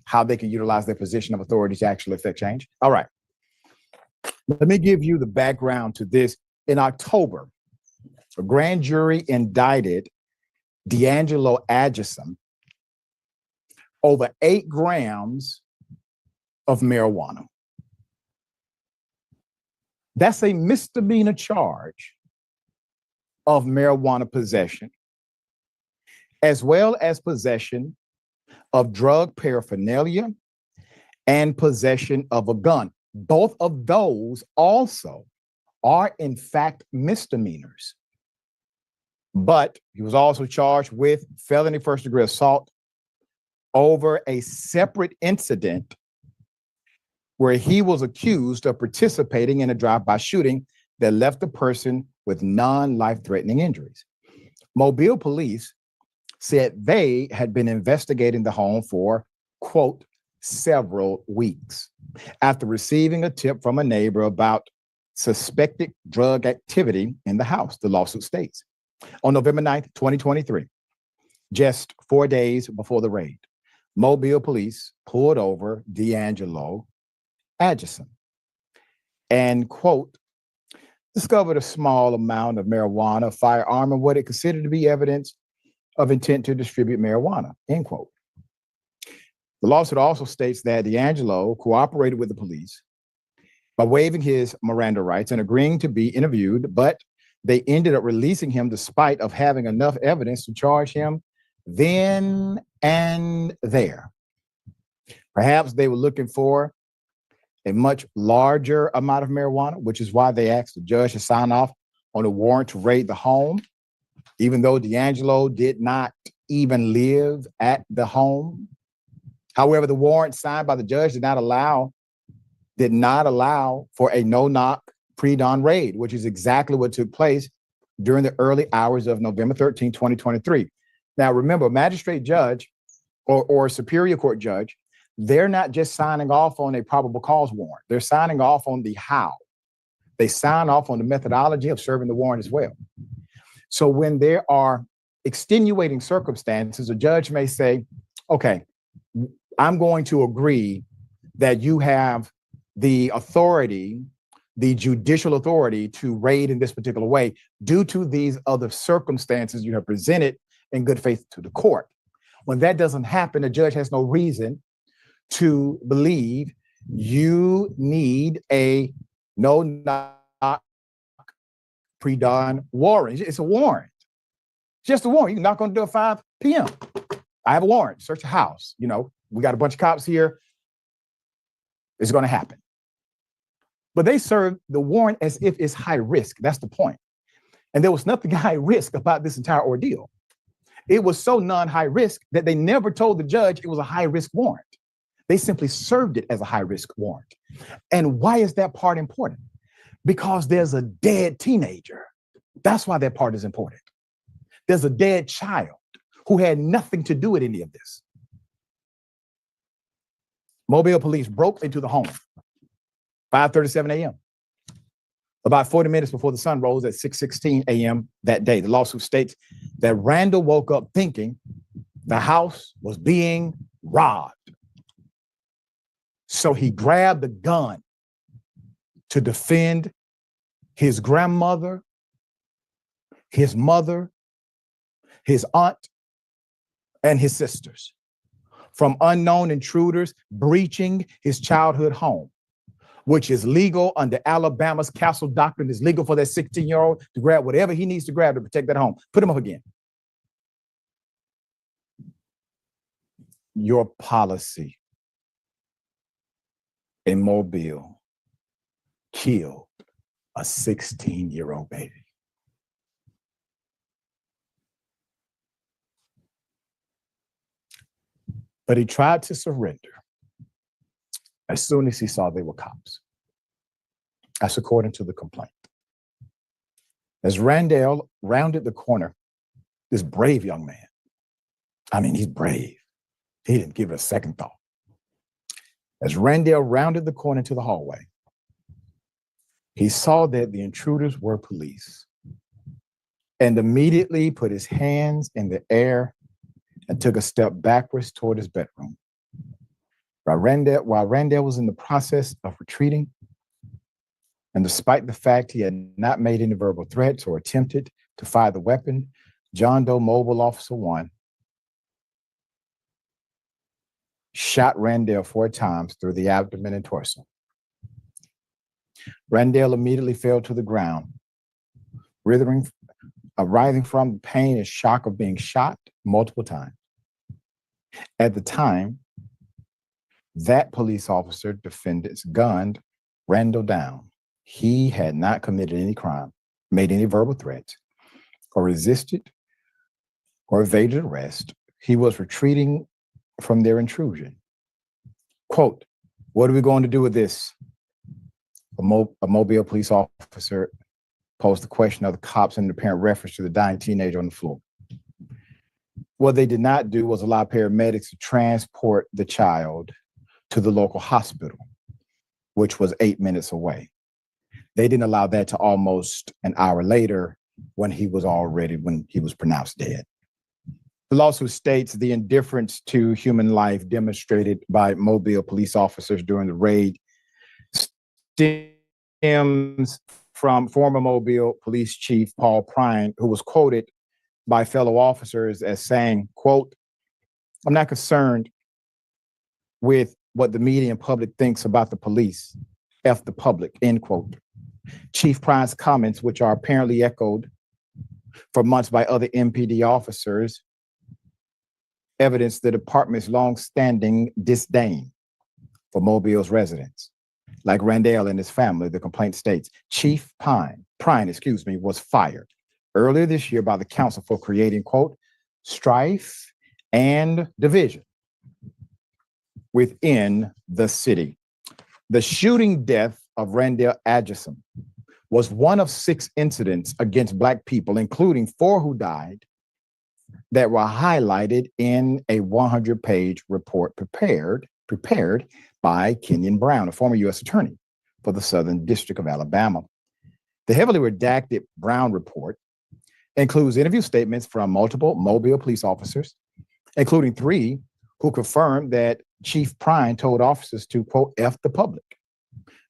how they can utilize their position of authority to actually affect change? All right. Let me give you the background to this. In October, a grand jury indicted D'Angelo Adjison over 8 grams of marijuana. That's a misdemeanor charge of marijuana possession, as well as possession of drug paraphernalia and possession of a gun. Both of those also are in fact misdemeanors. But he was also charged with felony first-degree assault over a separate incident where he was accused of participating in a drive-by shooting that left the person with non-life-threatening injuries. Mobile police said they had been investigating the home for, quote, several weeks after receiving a tip from a neighbor about suspected drug activity in the house, the lawsuit states. On November 9th, 2023, just 4 days before the raid, Mobile police pulled over D'Angelo Adjison and, quote, discovered a small amount of marijuana, firearm, and what it considered to be evidence of intent to distribute marijuana, end quote. The lawsuit also states that D'Angelo cooperated with the police by waiving his Miranda rights and agreeing to be interviewed, but they ended up releasing him despite of having enough evidence to charge him then and there. Perhaps they were looking for a much larger amount of marijuana, which is why they asked the judge to sign off on a warrant to raid the home, even though D'Angelo did not even live at the home. However, the warrant signed by the judge did not allow for a no-knock pre-dawn raid, which is exactly what took place during the early hours of November 13, 2023. Now, remember, a magistrate judge or superior court judge they're not just signing off on a probable cause warrant. They're signing off on the how. They sign off on the methodology of serving the warrant as well. So when there are extenuating circumstances, a judge may say, okay, I'm going to agree that you have the authority, the judicial authority to raid in this particular way due to these other circumstances you have presented in good faith to the court. When that doesn't happen, the judge has no reason to believe you need a no-knock pre-dawn warrant. It's a warrant. Just a warrant. You can knock on the door at 5 p.m. I have a warrant. Search the house. You know, we got a bunch of cops here. It's going to happen. But they serve the warrant as if it's high risk. That's the point. And there was nothing high risk about this entire ordeal. It was so non-high risk that they never told the judge it was a high risk warrant. They simply served it as a high risk warrant. And why is that part important? Because there's a dead teenager. That's why that part is important. There's a dead child who had nothing to do with any of this. Mobile police broke into the home, 5:37 a.m. About 40 minutes before the sun rose at 6:16 a.m. that day. The lawsuit states that Randall woke up thinking the house was being robbed. So he grabbed a gun to defend his grandmother, his mother, his aunt, and his sisters from unknown intruders breaching his childhood home, which is legal under Alabama's Castle Doctrine. It's legal for that 16-year-old to grab whatever he needs to grab to protect that home. Put him up again. Your policy in Mobile killed a 16-year-old baby. But he tried to surrender as soon as he saw they were cops. That's according to the complaint. As Randall rounded the corner, this brave young man, I mean, he's brave. He didn't give it a second thought. As Randall rounded the corner to the hallway, he saw that the intruders were police and immediately put his hands in the air and took a step backwards toward his bedroom. While Randall was in the process of retreating, and despite the fact he had not made any verbal threats or attempted to fire the weapon, John Doe Mobile Officer 1 shot Randall 4 times through the abdomen and torso. Randall immediately fell to the ground, writhing from the pain and shock of being shot multiple times. At the time, that police officer defendants gunned Randall down. He had not committed any crime, made any verbal threats, or resisted or evaded arrest. He was retreating from their intrusion. Quote, "What are we going to do with this?" A Mobile police officer posed the question of the cops in apparent reference to the dying teenager on the floor. What they did not do was allow paramedics to transport the child to the local hospital, which was 8 minutes away. They didn't allow that to almost an hour later when he was pronounced dead. The lawsuit states the indifference to human life demonstrated by Mobile police officers during the raid stems from former Mobile Police Chief Paul Prine, who was quoted by fellow officers as saying, quote, "I'm not concerned with what the media and public thinks about the police. F the public," end quote. Chief Prine's comments, which are apparently echoed for months by other MPD officers, evidence the department's long-standing disdain for Mobile's residents. Like Randall and his family, the complaint states, Chief Prine, was fired earlier this year by the council for creating, quote, "strife and division within the city." The shooting death of Randall Adjusam was one of 6 incidents against Black people, including 4 who died, that were highlighted in a 100-page report prepared prepared by Kenyon Brown, a former U.S. attorney for the Southern District of Alabama. The heavily redacted Brown report includes interview statements from multiple Mobile police officers, including 3 who confirmed that Chief Prine told officers to, quote, F the public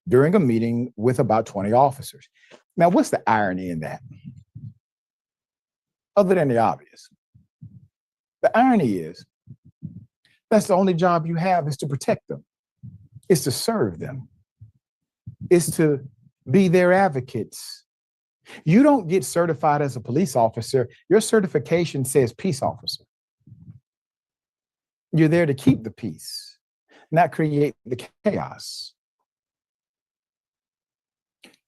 during a meeting with about 20 officers. Now, what's the irony in that? Other than the obvious. The irony is that's the only job you have is to protect them. It's to serve them. It's to be their advocates. You don't get certified as a police officer. Your certification says peace officer. You're there to keep the peace, not create the chaos.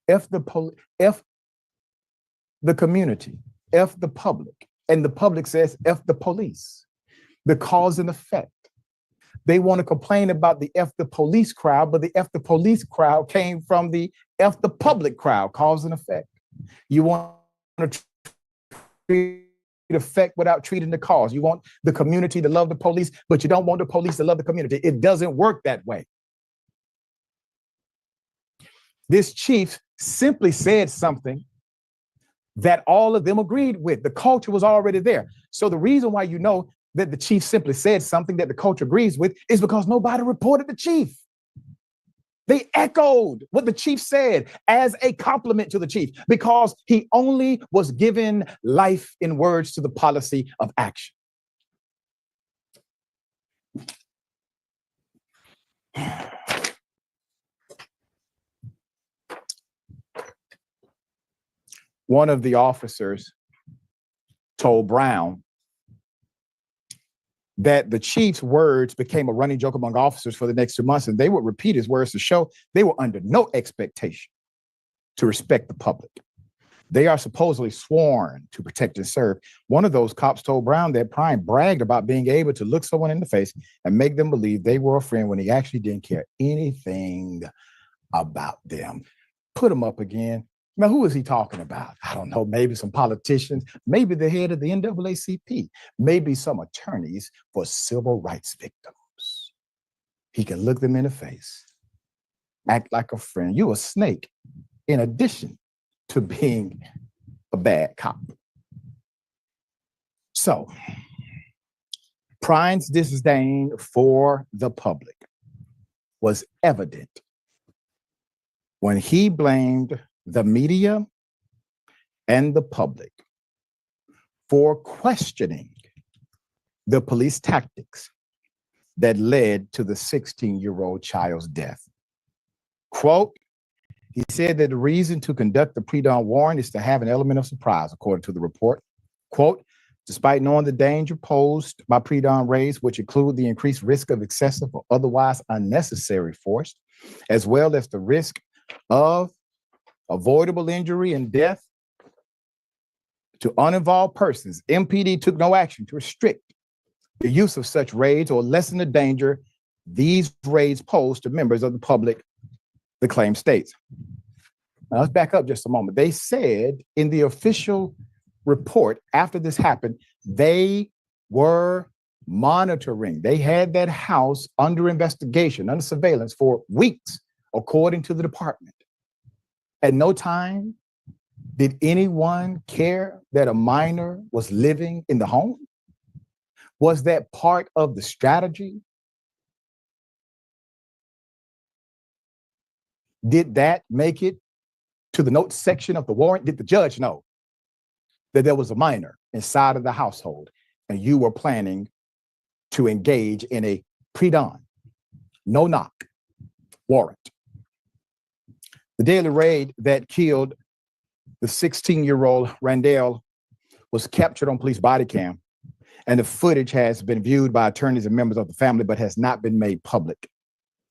F the community, F the public, and the public says F the police. The cause and effect. They want to complain about the F the police crowd, but the F the police crowd came from the F the public crowd, cause and effect. You want to treat effect without treating the cause. You want the community to love the police, but you don't want the police to love the community. It doesn't work that way. This chief simply said something that all of them agreed with. The culture was already there. So the reason why you know that the chief simply said something that the culture agrees with is because nobody reported the chief. They echoed what the chief said as a compliment to the chief because he only was given life in words to the policy of action. One of the officers told Brown that the chief's words became a running joke among officers for the next 2 months, and they would repeat his words to show they were under no expectation to respect the public. They are supposedly sworn to protect and serve. One of those cops told Brown that Prine bragged about being able to look someone in the face and make them believe they were a friend when he actually didn't care anything about them. Put him up again. Now, who is he talking about? I don't know, maybe some politicians, maybe the head of the NAACP, maybe some attorneys for civil rights victims. He can look them in the face, act like a friend. You a snake, in addition to being a bad cop. So, Prine's disdain for the public was evident when he blamed the media and the public for questioning the police tactics that led to the 16-year-old child's death. Quote, he said that the reason to conduct the pre-dawn warrant is to have an element of surprise, according to the report. Quote, despite knowing the danger posed by pre-dawn raids, which include the increased risk of excessive or otherwise unnecessary force, as well as the risk of avoidable injury and death to uninvolved persons, MPD took no action to restrict the use of such raids or lessen the danger these raids pose to members of the public, the claim states. Now let's back up just a moment. They said in the official report after this happened, they were monitoring. They had that house under investigation, under surveillance for weeks, according to the department. At no time did anyone care that a minor was living in the home? Was that part of the strategy? Did that make it to the notes section of the warrant? Did the judge know that there was a minor inside of the household and you were planning to engage in a pre-dawn, no knock warrant? The daily raid that killed the 16-year-old Randall was captured on police body cam, and the footage has been viewed by attorneys and members of the family, but has not been made public.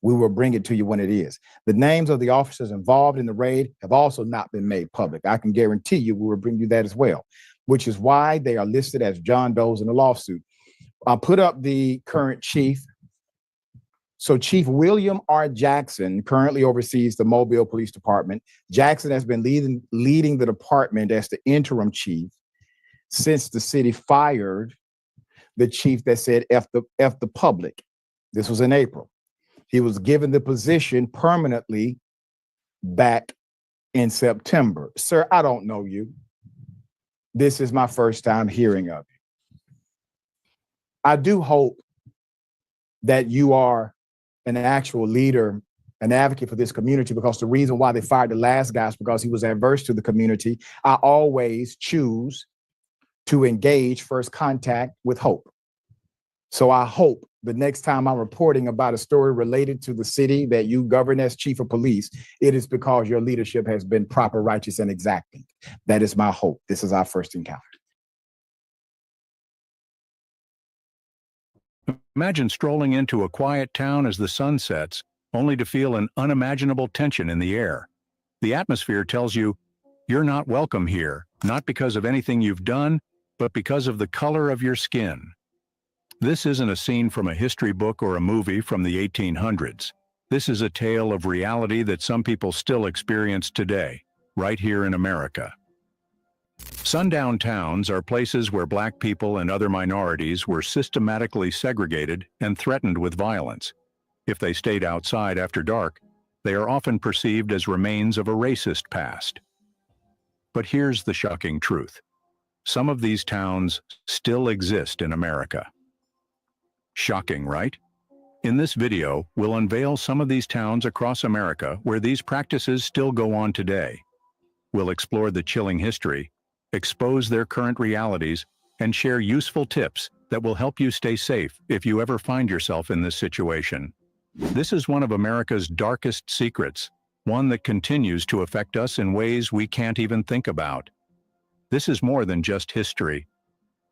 We will bring it to you when it is. The names of the officers involved in the raid have also not been made public. I can guarantee you we will bring you that as well, which is why they are listed as John Does in the lawsuit. I'll put up the current chief. So Chief William R. Jackson currently oversees the Mobile Police Department. Jackson has been leading the department as the interim chief since the city fired the chief that said F the public. This was in April. He was given the position permanently back in September. Sir, I don't know you. This is my first time hearing of you. I do hope that you are an actual leader, an advocate for this community, because the reason why they fired the last guy is because he was adverse to the community. I always choose to engage first contact with hope. So I hope the next time I'm reporting about a story related to the city that you govern as chief of police, it is because your leadership has been proper, righteous, and exacting. That is my hope. This is our first encounter. Imagine strolling into a quiet town as the sun sets, only to feel an unimaginable tension in the air. The atmosphere tells you, you're not welcome here, not because of anything you've done, but because of the color of your skin. This isn't a scene from a history book or a movie from the 1800s. This is a tale of reality that some people still experience today, right here in America. Sundown towns are places where Black people and other minorities were systematically segregated and threatened with violence. If they stayed outside after dark, they are often perceived as remains of a racist past. But here's the shocking truth. Some of these towns still exist in America. Shocking, right? In this video, we'll unveil some of these towns across America where these practices still go on today. We'll explore the chilling history, expose their current realities, and share useful tips that will help you stay safe if you ever find yourself in this situation. This is one of America's darkest secrets, one that continues to affect us in ways we can't even think about. This is more than just history.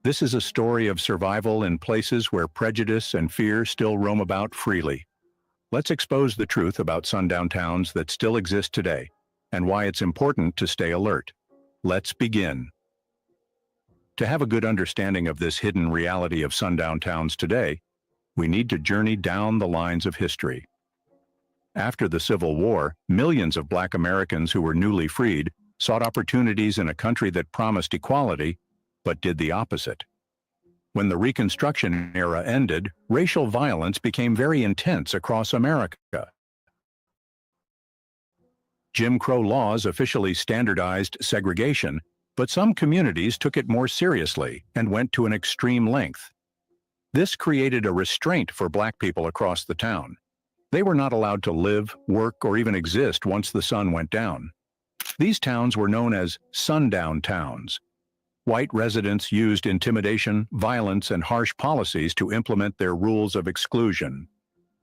This is a story of survival in places where prejudice and fear still roam about freely. Let's expose the truth about sundown towns that still exist today, and why it's important to stay alert. Let's begin. To have a good understanding of this hidden reality of sundown towns today, we need to journey down the lines of history. After the Civil War, millions of Black Americans who were newly freed sought opportunities in a country that promised equality, but did the opposite. When the Reconstruction era ended, racial violence became very intense across America. Jim Crow laws officially standardized segregation, but some communities took it more seriously and went to an extreme length. This created a restraint for Black people across the town. They were not allowed to live, work, or even exist once the sun went down. These towns were known as sundown towns. White residents used intimidation, violence, and harsh policies to implement their rules of exclusion.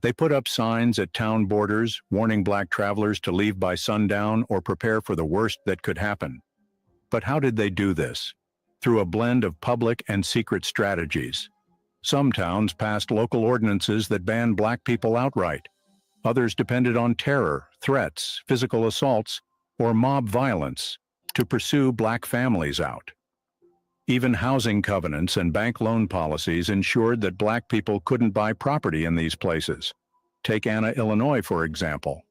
They put up signs at town borders, warning Black travelers to leave by sundown or prepare for the worst that could happen. But how did they do this? Through a blend of public and secret strategies. Some towns passed local ordinances that banned Black people outright. Others depended on terror, threats, physical assaults, or mob violence to pursue Black families out. Even housing covenants and bank loan policies ensured that Black people couldn't buy property in these places. Take Anna, Illinois, for example.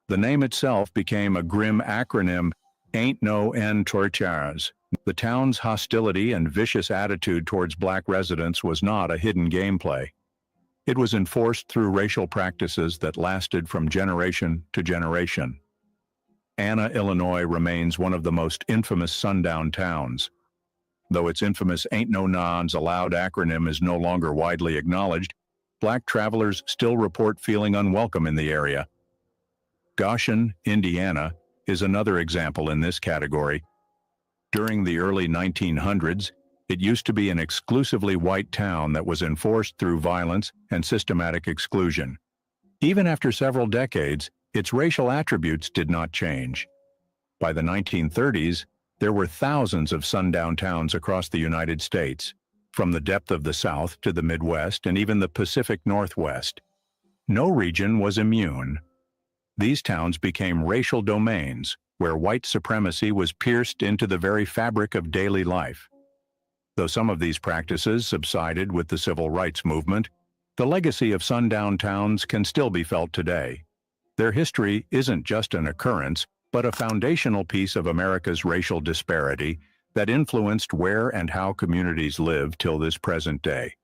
The name itself became a grim acronym, Ain't No End Torcharas. The town's hostility and vicious attitude towards Black residents was not a hidden gameplay. It was enforced through racial practices that lasted from generation to generation. Anna, Illinois remains one of the most infamous sundown towns. Though its infamous Ain't No Nons Allowed acronym is no longer widely acknowledged, Black travelers still report feeling unwelcome in the area. Goshen, Indiana, is another example in this category. During the early 1900s, it used to be an exclusively white town that was enforced through violence and systematic exclusion. Even after several decades, its racial attributes did not change. By the 1930s, there were thousands of sundown towns across the United States, from the depth of the South to the Midwest and even the Pacific Northwest. No region was immune. These towns became racial domains where white supremacy was pierced into the very fabric of daily life. Though some of these practices subsided with the civil rights movement, the legacy of sundown towns can still be felt today. Their history isn't just an occurrence, but a foundational piece of America's racial disparity that influenced where and how communities live till this present day.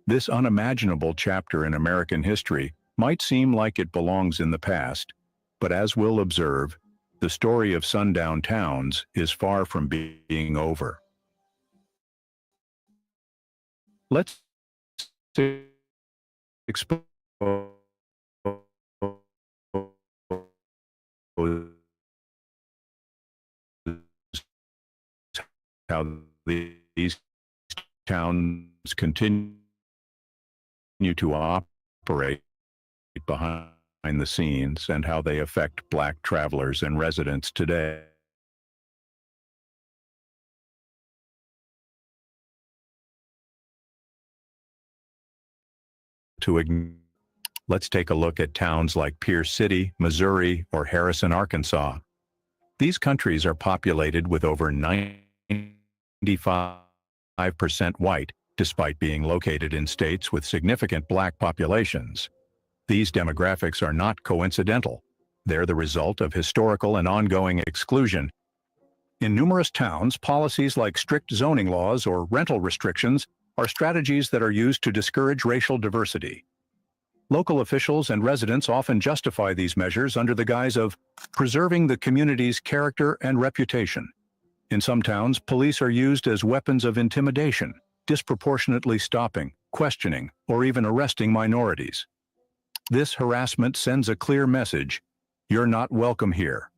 This unimaginable chapter in American history might seem like it belongs in the past, but as we'll observe, the story of sundown towns is far from being over. Let's expose how these towns continue to operate behind the scenes and how they affect Black travelers and residents today. Let's take a look at towns like Pierce City, Missouri, or Harrison, Arkansas. These countries are populated with over 95% white, despite being located in states with significant Black populations. These demographics are not coincidental. They're the result of historical and ongoing exclusion. In numerous towns, policies like strict zoning laws or rental restrictions are strategies that are used to discourage racial diversity. Local officials and residents often justify these measures under the guise of preserving the community's character and reputation. In some towns, police are used as weapons of intimidation, disproportionately stopping, questioning, or even arresting minorities. This harassment sends a clear message: you're not welcome here.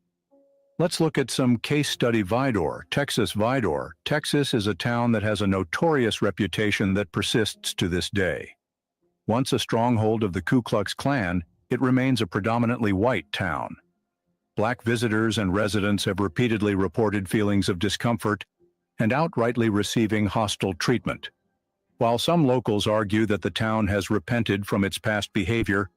Let's look at some case study. Vidor, Texas. Vidor, Texas is a town that has a notorious reputation that persists to this day. Once a stronghold of the Ku Klux Klan, it remains a predominantly white town. Black visitors and residents have repeatedly reported feelings of discomfort and outrightly receiving hostile treatment. While some locals argue that the town has repented from its past behavior,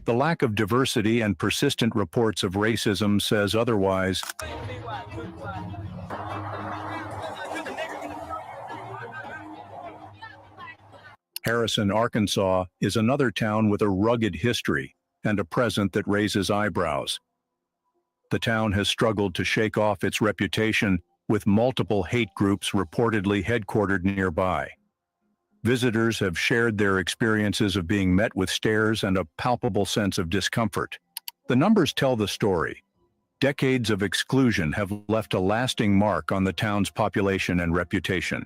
the lack of diversity and persistent reports of racism says otherwise. Harrison, Arkansas is another town with a rugged history and a present that raises eyebrows. The town has struggled to shake off its reputation, with multiple hate groups reportedly headquartered nearby. Visitors have shared their experiences of being met with stares and a palpable sense of discomfort. The numbers tell the story. Decades of exclusion have left a lasting mark on the town's population and reputation.